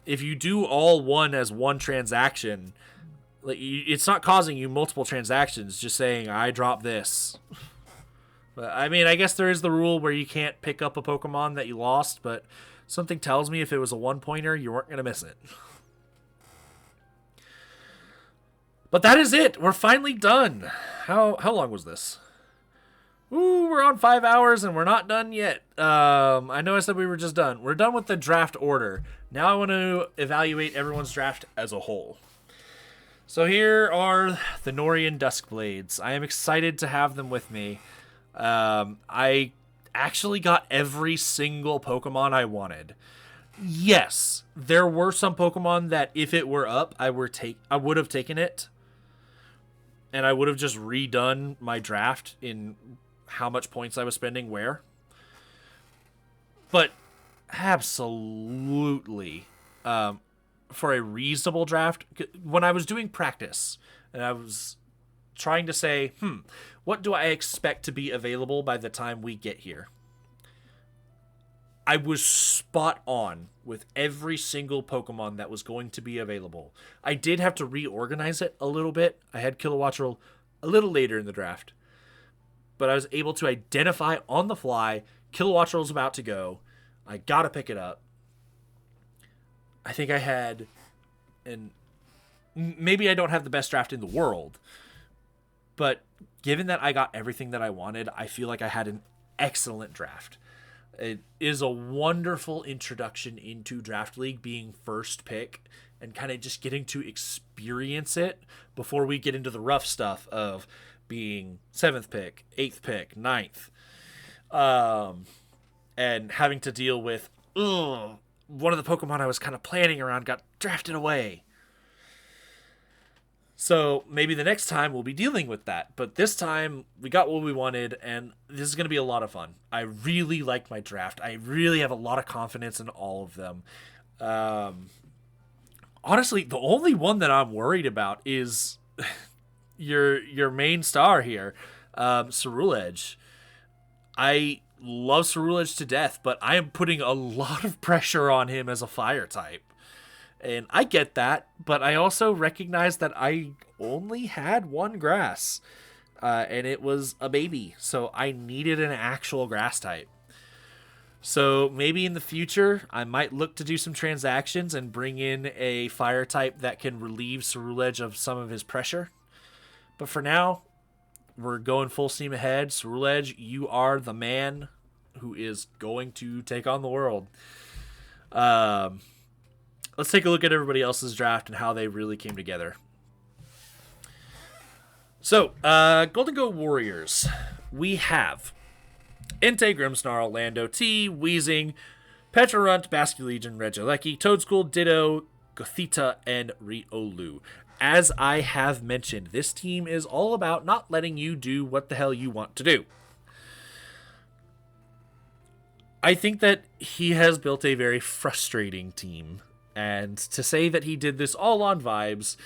If you do all one as one transaction, like it's not causing you multiple transactions. Just saying, I drop this. But I mean, I guess there is the rule where you can't pick up a Pokemon that you lost, but something tells me if it was a 1-pointer, you weren't gonna miss it. But that is it. We're finally done. How long was this? Ooh, we're on 5 hours and we're not done yet. I know I said we were just done. We're done with the draft order. Now I want to evaluate everyone's draft as a whole. So here are the Norian Duskblades. I am excited to have them with me. I actually got every single Pokemon I wanted. Yes, there were some Pokemon that if it were up, I would have taken it. And I would have just redone my draft in how much points I was spending where. But absolutely, for a reasonable draft, when I was doing practice and I was trying to say, what do I expect to be available by the time we get here? I was spot on with every single Pokemon that was going to be available. I did have to reorganize it a little bit. I had Kilowattrel a little later in the draft. But I was able to identify on the fly, Kilowattrel's about to go. I gotta pick it up. I think I had, and maybe I don't have the best draft in the world, But given that I got everything that I wanted, I feel like I had an excellent draft. It is a wonderful introduction into Draft League, being first pick and kind of just getting to experience it before we get into the rough stuff of being 7th pick, 8th pick, 9th, and having to deal with, one of the Pokemon I was kind of planning around got drafted away. So maybe the next time we'll be dealing with that. But this time we got what we wanted, and this is going to be a lot of fun. I really like my draft. I really have a lot of confidence in all of them. Honestly, the only one that I'm worried about is your main star here, Ceruledge. I love Ceruledge to death, but I am putting a lot of pressure on him as a fire type. And I get that, but I also recognize that I only had one grass, and it was a baby, so I needed an actual grass type. So maybe in the future, I might look to do some transactions and bring in a fire type that can relieve Ceruledge of some of his pressure. But for now, we're going full steam ahead. Ceruledge, you are the man who is going to take on the world. Let's take a look at everybody else's draft and how they really came together. So, Golden Go Warriors. We have Entei, Grimmsnarl, Lando T, Weezing, Petrarunt, Basculegion, Regieleki, Toedscool, Ditto, Gothita, and Riolu. As I have mentioned, this team is all about not letting you do what the hell you want to do. I think that he has built a very frustrating team. And to say that he did this all on vibes,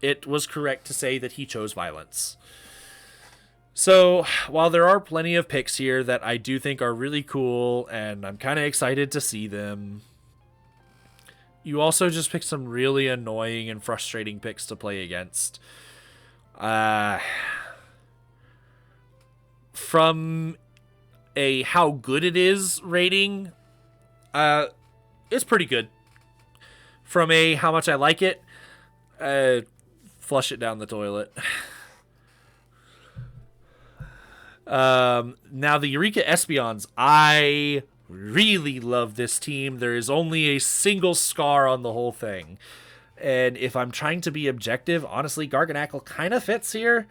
it was correct to say that he chose violence. So, while there are plenty of picks here that I do think are really cool, and I'm kind of excited to see them, you also just picked some really annoying and frustrating picks to play against. From a how good it is rating, it's pretty good. From a how much I like it, flush it down the toilet. Now the Eureka Espeons, I really love this team. There is only a single scar on the whole thing. And if I'm trying to be objective, honestly, Garganacl kind of fits here.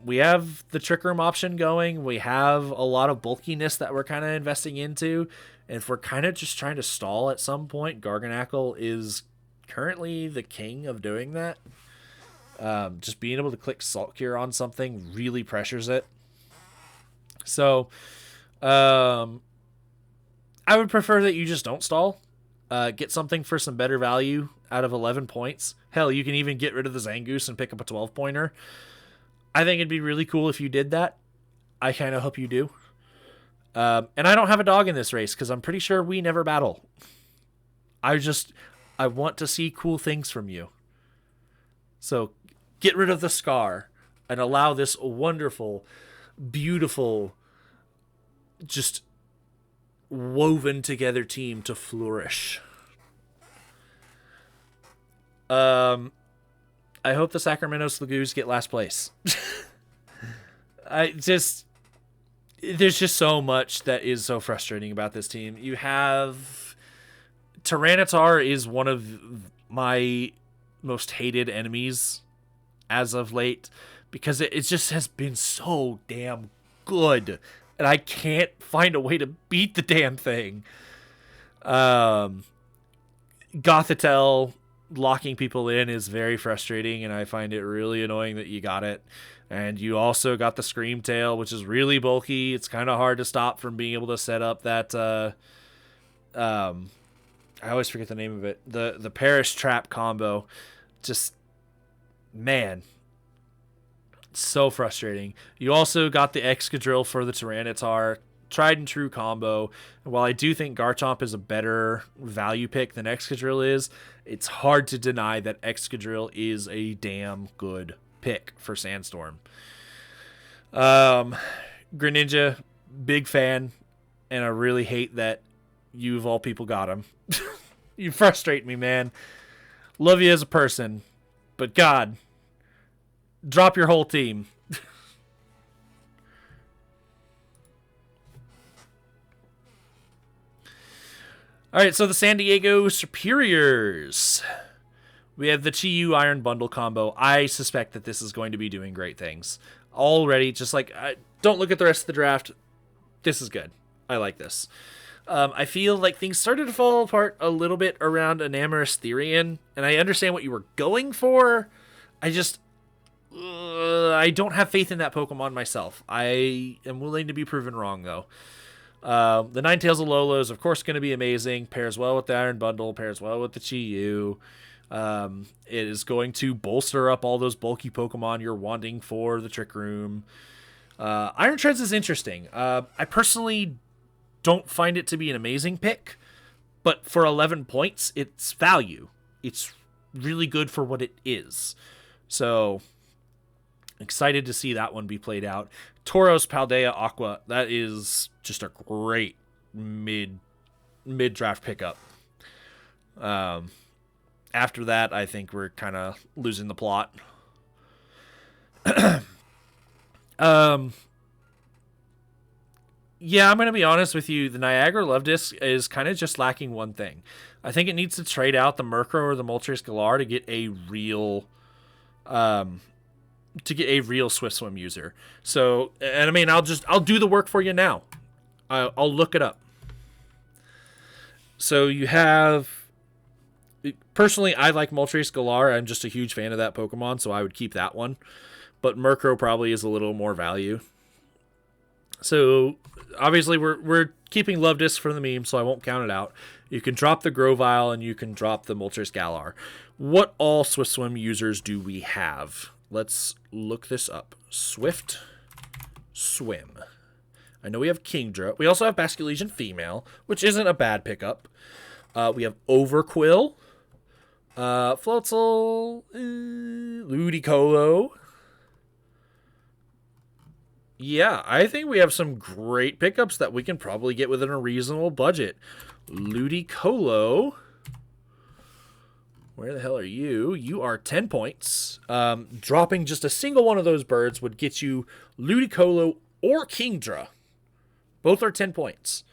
We have the Trick Room option going. We have a lot of bulkiness that we're kind of investing into. And if we're kind of just trying to stall at some point, Garganacl is currently the king of doing that. Just being able to click Salt Cure on something really pressures it. So, I would prefer that you just don't stall. Get something for some better value out of 11 points. Hell, you can even get rid of the Zangoose and pick up a 12-pointer. I think it'd be really cool if you did that. I kind of hope you do. And I don't have a dog in this race because I'm pretty sure we never battle. I want to see cool things from you. So get rid of the scar and allow this wonderful, beautiful, just woven together team to flourish. I hope the Sacramento Slagoos get last place. There's just so much that is so frustrating about this team. You have Tyranitar is one of my most hated enemies as of late because it just has been so damn good and I can't find a way to beat the damn thing. Gothitelle locking people in is very frustrating, and I find it really annoying that you got it. And you also got the Scream Tail, which is really bulky. It's kind of hard to stop from being able to set up that I always forget the name of it. The Perish Trap combo. Just, man, so frustrating. You also got the Excadrill for the Tyranitar. Tried and true combo. And while I do think Garchomp is a better value pick than Excadrill is, it's hard to deny that Excadrill is a damn good pick for Sandstorm. Greninja, big fan, and I really hate that you of all people got him. You frustrate me, man. Love you as a person, but God, Drop your whole team. All right, so the San Diego Superiors. We have the Chi-Yu Iron Bundle combo. I suspect that this is going to be doing great things. Already, just like, don't look at the rest of the draft. This is good. I like this. I feel like things started to fall apart a little bit around Enamorous Therian, and I understand what you were going for. I just... I don't have faith in that Pokemon myself. I am willing to be proven wrong, though. The Ninetales Alola is, of course, going to be amazing. Pairs well with the Iron Bundle. Pairs well with the Chi-Yu. It is going to bolster up all those bulky Pokemon you're wanting for the Trick Room. Iron Treads is interesting. I personally don't find it to be an amazing pick, but for 11 points, it's value. It's really good for what it is. So, excited to see that one be played out. Tauros Paldea Aqua, that is just a great mid-draft pickup. After that, I think we're kind of losing the plot. Yeah, I'm going to be honest with you. The Niagara Love Disc is kind of just lacking one thing. I think it needs to trade out the Murkrow or the Moltres Galar to get a real Swift Swim user. So, and I mean, I'll do the work for you now. I'll look it up. So you have, personally, I like Moltres Galar. I'm just a huge fan of that Pokemon, so I would keep that one. But Murkrow probably is a little more value. So obviously we're keeping Love Disc for the meme, so I won't count it out. You can drop the Grovyle and you can drop the Moltres Galar. What all Swift Swim users do we have? Let's look this up. Swift Swim. I know we have Kingdra. We also have Basculegion Female, which isn't a bad pickup. We have Overquill, Floatzel, Ludicolo. Yeah, I think we have some great pickups that we can probably get within a reasonable budget. Ludicolo. Where the hell are you? You are 10 points. Dropping just a single one of those birds would get you Ludicolo or Kingdra. Both are 10 points.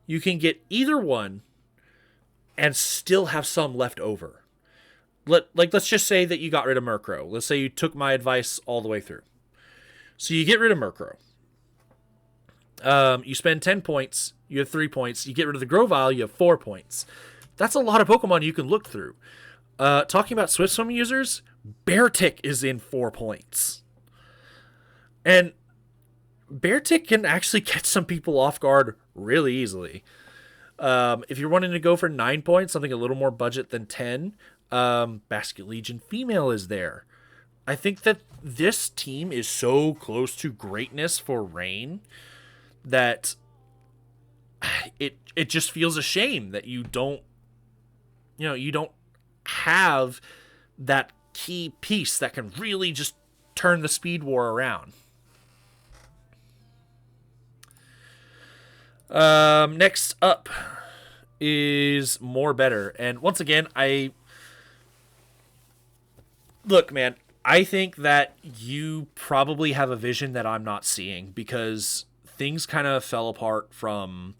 You can get either one and still have some left over. Let's just say that you got rid of Murkrow. Let's say you took my advice all the way through. So you get rid of Murkrow. You spend 10 points. You have 3 points. You get rid of the Grovyle. You have 4 points. That's a lot of Pokemon you can look through. Talking about Swift Swim users, Beartic is in 4 points. And Beartic can actually catch some people off guard really easily. If you're wanting to go for 9 points, something a little more budget than 10, Basculegion Female is there. I think that this team is so close to greatness for Rain that it just feels a shame that you don't have that key piece that can really just turn the Speed War around. Next up is More Better. And once again, look, man, I think that you probably have a vision that I'm not seeing because things kind of fell apart from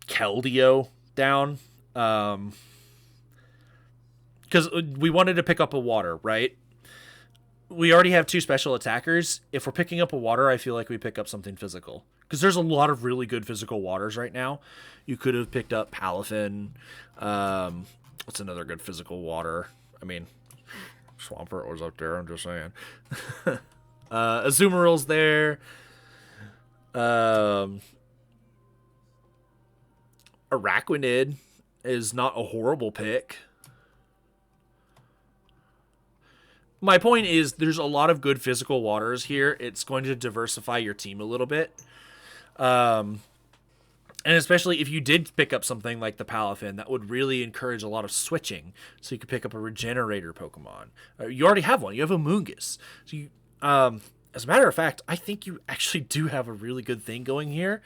Keldeo down. Because we wanted to pick up a water, right? We already have 2 special attackers. If we're picking up a water, I feel like we pick up something physical. Because there's a lot of really good physical waters right now. You could have picked up Palafin. What's another good physical water? I mean, Swampert was up there, I'm just saying. Azumarill's there. Araquanid is not a horrible pick. My point is there's a lot of good physical waters here. It's going to diversify your team a little bit. And especially if you did pick up something like the Palafin, that would really encourage a lot of switching. So you could pick up a Regenerator Pokemon. You already have one. You have a Moongus. So you, as a matter of fact, I think you actually do have a really good thing going here.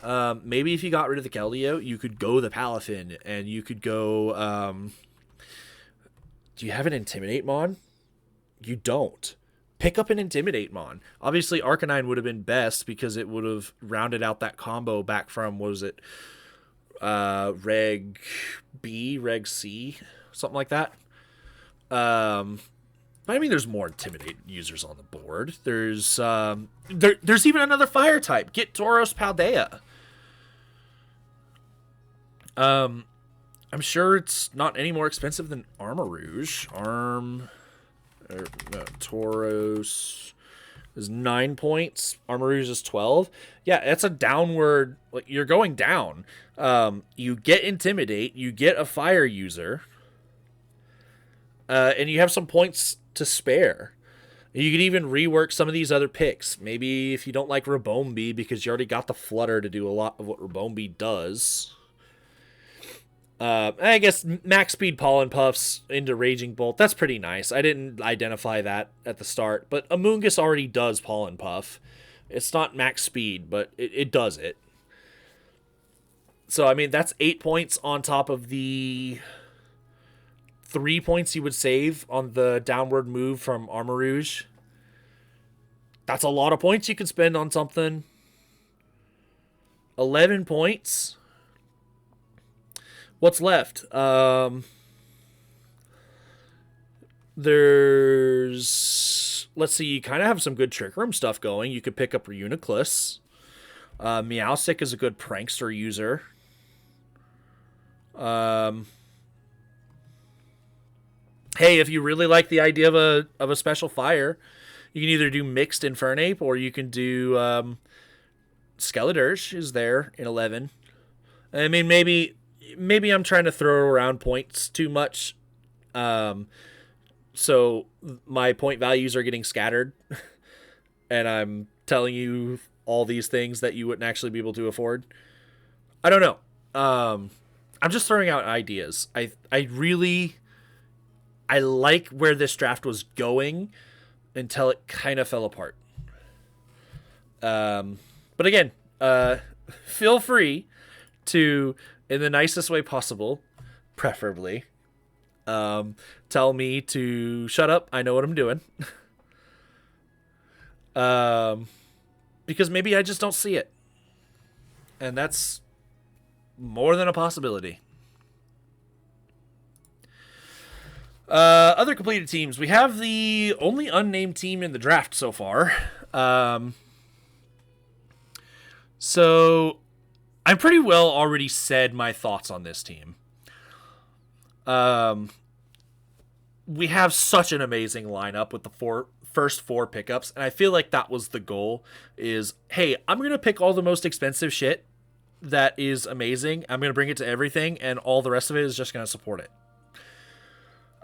Maybe if you got rid of the Keldeo, you could go the Palafin, and you could go... do you have an Intimidate Mon? You don't. Pick up an Intimidate Mon. Obviously, Arcanine would have been best because it would have rounded out that combo back from, what was it, Reg B, Reg C, something like that. But I mean, there's more Intimidate users on the board. There's even another Fire type. Get Tauros Paldea. I'm sure it's not any more expensive than Armarouge. Tauros is 9 points. Armarouge is 12. Yeah, that's a downward. Like, you're going down. You get Intimidate. You get a Fire user. And you have some points to spare. You could even rework some of these other picks. Maybe if you don't like Rabombi because you already got the Flutter to do a lot of what Rabombi does. I guess max speed Pollen Puffs into Raging Bolt. That's pretty nice. I didn't identify that at the start, but Amoonguss already does Pollen Puff. It's not max speed, but it does it. So, I mean, that's 8 points on top of the 3 points you would save on the downward move from Armarouge. That's a lot of points you could spend on something. 11 points. What's left? There's... Let's see, you kind of have some good Trick Room stuff going. You could pick up Reuniclus. Meowstic is a good Prankster user. Hey, if you really like the idea of a special fire, you can either do Mixed Infernape or you can do Skeledirge is there in 11. I mean, maybe I'm trying to throw around points too much. So my point values are getting scattered. And I'm telling you all these things that you wouldn't actually be able to afford. I don't know. I'm just throwing out ideas. I like where this draft was going until it kind of fell apart. But again, feel free to, in the nicest way possible, preferably, tell me to shut up. I know what I'm doing. Because maybe I just don't see it. And that's more than a possibility. Other completed teams. We have the only unnamed team in the draft so far. So I pretty well already said my thoughts on this team. We have such an amazing lineup with the first four pickups, and I feel like that was the goal is, hey, I'm going to pick all the most expensive shit that is amazing. I'm going to bring it to everything, and all the rest of it is just going to support it.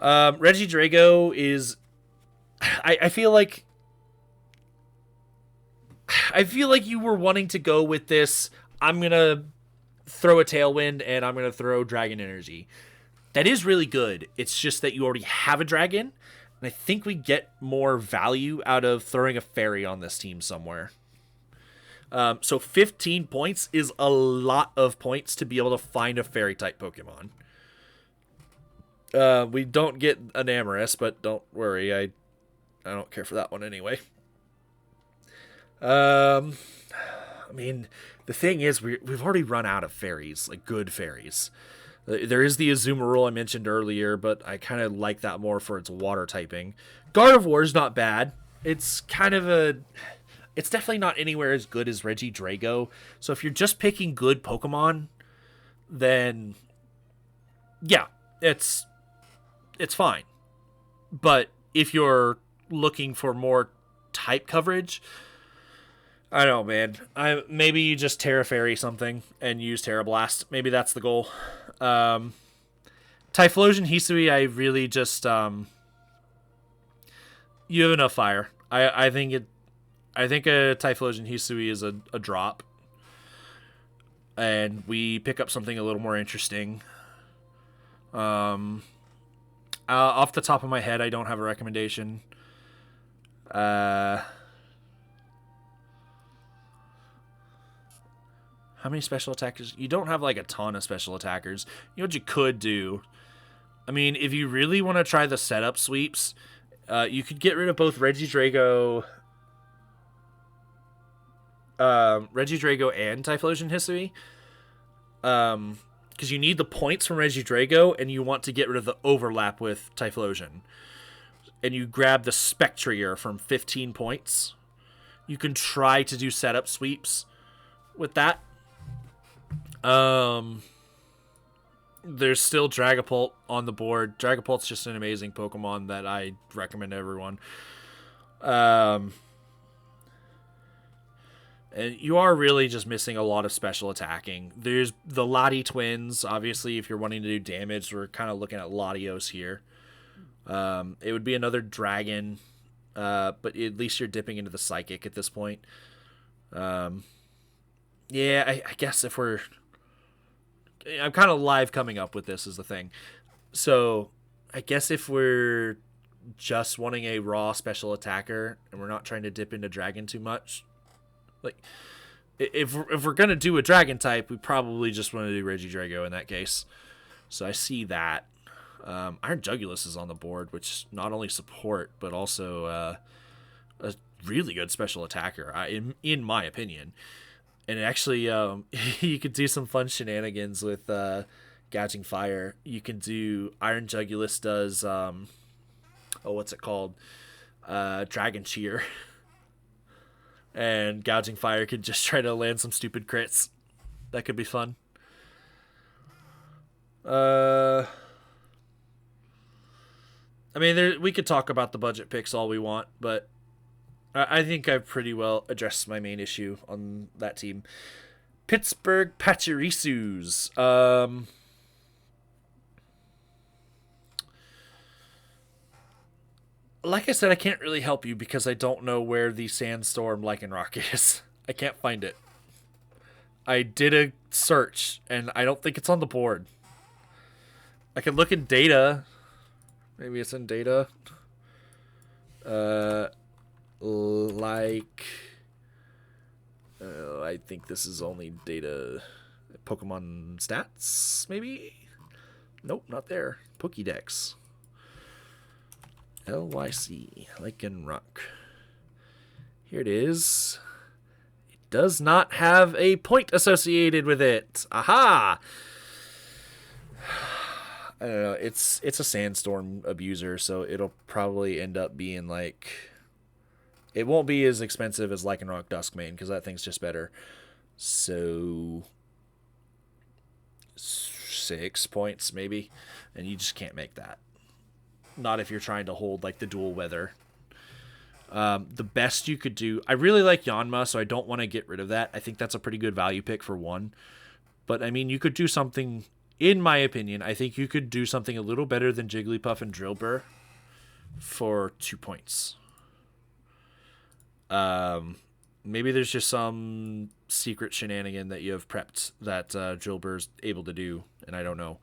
Reggie Drago is... I feel like you were wanting to go with this, I'm going to throw a Tailwind and I'm going to throw Dragon Energy. That is really good. It's just that you already have a Dragon, and I think we get more value out of throwing a Fairy on this team somewhere. So 15 points is a lot of points to be able to find a Fairy-type Pokemon. We don't get an Amorous, but don't worry, I don't care for that one anyway. I mean, the thing is, we've already run out of fairies, like good fairies. There is the Azumarill I mentioned earlier, but I kind of like that more for its water typing. Gardevoir is not bad. It's it's definitely not anywhere as good as Reggie Drago. So if you're just picking good Pokemon, then yeah, it's fine. But if you're looking for more type coverage, I don't know, man. Maybe you just Terra Fairy something and use Terra Blast. Maybe that's the goal. Typhlosion Hisui, I really just you have enough fire. I think a Typhlosion Hisui is a drop, and we pick up something a little more interesting. Off the top of my head, I don't have a recommendation. How many special attackers? You don't have like a ton of special attackers. You know what you could do? I mean, if you really want to try the setup sweeps, You could get rid of both Regidrago and Typhlosion History. Because you need the points from Regidrago, and you want to get rid of the overlap with Typhlosion. And you grab the Spectrier from 15 points. You can try to do setup sweeps with that. There's still Dragapult on the board. Dragapult's just an amazing Pokemon that I recommend to everyone. And you are really just missing a lot of special attacking. There's the Lati twins. Obviously, if you're wanting to do damage, we're kind of looking at Latios here. It would be another dragon, but at least you're dipping into the psychic at this point. Yeah, I guess if we're... I'm kind of live coming up with this is the thing. So I guess if we're just wanting a raw special attacker and we're not trying to dip into dragon too much, like if we're going to do a dragon type, we probably just want to do Regidrago in that case. So I see that. Iron Jugulus is on the board, which not only support, but also a really good special attacker, in my opinion. And actually, you could do some fun shenanigans with Gouging Fire. You can do... Iron Jugulus does... what's it called? Dragon Cheer. And Gouging Fire could just try to land some stupid crits. That could be fun. I mean, we could talk about the budget picks all we want, but I think I've pretty well addressed my main issue on that team. Pittsburgh Pachirisus. Like I said, I can't really help you because I don't know where the Sandstorm Lycanroc is. I can't find it. I did a search, and I don't think it's on the board. I can look in data. Maybe it's in data. I think this is only data. Pokemon stats, maybe? Nope, not there. Pokédex. LYC, Lycanroc. Here it is. It does not have a point associated with it. Aha! I don't know. It's a Sandstorm abuser, so it'll probably end up being like... It won't be as expensive as Lycanroc Duskmane, because that thing's just better. So... 6 points, maybe. And you just can't make that. Not if you're trying to hold, like, the dual weather. The best you could do... I really like Yanma, so I don't want to get rid of that. I think that's a pretty good value pick for one. But, I mean, you could do something... In my opinion, I think you could do something a little better than Jigglypuff and Drillbur for 2 points. Maybe there's just some secret shenanigan that you have prepped that Drillbur's able to do, and I don't know.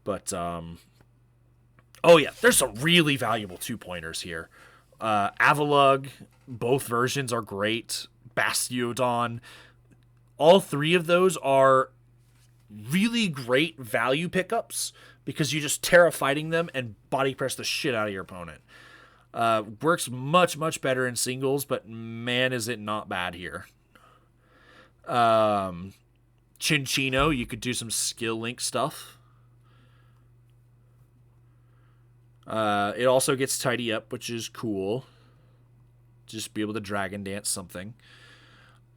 But, oh yeah, there's some really valuable 2-pointers here. Avalugg, both versions are great. Bastiodon. All three of those are really great value pickups because you just Terra Fighting them and body press the shit out of your opponent. Works much, much better in singles, but man, is it not bad here. Chinchino, you could do some skill link stuff. It also gets Tidy Up, which is cool. Just be able to Dragon Dance something.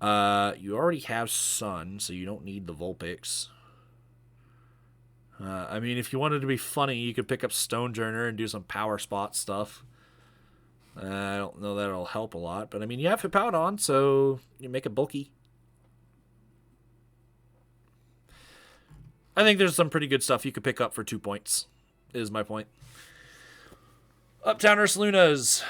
You already have Sun, so you don't need the Vulpix. I mean, if you wanted to be funny, you could pick up Stonejourner and do some Power Spot stuff. I don't know that it'll help a lot, but I mean, you have Hippowdon, so you make it bulky. I think there's some pretty good stuff you could pick up for 2 points, is my point. Uptown Ursalunas.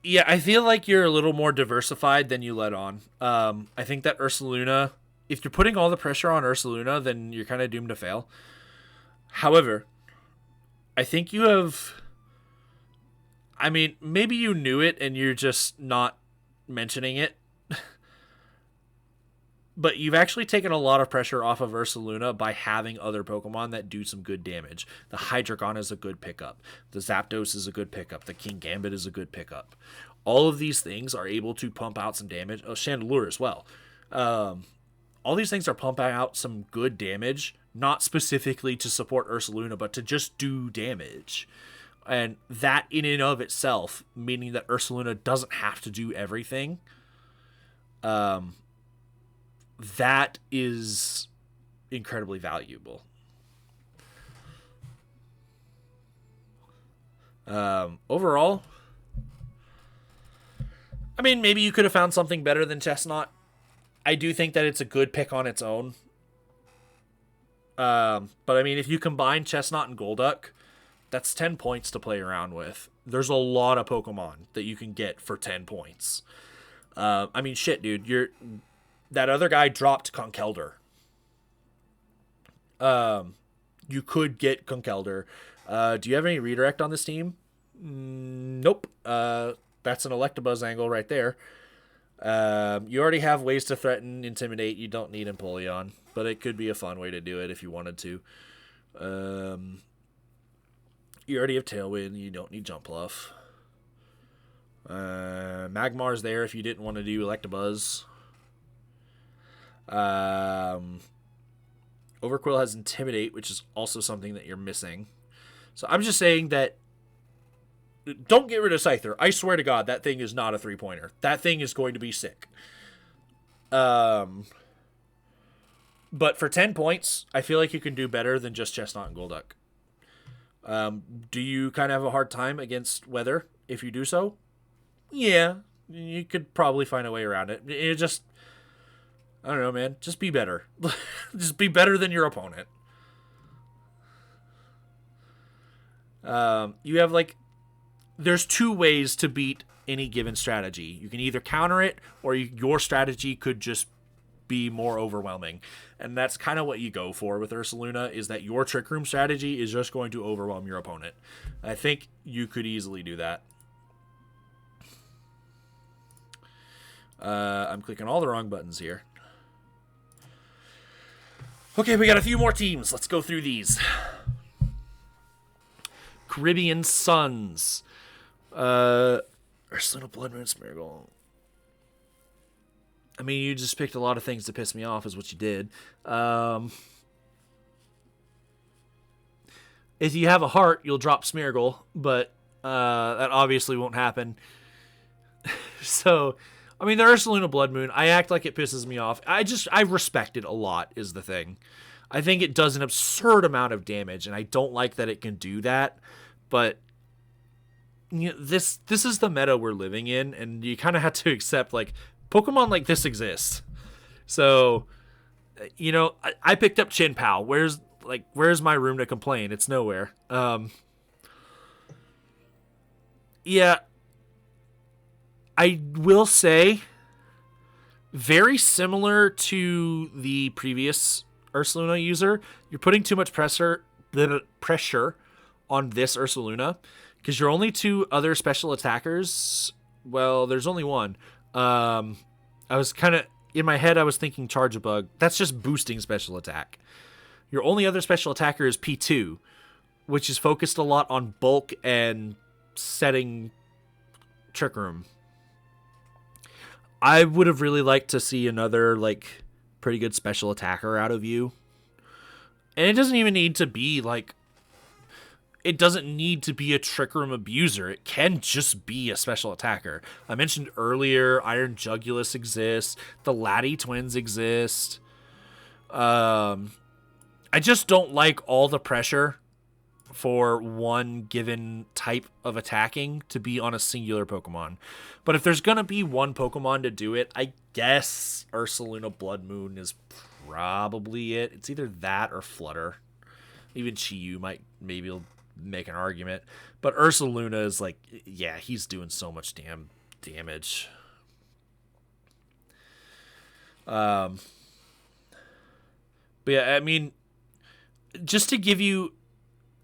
Yeah, I feel like you're a little more diversified than you let on. I think that Ursaluna, if you're putting all the pressure on Ursaluna, then you're kind of doomed to fail. However, I think you have... I mean, maybe you knew it and you're just not mentioning it. But you've actually taken a lot of pressure off of Ursaluna by having other Pokemon that do some good damage. The Hydreigon is a good pickup. The Zapdos is a good pickup. The King Gambit is a good pickup. All of these things are able to pump out some damage. Oh, Chandelure as well. All these things are pumping out some good damage, not specifically to support Ursaluna, but to just do damage. And that in and of itself, meaning that Ursaluna doesn't have to do everything, that is incredibly valuable. Overall, I mean, maybe you could have found something better than Chestnut. I do think that it's a good pick on its own. But I mean, if you combine Chestnut and Golduck, that's 10 points to play around with. There's a lot of Pokemon that you can get for 10 points. I mean, shit, dude. That other guy dropped Conkeldurr. You could get Conkeldurr. Do you have any redirect on this team? Nope. That's an Electabuzz angle right there. You already have ways to threaten, intimidate. You don't need Empoleon, but it could be a fun way to do it if you wanted to. You already have Tailwind. You don't need Jumpluff. Magmar's there if you didn't want to do Electabuzz. Overqwil has Intimidate, which is also something that you're missing. So I'm just saying that don't get rid of Scyther. I swear to God, that thing is not a 3-pointer. That thing is going to be sick. But for 10 points, I feel like you can do better than just Chestnut and Golduck. Do you kind of have a hard time against weather if you do so? Yeah, you could probably find a way around it. It just, I don't know, man. Just be better. Just be better than your opponent. You have there's two ways to beat any given strategy. You can either counter it, or your strategy could just be more overwhelming. And that's kind of what you go for with Ursaluna, is that your Trick Room strategy is just going to overwhelm your opponent. I think you could easily do that. I'm clicking all the wrong buttons here. Okay, we got a few more teams. Let's go through these. Caribbean Suns. Ursaluna, Blood Moon, Smeargle. I mean, you just picked a lot of things to piss me off is what you did. If you have a heart, you'll drop Smeargle, but that obviously won't happen. So, I mean, the Ursaluna Blood Moon, I act like it pisses me off. I respect it a lot is the thing. I think it does an absurd amount of damage, and I don't like that it can do that. But this is the meta we're living in, and you kind of have to accept, Pokemon like this exist. So, I picked up Chinpow. Where's my room to complain? It's nowhere. Yeah. I will say, very similar to the previous Ursaluna user, you're putting too much pressure on this Ursaluna, because your only two other special attackers, well, there's only one. I was kind of, in my head, I was thinking Charge-a-Bug. That's just boosting special attack. Your only other special attacker is P2, which is focused a lot on bulk and setting Trick Room. I would have really liked to see another, pretty good special attacker out of you. And it doesn't even need to be, it doesn't need to be a Trick Room abuser. It can just be a special attacker. I mentioned earlier, Iron Jugulus exists. The Laddie twins exist. I just don't like all the pressure for one given type of attacking to be on a singular Pokemon. But if there's going to be one Pokemon to do it, I guess Ursaluna Blood Moon is probably it. It's either that or Flutter. Even Chi-Yu maybe make an argument. But Ursaluna is yeah, he's doing so much damn damage. But yeah, I mean, just to give you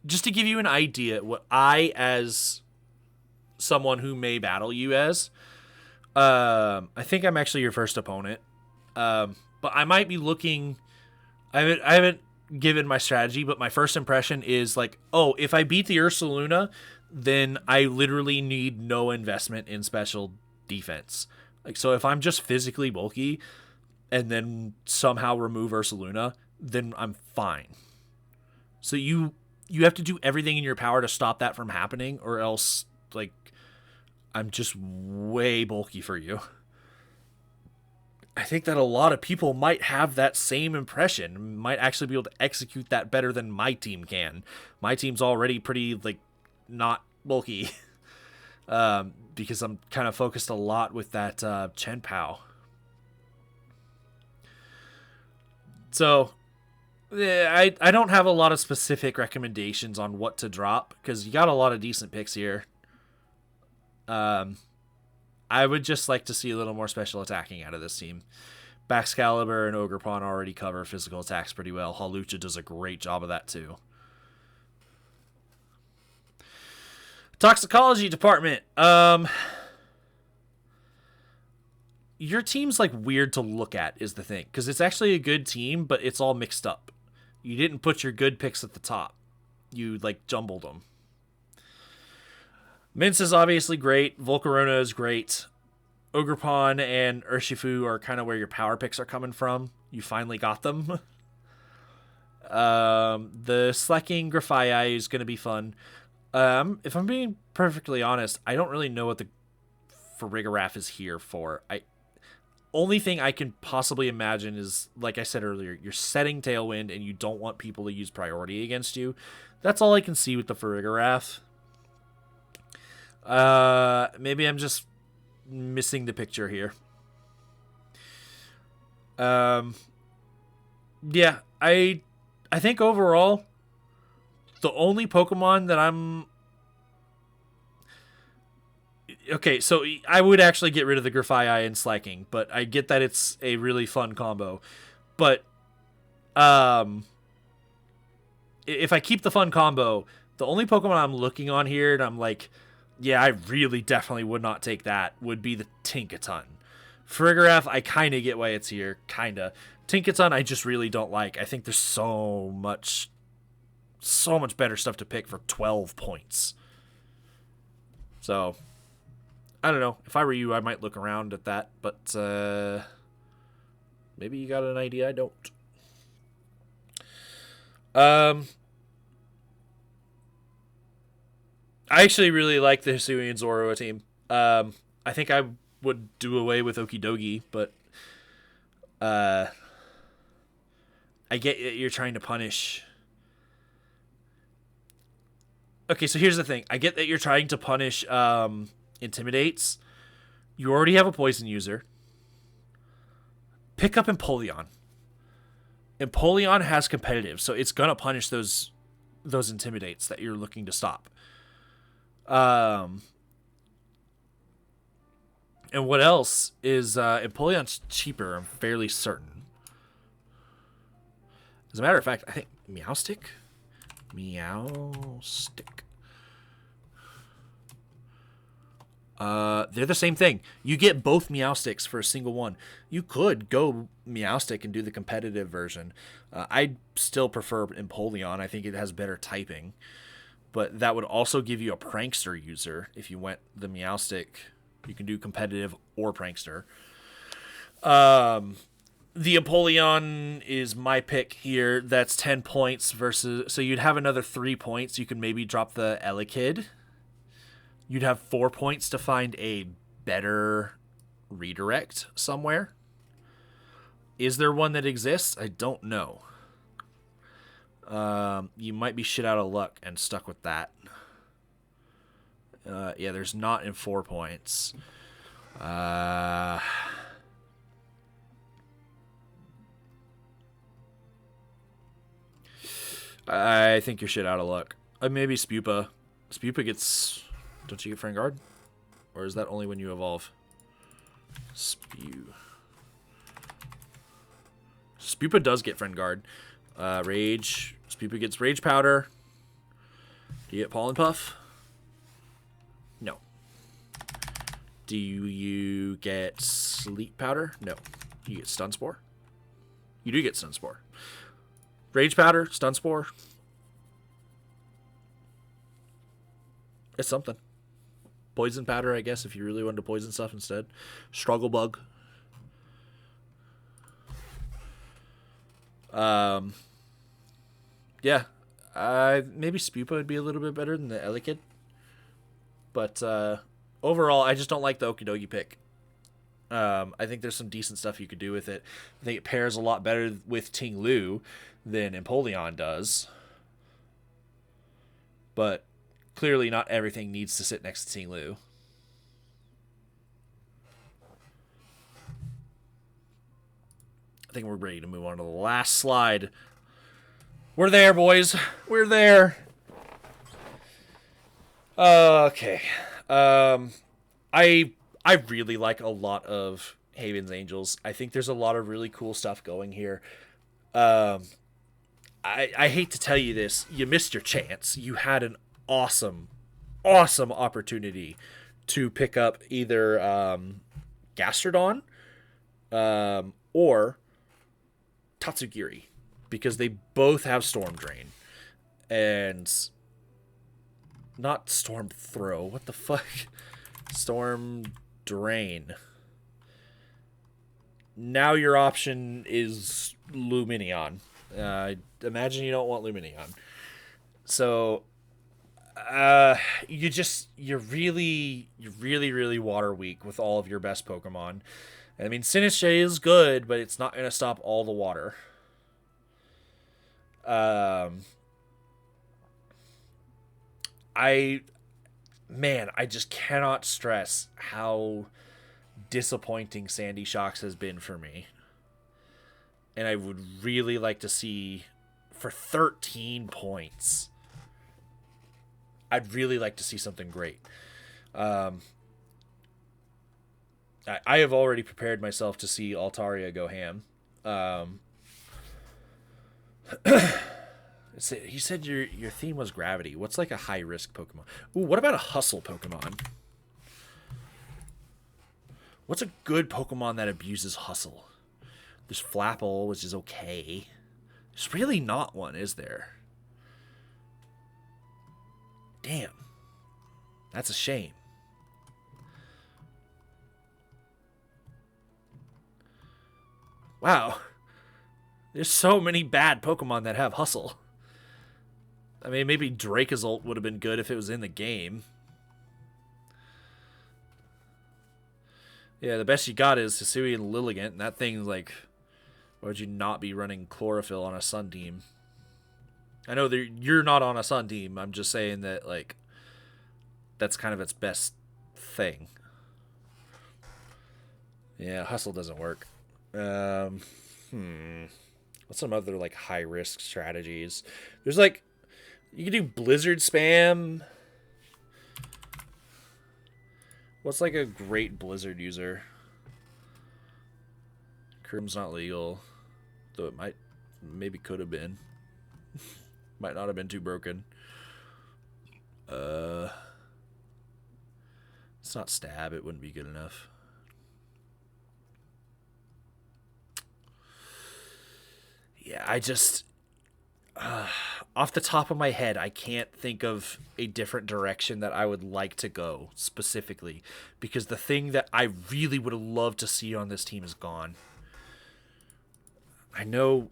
an idea, what I, as someone who may battle you as, I think I'm actually your first opponent. but I might be looking. I haven't given my strategy, but my first impression is like, oh, if I beat the Ursaluna, then I literally need no investment in special defense. Like, so if I'm just physically bulky and then somehow remove Ursaluna, then I'm fine. So you have to do everything in your power to stop that from happening, or else, like, I'm just way bulky for you. I think that a lot of people might have that same impression, might actually be able to execute that better than my team can. My team's already pretty, like, not bulky. Because I'm kind of focused a lot with that Chen Pao. So, yeah, I don't have a lot of specific recommendations on what to drop, because you got a lot of decent picks here. I would just like to see a little more special attacking out of this team. Baxcalibur and Ogerpon already cover physical attacks pretty well. Halucha does a great job of that too. Toxicology department. Your team's like weird to look at is the thing, because it's actually a good team, but it's all mixed up. You didn't put your good picks at the top. You like jumbled them. Mince is obviously great. Volcarona is great. Ogerpon and Urshifu are kind of where your power picks are coming from. You finally got them. The Slacking Grafii is going to be fun. If I'm being perfectly honest, I don't really know what the Farigiraf is here for. Only thing I can possibly imagine is, like I said earlier, you're setting Tailwind and you don't want people to use priority against you. That's all I can see with the Farigiraf. Maybe I'm just missing the picture here. Yeah, I think overall, the only Pokemon that I'm... Okay, so I would actually get rid of the Grafii and Slacking, but I get that it's a really fun combo. But, if I keep the fun combo, the only Pokemon I'm looking on here, and I'm like, yeah, I really definitely would not take that, would be the Tinkaton. Farigiraf, I kind of get why it's here, kind of. Tinkaton, I just really don't like. I think there's so much better stuff to pick for 12 points. So, I don't know. If I were you, I might look around at that, but maybe you got an idea I don't. I actually really like the Hisuian Zorua team. I think I would do away with Okidogi, but I get that you're trying to punish. Okay, so here's the thing. I get that you're trying to punish Intimidates. You already have a poison user. Pick up Empoleon. Empoleon has competitive, so it's gonna punish those Intimidates that you're looking to stop. And what else is Empoleon's cheaper, I'm fairly certain. As a matter of fact, I think Meowstick? They're the same thing. You get both Meowsticks for a single one. You could go Meowstick and do the competitive version. I still prefer Empoleon. I think it has better typing. But that would also give you a Prankster user if you went the Meowstick. You can do competitive or Prankster. The Empoleon is my pick here. That's 10 points versus... So you'd have another 3 points. You could maybe drop the Elekid. You'd have 4 points to find a better redirect somewhere. Is there one that exists? I don't know. You might be shit out of luck and stuck with that. Yeah, there's not in 4 points. I think you're shit out of luck. Maybe Spupa. Spupa gets... Don't you get Friend Guard? Or is that only when you evolve? Spupa does get Friend Guard. Rage. Spupa gets Rage Powder. Do you get Pollen Puff? No. Do you get Sleep Powder? No. You get Stun Spore? You do get Stun Spore. Rage Powder, Stun Spore. It's something. Poison Powder, I guess, if you really wanted to poison stuff instead. Struggle Bug. Yeah. Maybe Spupa would be a little bit better than the Elekid. But overall, I just don't like the Okidogi pick. I think there's some decent stuff you could do with it. I think it pairs a lot better with Ting Lu than Empoleon does. But clearly not everything needs to sit next to Ting Lu. I think we're ready to move on to the last slide. We're there, boys. We're there. Okay. I really like a lot of Haven's Angels. I think there's a lot of really cool stuff going here. I hate to tell you this. You missed your chance. You had an awesome opportunity to pick up either Gastrodon or Tatsugiri, because they both have Storm Drain. And not Storm Throw. What the fuck? Storm Drain. Now your option is Lumineon. Imagine you don't want Lumineon. So you're really water weak with all of your best Pokemon. I mean, Sinistcha is good, but it's not going to stop all the water. I just cannot stress how disappointing Sandy Shocks has been for me. And I would really like to see, for 13 points, I'd really like to see something great. I have already prepared myself to see Altaria go ham. You said your theme was gravity. What's like a high risk Pokemon? Ooh, what about a hustle Pokemon? What's a good Pokemon that abuses hustle? There's Flapple, which is okay. There's really not one, is there? Damn. That's a shame. Wow. There's so many bad Pokemon that have hustle. I mean, maybe Dracozolt would have been good if it was in the game. Yeah, the best you got is Hisui and Lilligant, and that thing's like, why would you not be running Chlorophyll on a Sun team? I know you're not on a Sun team. I'm just saying that, like, that's kind of its best thing. Yeah, hustle doesn't work. What's some other, like, high-risk strategies? There's, like, you can do Blizzard Spam. What's, like, a great Blizzard user? Crim's not legal. Though it maybe could have been. Might not have been too broken. It's not Stab. It wouldn't be good enough. Yeah, I just... off the top of my head, I can't think of a different direction that I would like to go, specifically. Because the thing that I really would have loved to see on this team is gone. I know...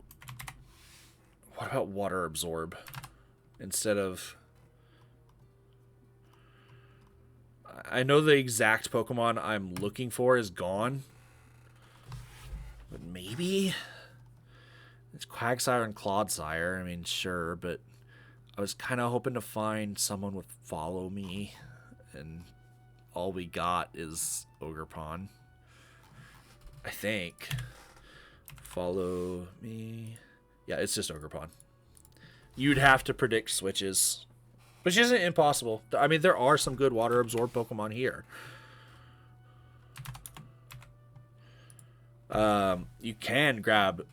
What about Water Absorb? Instead of... I know the exact Pokemon I'm looking for is gone. But maybe... It's Quagsire and Clodsire. I mean, sure, but I was kind of hoping to find someone with Follow Me, and all we got is Ogerpon. I think. Follow Me. Yeah, it's just Ogerpon. You'd have to predict switches, which isn't impossible. I mean, there are some good Water Absorb Pokemon here. You can grab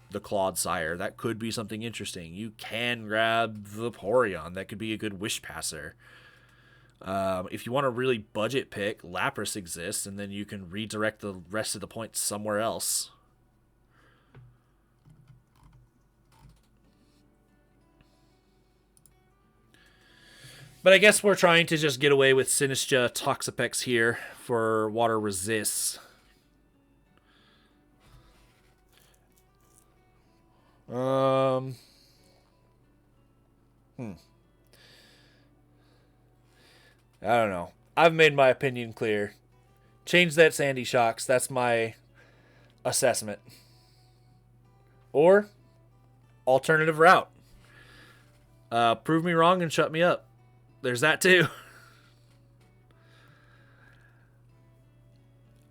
the Clodsire. That could be something interesting. You can grab the Vaporeon. That could be a good Wish Passer. If you want to really budget pick, Lapras exists, and then you can redirect the rest of the points somewhere else. But I guess we're trying to just get away with Sinistra Toxapex here for water resists. I don't know. I've made my opinion clear. Change that Sandy Shocks. That's my assessment. Or alternative route. Prove me wrong and shut me up. There's that too.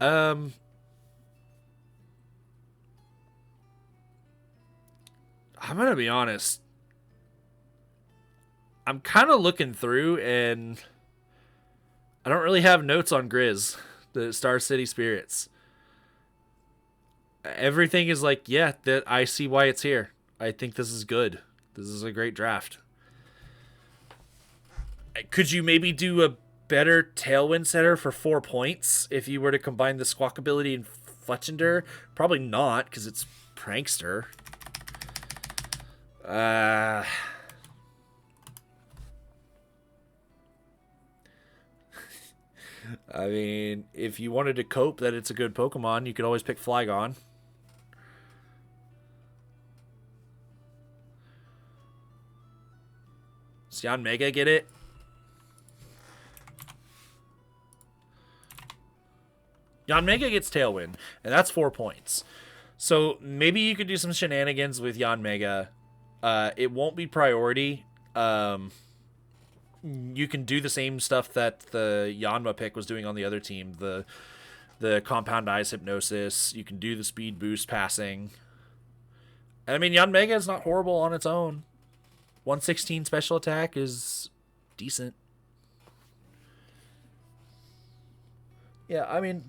I'm gonna be honest. I'm kind of looking through, and I don't really have notes on Grizz, the Star City Spirits. Everything is like, yeah, that I see why it's here. I think this is good. This is a great draft. Could you maybe do a better Tailwind setter for 4 points if you were to combine the Squawk ability and Fletchender? Probably not, because it's Prankster. I mean, if you wanted to cope that it's a good Pokemon, you could always pick Flygon. Does Yanmega get it? Yanmega gets Tailwind, and that's 4 points. So maybe you could do some shenanigans with Yanmega. It won't be priority. You can do the same stuff that the Yanma pick was doing on the other team. The Compound Eyes Hypnosis. You can do the Speed Boost passing. I mean, Yanmega is not horrible on its own. 116 special attack is decent. Yeah, I mean,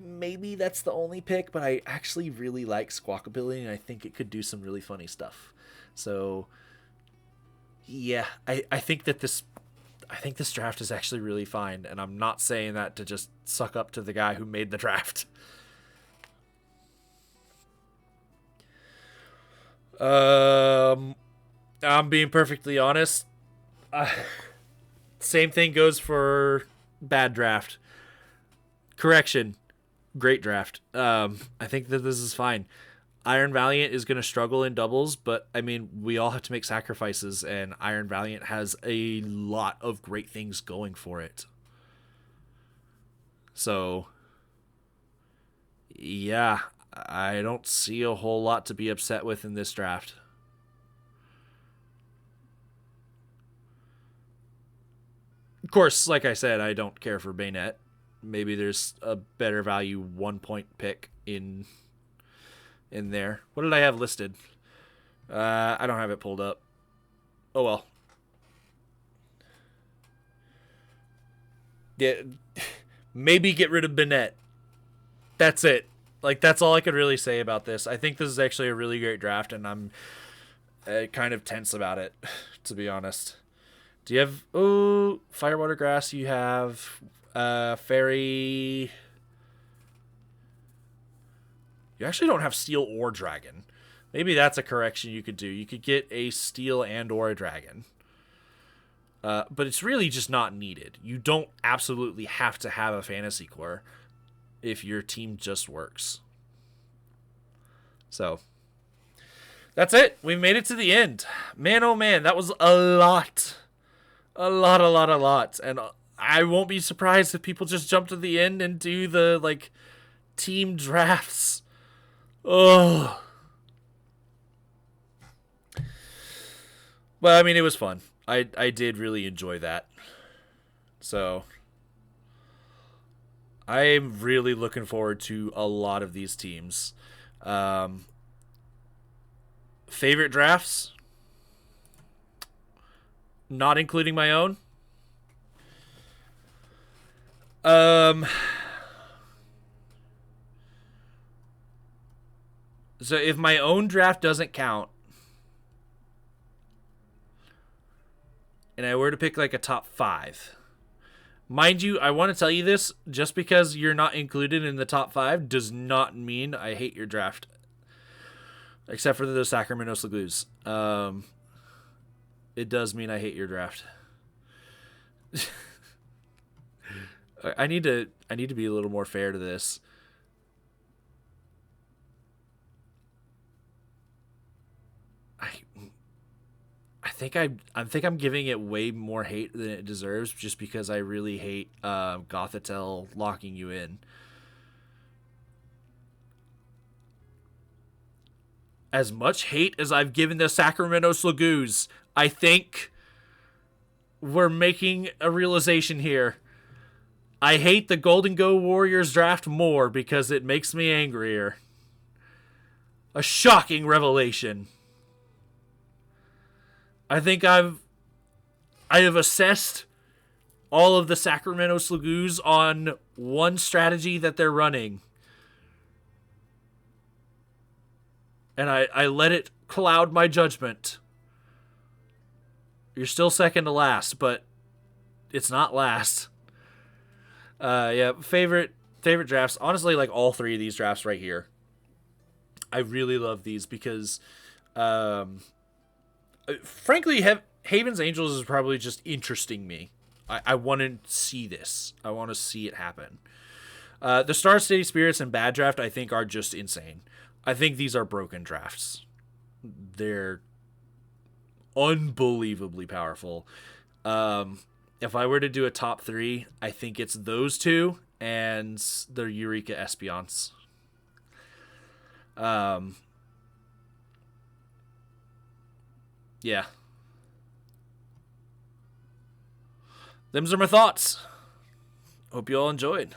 maybe that's the only pick, but I actually really like Squawk ability, and I think it could do some really funny stuff. So, yeah, I think this draft is actually really fine, and I'm not saying that to just suck up to the guy who made the draft. I'm being perfectly honest. Same thing goes for bad draft. Correction. Great draft. I think that this is fine. Iron Valiant is going to struggle in doubles, but I mean, we all have to make sacrifices, and Iron Valiant has a lot of great things going for it. So, yeah, I don't see a whole lot to be upset with in this draft. Of course, like I said, I don't care for Bayonet. Maybe there's a better value 1 point pick in there. What did I have listed? I don't have it pulled up. Oh well. Yeah, maybe get rid of Bayonet. That's it. Like, that's all I could really say about this. I think this is actually a really great draft, and I'm kind of tense about it, to be honest. Do you have... Oh, Firewater Grass. You have Fairy... You actually don't have Steel or Dragon. Maybe that's a correction you could do. You could get a Steel and or a Dragon. But it's really just not needed. You don't absolutely have to have a Fantasy Core if your team just works. So, that's it. We made it to the end. Man, oh man, that was a lot. A lot. And I won't be surprised if people just jump to the end and do the, like, team drafts. Oh. But, I mean, it was fun. I did really enjoy that. So, I'm really looking forward to a lot of these teams. Favorite drafts? Not including my own. So if my own draft doesn't count, and I were to pick like a top 5, mind you, I want to tell you this, just because you're not included in the top 5 does not mean I hate your draft. Except for the Sacramento Sligoos. it does mean I hate your draft. I need to be a little more fair to this. I think I'm giving it way more hate than it deserves, just because I really hate Gothitelle locking you in. As much hate as I've given the Sacramento Slagoos, I think we're making a realization here. I hate the Golden Go Warriors draft more because it makes me angrier. A shocking revelation. I think I have assessed all of the Sacramento Slagoos on one strategy that they're running. And I let it cloud my judgment. You're still second to last, but it's not last. Yeah, favorite drafts. Honestly, like all three of these drafts right here. I really love these because, frankly, Haven's Angels is probably just interesting me. I want to see this. I want to see it happen. The Star City Spirits and Bad Draft, I think, are just insane. I think these are broken drafts. They're unbelievably powerful. If I were to do a top three, I think it's those two and the Eureka Espionce. Yeah. Them's are my thoughts. Hope you all enjoyed.